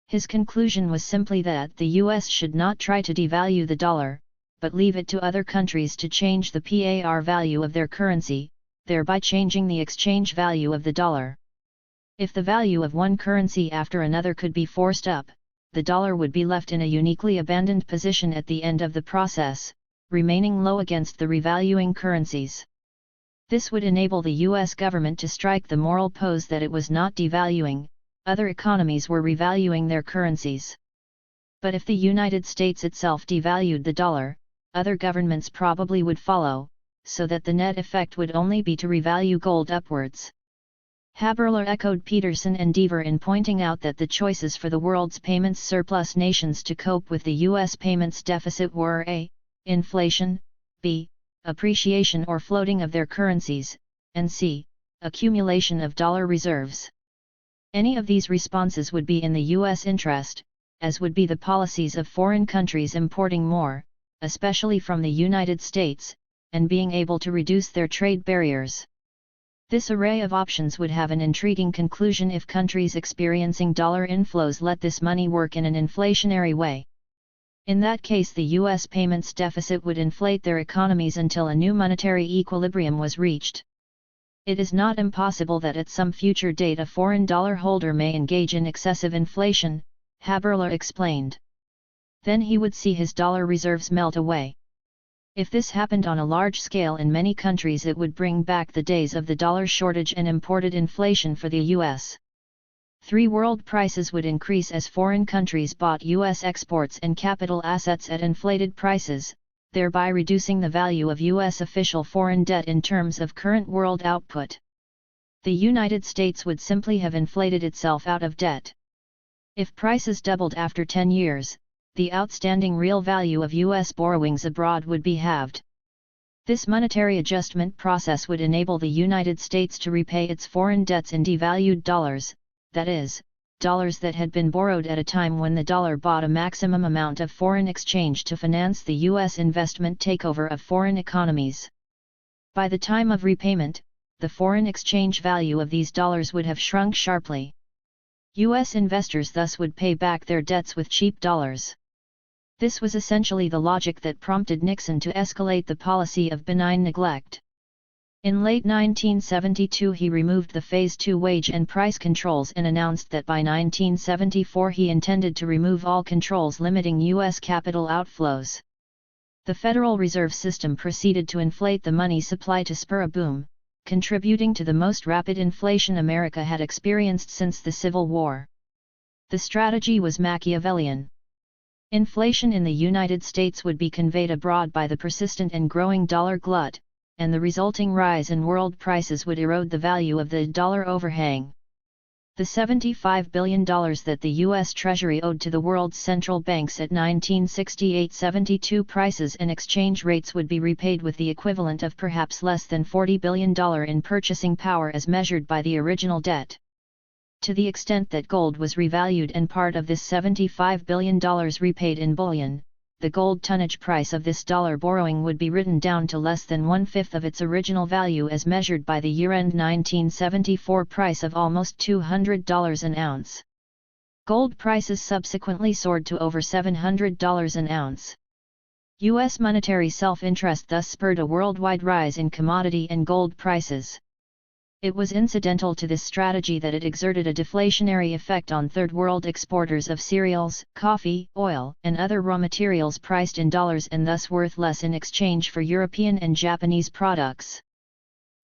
His conclusion was simply that the U.S. should not try to devalue the dollar, but leave it to other countries to change the par value of their currency, thereby changing the exchange value of the dollar. If the value of one currency after another could be forced up, the dollar would be left in a uniquely abandoned position at the end of the process, remaining low against the revaluing currencies. This would enable the U.S. government to strike the moral pose that it was not devaluing, other economies were revaluing their currencies. But if the United States itself devalued the dollar, other governments probably would follow, so that the net effect would only be to revalue gold upwards. Haberler echoed Peterson and Deaver in pointing out that the choices for the world's payments surplus nations to cope with the U.S. payments deficit were a. Inflation, b. Appreciation or floating of their currencies, and c. Accumulation of dollar reserves. Any of these responses would be in the U.S. interest, as would be the policies of foreign countries importing more, especially from the United States, and being able to reduce their trade barriers. This array of options would have an intriguing conclusion if countries experiencing dollar inflows let this money work in an inflationary way. In that case, the U.S. payments deficit would inflate their economies until a new monetary equilibrium was reached. It is not impossible that at some future date a foreign dollar holder may engage in excessive inflation, Haberler explained. Then he would see his dollar reserves melt away. If this happened on a large scale in many countries, it would bring back the days of the dollar shortage and imported inflation for the U.S. World prices would increase as foreign countries bought U.S. exports and capital assets at inflated prices, thereby reducing the value of U.S. official foreign debt in terms of current world output. The United States would simply have inflated itself out of debt. If prices doubled after 10 years, the outstanding real value of U.S. borrowings abroad would be halved. This monetary adjustment process would enable the United States to repay its foreign debts in devalued dollars, that is, dollars that had been borrowed at a time when the dollar bought a maximum amount of foreign exchange to finance the U.S. investment takeover of foreign economies. By the time of repayment, the foreign exchange value of these dollars would have shrunk sharply. U.S. investors thus would pay back their debts with cheap dollars. This was essentially the logic that prompted Nixon to escalate the policy of benign neglect. In late 1972 he removed the Phase II wage and price controls and announced that by 1974 he intended to remove all controls limiting U.S. capital outflows. The Federal Reserve System proceeded to inflate the money supply to spur a boom, contributing to the most rapid inflation America had experienced since the Civil War. The strategy was Machiavellian. Inflation in the United States would be conveyed abroad by the persistent and growing dollar glut, and the resulting rise in world prices would erode the value of the dollar overhang. The $75 billion that the U.S. Treasury owed to the world's central banks at 1968-72 prices and exchange rates would be repaid with the equivalent of perhaps less than $40 billion in purchasing power as measured by the original debt. To the extent that gold was revalued and part of this $75 billion repaid in bullion, the gold tonnage price of this dollar borrowing would be written down to less than 1/5 of its original value as measured by the year-end 1974 price of almost $200 an ounce. Gold prices subsequently soared to over $700 an ounce. U.S. monetary self-interest thus spurred a worldwide rise in commodity and gold prices. It was incidental to this strategy that it exerted a deflationary effect on Third World exporters of cereals, coffee, oil, and other raw materials priced in dollars and thus worth less in exchange for European and Japanese products.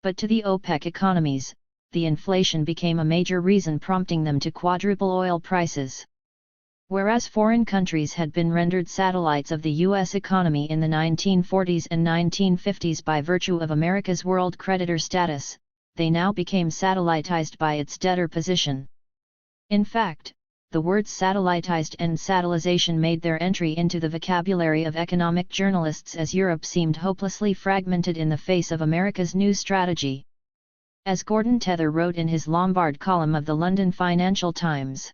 But to the OPEC economies, the inflation became a major reason prompting them to quadruple oil prices. Whereas foreign countries had been rendered satellites of the U.S. economy in the 1940s and 1950s by virtue of America's world creditor status, they now became satellitized by its debtor position. In fact, the words satellitized and satellization made their entry into the vocabulary of economic journalists as Europe seemed hopelessly fragmented in the face of America's new strategy. As Gordon Tether wrote in his Lombard column of the London Financial Times,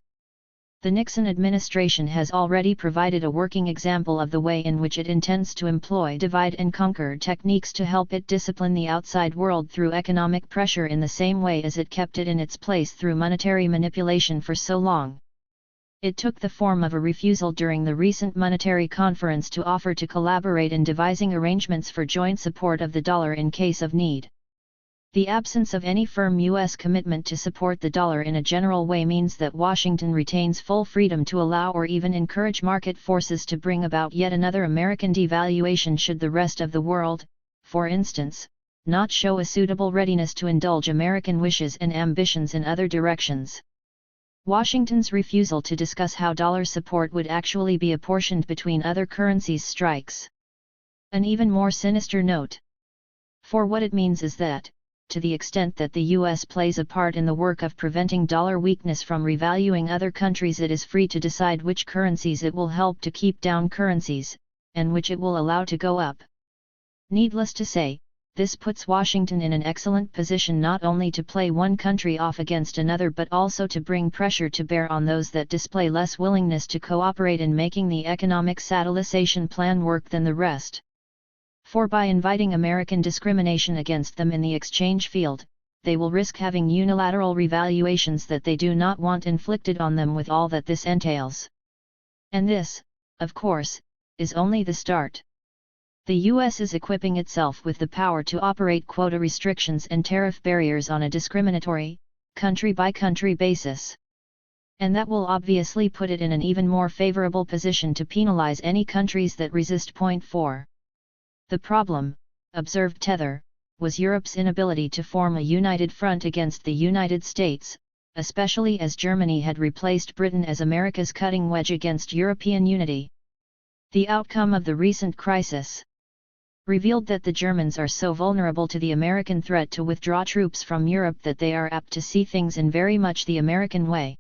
the Nixon administration has already provided a working example of the way in which it intends to employ divide-and-conquer techniques to help it discipline the outside world through economic pressure in the same way as it kept it in its place through monetary manipulation for so long. It took the form of a refusal during the recent monetary conference to offer to collaborate in devising arrangements for joint support of the dollar in case of need. The absence of any firm U.S. commitment to support the dollar in a general way means that Washington retains full freedom to allow or even encourage market forces to bring about yet another American devaluation should the rest of the world, for instance, not show a suitable readiness to indulge American wishes and ambitions in other directions. Washington's refusal to discuss how dollar support would actually be apportioned between other currencies strikes an even more sinister note. For what it means is that, to the extent that the U.S. plays a part in the work of preventing dollar weakness from revaluing other countries, it is free to decide which currencies it will help to keep down currencies, and which it will allow to go up. Needless to say, this puts Washington in an excellent position not only to play one country off against another but also to bring pressure to bear on those that display less willingness to cooperate in making the economic satellization plan work than the rest. For by inviting American discrimination against them in the exchange field, they will risk having unilateral revaluations that they do not want inflicted on them with all that this entails. And this, of course, is only the start. The U.S. is equipping itself with the power to operate quota restrictions and tariff barriers on a discriminatory, country-by-country basis. And that will obviously put it in an even more favorable position to penalize any countries that resist. Point 4. The problem, observed Tether, was Europe's inability to form a united front against the United States, especially as Germany had replaced Britain as America's cutting wedge against European unity. The outcome of the recent crisis revealed that the Germans are so vulnerable to the American threat to withdraw troops from Europe that they are apt to see things in very much the American way.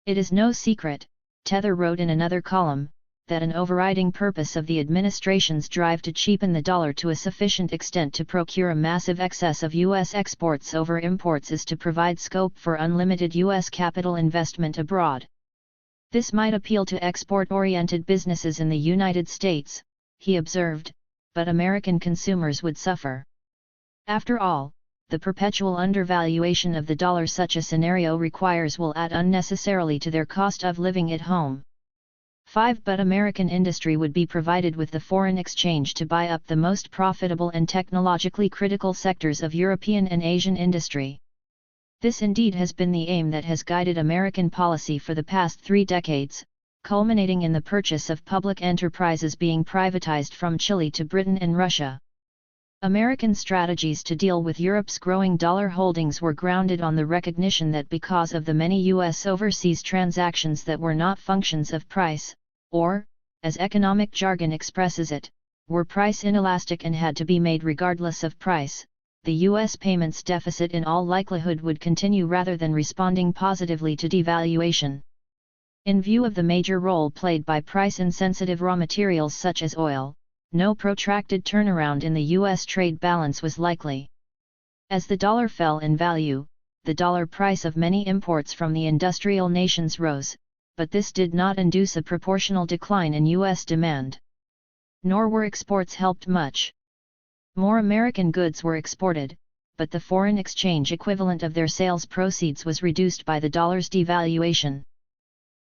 It is no secret, Tether wrote in another column, that an overriding purpose of the administration's drive to cheapen the dollar to a sufficient extent to procure a massive excess of U.S. exports over imports is to provide scope for unlimited U.S. capital investment abroad. This might appeal to export-oriented businesses in the United States, he observed, but American consumers would suffer. After all, the perpetual undervaluation of the dollar such a scenario requires will add unnecessarily to their cost of living at home. 5. But American industry would be provided with the foreign exchange to buy up the most profitable and technologically critical sectors of European and Asian industry. This indeed has been the aim that has guided American policy for the past 3 decades, culminating in the purchase of public enterprises being privatized from Chile to Britain and Russia. American strategies to deal with Europe's growing dollar holdings were grounded on the recognition that because of the many U.S. overseas transactions that were not functions of price, or, as economic jargon expresses it, were price inelastic and had to be made regardless of price, the U.S. payments deficit in all likelihood would continue rather than responding positively to devaluation. In view of the major role played by price-insensitive raw materials such as oil, no protracted turnaround in the U.S. trade balance was likely. As the dollar fell in value, the dollar price of many imports from the industrial nations rose, but this did not induce a proportional decline in U.S. demand. Nor were exports helped much. More American goods were exported, but the foreign exchange equivalent of their sales proceeds was reduced by the dollar's devaluation.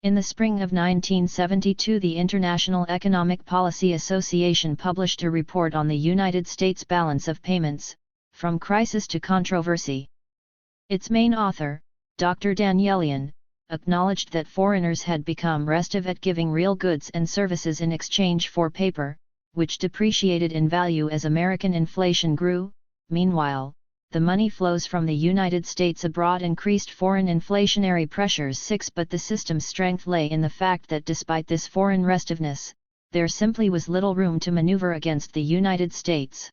In the spring of 1972, the International Economic Policy Association published a report on the United States balance of payments, From Crisis to Controversy. Its main author, Dr. Danielian, acknowledged that foreigners had become restive at giving real goods and services in exchange for paper, which depreciated in value as American inflation grew. Meanwhile, the money flows from the United States abroad increased foreign inflationary pressures. 6. But the system's strength lay in the fact that despite this foreign restiveness, there simply was little room to maneuver against the United States.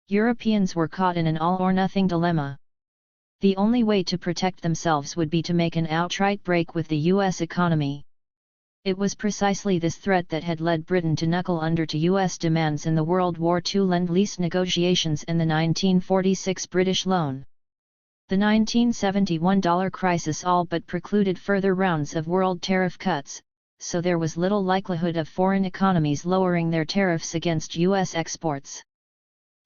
Europeans were caught in an all-or-nothing dilemma. The only way to protect themselves would be to make an outright break with the U.S. economy. It was precisely this threat that had led Britain to knuckle under to U.S. demands in the World War II Lend-Lease negotiations and the 1946 British loan. The 1971 dollar crisis all but precluded further rounds of world tariff cuts, so there was little likelihood of foreign economies lowering their tariffs against U.S. exports.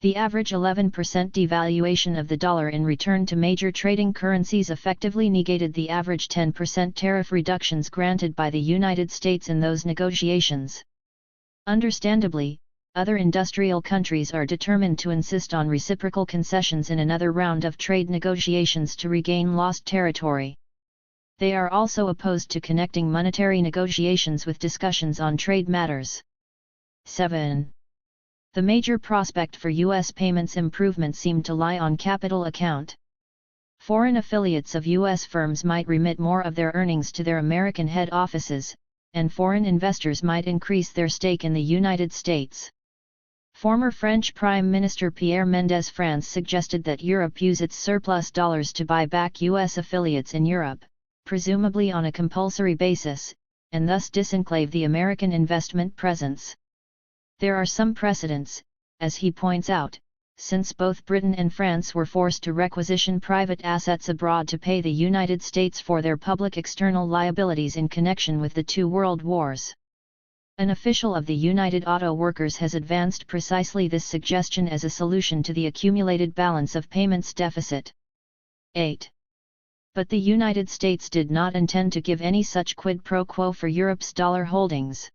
The average 11% devaluation of the dollar in return to major trading currencies effectively negated the average 10% tariff reductions granted by the United States in those negotiations. Understandably, other industrial countries are determined to insist on reciprocal concessions in another round of trade negotiations to regain lost territory. They are also opposed to connecting monetary negotiations with discussions on trade matters. 7. The major prospect for U.S. payments improvement seemed to lie on capital account. Foreign affiliates of U.S. firms might remit more of their earnings to their American head offices, and foreign investors might increase their stake in the United States. Former French Prime Minister Pierre Mendès France suggested that Europe use its surplus dollars to buy back U.S. affiliates in Europe, presumably on a compulsory basis, and thus disenclave the American investment presence. There are some precedents, as he points out, since both Britain and France were forced to requisition private assets abroad to pay the United States for their public external liabilities in connection with the 2 world wars. An official of the United Auto Workers has advanced precisely this suggestion as a solution to the accumulated balance of payments deficit. 8. But the United States did not intend to give any such quid pro quo for Europe's dollar holdings.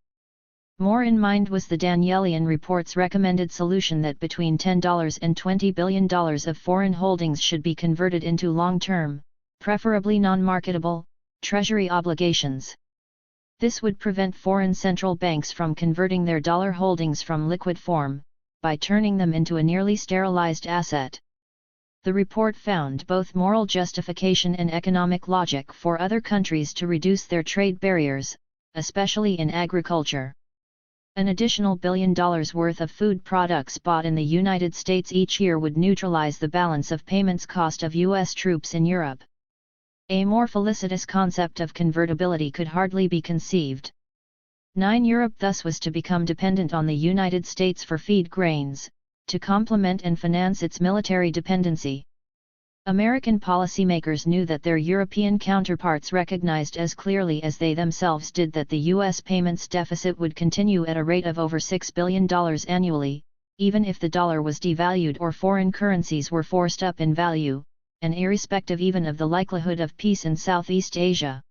More in mind was the Danielian report's recommended solution that between $10 and $20 billion of foreign holdings should be converted into long-term, preferably non-marketable, Treasury obligations. This would prevent foreign central banks from converting their dollar holdings from liquid form, by turning them into a nearly sterilized asset. The report found both moral justification and economic logic for other countries to reduce their trade barriers, especially in agriculture. An additional $1 billion worth of food products bought in the United States each year would neutralize the balance of payments cost of U.S. troops in Europe. A more felicitous concept of convertibility could hardly be conceived. 9. Europe thus was to become dependent on the United States for feed grains, to complement and finance its military dependency. American policymakers knew that their European counterparts recognized as clearly as they themselves did that the U.S. payments deficit would continue at a rate of over $6 billion annually, even if the dollar was devalued or foreign currencies were forced up in value, and irrespective even of the likelihood of peace in Southeast Asia.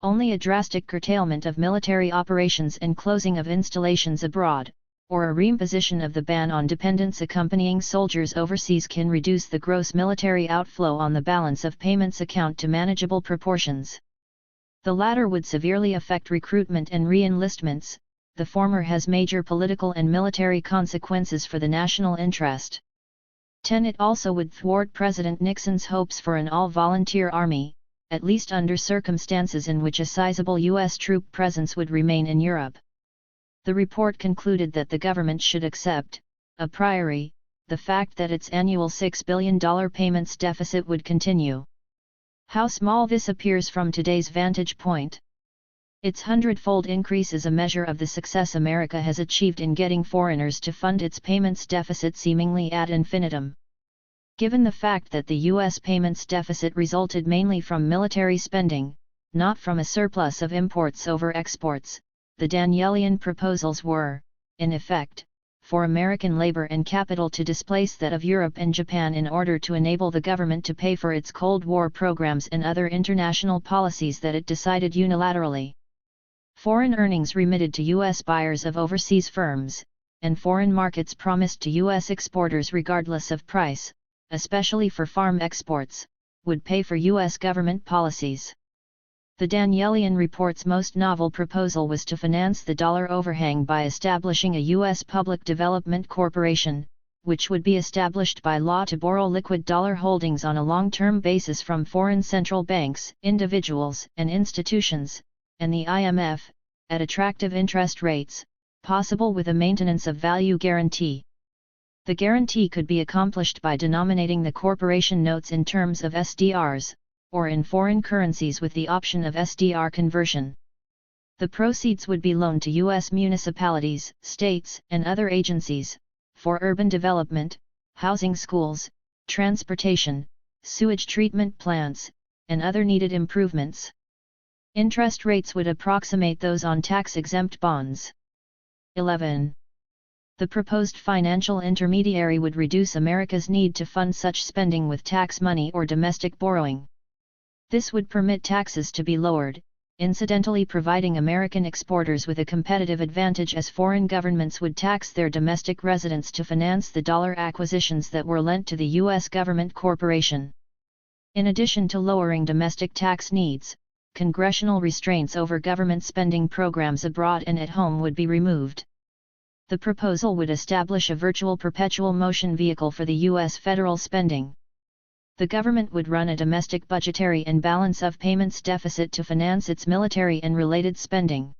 Only a drastic curtailment of military operations and closing of installations abroad, or a reimposition of the ban on dependents accompanying soldiers overseas can reduce the gross military outflow on the balance of payments account to manageable proportions. The latter would severely affect recruitment and re-enlistments, the former has major political and military consequences for the national interest. 10. It also would thwart President Nixon's hopes for an all-volunteer army, at least under circumstances in which a sizable U.S. troop presence would remain in Europe. The report concluded that the government should accept, a priori, the fact that its annual $6 billion payments deficit would continue. How small this appears from today's vantage point. Its hundredfold increase is a measure of the success America has achieved in getting foreigners to fund its payments deficit seemingly ad infinitum. Given the fact that the U.S. payments deficit resulted mainly from military spending, not from a surplus of imports over exports, the Danielian proposals were, in effect, for American labor and capital to displace that of Europe and Japan in order to enable the government to pay for its Cold War programs and other international policies that it decided unilaterally. Foreign earnings remitted to U.S. buyers of overseas firms, and foreign markets promised to U.S. exporters regardless of price, especially for farm exports, would pay for U.S. government policies. The Danielian report's most novel proposal was to finance the dollar overhang by establishing a U.S. public development corporation, which would be established by law to borrow liquid dollar holdings on a long-term basis from foreign central banks, individuals, and institutions, and the IMF, at attractive interest rates, possible with a maintenance of value guarantee. The guarantee could be accomplished by denominating the corporation notes in terms of SDRs, or in foreign currencies with the option of SDR conversion. The proceeds would be loaned to U.S. municipalities, states, and other agencies, for urban development, housing, schools, transportation, sewage treatment plants, and other needed improvements. Interest rates would approximate those on tax-exempt bonds. 11. The proposed financial intermediary would reduce America's need to fund such spending with tax money or domestic borrowing. This would permit taxes to be lowered, incidentally providing American exporters with a competitive advantage as foreign governments would tax their domestic residents to finance the dollar acquisitions that were lent to the U.S. government corporation. In addition to lowering domestic tax needs, congressional restraints over government spending programs abroad and at home would be removed. The proposal would establish a virtual perpetual motion vehicle for the U.S. federal spending. The government would run a domestic budgetary and balance of payments deficit to finance its military and related spending.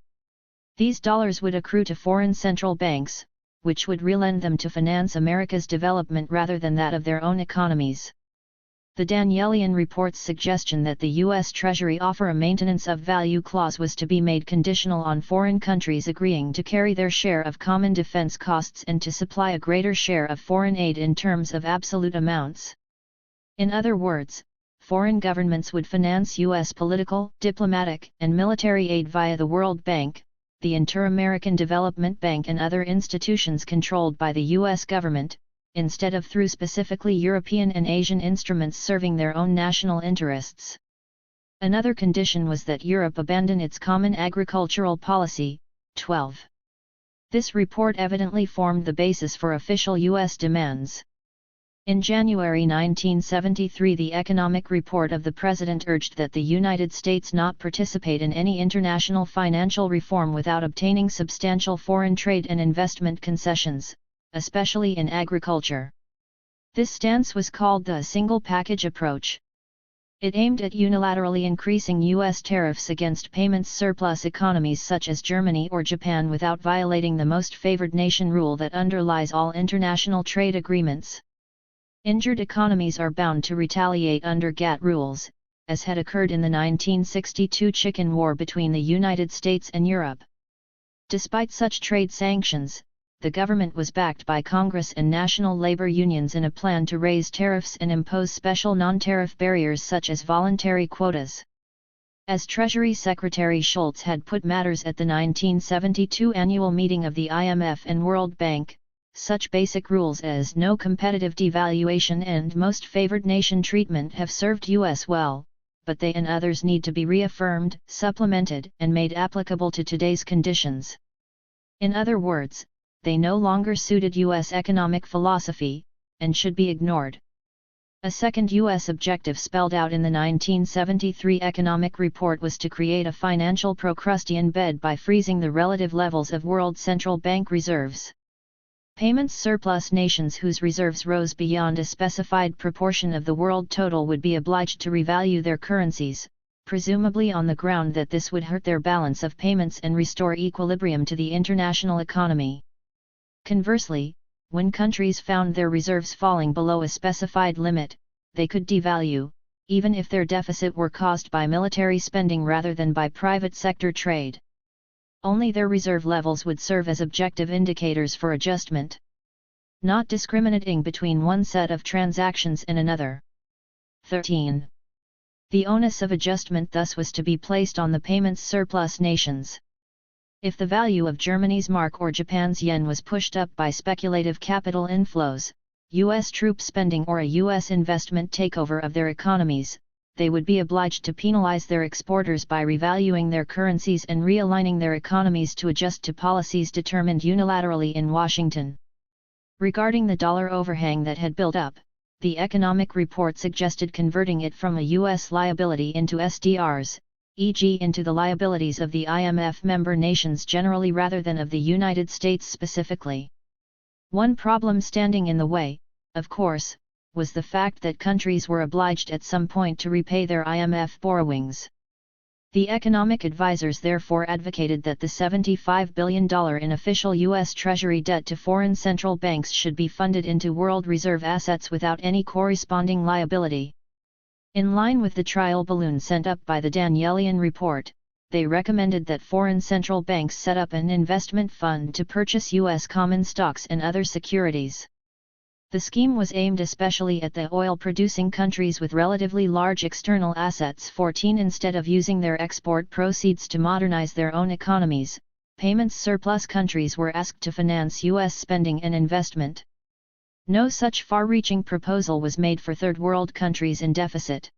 These dollars would accrue to foreign central banks, which would relend them to finance America's development rather than that of their own economies. The Danielian report's suggestion that the U.S. Treasury offer a maintenance of value clause was to be made conditional on foreign countries agreeing to carry their share of common defense costs and to supply a greater share of foreign aid in terms of absolute amounts. In other words, foreign governments would finance U.S. political, diplomatic, and military aid via the World Bank, the Inter-American Development Bank and other institutions controlled by the U.S. government, instead of through specifically European and Asian instruments serving their own national interests. Another condition was that Europe abandon its common agricultural policy. 12. This report evidently formed the basis for official U.S. demands. In January 1973, the economic report of the president urged that the United States not participate in any international financial reform without obtaining substantial foreign trade and investment concessions, especially in agriculture. This stance was called the single package approach. It aimed at unilaterally increasing U.S. tariffs against payments surplus economies such as Germany or Japan without violating the most favored nation rule that underlies all international trade agreements. Injured economies are bound to retaliate under GATT rules, as had occurred in the 1962 Chicken War between the United States and Europe. Despite such trade sanctions, the government was backed by Congress and national labor unions in a plan to raise tariffs and impose special non-tariff barriers such as voluntary quotas. As Treasury Secretary Schultz had put matters at the 1972 annual meeting of the IMF and World Bank, such basic rules as no competitive devaluation and most favored nation treatment have served U.S. well, but they and others need to be reaffirmed, supplemented, and made applicable to today's conditions. In other words, they no longer suited U.S. economic philosophy, and should be ignored. A second U.S. objective spelled out in the 1973 economic report was to create a financial Procrustean bed by freezing the relative levels of world central bank reserves. Payments surplus nations whose reserves rose beyond a specified proportion of the world total would be obliged to revalue their currencies, presumably on the ground that this would hurt their balance of payments and restore equilibrium to the international economy. Conversely, when countries found their reserves falling below a specified limit, they could devalue, even if their deficit were caused by military spending rather than by private sector trade. Only their reserve levels would serve as objective indicators for adjustment, not discriminating between one set of transactions and another. 13. The onus of adjustment thus was to be placed on the payments surplus nations. If the value of Germany's mark or Japan's yen was pushed up by speculative capital inflows, U.S. troop spending or a U.S. investment takeover of their economies, they would be obliged to penalize their exporters by revaluing their currencies and realigning their economies to adjust to policies determined unilaterally in Washington. Regarding the dollar overhang that had built up, the economic report suggested converting it from a U.S. liability into SDRs, e.g. into the liabilities of the IMF member nations generally rather than of the United States specifically. One problem standing in the way, of course, was the fact that countries were obliged at some point to repay their IMF borrowings. The economic advisers therefore advocated that the $75 billion in official U.S. Treasury debt to foreign central banks should be funded into world reserve assets without any corresponding liability. In line with the trial balloon sent up by the Danielian report, they recommended that foreign central banks set up an investment fund to purchase U.S. common stocks and other securities. The scheme was aimed especially at the oil-producing countries with relatively large external assets. 14. Instead of using their export proceeds to modernize their own economies, payments surplus countries were asked to finance U.S. spending and investment. No such far-reaching proposal was made for Third World countries in deficit.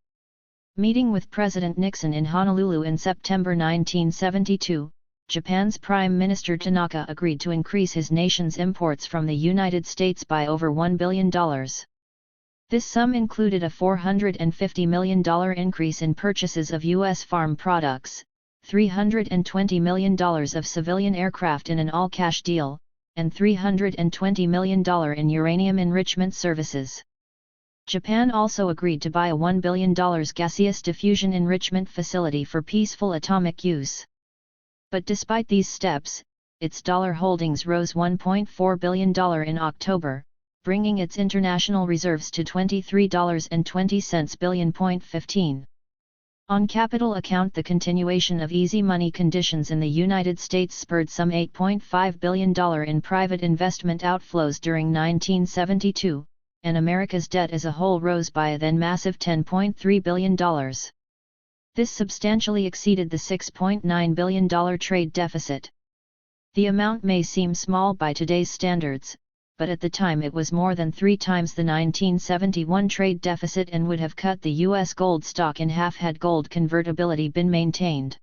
Meeting with President Nixon in Honolulu in September 1972, Japan's Prime Minister Tanaka agreed to increase his nation's imports from the United States by over $1 billion. This sum included a $450 million increase in purchases of U.S. farm products, $320 million of civilian aircraft in an all-cash deal, and $320 million in uranium enrichment services. Japan also agreed to buy a $1 billion gaseous diffusion enrichment facility for peaceful atomic use. But despite these steps, its dollar holdings rose $1.4 billion in October, bringing its international reserves to $23.20 billion. 15. On capital account, the continuation of easy money conditions in the United States spurred some $8.5 billion in private investment outflows during 1972, and America's debt as a whole rose by a then massive $10.3 billion. This substantially exceeded the $6.9 billion trade deficit. The amount may seem small by today's standards, but at the time it was more than 3 times the 1971 trade deficit and would have cut the U.S. gold stock in half had gold convertibility been maintained.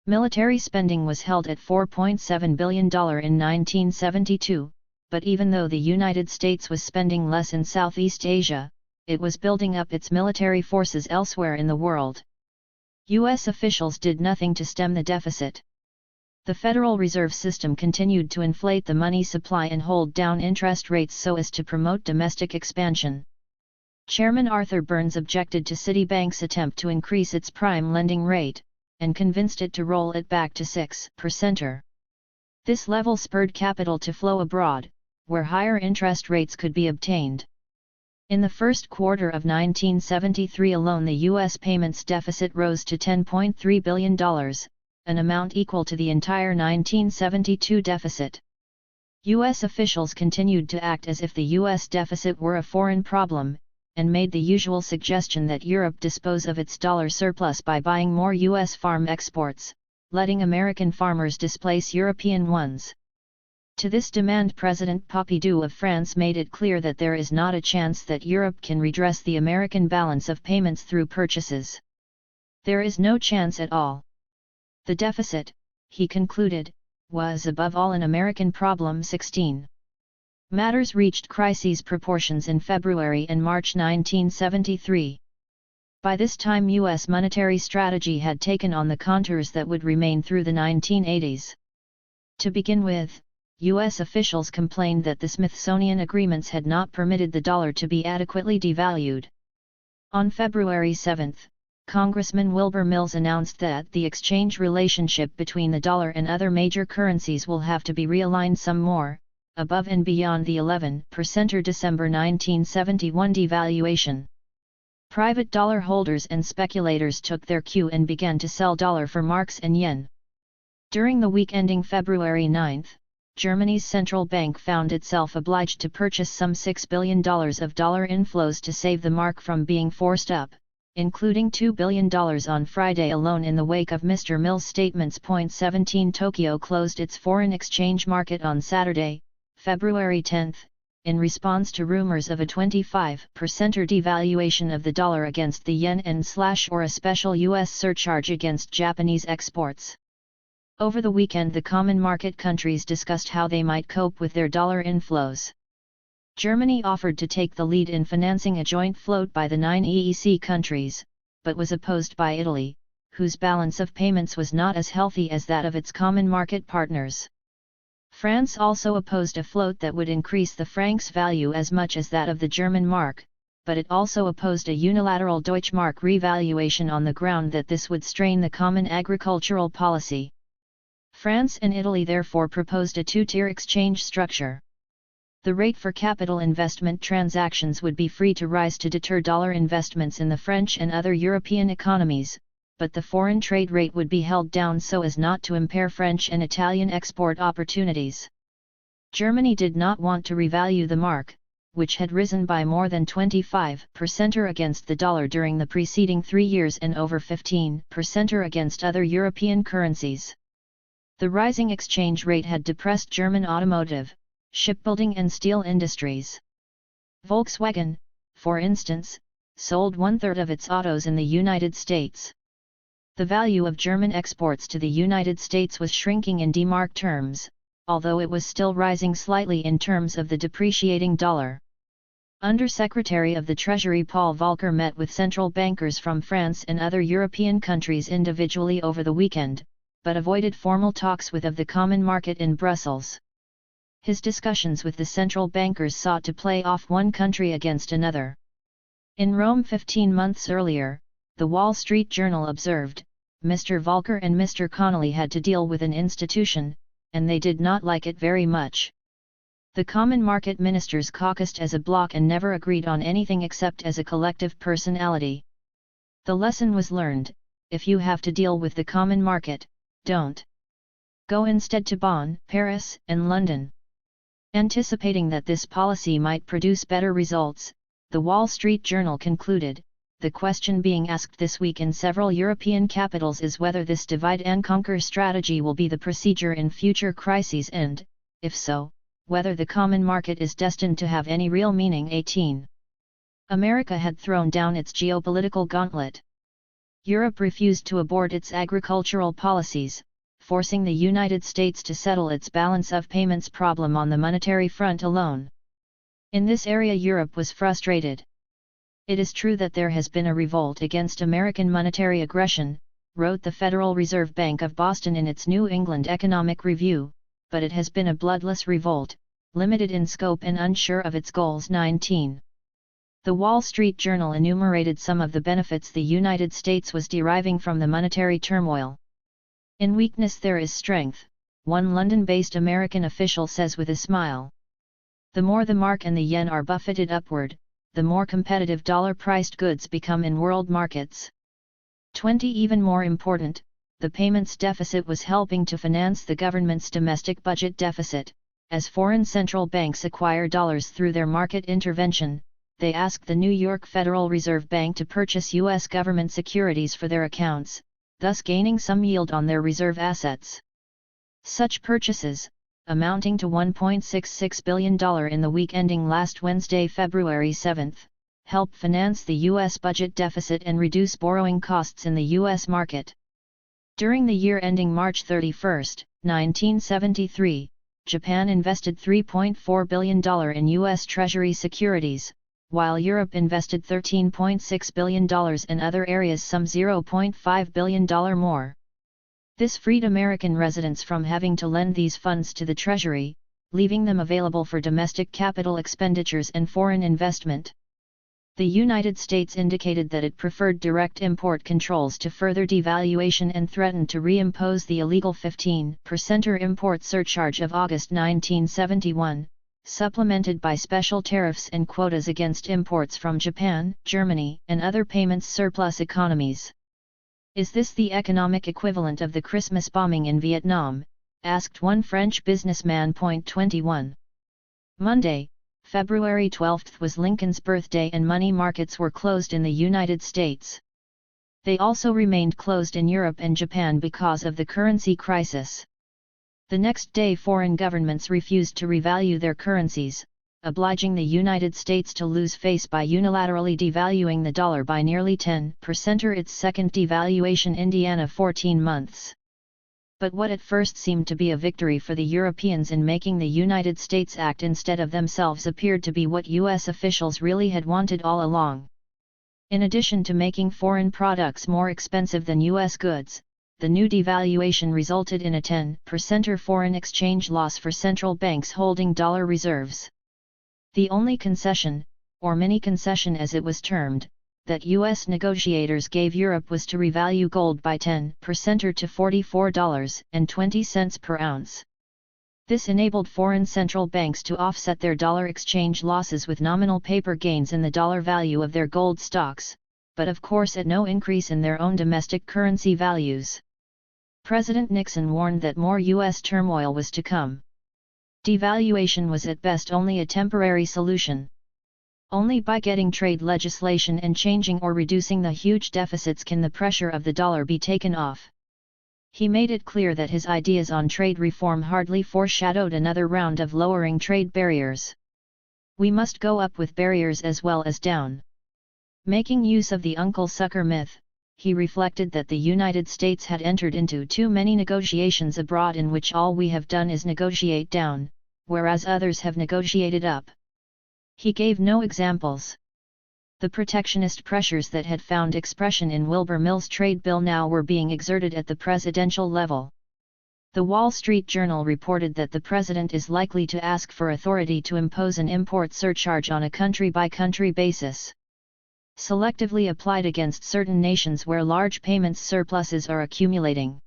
Military spending was held at $4.7 billion in 1972, but even though the United States was spending less in Southeast Asia, it was building up its military forces elsewhere in the world. U.S. officials did nothing to stem the deficit. The Federal Reserve System continued to inflate the money supply and hold down interest rates so as to promote domestic expansion. Chairman Arthur Burns objected to Citibank's attempt to increase its prime lending rate, and convinced it to roll it back to 6%. This level spurred capital to flow abroad, where higher interest rates could be obtained. In the first quarter of 1973 alone, the U.S. payments deficit rose to $10.3 billion, an amount equal to the entire 1972 deficit. U.S. officials continued to act as if the U.S. deficit were a foreign problem, and made the usual suggestion that Europe dispose of its dollar surplus by buying more U.S. farm exports, letting American farmers displace European ones. To this demand, President Pompidou of France made it clear that there is not a chance that Europe can redress the American balance of payments through purchases. There is no chance at all. The deficit, he concluded, was above all an American problem. 16. Matters reached crisis proportions in February and March 1973. By this time, U.S. monetary strategy had taken on the contours that would remain through the 1980s. To begin with, U.S. officials complained that the Smithsonian agreements had not permitted the dollar to be adequately devalued. On February 7, Congressman Wilbur Mills announced that the exchange relationship between the dollar and other major currencies will have to be realigned some more, above and beyond the 11% December 1971 devaluation. Private dollar holders and speculators took their cue and began to sell dollar for marks and yen. During the week ending February 9, Germany's central bank found itself obliged to purchase some $6 billion of dollar inflows to save the mark from being forced up, including $2 billion on Friday alone in the wake of Mr. Mills' statements. 17 Tokyo closed its foreign exchange market on Saturday, February 10, in response to rumors of a 25% devaluation of the dollar against the yen and or a special U.S. surcharge against Japanese exports. Over the weekend, the common market countries discussed how they might cope with their dollar inflows. Germany offered to take the lead in financing a joint float by the 9 EEC countries, but was opposed by Italy, whose balance of payments was not as healthy as that of its common market partners. France also opposed a float that would increase the franc's value as much as that of the German mark, but it also opposed a unilateral Deutschmark revaluation on the ground that this would strain the common agricultural policy. France and Italy therefore proposed a two-tier exchange structure. The rate for capital investment transactions would be free to rise to deter dollar investments in the French and other European economies, but the foreign trade rate would be held down so as not to impair French and Italian export opportunities. Germany did not want to revalue the mark, which had risen by more than 25% against the dollar during the preceding 3 years and over 15% against other European currencies. The rising exchange rate had depressed German automotive, shipbuilding and steel industries. Volkswagen, for instance, sold 1/3 of its autos in the United States. The value of German exports to the United States was shrinking in D-mark terms, although it was still rising slightly in terms of the depreciating dollar. Undersecretary of the Treasury Paul Volcker met with central bankers from France and other European countries individually over the weekend, but avoided formal talks with of the common market in Brussels. His discussions with the central bankers sought to play off one country against another. In Rome 15 months earlier, the Wall Street Journal observed, Mr. Volcker and Mr. Connolly had to deal with an institution, and they did not like it very much. The common market ministers caucused as a bloc and never agreed on anything except as a collective personality. The lesson was learned: if you have to deal with the common market, don't. Go instead to Bonn, Paris, and London. Anticipating that this policy might produce better results, the Wall Street Journal concluded, the question being asked this week in several European capitals is whether this divide-and-conquer strategy will be the procedure in future crises and, if so, whether the common market is destined to have any real meaning. 18. America had thrown down its geopolitical gauntlet. Europe refused to abort its agricultural policies, forcing the United States to settle its balance of payments problem on the monetary front alone. In this area Europe was frustrated. It is true that there has been a revolt against American monetary aggression, wrote the Federal Reserve Bank of Boston in its New England Economic Review, but it has been a bloodless revolt, limited in scope and unsure of its goals. 19. The Wall Street Journal enumerated some of the benefits the United States was deriving from the monetary turmoil. In weakness there is strength, one London-based American official says with a smile. The more the mark and the yen are buffeted upward, the more competitive dollar-priced goods become in world markets. 20. Even more important, the payments deficit was helping to finance the government's domestic budget deficit. As foreign central banks acquire dollars through their market intervention, they asked the New York Federal Reserve Bank to purchase U.S. government securities for their accounts, thus gaining some yield on their reserve assets. Such purchases, amounting to $1.66 billion in the week ending last Wednesday, February 7, help finance the U.S. budget deficit and reduce borrowing costs in the U.S. market. During the year ending March 31, 1973, Japan invested $3.4 billion in U.S. Treasury securities, while Europe invested $13.6 billion and other areas some $0.5 billion more. This freed American residents from having to lend these funds to the Treasury, leaving them available for domestic capital expenditures and foreign investment. The United States indicated that it preferred direct import controls to further devaluation and threatened to reimpose the illegal 15% import surcharge of August 1971, supplemented by special tariffs and quotas against imports from Japan, Germany, and other payments surplus economies. Is this the economic equivalent of the Christmas bombing in Vietnam? Asked one French businessman. 21. Monday, February 12 was Lincoln's birthday and money markets were closed in the United States. They also remained closed in Europe and Japan because of the currency crisis. The next day foreign governments refused to revalue their currencies, obliging the United States to lose face by unilaterally devaluing the dollar by nearly 10%, or its second devaluation in 14 months. But what at first seemed to be a victory for the Europeans in making the United States act instead of themselves appeared to be what U.S. officials really had wanted all along. In addition to making foreign products more expensive than U.S. goods, the new devaluation resulted in a 10% foreign exchange loss for central banks holding dollar reserves. The only concession, or mini-concession as it was termed, that U.S. negotiators gave Europe was to revalue gold by 10% to $44.20 per ounce. This enabled foreign central banks to offset their dollar exchange losses with nominal paper gains in the dollar value of their gold stocks, but of course at no increase in their own domestic currency values. President Nixon warned that more U.S. turmoil was to come. Devaluation was at best only a temporary solution. Only by getting trade legislation and changing or reducing the huge deficits can the pressure of the dollar be taken off. He made it clear that his ideas on trade reform hardly foreshadowed another round of lowering trade barriers. We must go up with barriers as well as down. Making use of the Uncle Sucker myth, he reflected that the United States had entered into too many negotiations abroad in which all we have done is negotiate down, whereas others have negotiated up. He gave no examples. The protectionist pressures that had found expression in Wilbur Mill's trade bill now were being exerted at the presidential level. The Wall Street Journal reported that the president is likely to ask for authority to impose an import surcharge on a country-by-country basis, selectively applied against certain nations where large payments surpluses are accumulating.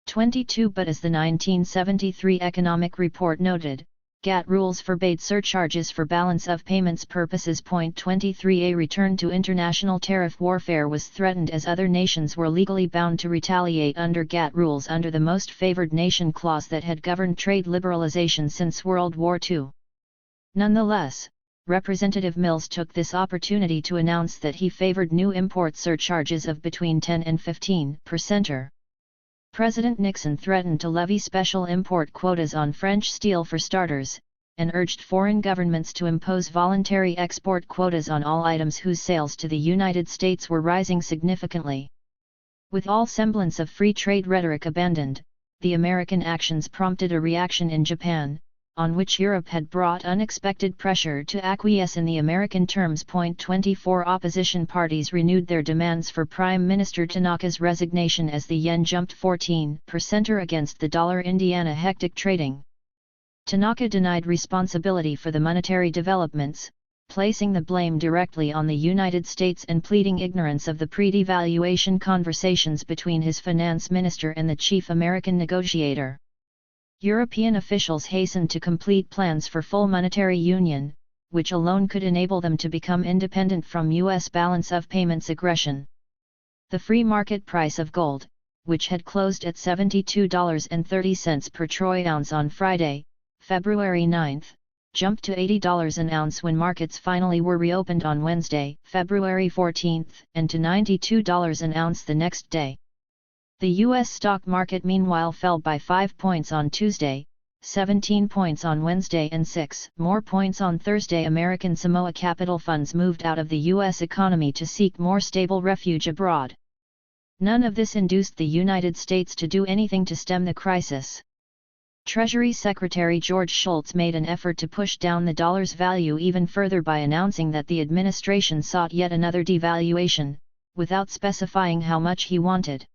22. But as the 1973 economic report noted, GATT rules forbade surcharges for balance of payments purposes. 23. A return to international tariff warfare was threatened as other nations were legally bound to retaliate under GATT rules under the most favored nation clause that had governed trade liberalization since World War II. Nonetheless, Representative Mills took this opportunity to announce that he favored new import surcharges of between 10 and 15%. President Nixon threatened to levy special import quotas on French steel for starters, and urged foreign governments to impose voluntary export quotas on all items whose sales to the United States were rising significantly. With all semblance of free trade rhetoric abandoned, the American actions prompted a reaction in Japan, on which Europe had brought unexpected pressure to acquiesce in the American terms. 24 Opposition parties renewed their demands for Prime Minister Tanaka's resignation as the yen jumped 14% against the dollar. Indiana hectic trading. Tanaka denied responsibility for the monetary developments, placing the blame directly on the United States and pleading ignorance of the pre-devaluation conversations between his finance minister and the chief American negotiator. European officials hastened to complete plans for full monetary union, which alone could enable them to become independent from U.S. balance of payments aggression. The free market price of gold, which had closed at $72.30 per troy ounce on Friday, February 9, jumped to $80 an ounce when markets finally were reopened on Wednesday, February 14, and to $92 an ounce the next day. The U.S. stock market meanwhile fell by 5 points on Tuesday, 17 points on Wednesday and 6 more points on Thursday. American Samoa capital funds moved out of the U.S. economy to seek more stable refuge abroad. None of this induced the United States to do anything to stem the crisis. Treasury Secretary George Shultz made an effort to push down the dollar's value even further by announcing that the administration sought yet another devaluation, without specifying how much he wanted.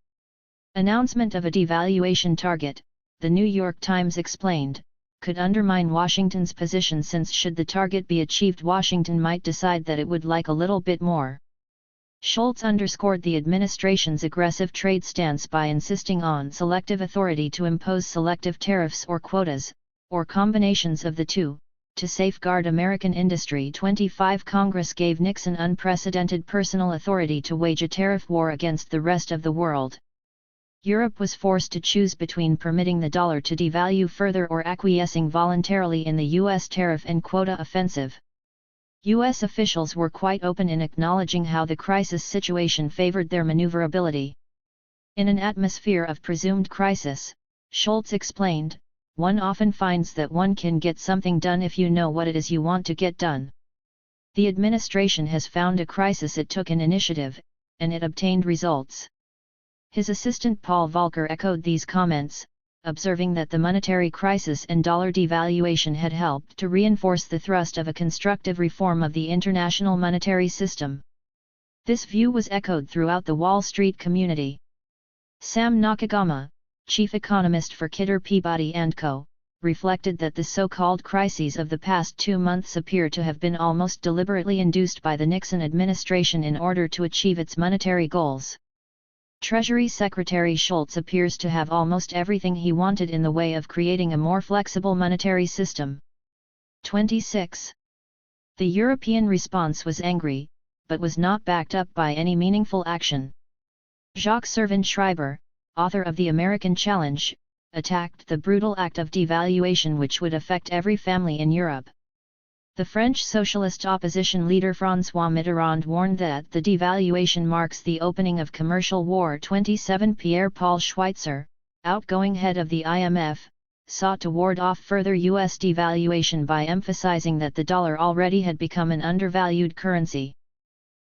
Announcement of a devaluation target, the New York Times explained, could undermine Washington's position, since should the target be achieved, Washington might decide that it would like a little bit more. Shultz underscored the administration's aggressive trade stance by insisting on selective authority to impose selective tariffs or quotas, or combinations of the two, to safeguard American industry. 25 Congress gave Nixon unprecedented personal authority to wage a tariff war against the rest of the world. Europe was forced to choose between permitting the dollar to devalue further or acquiescing voluntarily in the U.S. tariff and quota offensive. U.S. officials were quite open in acknowledging how the crisis situation favored their maneuverability. In an atmosphere of presumed crisis, Shultz explained, one often finds that one can get something done if you know what it is you want to get done. The administration has found a crisis, it took an initiative, and it obtained results. His assistant Paul Volcker echoed these comments, observing that the monetary crisis and dollar devaluation had helped to reinforce the thrust of a constructive reform of the international monetary system. This view was echoed throughout the Wall Street community. Sam Nakagama, chief economist for Kidder Peabody & Co., reflected that the so-called crises of the past 2 months appear to have been almost deliberately induced by the Nixon administration in order to achieve its monetary goals. Treasury Secretary Shultz appears to have almost everything he wanted in the way of creating a more flexible monetary system. 26. The European response was angry, but was not backed up by any meaningful action. Jacques Servan Schreiber, author of The American Challenge, attacked the brutal act of devaluation which would affect every family in Europe. The French socialist opposition leader François Mitterrand warned that the devaluation marks the opening of commercial war. 27 Pierre-Paul Schweitzer, outgoing head of the IMF, sought to ward off further U.S. devaluation by emphasizing that the dollar already had become an undervalued currency.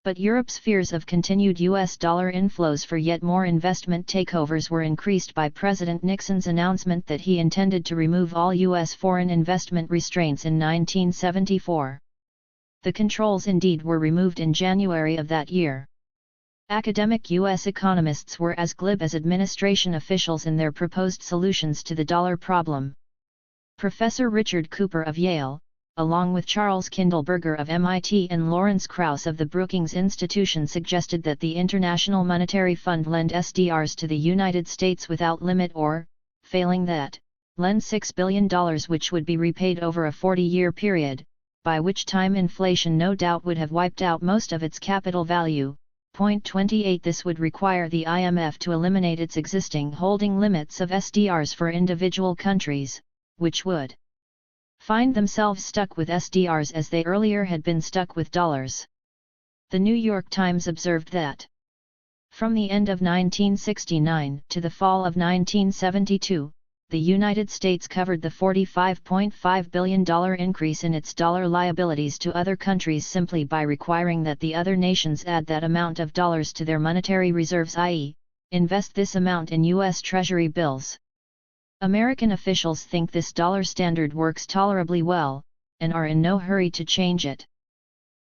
But Europe's fears of continued U.S. dollar inflows for yet more investment takeovers were increased by President Nixon's announcement that he intended to remove all U.S. foreign investment restraints in 1974. The controls indeed were removed in January of that year. Academic U.S. economists were as glib as administration officials in their proposed solutions to the dollar problem. Professor Richard Cooper of Yale, along with Charles Kindleberger of MIT and Lawrence Krauss of the Brookings Institution, suggested that the International Monetary Fund lend SDRs to the United States without limit or, failing that, lend $6 billion which would be repaid over a 40-year period, by which time inflation no doubt would have wiped out most of its capital value. Point 28 This would require the IMF to eliminate its existing holding limits of SDRs for individual countries, which would find themselves stuck with SDRs as they earlier had been stuck with dollars. The New York Times observed that from the end of 1969 to the fall of 1972, the United States covered the $45.5 billion increase in its dollar liabilities to other countries simply by requiring that the other nations add that amount of dollars to their monetary reserves, i.e., invest this amount in U.S. Treasury bills. American officials think this dollar standard works tolerably well, and are in no hurry to change it.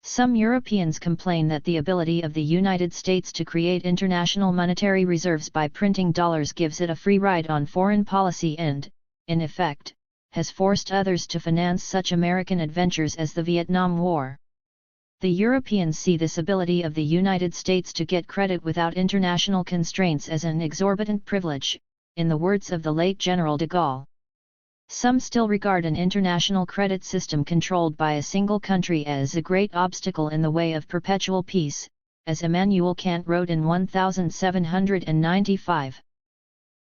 Some Europeans complain that the ability of the United States to create international monetary reserves by printing dollars gives it a free ride on foreign policy and, in effect, has forced others to finance such American adventures as the Vietnam War. The Europeans see this ability of the United States to get credit without international constraints as an exorbitant privilege, in the words of the late General de Gaulle. Some still regard an international credit system controlled by a single country as a great obstacle in the way of perpetual peace, as Immanuel Kant wrote in 1795.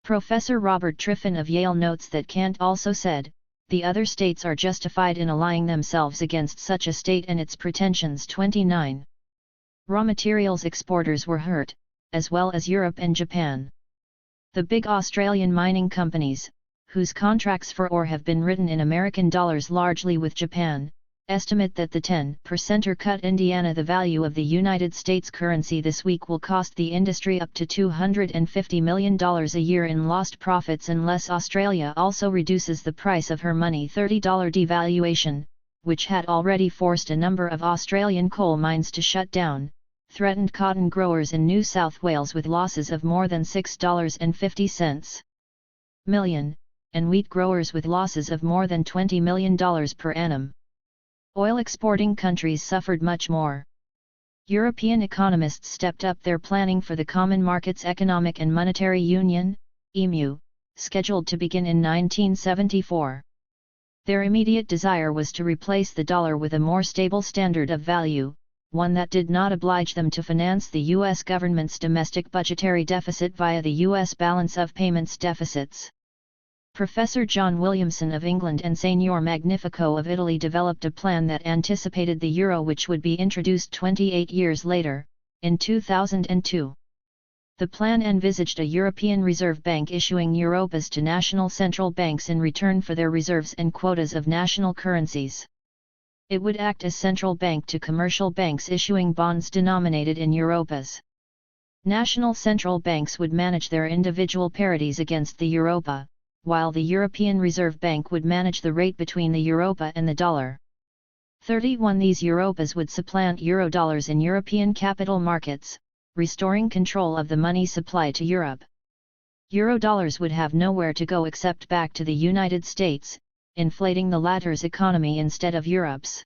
Professor Robert Triffin of Yale notes that Kant also said, "The other states are justified in allying themselves against such a state and its pretensions." 29. Raw materials exporters were hurt, as well as Europe and Japan. The big Australian mining companies, whose contracts for ore have been written in American dollars largely with Japan, estimate that the 10% cut Indiana the value of the United States currency this week will cost the industry up to $250 million a year in lost profits unless Australia also reduces the price of her money. $30 devaluation, which had already forced a number of Australian coal mines to shut down, threatened cotton growers in New South Wales with losses of more than $6.50 million, and wheat growers with losses of more than $20 million per annum. Oil exporting countries suffered much more. European economists stepped up their planning for the Common Markets Economic and Monetary Union, EMU, scheduled to begin in 1974. Their immediate desire was to replace the dollar with a more stable standard of value, one that did not oblige them to finance the U.S. government's domestic budgetary deficit via the U.S. balance of payments deficits. Professor John Williamson of England and Signor Magnifico of Italy developed a plan that anticipated the euro, which would be introduced 28 years later, in 2002. The plan envisaged a European Reserve Bank issuing Europas to national central banks in return for their reserves and quotas of national currencies. It would act as central bank to commercial banks issuing bonds denominated in Europas. National central banks would manage their individual parities against the Europa, while the European Reserve Bank would manage the rate between the Europa and the dollar. 31 These Europas would supplant Eurodollars in European capital markets, restoring control of the money supply to Europe. Eurodollars would have nowhere to go except back to the United States, inflating the latter's economy instead of Europe's.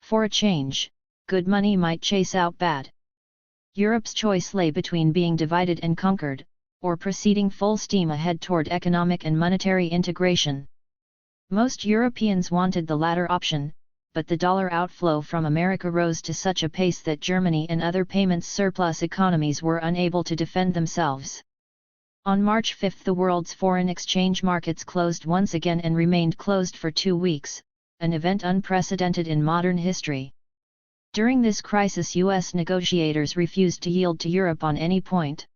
For a change, good money might chase out bad. Europe's choice lay between being divided and conquered, or proceeding full steam ahead toward economic and monetary integration. Most Europeans wanted the latter option, but the dollar outflow from America rose to such a pace that Germany and other payments surplus economies were unable to defend themselves. On March 5 the world's foreign exchange markets closed once again and remained closed for 2 weeks, an event unprecedented in modern history. During this crisis, U.S. negotiators refused to yield to Europe on any point.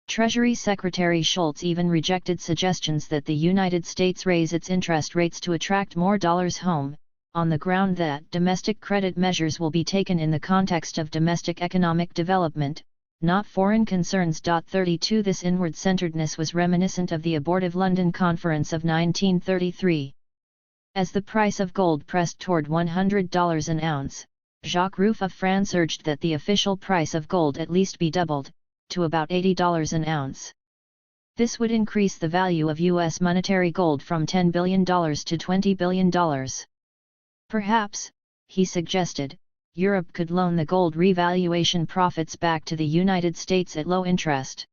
Treasury Secretary Shultz even rejected suggestions that the United States raise its interest rates to attract more dollars home, on the ground that domestic credit measures will be taken in the context of domestic economic development, not foreign concerns. 32 This inward-centeredness was reminiscent of the abortive London Conference of 1933. As the price of gold pressed toward $100 an ounce, Jacques Rueff of France urged that the official price of gold at least be doubled, to about $80 an ounce. This would increase the value of U.S. monetary gold from $10 billion to $20 billion. Perhaps, he suggested, Europe could loan the gold revaluation profits back to the United States at low interest.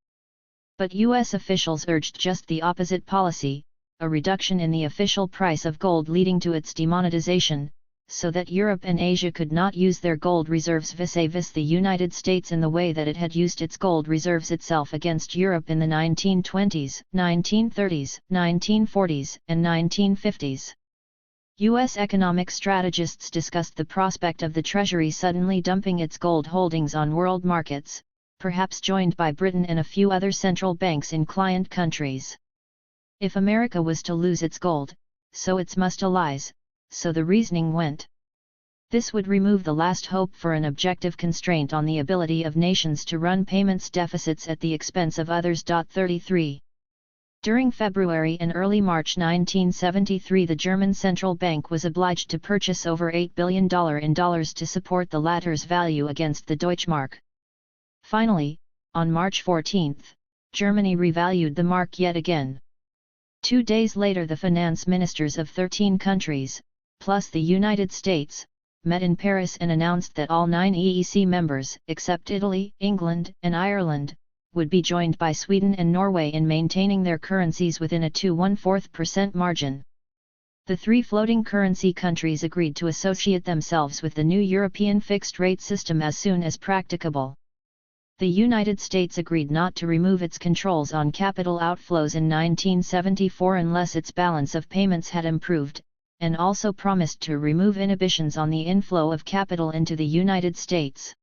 But U.S. officials urged just the opposite policy, a reduction in the official price of gold leading to its demonetization, so that Europe and Asia could not use their gold reserves vis-à-vis the United States in the way that it had used its gold reserves itself against Europe in the 1920s, 1930s, 1940s, and 1950s. U.S. economic strategists discussed the prospect of the Treasury suddenly dumping its gold holdings on world markets, perhaps joined by Britain and a few other central banks in client countries. If America was to lose its gold, so its must allies, so the reasoning went. This would remove the last hope for an objective constraint on the ability of nations to run payments deficits at the expense of others. 33. During February and early March 1973, the German central bank was obliged to purchase over $8 billion in dollars to support the latter's value against the Deutschmark. Finally, on March 14, Germany revalued the mark yet again. 2 days later, the finance ministers of 13 countries, plus the United States, met in Paris and announced that all 9 EEC members, except Italy, England, and Ireland, would be joined by Sweden and Norway in maintaining their currencies within a 2.14% margin. The 3 floating currency countries agreed to associate themselves with the new European fixed-rate system as soon as practicable. The United States agreed not to remove its controls on capital outflows in 1974 unless its balance of payments had improved, and also promised to remove inhibitions on the inflow of capital into the United States.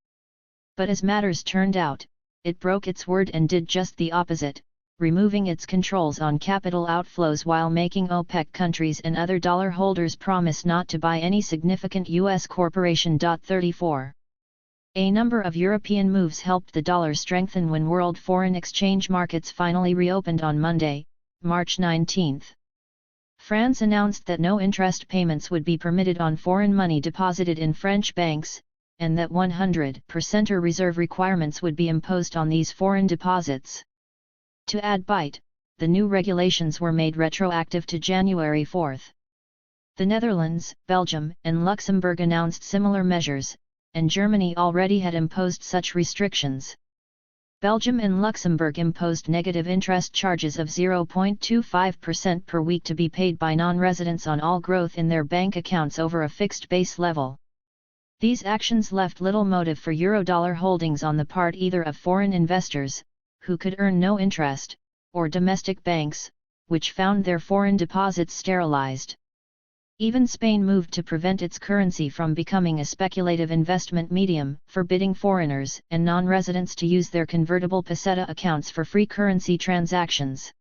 But as matters turned out, it broke its word and did just the opposite, removing its controls on capital outflows while making OPEC countries and other dollar holders promise not to buy any significant U.S. corporation. 34. A number of European moves helped the dollar strengthen when world foreign exchange markets finally reopened on Monday, March 19. France announced that no interest payments would be permitted on foreign money deposited in French banks, and that 100% reserve requirements would be imposed on these foreign deposits. To add bite, the new regulations were made retroactive to January 4. The Netherlands, Belgium, and Luxembourg announced similar measures, and Germany already had imposed such restrictions. Belgium and Luxembourg imposed negative interest charges of 0.25% per week to be paid by non-residents on all growth in their bank accounts over a fixed base level. These actions left little motive for eurodollar holdings on the part either of foreign investors, who could earn no interest, or domestic banks, which found their foreign deposits sterilized. Even Spain moved to prevent its currency from becoming a speculative investment medium, forbidding foreigners and non-residents to use their convertible peseta accounts for free currency transactions.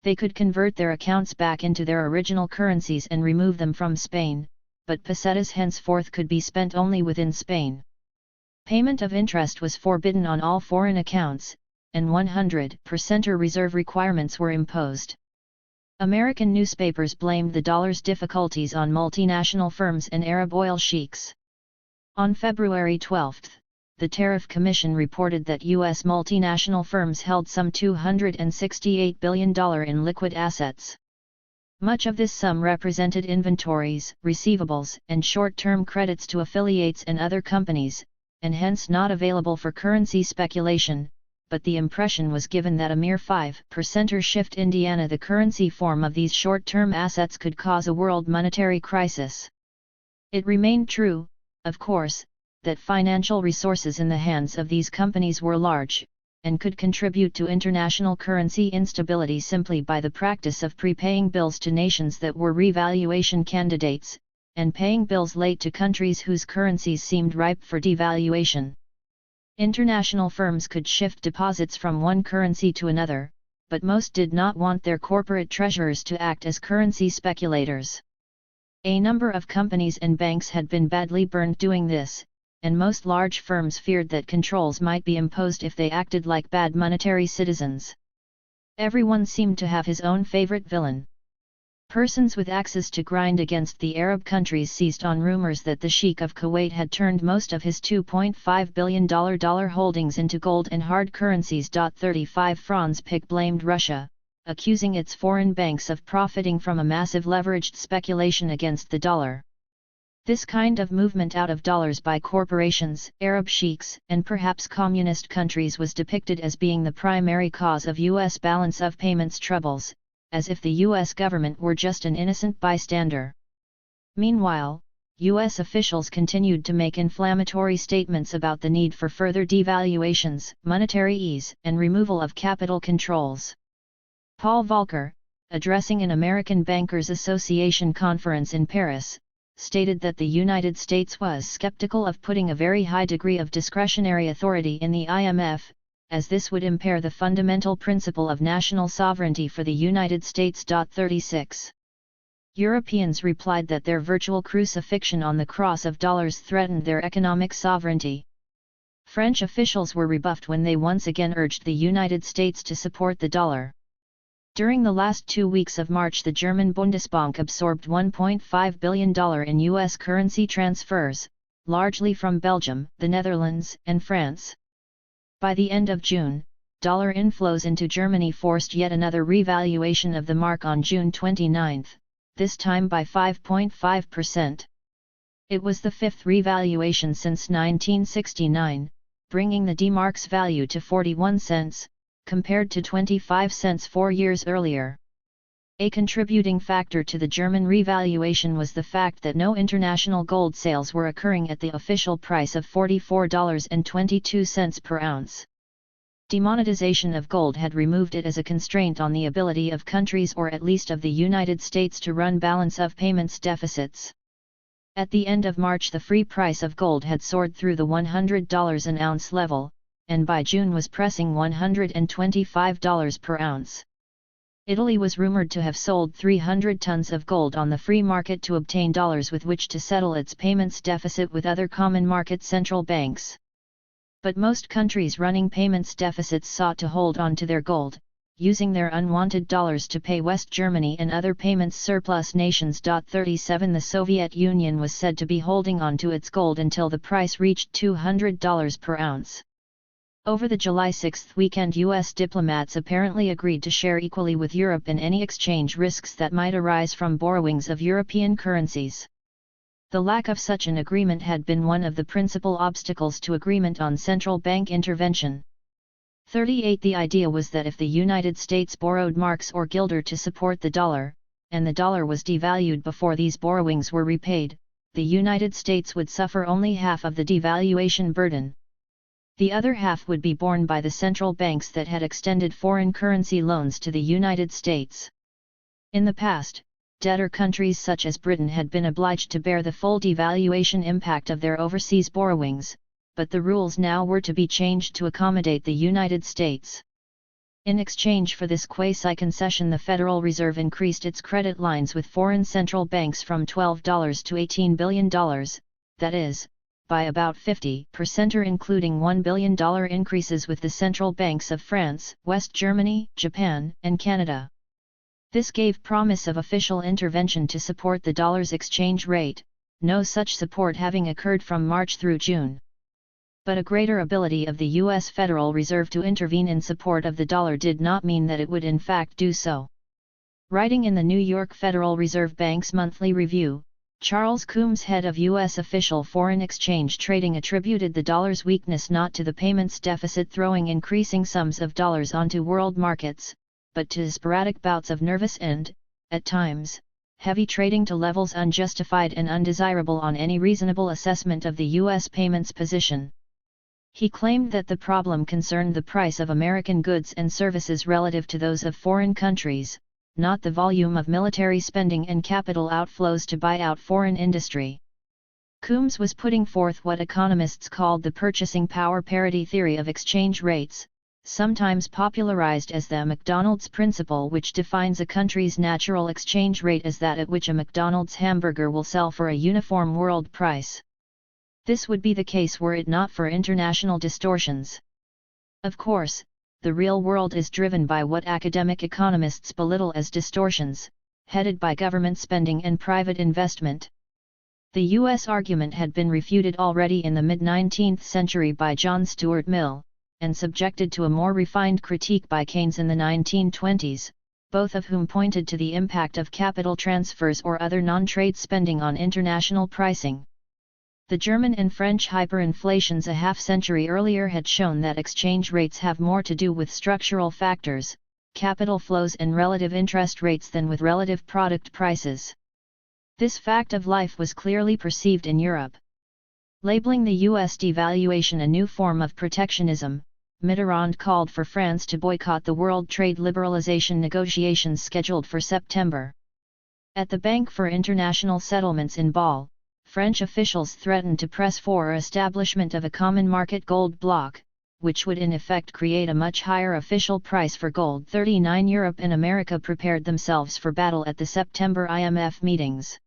They could convert their accounts back into their original currencies and remove them from Spain, but pesetas henceforth could be spent only within Spain. Payment of interest was forbidden on all foreign accounts, and 100% reserve requirements were imposed. American newspapers blamed the dollar's difficulties on multinational firms and Arab oil sheiks. On February 12, the Tariff Commission reported that U.S. multinational firms held some $268 billion in liquid assets. Much of this sum represented inventories, receivables, and short-term credits to affiliates and other companies, and hence not available for currency speculation, but the impression was given that a mere 5% shift Indiana the currency form of these short-term assets could cause a world monetary crisis. It remained true, of course, that financial resources in the hands of these companies were large, and could contribute to international currency instability simply by the practice of prepaying bills to nations that were revaluation candidates, and paying bills late to countries whose currencies seemed ripe for devaluation. International firms could shift deposits from one currency to another, but most did not want their corporate treasurers to act as currency speculators. A number of companies and banks had been badly burned doing this, and most large firms feared that controls might be imposed if they acted like bad monetary citizens. Everyone seemed to have his own favorite villain. Persons with axes to grind against the Arab countries seized on rumors that the Sheikh of Kuwait had turned most of his $2.5 billion dollar holdings into gold and hard currencies. 35 Franz Pick blamed Russia, accusing its foreign banks of profiting from a massive leveraged speculation against the dollar. This kind of movement out of dollars by corporations, Arab sheiks, and perhaps communist countries was depicted as being the primary cause of U.S. balance of payments troubles, as if the U.S. government were just an innocent bystander. Meanwhile, U.S. officials continued to make inflammatory statements about the need for further devaluations, monetary ease, and removal of capital controls. Paul Volcker, addressing an American Bankers Association conference in Paris, stated that the United States was skeptical of putting a very high degree of discretionary authority in the IMF, as this would impair the fundamental principle of national sovereignty for the United States. 36. Europeans replied that their virtual crucifixion on the cross of dollars threatened their economic sovereignty. French officials were rebuffed when they once again urged the United States to support the dollar. During the last 2 weeks of March, the German Bundesbank absorbed $1.5 billion in U.S. currency transfers, largely from Belgium, the Netherlands, and France. By the end of June, dollar inflows into Germany forced yet another revaluation of the mark on June 29, this time by 5.5%. It was the fifth revaluation since 1969, bringing the D-mark's value to 41 cents, compared to 25 cents 4 years earlier. A contributing factor to the German revaluation was the fact that no international gold sales were occurring at the official price of $44.22 per ounce. Demonetization of gold had removed it as a constraint on the ability of countries, or at least of the United States, to run balance of payments deficits. At the end of March, the free price of gold had soared through the $100 an ounce level, and by June was pressing $125 per ounce. Italy was rumored to have sold 300 tons of gold on the free market to obtain dollars with which to settle its payments deficit with other common market central banks. But most countries running payments deficits sought to hold on to their gold, using their unwanted dollars to pay West Germany and other payments surplus nations. 37 The Soviet Union was said to be holding on to its gold until the price reached $200 per ounce. Over the July 6 weekend, U.S. diplomats apparently agreed to share equally with Europe in any exchange risks that might arise from borrowings of European currencies. The lack of such an agreement had been one of the principal obstacles to agreement on central bank intervention. 38 The idea was that if the United States borrowed marks or guilder to support the dollar, and the dollar was devalued before these borrowings were repaid, the United States would suffer only half of the devaluation burden. The other half would be borne by the central banks that had extended foreign currency loans to the United States. In the past, debtor countries such as Britain had been obliged to bear the full devaluation impact of their overseas borrowings, but the rules now were to be changed to accommodate the United States. In exchange for this quasi-concession, the Federal Reserve increased its credit lines with foreign central banks from $12 to $18 billion, that is, by about 50%, including $1 billion increases with the central banks of France, West Germany, Japan, and Canada. This gave promise of official intervention to support the dollar's exchange rate, no such support having occurred from March through June. But a greater ability of the U.S. Federal Reserve to intervene in support of the dollar did not mean that it would in fact do so. Writing in the New York Federal Reserve Bank's monthly review, Charles Coombs, head of U.S. official foreign exchange trading, attributed the dollar's weakness not to the payments deficit throwing increasing sums of dollars onto world markets, but to sporadic bouts of nervous and, at times, heavy trading to levels unjustified and undesirable on any reasonable assessment of the U.S. payments position. He claimed that the problem concerned the price of American goods and services relative to those of foreign countries, not the volume of military spending and capital outflows to buy out foreign industry. Coombs was putting forth what economists called the purchasing power parity theory of exchange rates, sometimes popularized as the McDonald's principle, which defines a country's natural exchange rate as that at which a McDonald's hamburger will sell for a uniform world price. This would be the case were it not for international distortions. Of course, the real world is driven by what academic economists belittle as distortions, headed by government spending and private investment. The U.S. argument had been refuted already in the mid-19th century by John Stuart Mill, and subjected to a more refined critique by Keynes in the 1920s, both of whom pointed to the impact of capital transfers or other non-trade spending on international pricing. The German and French hyperinflations a half-century earlier had shown that exchange rates have more to do with structural factors, capital flows and relative interest rates than with relative product prices. This fact of life was clearly perceived in Europe. Labeling the U.S. devaluation a new form of protectionism, Mitterrand called for France to boycott the world trade liberalization negotiations scheduled for September. At the Bank for International Settlements in Bâle, French officials threatened to press for establishment of a common market gold bloc, which would in effect create a much higher official price for gold. 39 Europe and America prepared themselves for battle at the September IMF meetings.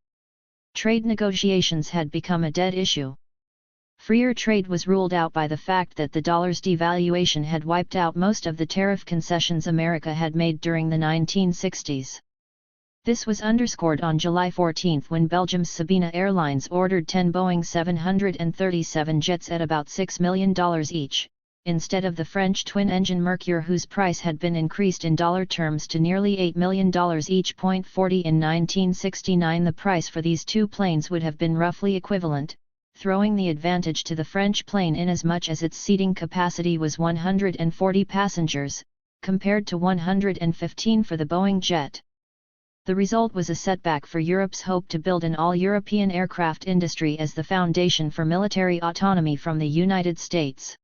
Trade negotiations had become a dead issue. Freer trade was ruled out by the fact that the dollar's devaluation had wiped out most of the tariff concessions America had made during the 1960s. This was underscored on July 14 when Belgium's Sabena Airlines ordered 10 Boeing 737 jets at about $6 million each, instead of the French twin-engine Mercure whose price had been increased in dollar terms to nearly $8 million each. 40 In 1969 the price for these two planes would have been roughly equivalent, throwing the advantage to the French plane inasmuch as its seating capacity was 140 passengers, compared to 115 for the Boeing jet. The result was a setback for Europe's hope to build an all-European aircraft industry as the foundation for military autonomy from the United States.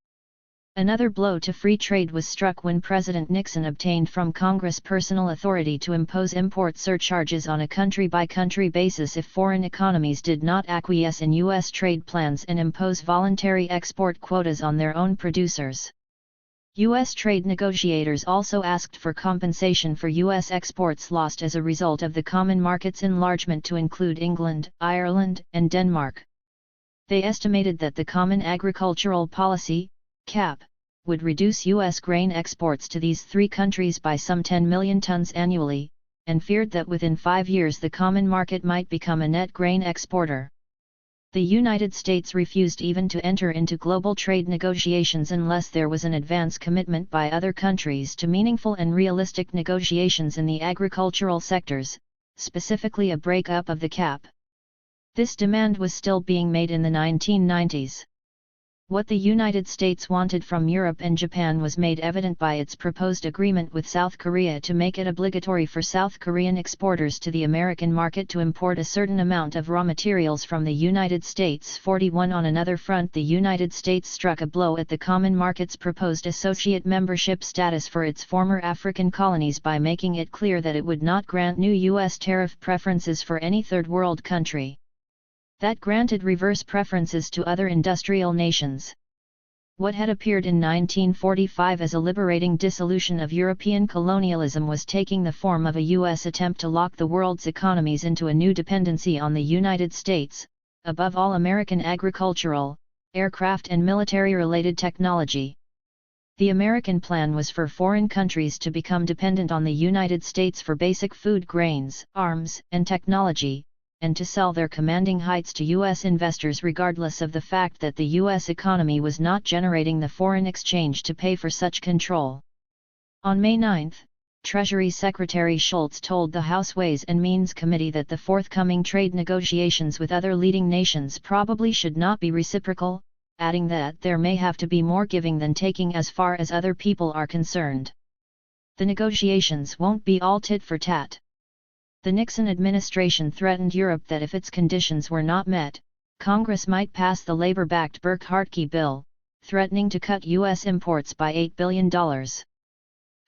Another blow to free trade was struck when President Nixon obtained from Congress personal authority to impose import surcharges on a country-by-country basis if foreign economies did not acquiesce in U.S. trade plans and impose voluntary export quotas on their own producers. U.S. trade negotiators also asked for compensation for U.S. exports lost as a result of the common market's enlargement to include England, Ireland, and Denmark. They estimated that the Common Agricultural Policy, CAP, would reduce U.S. grain exports to these three countries by some 10 million tons annually, and feared that within 5 years the common market might become a net grain exporter. The United States refused even to enter into global trade negotiations unless there was an advance commitment by other countries to meaningful and realistic negotiations in the agricultural sectors, specifically a breakup of the CAP. This demand was still being made in the 1990s. What the United States wanted from Europe and Japan was made evident by its proposed agreement with South Korea to make it obligatory for South Korean exporters to the American market to import a certain amount of raw materials from the United States. 41 On another front, the United States struck a blow at the common market's proposed associate membership status for its former African colonies by making it clear that it would not grant new U.S. tariff preferences for any third world country that granted reverse preferences to other industrial nations. What had appeared in 1945 as a liberating dissolution of European colonialism was taking the form of a U.S. attempt to lock the world's economies into a new dependency on the United States, above all American agricultural, aircraft and military-related technology. The American plan was for foreign countries to become dependent on the United States for basic food, grains, arms, and technology, and to sell their commanding heights to U.S. investors regardless of the fact that the U.S. economy was not generating the foreign exchange to pay for such control. On May 9, Treasury Secretary Shultz told the House Ways and Means Committee that the forthcoming trade negotiations with other leading nations probably should not be reciprocal, adding that there may have to be more giving than taking as far as other people are concerned. The negotiations won't be all tit for tat. The Nixon administration threatened Europe that if its conditions were not met, Congress might pass the labor-backed Burke-Hartke bill, threatening to cut U.S. imports by $8 billion.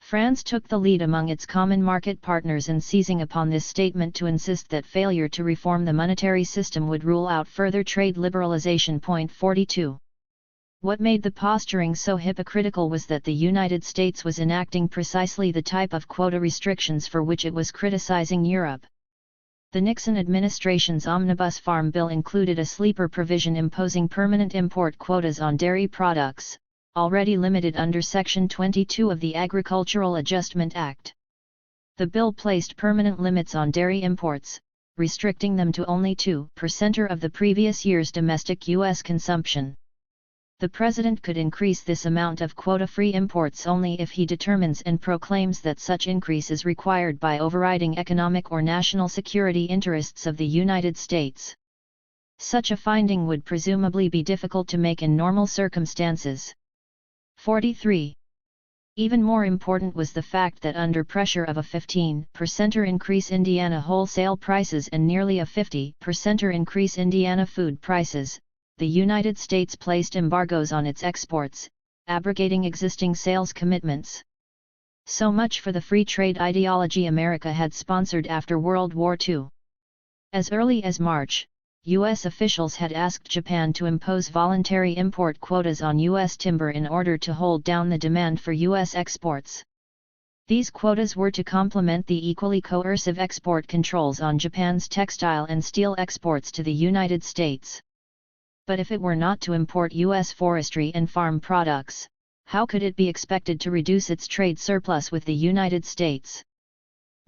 France took the lead among its common market partners in seizing upon this statement to insist that failure to reform the monetary system would rule out further trade liberalization. 42. What made the posturing so hypocritical was that the United States was enacting precisely the type of quota restrictions for which it was criticizing Europe. The Nixon administration's Omnibus Farm Bill included a sleeper provision imposing permanent import quotas on dairy products, already limited under Section 22 of the Agricultural Adjustment Act. The bill placed permanent limits on dairy imports, restricting them to only 2% of the previous year's domestic U.S. consumption. The President could increase this amount of quota-free imports only if he determines and proclaims that such increase is required by overriding economic or national security interests of the United States. Such a finding would presumably be difficult to make in normal circumstances. 43. Even more important was the fact that under pressure of a 15% increase Indiana wholesale prices and nearly a 50% increase Indiana food prices, the United States placed embargoes on its exports, abrogating existing sales commitments. So much for the free trade ideology America had sponsored after World War II. As early as March, U.S. officials had asked Japan to impose voluntary import quotas on U.S. timber in order to hold down the demand for U.S. exports. These quotas were to complement the equally coercive export controls on Japan's textile and steel exports to the United States. But if it were not to import U.S. forestry and farm products, how could it be expected to reduce its trade surplus with the United States?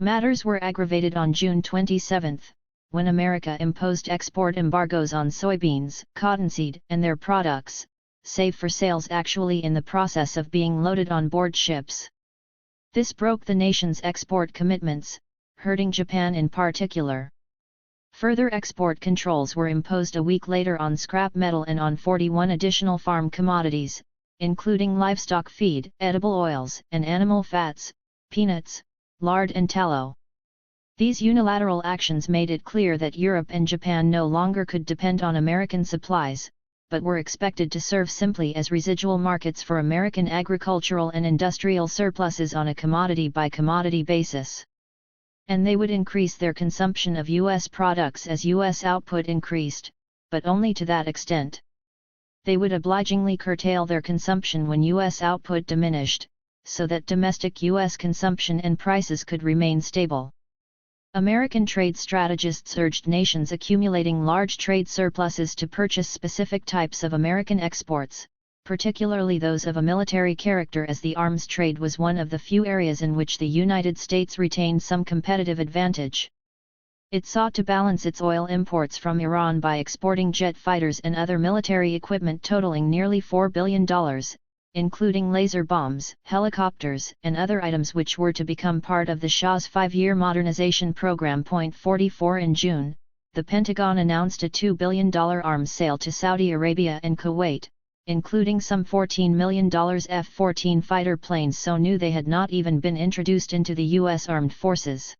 Matters were aggravated on June 27, when America imposed export embargoes on soybeans, cottonseed, and their products, save for sales actually in the process of being loaded on board ships. This broke the nation's export commitments, hurting Japan in particular. Further export controls were imposed a week later on scrap metal and on 41 additional farm commodities, including livestock feed, edible oils and animal fats, peanuts, lard and tallow. These unilateral actions made it clear that Europe and Japan no longer could depend on American supplies, but were expected to serve simply as residual markets for American agricultural and industrial surpluses on a commodity-by-commodity basis. And they would increase their consumption of U.S. products as U.S. output increased, but only to that extent. They would obligingly curtail their consumption when U.S. output diminished, so that domestic U.S. consumption and prices could remain stable. American trade strategists urged nations accumulating large trade surpluses to purchase specific types of American exports, particularly those of a military character, as the arms trade was one of the few areas in which the United States retained some competitive advantage. It sought to balance its oil imports from Iran by exporting jet fighters and other military equipment totaling nearly $4 billion, including laser bombs, helicopters, and other items which were to become part of the Shah's 5-year modernization program. 44 In June, the Pentagon announced a $2 billion arms sale to Saudi Arabia and Kuwait, including some $14 million F-14 fighter planes so new they had not even been introduced into the U.S. Armed Forces.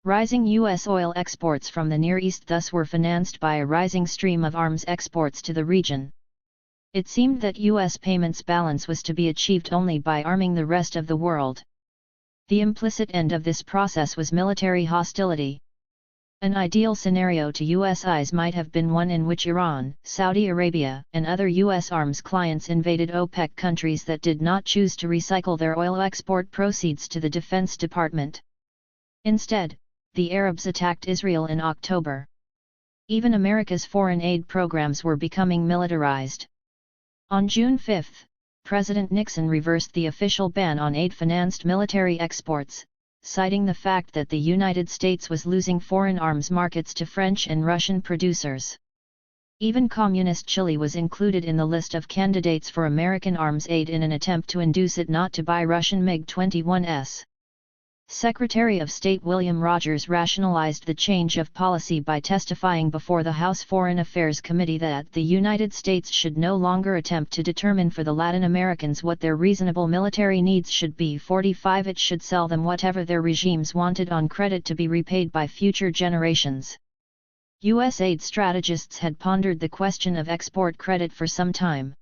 Rising U.S. oil exports from the Near East thus were financed by a rising stream of arms exports to the region. It seemed that U.S. payments balance was to be achieved only by arming the rest of the world. The implicit end of this process was military hostility. An ideal scenario to U.S. eyes might have been one in which Iran, Saudi Arabia, and other U.S. arms clients invaded OPEC countries that did not choose to recycle their oil export proceeds to the Defense Department. Instead, the Arabs attacked Israel in October. Even America's foreign aid programs were becoming militarized. On June 5, President Nixon reversed the official ban on aid-financed military exports, citing the fact that the United States was losing foreign arms markets to French and Russian producers. Even Communist Chile was included in the list of candidates for American arms aid in an attempt to induce it not to buy Russian MiG-21s. Secretary of State William Rogers rationalized the change of policy by testifying before the House Foreign Affairs Committee that the United States should no longer attempt to determine for the Latin Americans what their reasonable military needs should be. 45 It should sell them whatever their regimes wanted on credit to be repaid by future generations. U.S. aid strategists had pondered the question of export credit for some time.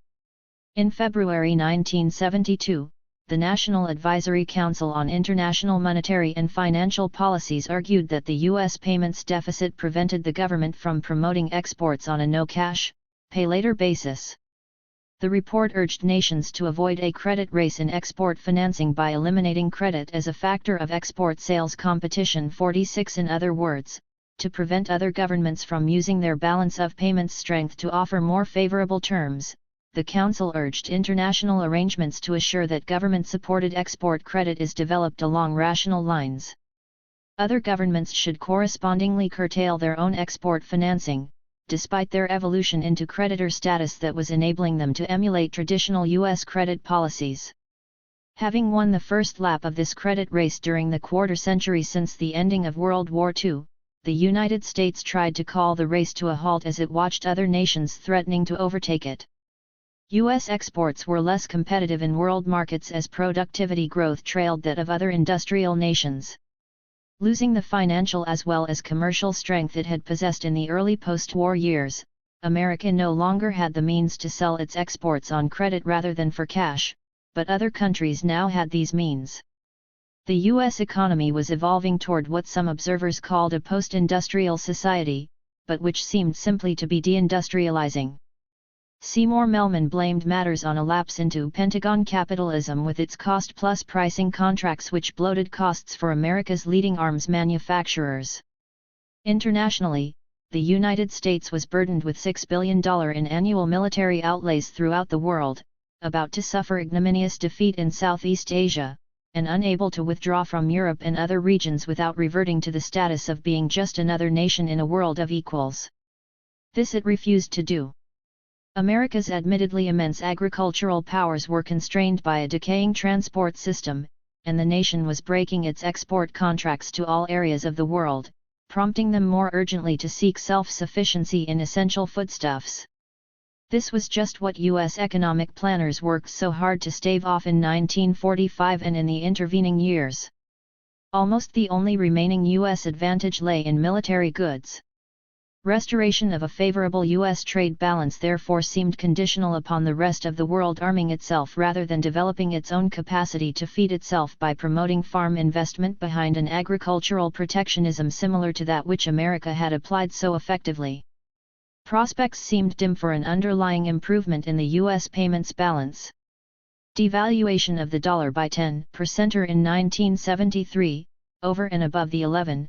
In February 1972, the National Advisory Council on International Monetary and Financial Policies argued that the U.S. payments deficit prevented the government from promoting exports on a no-cash, pay-later basis. The report urged nations to avoid a credit race in export financing by eliminating credit as a factor of export sales competition. 46 In other words, to prevent other governments from using their balance of payments strength to offer more favorable terms, the Council urged international arrangements to assure that government-supported export credit is developed along rational lines. Other governments should correspondingly curtail their own export financing, despite their evolution into creditor status that was enabling them to emulate traditional U.S. credit policies. Having won the first lap of this credit race during the quarter-century since the ending of World War II, the United States tried to call the race to a halt as it watched other nations threatening to overtake it. U.S. exports were less competitive in world markets as productivity growth trailed that of other industrial nations. Losing the financial as well as commercial strength it had possessed in the early post-war years, America no longer had the means to sell its exports on credit rather than for cash, but other countries now had these means. The U.S. economy was evolving toward what some observers called a post-industrial society, but which seemed simply to be deindustrializing. Seymour Melman blamed matters on a lapse into Pentagon capitalism with its cost-plus pricing contracts which bloated costs for America's leading arms manufacturers. Internationally, the United States was burdened with $6 billion in annual military outlays throughout the world, about to suffer ignominious defeat in Southeast Asia, and unable to withdraw from Europe and other regions without reverting to the status of being just another nation in a world of equals. This it refused to do. America's admittedly immense agricultural powers were constrained by a decaying transport system, and the nation was breaking its export contracts to all areas of the world, prompting them more urgently to seek self-sufficiency in essential foodstuffs. This was just what U.S. economic planners worked so hard to stave off in 1945 and in the intervening years. Almost the only remaining U.S. advantage lay in military goods. Restoration of a favorable U.S. trade balance therefore seemed conditional upon the rest of the world arming itself rather than developing its own capacity to feed itself by promoting farm investment behind an agricultural protectionism similar to that which America had applied so effectively. Prospects seemed dim for an underlying improvement in the U.S. payments balance. Devaluation of the dollar by 10% in 1973, over and above the 11%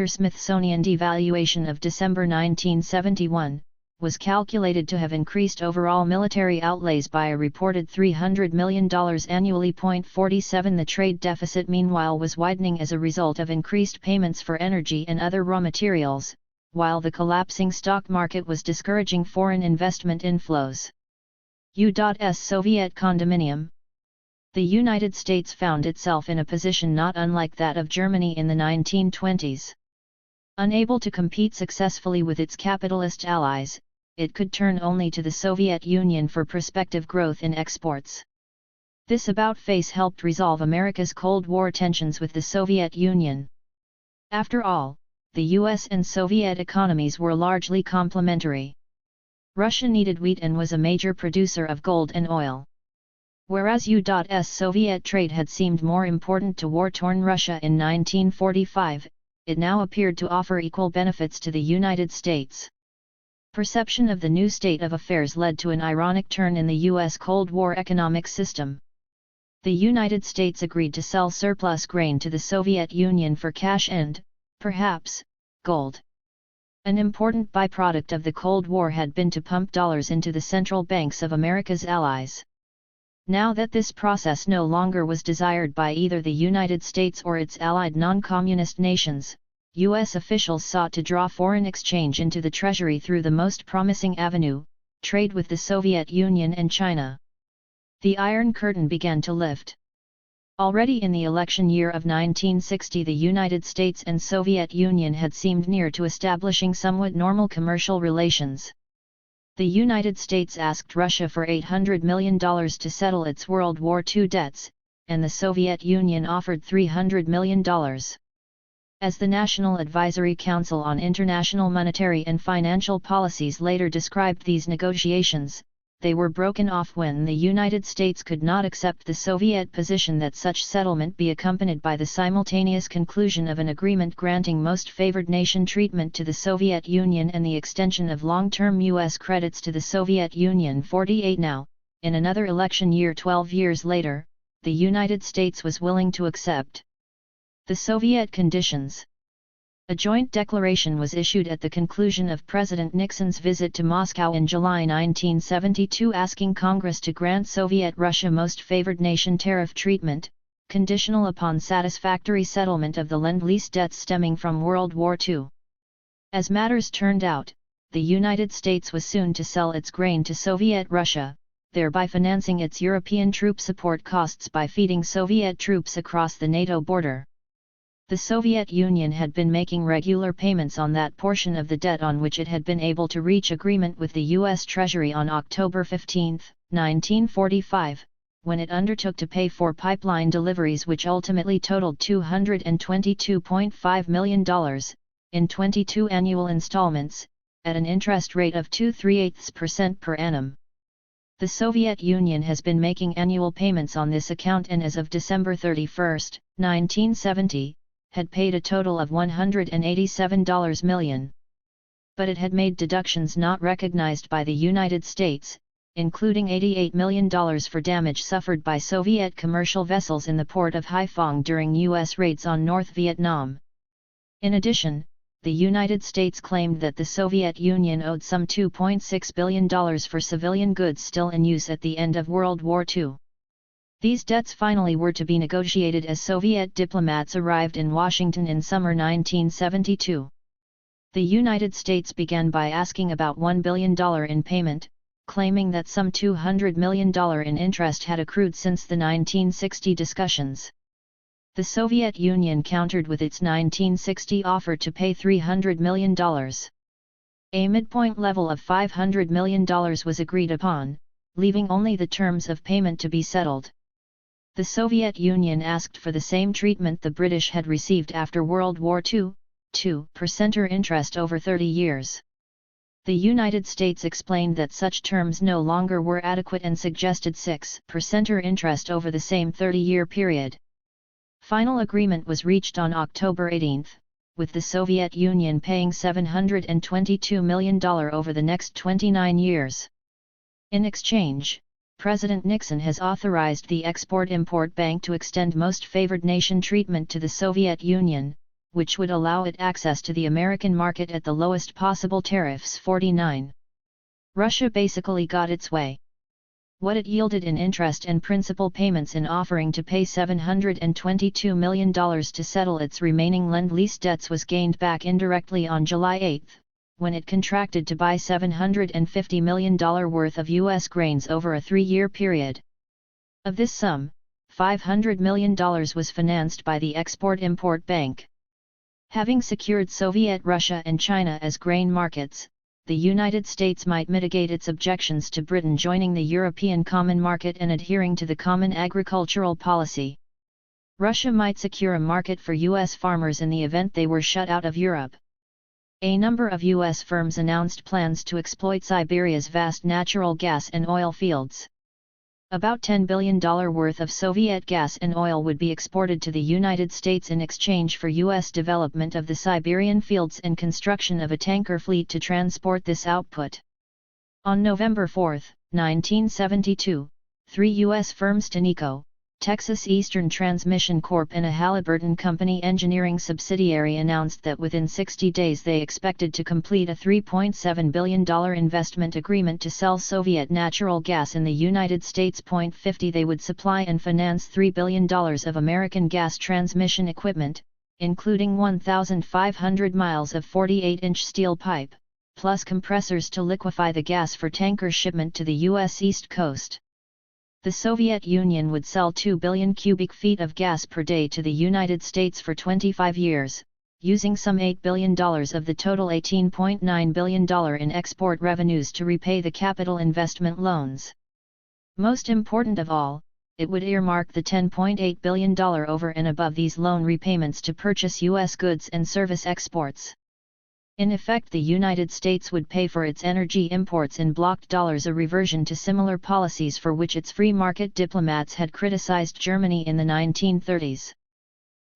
Smithsonian devaluation of December 1971, was calculated to have increased overall military outlays by a reported $300 million annually. 47 The trade deficit meanwhile was widening as a result of increased payments for energy and other raw materials, while the collapsing stock market was discouraging foreign investment inflows. U.S. Soviet condominium. The United States found itself in a position not unlike that of Germany in the 1920s. Unable to compete successfully with its capitalist allies, it could turn only to the Soviet Union for prospective growth in exports. This about-face helped resolve America's Cold War tensions with the Soviet Union. After all, the US and Soviet economies were largely complementary. Russia needed wheat and was a major producer of gold and oil. Whereas U.S. Soviet trade had seemed more important to war-torn Russia in 1945, it now appeared to offer equal benefits to the United States. Perception of the new state of affairs led to an ironic turn in the U.S. Cold War economic system. The United States agreed to sell surplus grain to the Soviet Union for cash and, perhaps, gold. An important byproduct of the Cold War had been to pump dollars into the central banks of America's allies. Now that this process no longer was desired by either the United States or its allied non-communist nations, U.S. officials sought to draw foreign exchange into the treasury through the most promising avenue, trade with the Soviet Union and China. The Iron Curtain began to lift. Already in the election year of 1960 the United States and Soviet Union had seemed near to establishing somewhat normal commercial relations. The United States asked Russia for $800 million to settle its World War II debts, and the Soviet Union offered $300 million. As the National Advisory Council on International Monetary and Financial Policies later described these negotiations, they were broken off when the United States could not accept the Soviet position that such settlement be accompanied by the simultaneous conclusion of an agreement granting most favored nation treatment to the Soviet Union and the extension of long-term U.S. credits to the Soviet Union. 48 Now, in another election year 12 years later, the United States was willing to accept the Soviet conditions. A joint declaration was issued at the conclusion of President Nixon's visit to Moscow in July 1972 asking Congress to grant Soviet Russia most favored nation tariff treatment, conditional upon satisfactory settlement of the Lend-Lease debts stemming from World War II. As matters turned out, the United States was soon to sell its grain to Soviet Russia, thereby financing its European troop support costs by feeding Soviet troops across the NATO border. The Soviet Union had been making regular payments on that portion of the debt on which it had been able to reach agreement with the U.S. Treasury on October 15, 1945, when it undertook to pay for pipeline deliveries which ultimately totaled $222.5 million, in 22 annual installments, at an interest rate of 2.38% per annum. The Soviet Union has been making annual payments on this account and as of December 31, 1970, had paid a total of $187 million. But it had made deductions not recognized by the United States, including $88 million for damage suffered by Soviet commercial vessels in the port of Haiphong during U.S. raids on North Vietnam. In addition, the United States claimed that the Soviet Union owed some $2.6 billion for civilian goods still in use at the end of World War II. These debts finally were to be negotiated as Soviet diplomats arrived in Washington in summer 1972. The United States began by asking about $1 billion in payment, claiming that some $200 million in interest had accrued since the 1960 discussions. The Soviet Union countered with its 1960 offer to pay $300 million. A midpoint level of $500 million was agreed upon, leaving only the terms of payment to be settled. The Soviet Union asked for the same treatment the British had received after World War II, 2% interest over 30 years. The United States explained that such terms no longer were adequate and suggested 6% interest over the same 30-year period. Final agreement was reached on October 18, with the Soviet Union paying $722 million over the next 29 years. In exchange, President Nixon has authorized the Export-Import Bank to extend most favored nation treatment to the Soviet Union, which would allow it access to the American market at the lowest possible tariffs 49. Russia basically got its way. What it yielded in interest and principal payments in offering to pay $722 million to settle its remaining Lend-Lease debts was gained back indirectly on July 8, when it contracted to buy $750 million worth of U.S. grains over a 3-year period. Of this sum, $500 million was financed by the Export-Import Bank. Having secured Soviet Russia and China as grain markets, the United States might mitigate its objections to Britain joining the European Common Market and adhering to the Common Agricultural Policy. Russia might secure a market for U.S. farmers in the event they were shut out of Europe. A number of U.S. firms announced plans to exploit Siberia's vast natural gas and oil fields. About $10 billion worth of Soviet gas and oil would be exported to the United States in exchange for U.S. development of the Siberian fields and construction of a tanker fleet to transport this output. On November 4, 1972, 3 U.S. firms Tenneco, Texas Eastern Transmission Corp. And a Halliburton Company engineering subsidiary announced that within 60 days they expected to complete a $3.7 billion investment agreement to sell Soviet natural gas in the United States. 50 They would supply and finance $3 billion of American gas transmission equipment, including 1,500 miles of 48-inch steel pipe, plus compressors to liquefy the gas for tanker shipment to the U.S. East Coast. The Soviet Union would sell 2 billion cubic feet of gas per day to the United States for 25 years, using some $8 billion of the total $18.9 billion in export revenues to repay the capital investment loans. Most important of all, it would earmark the $10.8 billion over and above these loan repayments to purchase U.S. goods and service exports. In effect, the United States would pay for its energy imports in blocked dollars, a reversion to similar policies for which its free market diplomats had criticized Germany in the 1930s.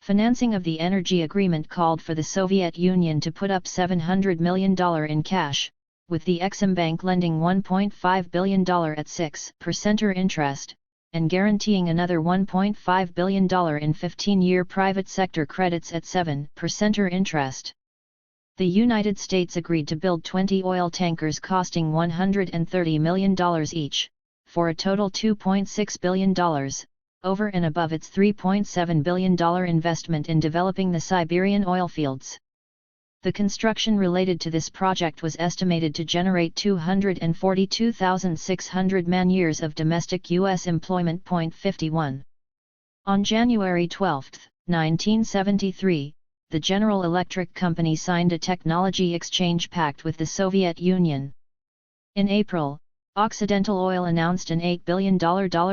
Financing of the energy agreement called for the Soviet Union to put up $700 million in cash, with the Exim Bank lending $1.5 billion at 6% interest, and guaranteeing another $1.5 billion in 15-year private sector credits at 7% interest. The United States agreed to build 20 oil tankers costing $130 million each, for a total $2.6 billion, over and above its $3.7 billion investment in developing the Siberian oil fields. The construction related to this project was estimated to generate 242,600 man-years of domestic U.S. employment. 51. On January 12, 1973, the General Electric Company signed a technology exchange pact with the Soviet Union. In April, Occidental Oil announced an $8 billion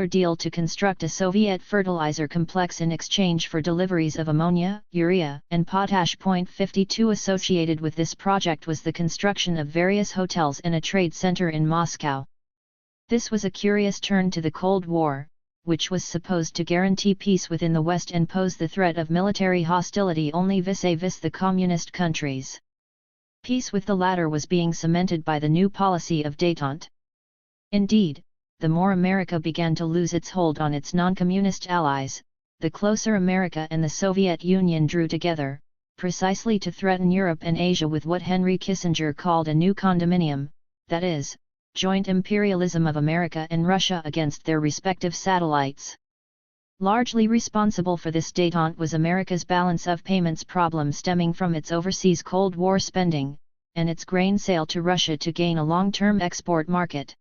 deal to construct a Soviet fertilizer complex in exchange for deliveries of ammonia, urea, and potash. 52 Associated with this project was the construction of various hotels and a trade center in Moscow. This was a curious turn to the Cold War, which was supposed to guarantee peace within the West and pose the threat of military hostility only vis-a-vis the communist countries. Peace with the latter was being cemented by the new policy of détente. Indeed, the more America began to lose its hold on its non-communist allies, the closer America and the Soviet Union drew together, precisely to threaten Europe and Asia with what Henry Kissinger called a new condominium, that is, joint imperialism of America and Russia against their respective satellites. Largely responsible for this détente was America's balance of payments problem stemming from its overseas Cold War spending, and its grain sale to Russia to gain a long-term export market.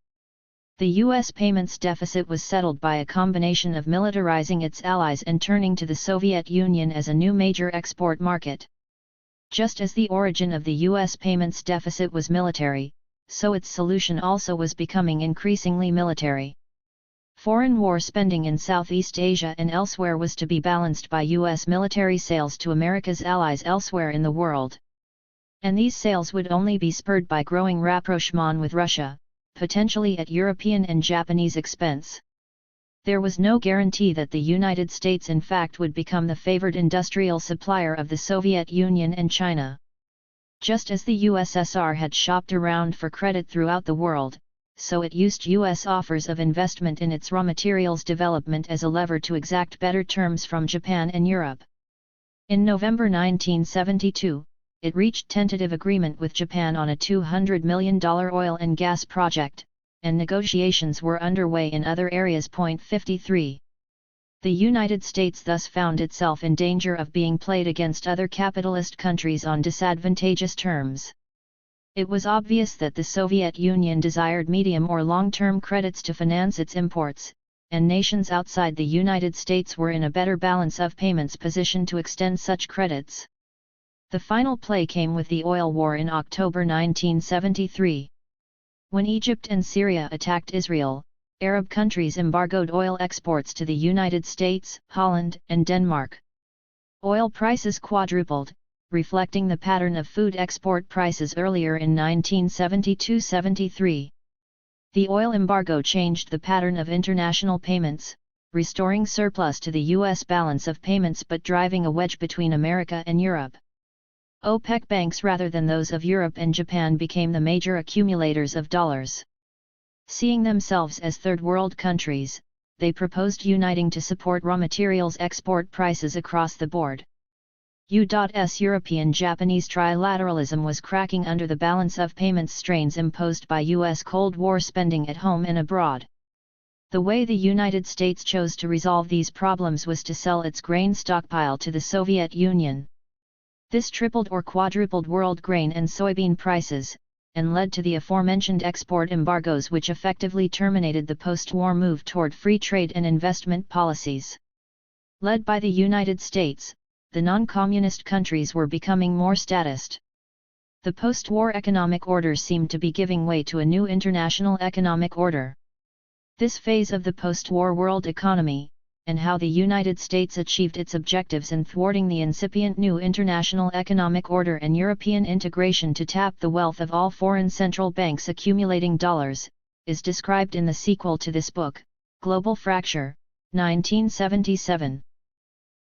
The U.S. payments deficit was settled by a combination of militarizing its allies and turning to the Soviet Union as a new major export market. Just as the origin of the U.S. payments deficit was military, so its solution also was becoming increasingly military. Foreign war spending in Southeast Asia and elsewhere was to be balanced by U.S. military sales to America's allies elsewhere in the world. And these sales would only be spurred by growing rapprochement with Russia, potentially at European and Japanese expense. There was no guarantee that the United States in fact would become the favored industrial supplier of the Soviet Union and China. Just as the USSR had shopped around for credit throughout the world, so it used U.S. offers of investment in its raw materials development as a lever to exact better terms from Japan and Europe. In November 1972, it reached tentative agreement with Japan on a $200 million oil and gas project, and negotiations were underway in other areas. 53. The United States thus found itself in danger of being played against other capitalist countries on disadvantageous terms. It was obvious that the Soviet Union desired medium or long-term credits to finance its imports, and nations outside the United States were in a better balance of payments position to extend such credits. The final play came with the oil war in October 1973. When Egypt and Syria attacked Israel, Arab countries embargoed oil exports to the United States, Holland, and Denmark. Oil prices quadrupled, reflecting the pattern of food export prices earlier in 1972-73. The oil embargo changed the pattern of international payments, restoring surplus to the U.S. balance of payments but driving a wedge between America and Europe. OPEC banks rather than those of Europe and Japan became the major accumulators of dollars. Seeing themselves as third world countries, they proposed uniting to support raw materials export prices across the board. U.S. European-Japanese trilateralism was cracking under the balance of payments strains imposed by U.S. Cold War spending at home and abroad. The way the United States chose to resolve these problems was to sell its grain stockpile to the Soviet Union. This tripled or quadrupled world grain and soybean prices, and led to the aforementioned export embargoes which effectively terminated the post-war move toward free trade and investment policies. Led by the United States, the non-communist countries were becoming more statist. The post-war economic order seemed to be giving way to a new international economic order. This phase of the post-war world economy, and how the United States achieved its objectives in thwarting the incipient new international economic order and European integration to tap the wealth of all foreign central banks accumulating dollars, is described in the sequel to this book, Global Fracture, 1977.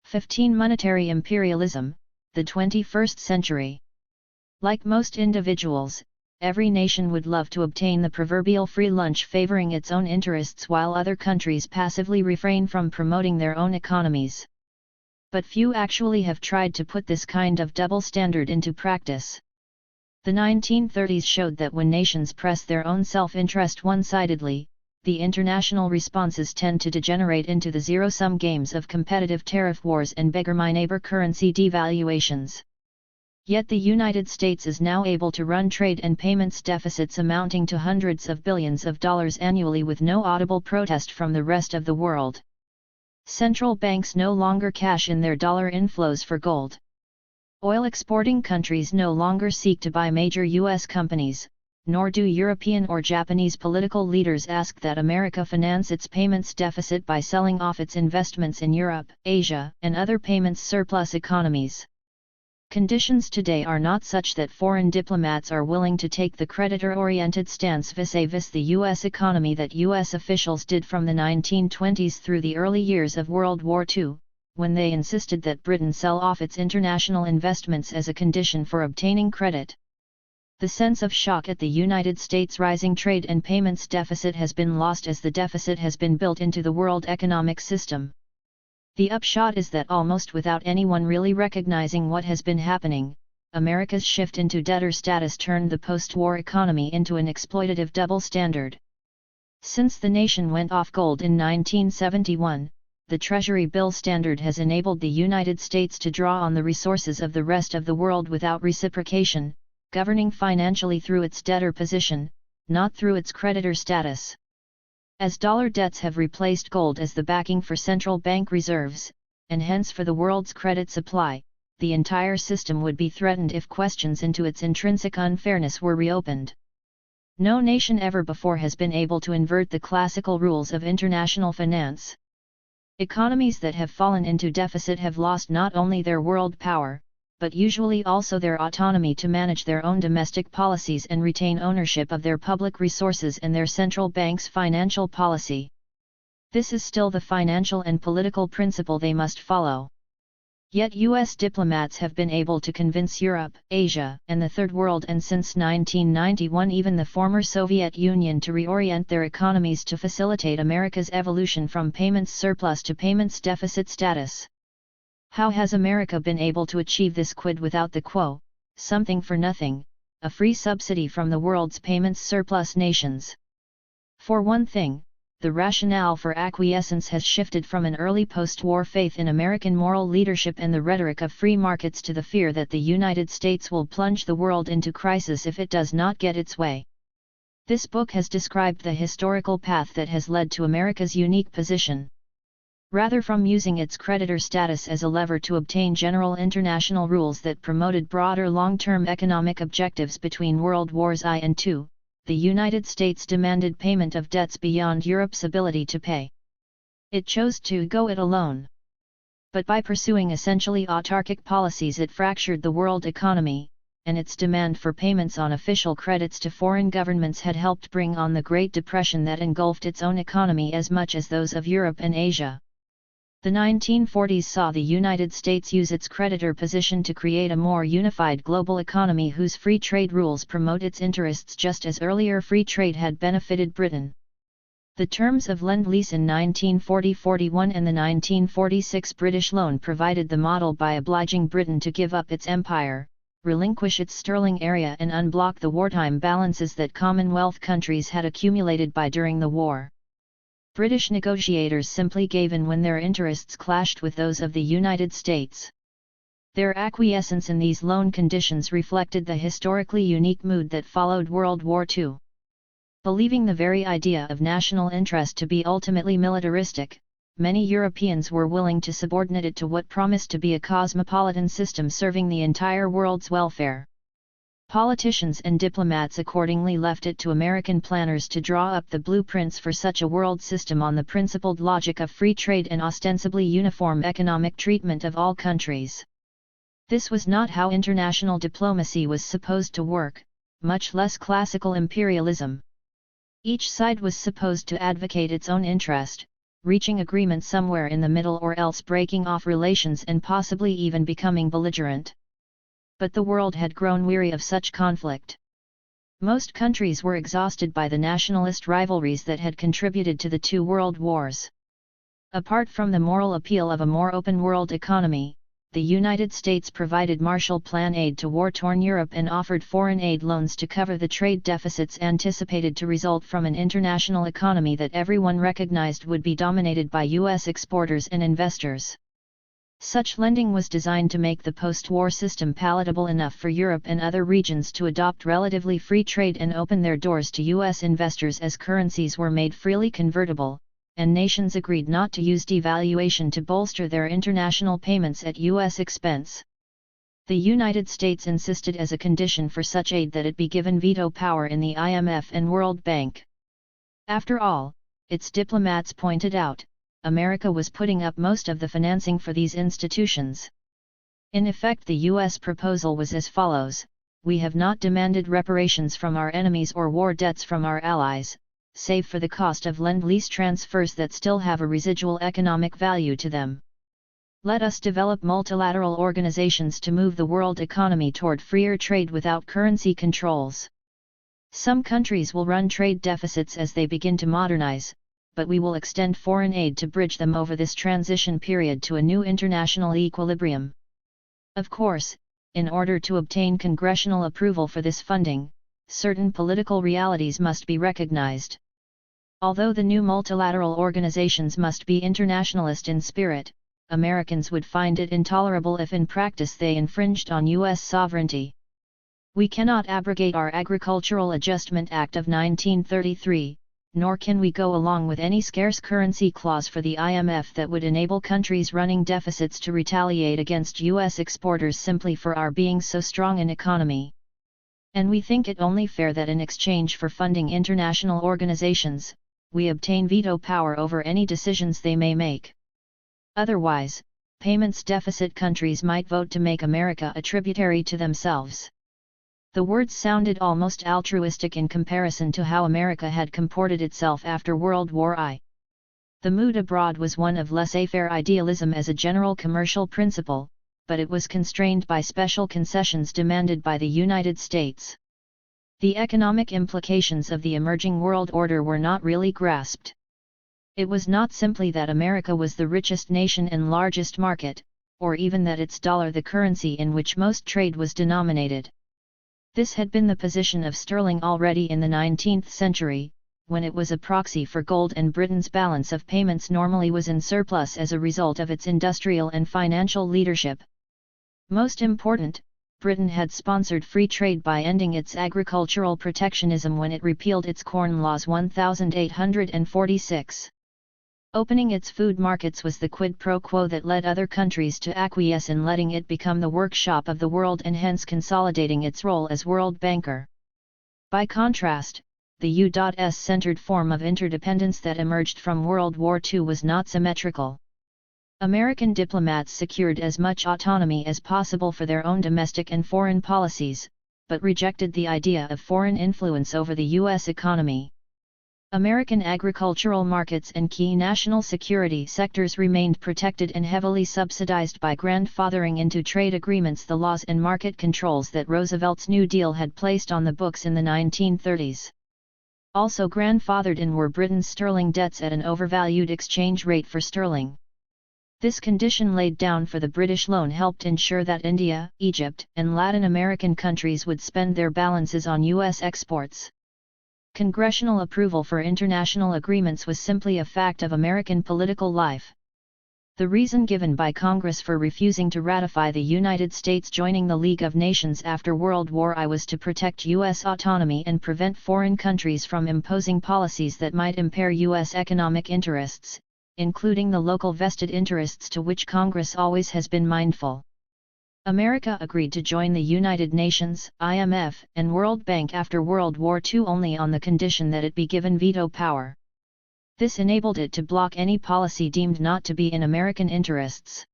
15. Monetary imperialism, the 21st century. Like most individuals, every nation would love to obtain the proverbial free lunch favoring its own interests while other countries passively refrain from promoting their own economies. But few actually have tried to put this kind of double standard into practice. The 1930s showed that when nations press their own self-interest one-sidedly, the international responses tend to degenerate into the zero-sum games of competitive tariff wars and beggar-my-neighbor currency devaluations. Yet the United States is now able to run trade and payments deficits amounting to hundreds of billions of dollars annually with no audible protest from the rest of the world. Central banks no longer cash in their dollar inflows for gold. Oil exporting countries no longer seek to buy major U.S. companies, nor do European or Japanese political leaders ask that America finance its payments deficit by selling off its investments in Europe, Asia, and other payments surplus economies. Conditions today are not such that foreign diplomats are willing to take the creditor-oriented stance vis-a-vis the U.S. economy that U.S. officials did from the 1920s through the early years of World War II, when they insisted that Britain sell off its international investments as a condition for obtaining credit. The sense of shock at the United States' rising trade and payments deficit has been lost as the deficit has been built into the world economic system. The upshot is that almost without anyone really recognizing what has been happening, America's shift into debtor status turned the post-war economy into an exploitative double standard. Since the nation went off gold in 1971, the Treasury bill standard has enabled the United States to draw on the resources of the rest of the world without reciprocation, governing financially through its debtor position, not through its creditor status. As dollar debts have replaced gold as the backing for central bank reserves, and hence for the world's credit supply, the entire system would be threatened if questions into its intrinsic unfairness were reopened. No nation ever before has been able to invert the classical rules of international finance. Economies that have fallen into deficit have lost not only their world power, but usually also their autonomy to manage their own domestic policies and retain ownership of their public resources and their central bank's financial policy. This is still the financial and political principle they must follow. Yet US diplomats have been able to convince Europe, Asia, and the Third World and since 1991 even the former Soviet Union to reorient their economies to facilitate America's evolution from payments surplus to payments deficit status. How has America been able to achieve this quid without the quo, something for nothing, a free subsidy from the world's payments surplus nations? For one thing, the rationale for acquiescence has shifted from an early post-war faith in American moral leadership and the rhetoric of free markets to the fear that the United States will plunge the world into crisis if it does not get its way. This book has described the historical path that has led to America's unique position. Rather from using its creditor status as a lever to obtain general international rules that promoted broader long-term economic objectives between World Wars I and II, the United States demanded payment of debts beyond Europe's ability to pay. It chose to go it alone. But by pursuing essentially autarkic policies it fractured the world economy, and its demand for payments on official credits to foreign governments had helped bring on the Great Depression that engulfed its own economy as much as those of Europe and Asia. The 1940s saw the United States use its creditor position to create a more unified global economy whose free trade rules promote its interests just as earlier free trade had benefited Britain. The terms of Lend-Lease in 1940-41 and the 1946 British loan provided the model by obliging Britain to give up its empire, relinquish its sterling area and unblock the wartime balances that Commonwealth countries had accumulated by during the war. British negotiators simply gave in when their interests clashed with those of the United States. Their acquiescence in these loan conditions reflected the historically unique mood that followed World War II. Believing the very idea of national interest to be ultimately militaristic, many Europeans were willing to subordinate it to what promised to be a cosmopolitan system serving the entire world's welfare. Politicians and diplomats accordingly left it to American planners to draw up the blueprints for such a world system on the principled logic of free trade and ostensibly uniform economic treatment of all countries. This was not how international diplomacy was supposed to work, much less classical imperialism. Each side was supposed to advocate its own interest, reaching agreement somewhere in the middle or else breaking off relations and possibly even becoming belligerent. But the world had grown weary of such conflict. Most countries were exhausted by the nationalist rivalries that had contributed to the two world wars. Apart from the moral appeal of a more open world economy, the United States provided Marshall Plan aid to war-torn Europe and offered foreign aid loans to cover the trade deficits anticipated to result from an international economy that everyone recognized would be dominated by U.S. exporters and investors. Such lending was designed to make the post-war system palatable enough for Europe and other regions to adopt relatively free trade and open their doors to U.S. investors as currencies were made freely convertible, and nations agreed not to use devaluation to bolster their international payments at U.S. expense. The United States insisted as a condition for such aid that it be given veto power in the IMF and World Bank. After all, its diplomats pointed out, America was putting up most of the financing for these institutions. In effect, the U.S. proposal was as follows: we have not demanded reparations from our enemies or war debts from our allies, save for the cost of Lend-Lease transfers that still have a residual economic value to them. Let us develop multilateral organizations to move the world economy toward freer trade without currency controls. Some countries will run trade deficits as they begin to modernize, but we will extend foreign aid to bridge them over this transition period to a new international equilibrium. Of course, in order to obtain congressional approval for this funding, certain political realities must be recognized. Although the new multilateral organizations must be internationalist in spirit, Americans would find it intolerable if in practice they infringed on U.S. sovereignty. We cannot abrogate our Agricultural Adjustment Act of 1933, nor can we go along with any scarce currency clause for the IMF that would enable countries running deficits to retaliate against U.S. exporters simply for our being so strong an economy. And we think it only fair that in exchange for funding international organizations, we obtain veto power over any decisions they may make. Otherwise, payments deficit countries might vote to make America a tributary to themselves. The words sounded almost altruistic in comparison to how America had comported itself after World War I. The mood abroad was one of laissez-faire idealism as a general commercial principle, but it was constrained by special concessions demanded by the United States. The economic implications of the emerging world order were not really grasped. It was not simply that America was the richest nation and largest market, or even that its dollar the currency in which most trade was denominated. This had been the position of sterling already in the 19th century, when it was a proxy for gold and Britain's balance of payments normally was in surplus as a result of its industrial and financial leadership. Most important, Britain had sponsored free trade by ending its agricultural protectionism when it repealed its Corn Laws 1846. Opening its food markets was the quid pro quo that led other countries to acquiesce in letting it become the workshop of the world and hence consolidating its role as world banker. By contrast, the U.S.-centered form of interdependence that emerged from World War II was not symmetrical. American diplomats secured as much autonomy as possible for their own domestic and foreign policies, but rejected the idea of foreign influence over the U.S. economy. American agricultural markets and key national security sectors remained protected and heavily subsidized by grandfathering into trade agreements the laws and market controls that Roosevelt's New Deal had placed on the books in the 1930s. Also grandfathered in were Britain's sterling debts at an overvalued exchange rate for sterling. This condition laid down for the British loan helped ensure that India, Egypt, and Latin American countries would spend their balances on U.S. exports. Congressional approval for international agreements was simply a fact of American political life. The reason given by Congress for refusing to ratify the United States joining the League of Nations after World War I was to protect U.S. autonomy and prevent foreign countries from imposing policies that might impair U.S. economic interests, including the local vested interests to which Congress always has been mindful. America agreed to join the United Nations, IMF, and World Bank after World War II only on the condition that it be given veto power. This enabled it to block any policy deemed not to be in American interests.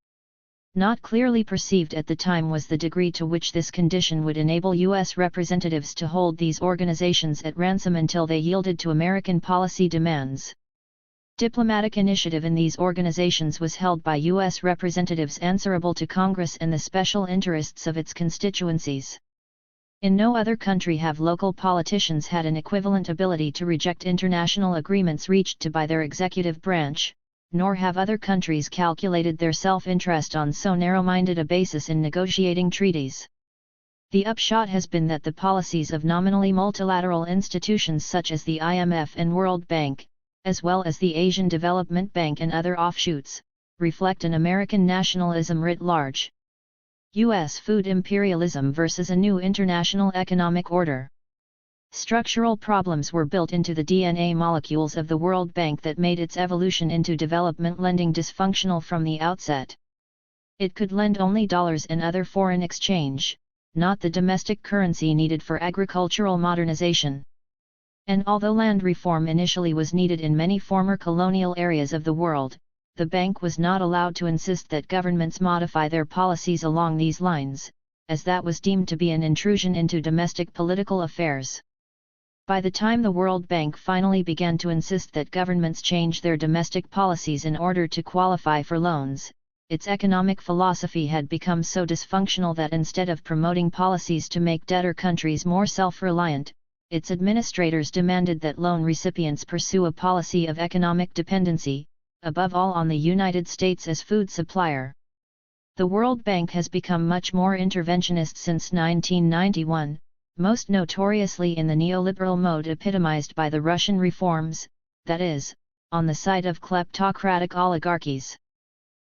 Not clearly perceived at the time was the degree to which this condition would enable U.S. representatives to hold these organizations at ransom until they yielded to American policy demands. Diplomatic initiative in these organizations was held by U.S. representatives answerable to Congress and the special interests of its constituencies. In no other country have local politicians had an equivalent ability to reject international agreements reached to by their executive branch, nor have other countries calculated their self-interest on so narrow-minded a basis in negotiating treaties. The upshot has been that the policies of nominally multilateral institutions such as the IMF and World Bank, as well as the Asian Development Bank and other offshoots, reflect an American nationalism writ large. U.S. food imperialism versus a new international economic order. Structural problems were built into the DNA molecules of the World Bank that made its evolution into development lending dysfunctional from the outset. It could lend only dollars and other foreign exchange, not the domestic currency needed for agricultural modernization. And although land reform initially was needed in many former colonial areas of the world, the bank was not allowed to insist that governments modify their policies along these lines, as that was deemed to be an intrusion into domestic political affairs. By the time the World Bank finally began to insist that governments change their domestic policies in order to qualify for loans, its economic philosophy had become so dysfunctional that instead of promoting policies to make debtor countries more self-reliant, its administrators demanded that loan recipients pursue a policy of economic dependency, above all on the United States as food supplier. The World Bank has become much more interventionist since 1991, most notoriously in the neoliberal mode epitomized by the Russian reforms, that is, on the side of kleptocratic oligarchies.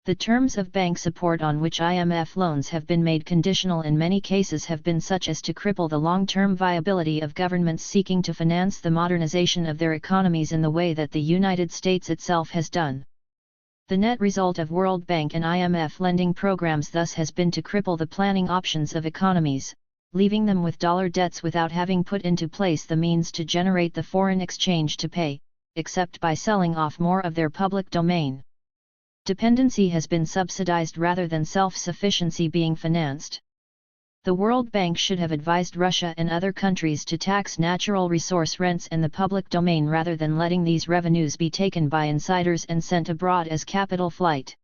The terms of bank support on which IMF loans have been made conditional in many cases have been such as to cripple the long-term viability of governments seeking to finance the modernization of their economies in the way that the United States itself has done. The net result of World Bank and IMF lending programs thus has been to cripple the planning options of economies, leaving them with dollar debts without having put into place the means to generate the foreign exchange to pay, except by selling off more of their public domain. Dependency has been subsidized rather than self-sufficiency being financed. The World Bank should have advised Russia and other countries to tax natural resource rents in the public domain rather than letting these revenues be taken by insiders and sent abroad as capital flight.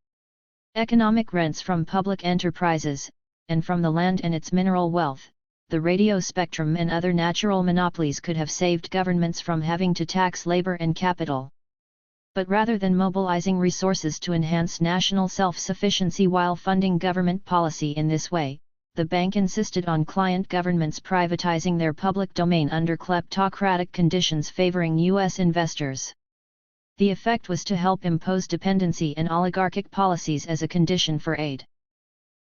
Economic rents from public enterprises, and from the land and its mineral wealth, the radio spectrum and other natural monopolies could have saved governments from having to tax labor and capital. But rather than mobilizing resources to enhance national self-sufficiency while funding government policy in this way, the bank insisted on client governments privatizing their public domain under kleptocratic conditions favoring U.S. investors. The effect was to help impose dependency and oligarchic policies as a condition for aid.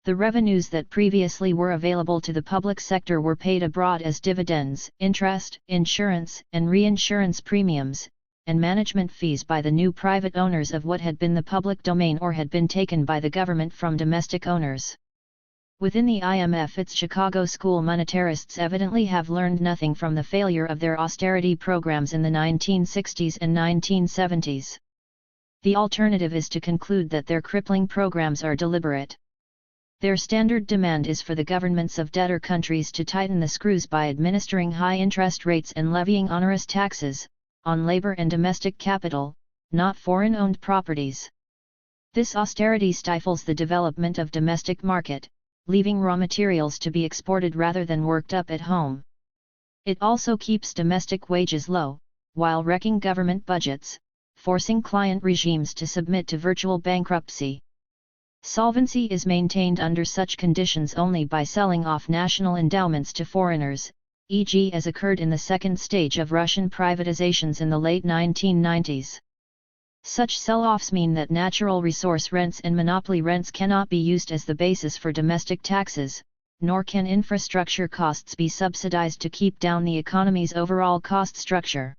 The revenues that previously were available to the public sector were paid abroad as dividends, interest, insurance, and reinsurance premiums, and management fees by the new private owners of what had been the public domain or had been taken by the government from domestic owners. Within the IMF, its Chicago school monetarists evidently have learned nothing from the failure of their austerity programs in the 1960s and 1970s. The alternative is to conclude that their crippling programs are deliberate. Their standard demand is for the governments of debtor countries to tighten the screws by administering high interest rates and levying onerous taxes on labor and domestic capital, not foreign-owned properties. This austerity stifles the development of domestic market, leaving raw materials to be exported rather than worked up at home. It also keeps domestic wages low, while wrecking government budgets, forcing client regimes to submit to virtual bankruptcy. Solvency is maintained under such conditions only by selling off national endowments to foreigners, e.g. as occurred in the second stage of Russian privatizations in the late 1990s. Such sell-offs mean that natural resource rents and monopoly rents cannot be used as the basis for domestic taxes, nor can infrastructure costs be subsidized to keep down the economy's overall cost structure.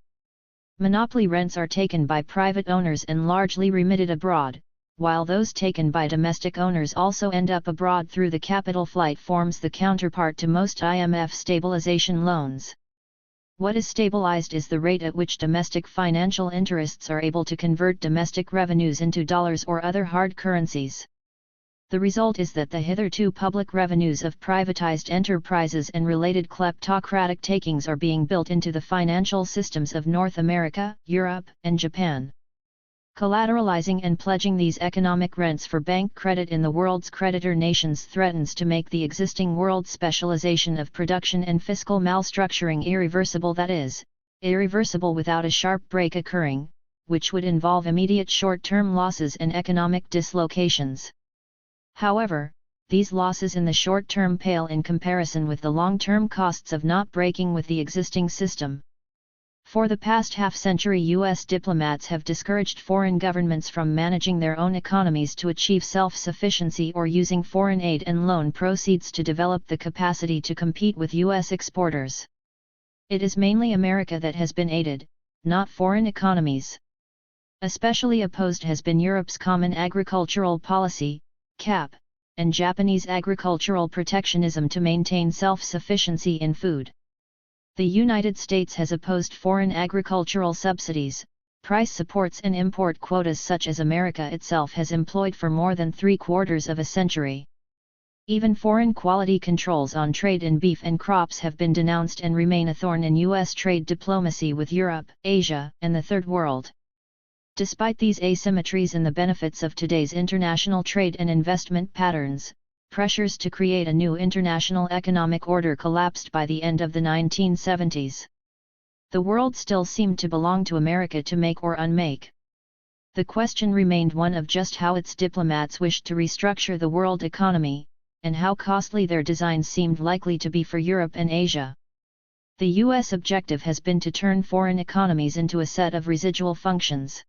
Monopoly rents are taken by private owners and largely remitted abroad, while those taken by domestic owners also end up abroad through the capital flight forms the counterpart to most IMF stabilization loans. What is stabilized is the rate at which domestic financial interests are able to convert domestic revenues into dollars or other hard currencies. The result is that the hitherto public revenues of privatized enterprises and related kleptocratic takings are being built into the financial systems of North America, Europe, and Japan. Collateralizing and pledging these economic rents for bank credit in the world's creditor nations threatens to make the existing world specialization of production and fiscal malstructuring irreversible, that is, irreversible without a sharp break occurring, which would involve immediate short-term losses and economic dislocations. However, these losses in the short term pale in comparison with the long-term costs of not breaking with the existing system. For the past half-century, U.S. diplomats have discouraged foreign governments from managing their own economies to achieve self-sufficiency or using foreign aid and loan proceeds to develop the capacity to compete with U.S. exporters. It is mainly America that has been aided, not foreign economies. Especially opposed has been Europe's Common Agricultural Policy, CAP, and Japanese agricultural protectionism to maintain self-sufficiency in food. The United States has opposed foreign agricultural subsidies, price supports and import quotas such as America itself has employed for more than 3/4 of a century. Even foreign quality controls on trade in beef and crops have been denounced and remain a thorn in U.S. trade diplomacy with Europe, Asia, and the Third World. Despite these asymmetries in the benefits of today's international trade and investment patterns, pressures to create a new international economic order collapsed by the end of the 1970s. The world still seemed to belong to America to make or unmake. The question remained one of just how its diplomats wished to restructure the world economy, and how costly their designs seemed likely to be for Europe and Asia. The U.S. objective has been to turn foreign economies into a set of residual functions.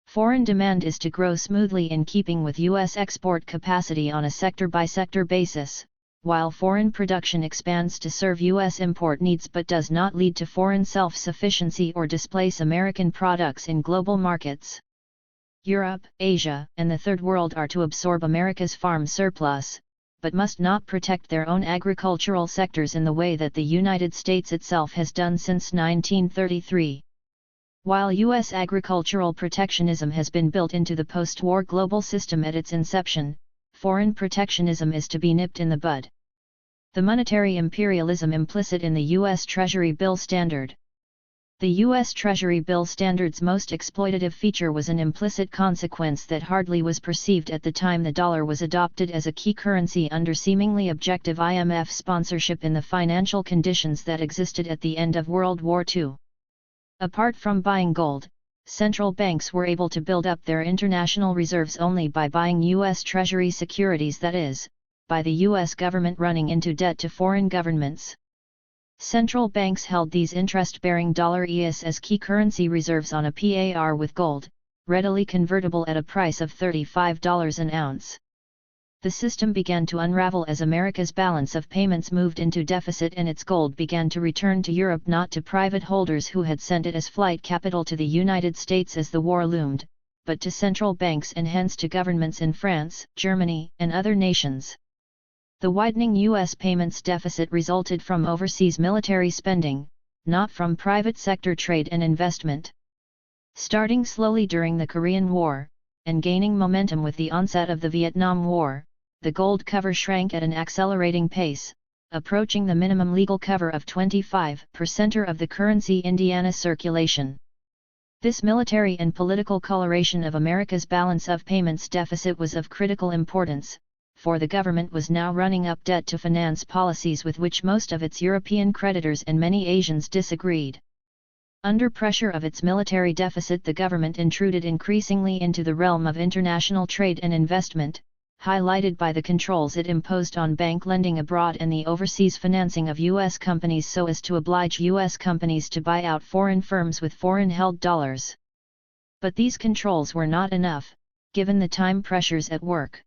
Foreign demand is to grow smoothly in keeping with U.S. export capacity on a sector-by-sector basis, while foreign production expands to serve U.S. import needs but does not lead to foreign self-sufficiency or displace American products in global markets. Europe, Asia, and the Third World are to absorb America's farm surplus, but must not protect their own agricultural sectors in the way that the United States itself has done since 1933. While U.S. agricultural protectionism has been built into the post-war global system at its inception, foreign protectionism is to be nipped in the bud. The monetary imperialism implicit in the U.S. Treasury bill standard. The U.S. Treasury bill standard's most exploitative feature was an implicit consequence that hardly was perceived at the time the dollar was adopted as a key currency under seemingly objective IMF sponsorship in the financial conditions that existed at the end of World War II. Apart from buying gold, central banks were able to build up their international reserves only by buying U.S. Treasury securities, that is, by the U.S. government running into debt to foreign governments. Central banks held these interest-bearing dollar ES as key currency reserves on a PAR with gold, readily convertible at a price of $35 an ounce. The system began to unravel as America's balance of payments moved into deficit and its gold began to return to Europe, not to private holders who had sent it as flight capital to the United States as the war loomed, but to central banks and hence to governments in France, Germany, and other nations. The widening U.S. payments deficit resulted from overseas military spending, not from private sector trade and investment. Starting slowly during the Korean War, and gaining momentum with the onset of the Vietnam War, the gold cover shrank at an accelerating pace, approaching the minimum legal cover of 25% of the currency Indiana circulation. This military and political coloration of America's balance of payments deficit was of critical importance, for the government was now running up debt to finance policies with which most of its European creditors and many Asians disagreed. Under pressure of its military deficit, the government intruded increasingly into the realm of international trade and investment, highlighted by the controls it imposed on bank lending abroad and the overseas financing of U.S. companies so as to oblige U.S. companies to buy out foreign firms with foreign-held dollars. But these controls were not enough, given the time pressures at work.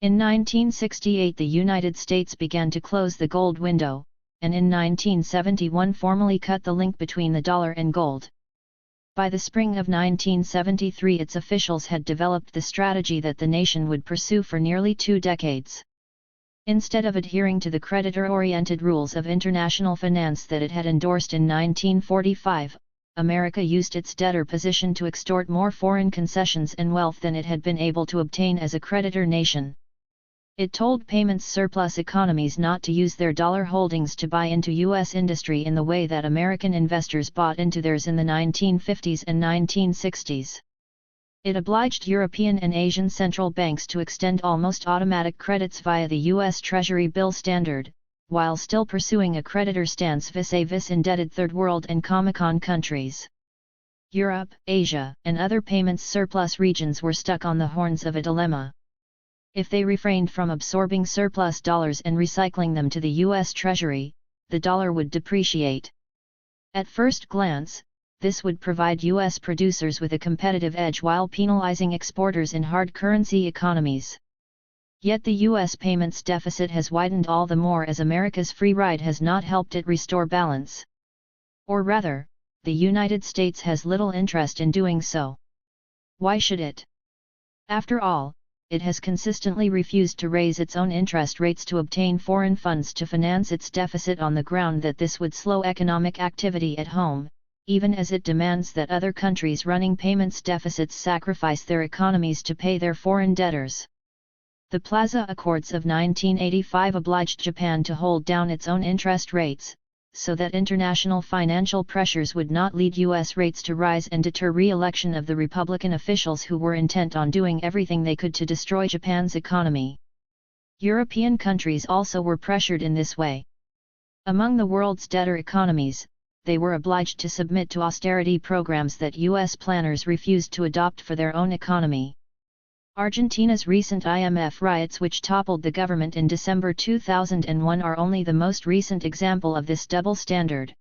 In 1968 the United States began to close the gold window, and in 1971 formally cut the link between the dollar and gold. By the spring of 1973 its officials had developed the strategy that the nation would pursue for nearly 2 decades. Instead of adhering to the creditor-oriented rules of international finance that it had endorsed in 1945, America used its debtor position to extort more foreign concessions and wealth than it had been able to obtain as a creditor nation. It told payments surplus economies not to use their dollar holdings to buy into U.S. industry in the way that American investors bought into theirs in the 1950s and 1960s. It obliged European and Asian central banks to extend almost automatic credits via the U.S. Treasury bill standard, while still pursuing a creditor stance vis-a-vis indebted Third World and Comecon countries. Europe, Asia, and other payments surplus regions were stuck on the horns of a dilemma. If they refrained from absorbing surplus dollars and recycling them to the U.S. Treasury, the dollar would depreciate. At first glance, this would provide U.S. producers with a competitive edge while penalizing exporters in hard currency economies. Yet the U.S. payments deficit has widened all the more as America's free ride has not helped it restore balance. Or rather, the United States has little interest in doing so. Why should it? After all, it has consistently refused to raise its own interest rates to obtain foreign funds to finance its deficit on the ground that this would slow economic activity at home, even as it demands that other countries running payments deficits sacrifice their economies to pay their foreign debtors. The Plaza Accords of 1985 obliged Japan to hold down its own interest rates, so that international financial pressures would not lead U.S. rates to rise and deter re-election of the Republican officials who were intent on doing everything they could to destroy Japan's economy. European countries also were pressured in this way. Among the world's debtor economies, they were obliged to submit to austerity programs that U.S. planners refused to adopt for their own economy. Argentina's recent IMF riots, which toppled the government in December 2001, are only the most recent example of this double standard.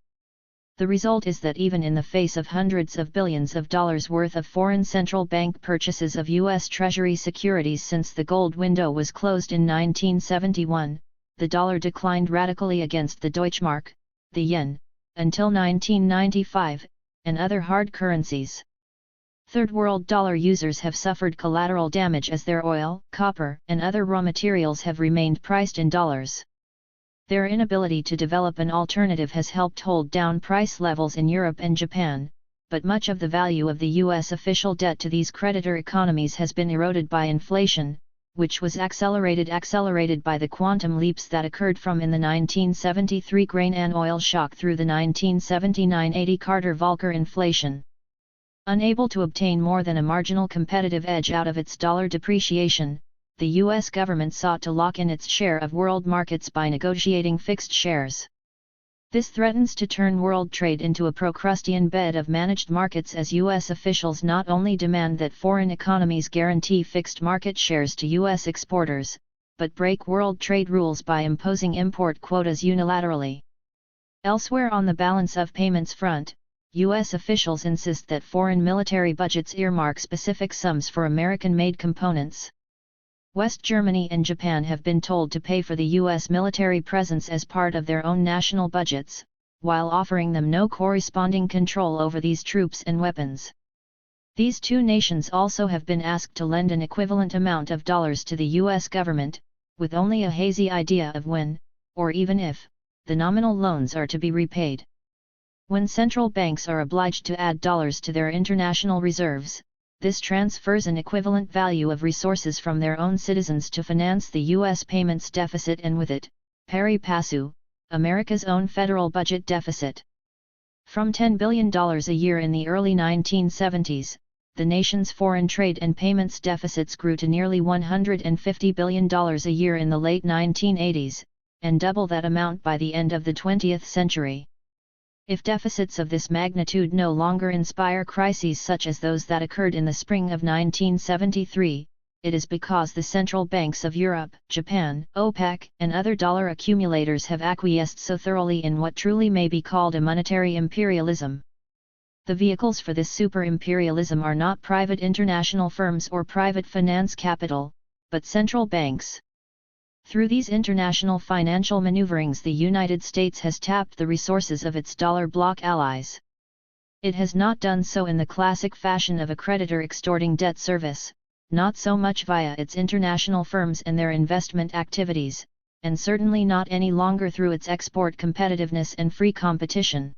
The result is that even in the face of hundreds of billions of dollars worth of foreign central bank purchases of U.S. Treasury securities since the gold window was closed in 1971, the dollar declined radically against the Deutschmark, the yen, until 1995, and other hard currencies. Third world dollar users have suffered collateral damage as their oil, copper, and other raw materials have remained priced in dollars. Their inability to develop an alternative has helped hold down price levels in Europe and Japan, but much of the value of the U.S. official debt to these creditor economies has been eroded by inflation, which was accelerated by the quantum leaps that occurred from in the 1973 grain and oil shock through the 1979-80 Carter-Volcker inflation. Unable to obtain more than a marginal competitive edge out of its dollar depreciation, the U.S. government sought to lock in its share of world markets by negotiating fixed shares. This threatens to turn world trade into a Procrustean bed of managed markets, as U.S. officials not only demand that foreign economies guarantee fixed market shares to U.S. exporters, but break world trade rules by imposing import quotas unilaterally. Elsewhere on the balance of payments front, U.S. officials insist that foreign military budgets earmark specific sums for American-made components. West Germany and Japan have been told to pay for the U.S. military presence as part of their own national budgets, while offering them no corresponding control over these troops and weapons. These two nations also have been asked to lend an equivalent amount of dollars to the U.S. government, with only a hazy idea of when, or even if, the nominal loans are to be repaid. When central banks are obliged to add dollars to their international reserves, this transfers an equivalent value of resources from their own citizens to finance the U.S. payments deficit, and with it, pari passu, America's own federal budget deficit. From $10 billion a year in the early 1970s, the nation's foreign trade and payments deficits grew to nearly $150 billion a year in the late 1980s, and double that amount by the end of the 20th century. If deficits of this magnitude no longer inspire crises such as those that occurred in the spring of 1973, it is because the central banks of Europe, Japan, OPEC, and other dollar accumulators have acquiesced so thoroughly in what truly may be called a monetary imperialism. The vehicles for this super-imperialism are not private international firms or private finance capital, but central banks. Through these international financial maneuverings, the United States has tapped the resources of its dollar bloc allies. It has not done so in the classic fashion of a creditor extorting debt service, not so much via its international firms and their investment activities, and certainly not any longer through its export competitiveness and free competition.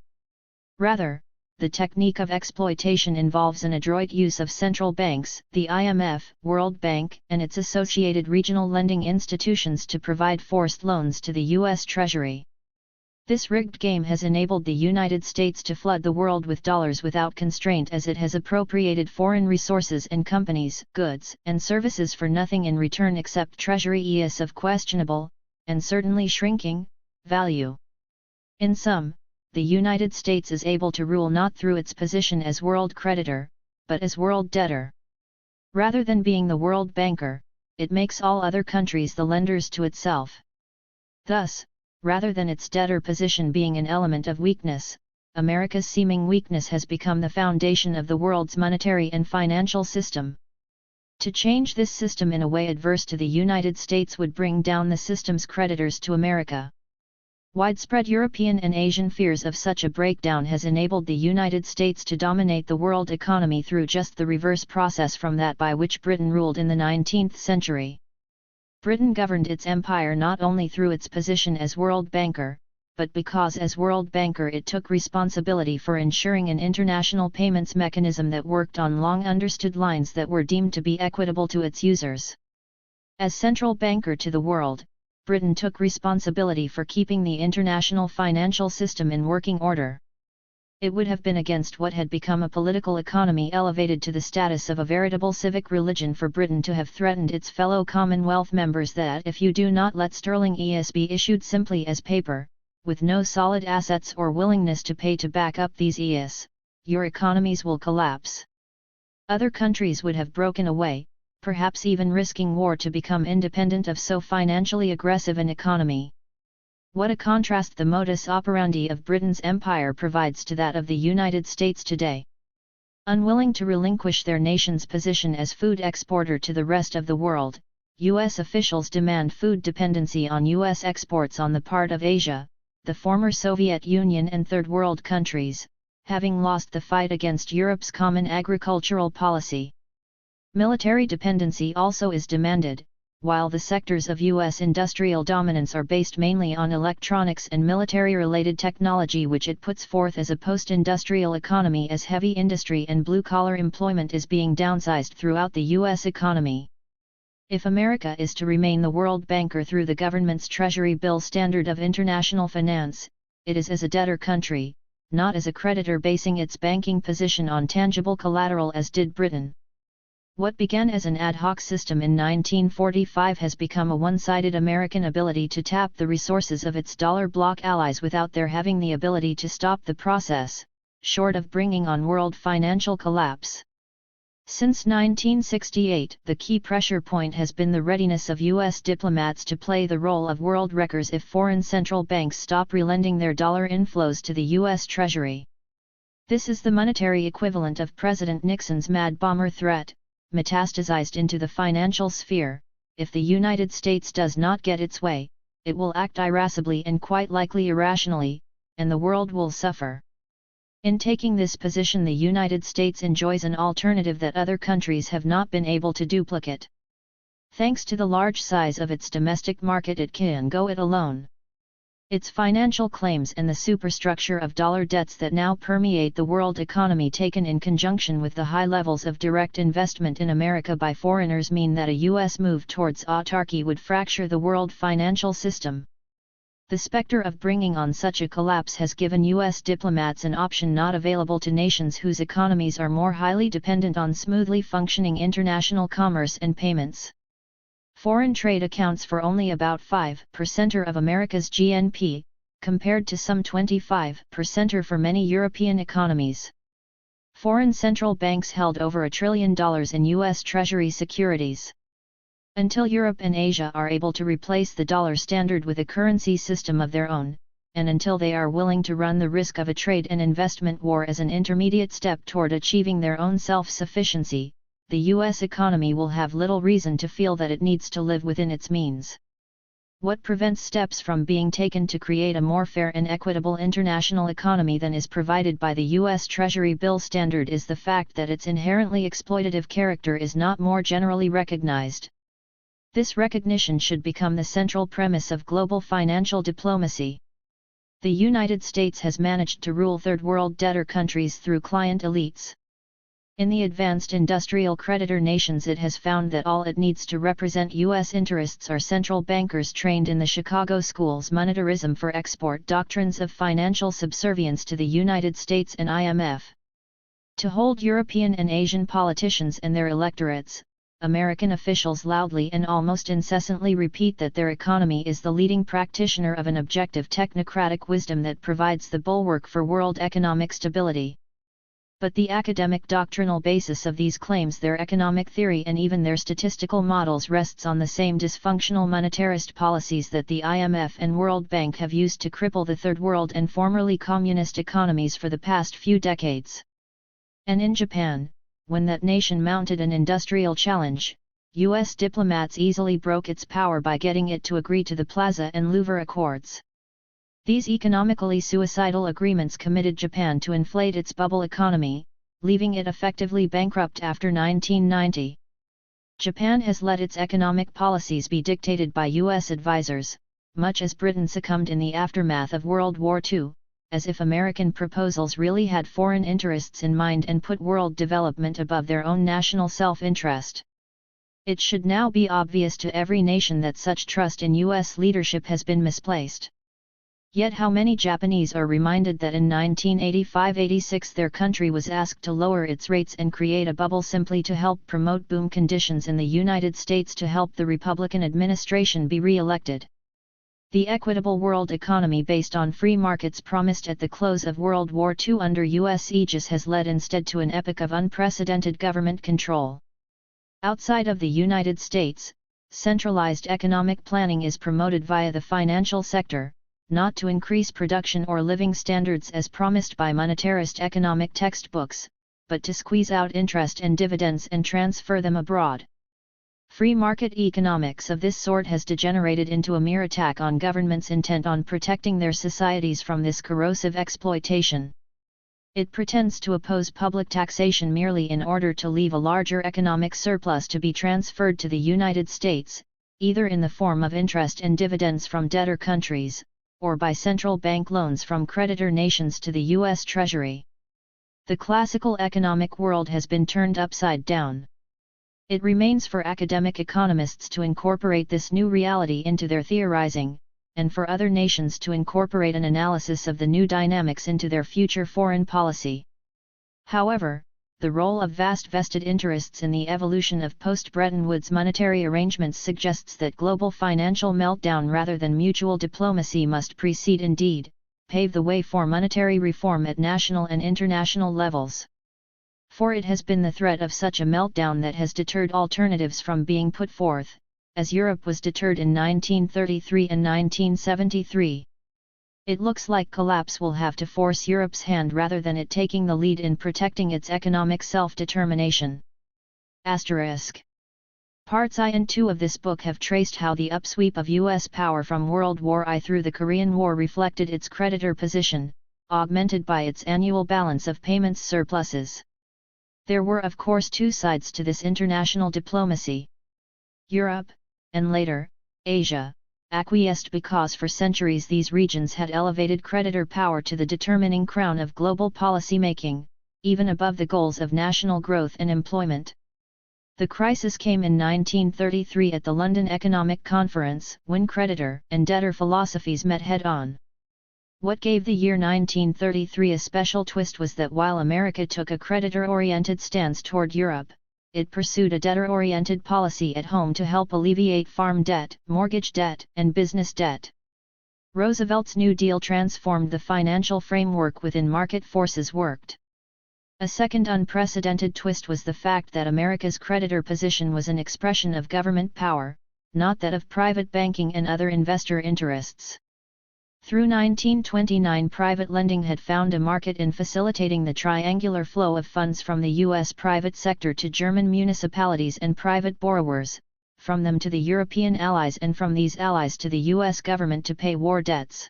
Rather, the technique of exploitation involves an adroit use of central banks, the IMF, World Bank, and its associated regional lending institutions to provide forced loans to the U.S. Treasury. This rigged game has enabled the United States to flood the world with dollars without constraint, as it has appropriated foreign resources and companies, goods, and services for nothing in return except Treasury yields of questionable, and certainly shrinking, value. In sum, the United States is able to rule not through its position as world creditor, but as world debtor. Rather than being the world banker, it makes all other countries the lenders to itself. Thus, rather than its debtor position being an element of weakness, America's seeming weakness has become the foundation of the world's monetary and financial system. To change this system in a way adverse to the United States would bring down the system's creditors to America. Widespread European and Asian fears of such a breakdown has enabled the United States to dominate the world economy through just the reverse process from that by which Britain ruled in the 19th century. Britain governed its empire not only through its position as world banker, but because as world banker it took responsibility for ensuring an international payments mechanism that worked on long understood lines that were deemed to be equitable to its users. As central banker to the world, Britain took responsibility for keeping the international financial system in working order. It would have been against what had become a political economy elevated to the status of a veritable civic religion for Britain to have threatened its fellow Commonwealth members that if you do not let sterling ES be issued simply as paper, with no solid assets or willingness to pay to back up these ES, your economies will collapse. Other countries would have broken away, perhaps even risking war to become independent of so financially aggressive an economy. What a contrast the modus operandi of Britain's empire provides to that of the United States today. Unwilling to relinquish their nation's position as food exporter to the rest of the world, U.S. officials demand food dependency on U.S. exports on the part of Asia, the former Soviet Union and Third World countries, having lost the fight against Europe's common agricultural policy. Military dependency also is demanded, while the sectors of U.S. industrial dominance are based mainly on electronics and military-related technology, which it puts forth as a post-industrial economy, as heavy industry and blue-collar employment is being downsized throughout the U.S. economy. If America is to remain the world banker through the government's Treasury bill standard of international finance, it is as a debtor country, not as a creditor, basing its banking position on tangible collateral as did Britain. What began as an ad hoc system in 1945 has become a one-sided American ability to tap the resources of its dollar bloc allies without their having the ability to stop the process, short of bringing on world financial collapse. Since 1968, the key pressure point has been the readiness of U.S. diplomats to play the role of world wreckers if foreign central banks stop relending their dollar inflows to the U.S. Treasury. This is the monetary equivalent of President Nixon's mad bomber threat, metastasized into the financial sphere. If the United States does not get its way, it will act irascibly and quite likely irrationally, and the world will suffer. In taking this position, the United States enjoys an alternative that other countries have not been able to duplicate. Thanks to the large size of its domestic market, it can go it alone. Its financial claims and the superstructure of dollar debts that now permeate the world economy, taken in conjunction with the high levels of direct investment in America by foreigners, mean that a U.S. move towards autarky would fracture the world financial system. The specter of bringing on such a collapse has given U.S. diplomats an option not available to nations whose economies are more highly dependent on smoothly functioning international commerce and payments. Foreign trade accounts for only about 5% of America's GNP, compared to some 25% for many European economies. Foreign central banks held over $1 trillion in U.S. Treasury securities. Until Europe and Asia are able to replace the dollar standard with a currency system of their own, and until they are willing to run the risk of a trade and investment war as an intermediate step toward achieving their own self-sufficiency, the U.S. economy will have little reason to feel that it needs to live within its means. What prevents steps from being taken to create a more fair and equitable international economy than is provided by the U.S. Treasury bill standard is the fact that its inherently exploitative character is not more generally recognized. This recognition should become the central premise of global financial diplomacy. The United States has managed to rule third world debtor countries through client elites. In the advanced industrial creditor nations, it has found that all it needs to represent U.S. interests are central bankers trained in the Chicago schools' monetarism for export doctrines of financial subservience to the United States and IMF. To hold European and Asian politicians and their electorates, American officials loudly and almost incessantly repeat that their economy is the leading practitioner of an objective technocratic wisdom that provides the bulwark for world economic stability. But the academic doctrinal basis of these claims, their economic theory and even their statistical models, rests on the same dysfunctional monetarist policies that the IMF and World Bank have used to cripple the Third World and formerly communist economies for the past few decades. And in Japan, when that nation mounted an industrial challenge, U.S. diplomats easily broke its power by getting it to agree to the Plaza and Louvre Accords. These economically suicidal agreements committed Japan to inflate its bubble economy, leaving it effectively bankrupt after 1990. Japan has let its economic policies be dictated by U.S. advisors, much as Britain succumbed in the aftermath of World War II, as if American proposals really had foreign interests in mind and put world development above their own national self-interest. It should now be obvious to every nation that such trust in U.S. leadership has been misplaced. Yet how many Japanese are reminded that in 1985-86 their country was asked to lower its rates and create a bubble simply to help promote boom conditions in the United States to help the Republican administration be re-elected. The equitable world economy based on free markets promised at the close of World War II under U.S. aegis has led instead to an epoch of unprecedented government control. Outside of the United States, centralized economic planning is promoted via the financial sector, not to increase production or living standards as promised by monetarist economic textbooks, but to squeeze out interest and dividends and transfer them abroad. Free market economics of this sort has degenerated into a mere attack on governments intent on protecting their societies from this corrosive exploitation. It pretends to oppose public taxation merely in order to leave a larger economic surplus to be transferred to the United States, either in the form of interest and dividends from debtor countries, or by central bank loans from creditor nations to the U.S. Treasury. The classical economic world has been turned upside down. It remains for academic economists to incorporate this new reality into their theorizing, and for other nations to incorporate an analysis of the new dynamics into their future foreign policy. However, the role of vast vested interests in the evolution of post-Bretton Woods monetary arrangements suggests that global financial meltdown rather than mutual diplomacy must precede, indeed, pave the way for monetary reform at national and international levels. For it has been the threat of such a meltdown that has deterred alternatives from being put forth, as Europe was deterred in 1933 and 1973. It looks like collapse will have to force Europe's hand rather than it taking the lead in protecting its economic self-determination. Asterisk. Parts I and II of this book have traced how the upsweep of U.S. power from World War I through the Korean War reflected its creditor position, augmented by its annual balance of payments surpluses. There were of course two sides to this international diplomacy. Europe, and later, Asia, acquiesced because for centuries these regions had elevated creditor power to the determining crown of global policy-making, even above the goals of national growth and employment. The crisis came in 1933 at the London Economic Conference, when creditor and debtor philosophies met head-on. What gave the year 1933 a special twist was that while America took a creditor-oriented stance toward Europe, it pursued a debtor-oriented policy at home to help alleviate farm debt, mortgage debt, and business debt. Roosevelt's New Deal transformed the financial framework within market forces worked. A second unprecedented twist was the fact that America's creditor position was an expression of government power, not that of private banking and other investor interests. Through 1929, private lending had found a market in facilitating the triangular flow of funds from the U.S. private sector to German municipalities and private borrowers, from them to the European allies and from these allies to the U.S. government to pay war debts.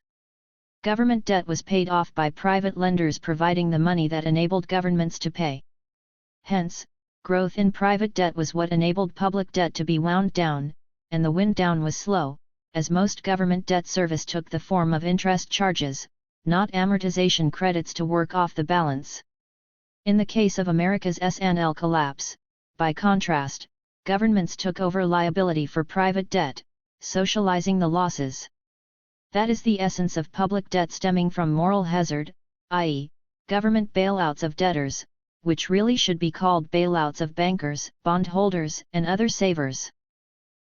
Government debt was paid off by private lenders providing the money that enabled governments to pay. Hence, growth in private debt was what enabled public debt to be wound down, and the wind down was slow, as most government debt service took the form of interest charges, not amortization credits to work off the balance. In the case of America's S&L collapse, by contrast, governments took over liability for private debt, socializing the losses. That is the essence of public debt stemming from moral hazard, i.e., government bailouts of debtors, which really should be called bailouts of bankers, bondholders, and other savers.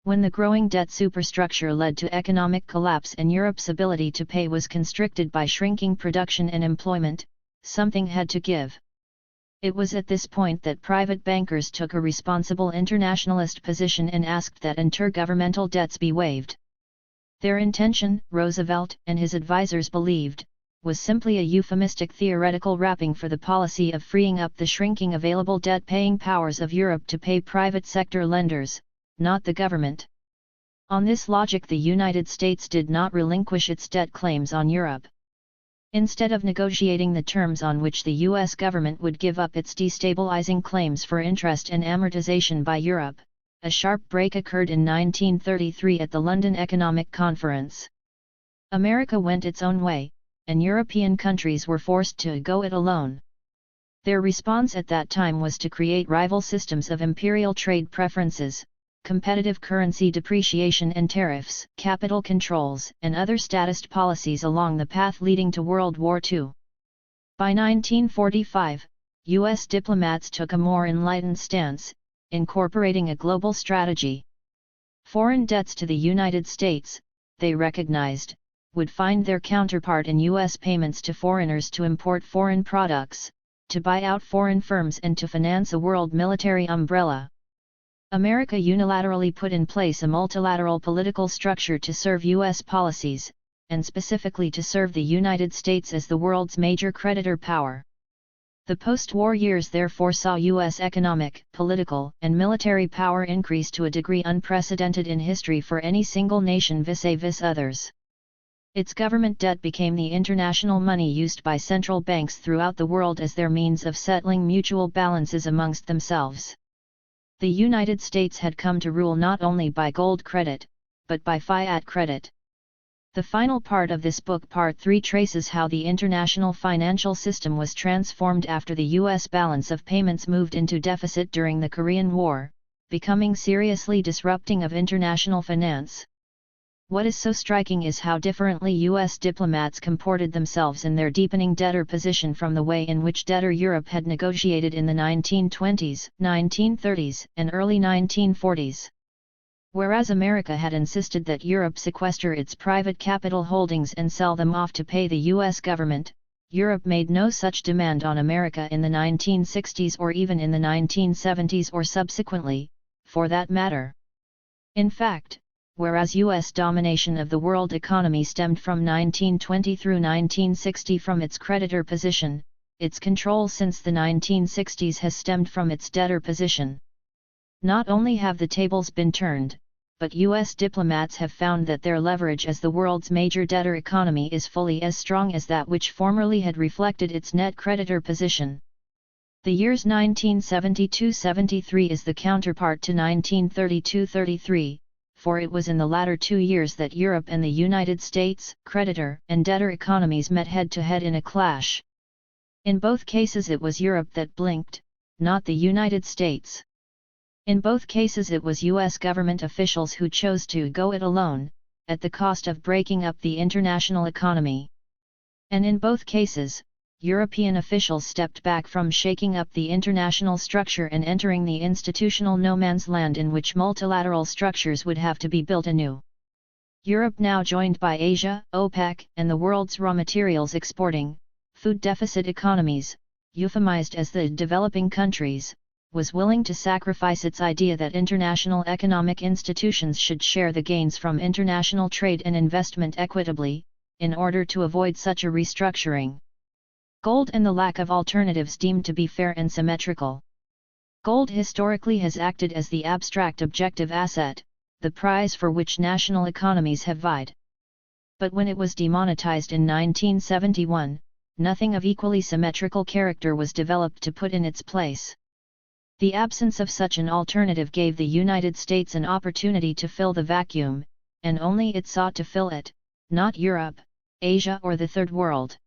When the growing debt superstructure led to economic collapse and Europe's ability to pay was constricted by shrinking production and employment, something had to give. It was at this point that private bankers took a responsible internationalist position and asked that intergovernmental debts be waived. Their intention, Roosevelt and his advisers believed, was simply a euphemistic theoretical wrapping for the policy of freeing up the shrinking available debt-paying powers of Europe to pay private sector lenders, not the government. On this logic, the United States did not relinquish its debt claims on Europe. Instead of negotiating the terms on which the U.S. government would give up its destabilizing claims for interest and amortization by Europe, a sharp break occurred in 1933 at the London Economic Conference. America went its own way, and European countries were forced to go it alone. Their response at that time was to create rival systems of imperial trade preferences, competitive currency depreciation and tariffs, capital controls, and other statist policies along the path leading to World War II. By 1945, U.S. diplomats took a more enlightened stance, incorporating a global strategy. Foreign debts to the United States, they recognized, would find their counterpart in U.S. payments to foreigners to import foreign products, to buy out foreign firms and to finance a world military umbrella. America unilaterally put in place a multilateral political structure to serve U.S. policies, and specifically to serve the United States as the world's major creditor power. The post-war years therefore saw U.S. economic, political, and military power increase to a degree unprecedented in history for any single nation vis-a-vis others. Its government debt became the international money used by central banks throughout the world as their means of settling mutual balances amongst themselves. The United States had come to rule not only by gold credit, but by fiat credit. The final part of this book, Part 3, traces how the international financial system was transformed after the U.S. balance of payments moved into deficit during the Korean War, becoming seriously disrupting of international finance. What is so striking is how differently U.S. diplomats comported themselves in their deepening debtor position from the way in which debtor Europe had negotiated in the 1920s, 1930s, and early 1940s. Whereas America had insisted that Europe sequester its private capital holdings and sell them off to pay the U.S. government, Europe made no such demand on America in the 1960s or even in the 1970s or subsequently, for that matter. In fact, whereas U.S. domination of the world economy stemmed from 1920 through 1960 from its creditor position, its control since the 1960s has stemmed from its debtor position. Not only have the tables been turned, but U.S. diplomats have found that their leverage as the world's major debtor economy is fully as strong as that which formerly had reflected its net creditor position. The years 1972-73 is the counterpart to 1932-33, for it was in the latter 2 years that Europe and the United States, creditor and debtor economies met head-to-head in a clash. In both cases it was Europe that blinked, not the United States. In both cases it was U.S. government officials who chose to go it alone, at the cost of breaking up the international economy. And in both cases, European officials stepped back from shaking up the international structure and entering the institutional no-man's land in which multilateral structures would have to be built anew. Europe, now joined by Asia, OPEC, and the world's raw materials exporting, food deficit economies, euphemized as the developing countries, was willing to sacrifice its idea that international economic institutions should share the gains from international trade and investment equitably, in order to avoid such a restructuring. Gold and the lack of alternatives deemed to be fair and symmetrical. Gold historically has acted as the abstract objective asset, the prize for which national economies have vied. But when it was demonetized in 1971, nothing of equally symmetrical character was developed to put in its place. The absence of such an alternative gave the United States an opportunity to fill the vacuum, and only it sought to fill it, not Europe, Asia or the Third World.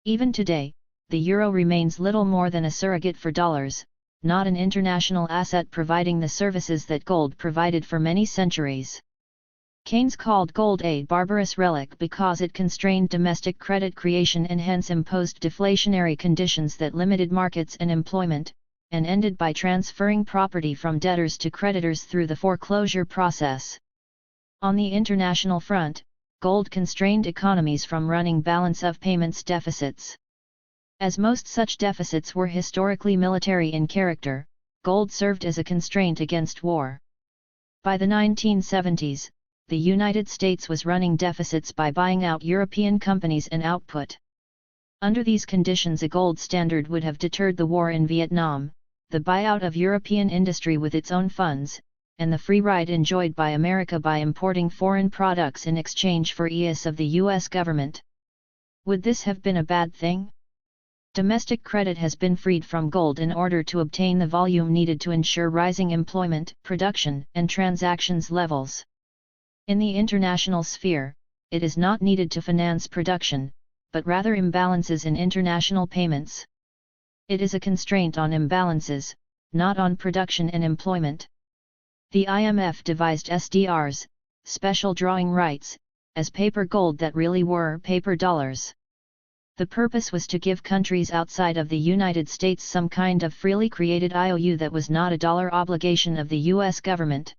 Even today, the euro remains little more than a surrogate for dollars, not an international asset providing the services that gold provided for many centuries. Keynes called gold a barbarous relic because it constrained domestic credit creation and hence imposed deflationary conditions that limited markets and employment, and ended by transferring property from debtors to creditors through the foreclosure process. On the international front, gold constrained economies from running balance of payments deficits. As most such deficits were historically military in character, gold served as a constraint against war. By the 1970s, the United States was running deficits by buying out European companies and output. Under these conditions, a gold standard would have deterred the war in Vietnam, the buyout of European industry with its own funds, and the free ride enjoyed by America by importing foreign products in exchange for EIS of the U.S. government. Would this have been a bad thing? Domestic credit has been freed from gold in order to obtain the volume needed to ensure rising employment, production, and transactions levels. In the international sphere, it is not needed to finance production, but rather imbalances in international payments. It is a constraint on imbalances, not on production and employment. The IMF devised SDRs, special drawing rights, as paper gold that really were paper dollars. The purpose was to give countries outside of the United States some kind of freely created IOU that was not a dollar obligation of the U.S. government.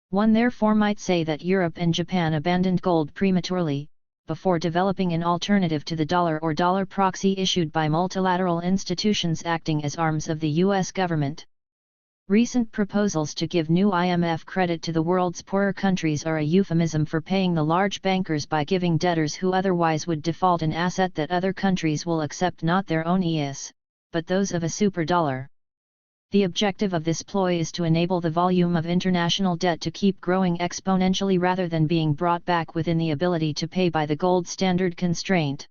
One therefore might say that Europe and Japan abandoned gold prematurely, before developing an alternative to the dollar or dollar proxy issued by multilateral institutions acting as arms of the US government. Recent proposals to give new IMF credit to the world's poorer countries are a euphemism for paying the large bankers by giving debtors who otherwise would default an asset that other countries will accept, not their own ES, but those of a superdollar. The objective of this ploy is to enable the volume of international debt to keep growing exponentially rather than being brought back within the ability to pay by the gold standard constraint.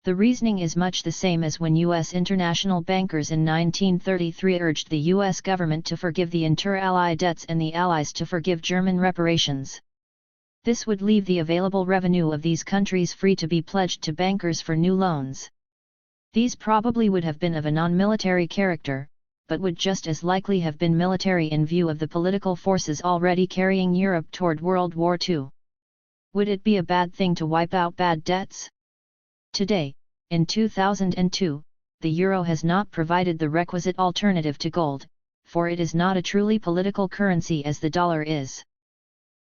The reasoning is much the same as when U.S. international bankers in 1933 urged the U.S. government to forgive the inter-ally debts and the Allies to forgive German reparations. This would leave the available revenue of these countries free to be pledged to bankers for new loans. These probably would have been of a non-military character, but would just as likely have been military in view of the political forces already carrying Europe toward World War II. Would it be a bad thing to wipe out bad debts? Today, in 2002, the euro has not provided the requisite alternative to gold, for it is not a truly political currency as the dollar is.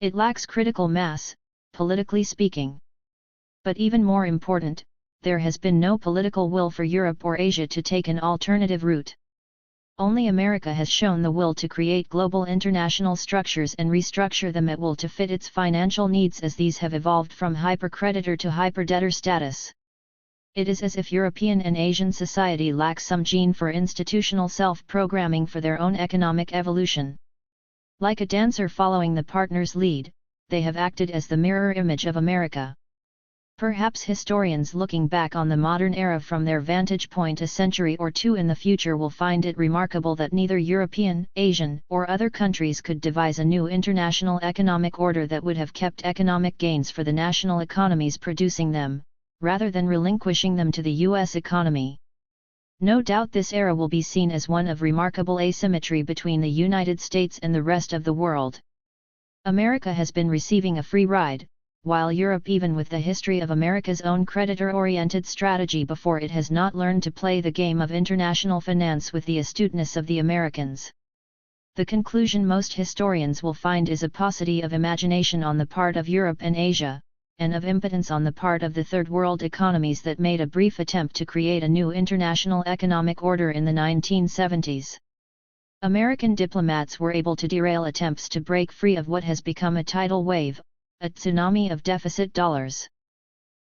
It lacks critical mass, politically speaking. But even more important, there has been no political will for Europe or Asia to take an alternative route. Only America has shown the will to create global international structures and restructure them at will to fit its financial needs as these have evolved from hypercreditor to hyperdebtor status. It is as if European and Asian society lacks some gene for institutional self-programming for their own economic evolution. Like a dancer following the partner's lead, they have acted as the mirror image of America. Perhaps historians looking back on the modern era from their vantage point a century or two in the future will find it remarkable that neither European, Asian, or other countries could devise a new international economic order that would have kept economic gains for the national economies producing them, rather than relinquishing them to the U.S. economy. No doubt this era will be seen as one of remarkable asymmetry between the United States and the rest of the world. America has been receiving a free ride, while Europe, even with the history of America's own creditor-oriented strategy before it, has not learned to play the game of international finance with the astuteness of the Americans. The conclusion most historians will find is a paucity of imagination on the part of Europe and Asia, and of impotence on the part of the Third World economies that made a brief attempt to create a new international economic order in the 1970s. American diplomats were able to derail attempts to break free of what has become a tidal wave, a tsunami of deficit dollars.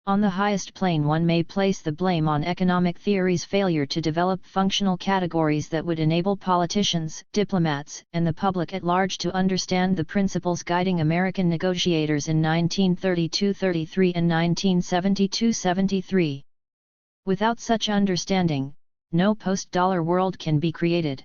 On the highest plane, one may place the blame on economic theory's failure to develop functional categories that would enable politicians, diplomats, and the public at large to understand the principles guiding American negotiators in 1932-33 and 1972-73. Without such understanding, no post-dollar world can be created.